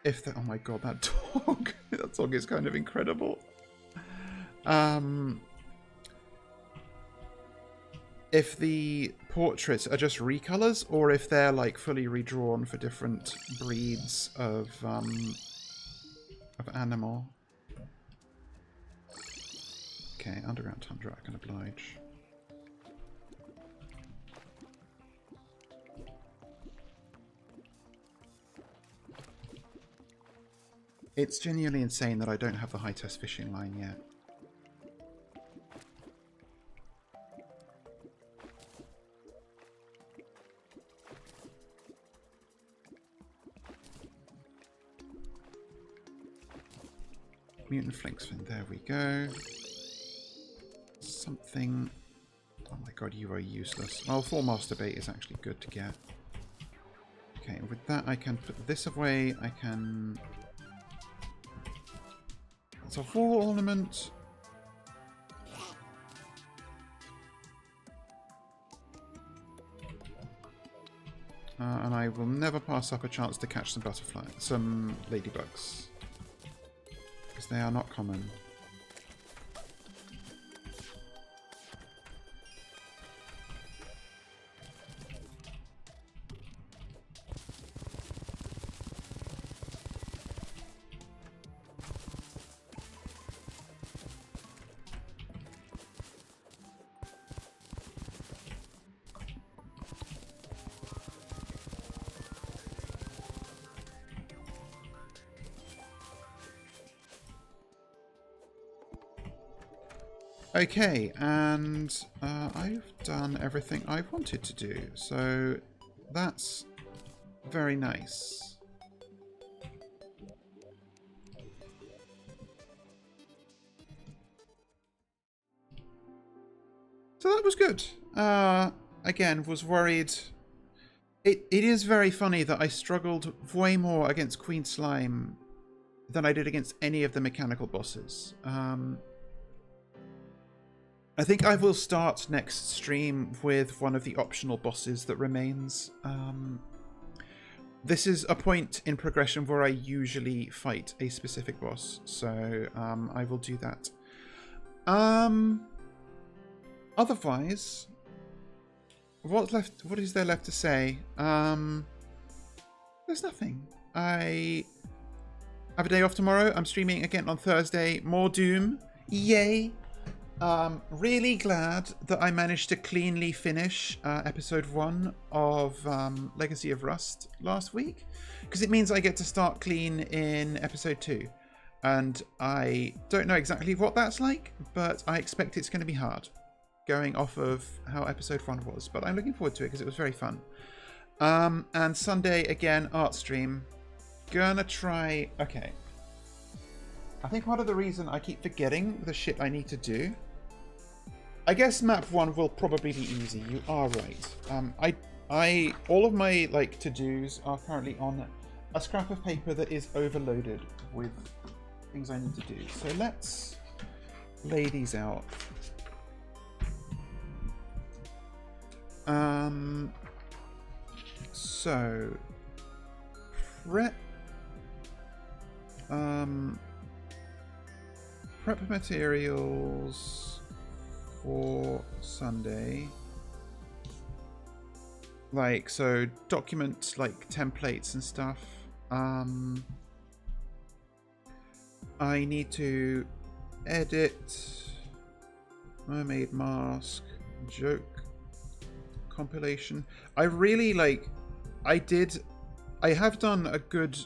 if the, oh my god, that dog. That dog is kind of incredible. If the portraits are just recolors, or if they're like fully redrawn for different breeds of animal. Okay, underground tundra, I can oblige. It's genuinely insane that I don't have the high test fishing line yet. Mutant Flinksfin, there we go. Something... Oh my god, you are useless. Well, 4 masturbate is actually good to get. Okay, with that I can put this away. I can... It's a wall ornament. And I will never pass up a chance to catch some butterflies, some ladybugs. Because they are not common. Okay, and I've done everything I wanted to do, so that's very nice. So that was good. Again, was worried. It is very funny that I struggled way more against Queen Slime than I did against any of the mechanical bosses. I think I will start next stream with one of the optional bosses that remains. This is a point in progression where I usually fight a specific boss, so I will do that. Otherwise, what's left? What is there left to say? There's nothing. I have a day off tomorrow. I'm streaming again on Thursday. More Doom. Yay! Really glad that I managed to cleanly finish episode 1 of Legacy of Rust last week, because it means I get to start clean in episode 2, and I don't know exactly what that's like, but I expect it's going to be hard going off of how episode 1 was, but I'm looking forward to it because it was very fun. And Sunday again, art stream. Gonna try... Okay, I think part of the reason I keep forgetting the shit I need to do, I guess map 1 will probably be easy. You are right. All of my like to-dos are currently on a scrap of paper that is overloaded with things I need to do. So let's lay these out. So prep materials for Sunday, like, so document like templates and stuff. I need to edit mermaid mask joke compilation. I really like, I have done a good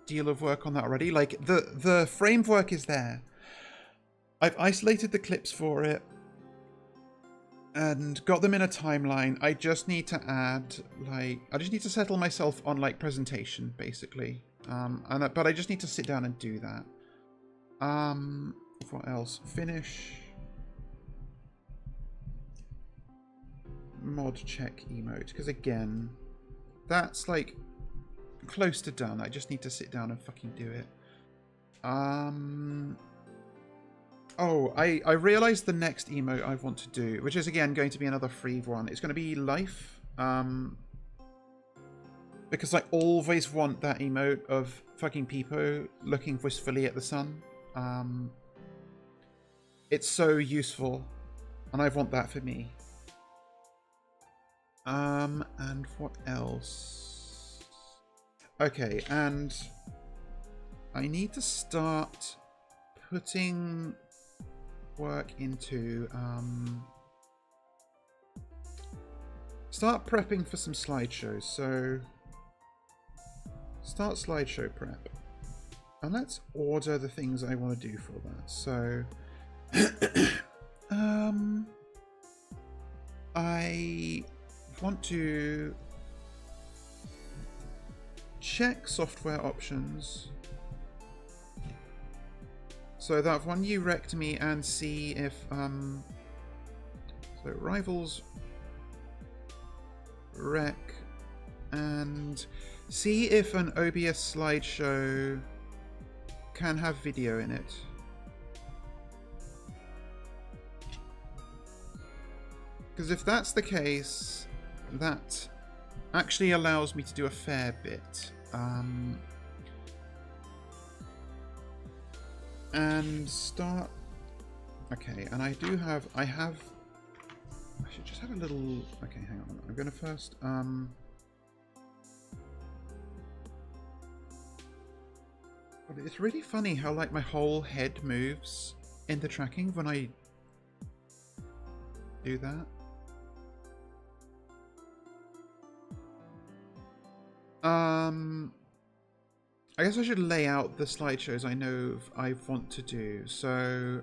deal of work on that already. Like the framework is there. I've isolated the clips for it and got them in a timeline. I just need to add, like, I just need to settle myself on, like, presentation, basically. But I just need to sit down and do that. What else? Finish. Mod check emote. Because, again, that's, like, close to done. I just need to sit down and fucking do it. Oh, I realised the next emote I want to do, which is again going to be another free one. It's going to be life. Because I always want that emote of fucking Peepo looking wistfully at the sun. It's so useful. And I want that for me. And what else? Okay, and I need to start putting work into start prepping for some slideshows. So start slideshow prep, and let's order the things I want to do for that. So I want to check software options so that when you wrecked me and see if so rivals rec and see if an OBS slideshow can have video in it. Because if that's the case, that actually allows me to do a fair bit. And start. Okay, and I should just have a little. Okay, hang on. I'm gonna first. It's really funny how like my whole head moves in the tracking when I do that. I guess I should lay out the slideshows I know I want to do. So,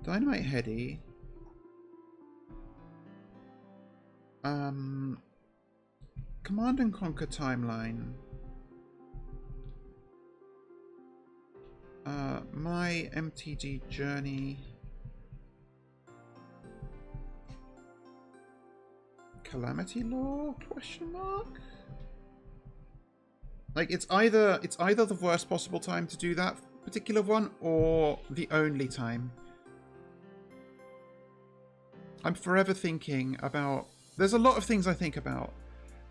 Dynamite Heady. Command and Conquer Timeline. My MTG Journey. Calamity Law? Question mark? Like it's either the worst possible time to do that particular one or the only time. I'm forever thinking about. There's a lot of things I think about,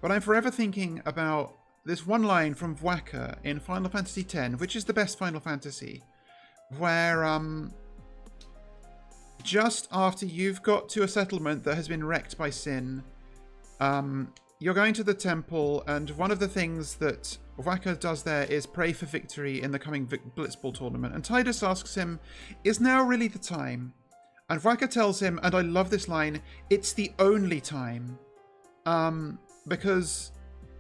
but I'm forever thinking about this one line from Whacker in Final Fantasy X, which is the best Final Fantasy, where just after you've got to a settlement that has been wrecked by sin, you're going to the temple, and one of the things that Whacker does there is pray for victory in the coming Blitzball tournament. And Tidus asks him, is now really the time? And Whacker tells him, and I love this line, it's the only time. Because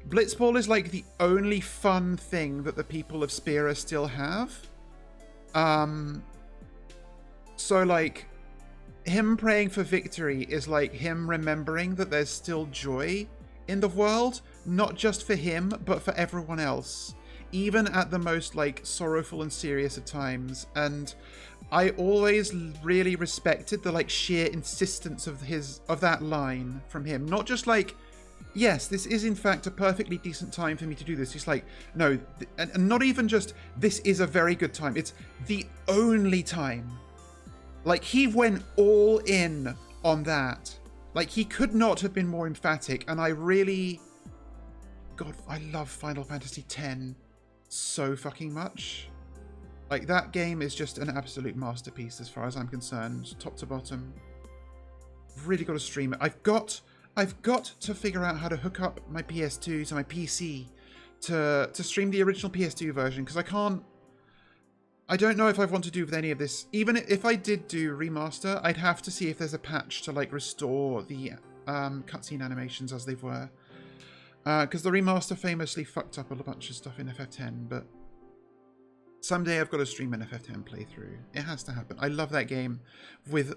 Blitzball is like the only fun thing that the people of Spira still have. So like, him praying for victory is like him remembering that there's still joy in the world, not just for him, but for everyone else, even at the most like sorrowful and serious of times. And I always really respected the like sheer insistence of that line from him. Not just like, yes, this is in fact a perfectly decent time for me to do this. He's like, no, and not even just this is a very good time. It's the only time. Like, he went all in on that. Like, he could not have been more emphatic. And I really... God, I love Final Fantasy X so fucking much. Like, that game is just an absolute masterpiece as far as I'm concerned. Top to bottom. Really got to stream it. I've got I've got to figure out how to hook up my PS2 to my PC to stream the original PS2 version, because I don't know if I want to do with any of this. Even if I did do remaster, I'd have to see if there's a patch to like restore the cutscene animations as they were. Because the remaster famously fucked up a bunch of stuff in FF10, but someday I've got to stream an FF10 playthrough. It has to happen. I love that game with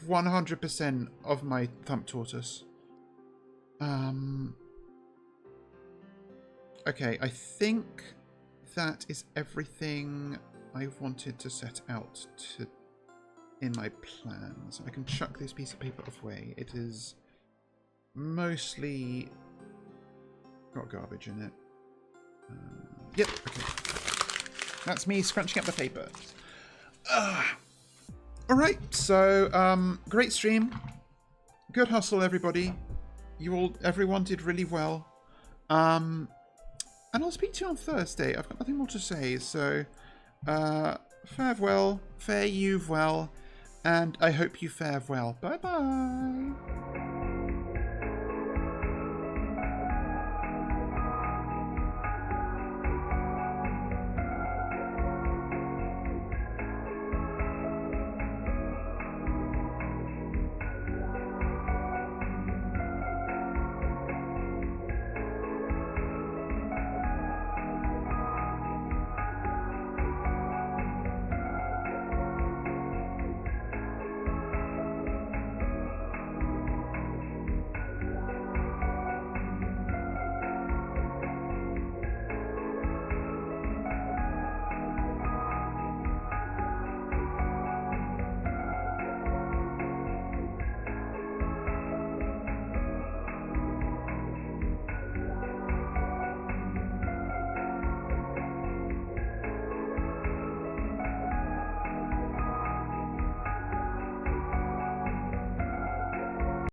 100% of my thumb tortoise. Okay, I think that is everything I wanted to set out in my plans. I can chuck this piece of paper away. It is mostly got garbage in it. Yep, okay. That's me scrunching up the paper. Alright, so great stream. Good hustle, everybody. Everyone did really well. And I'll speak to you on Thursday. I've got nothing more to say, so farewell, fare you well, and I hope you fare well. Bye-bye.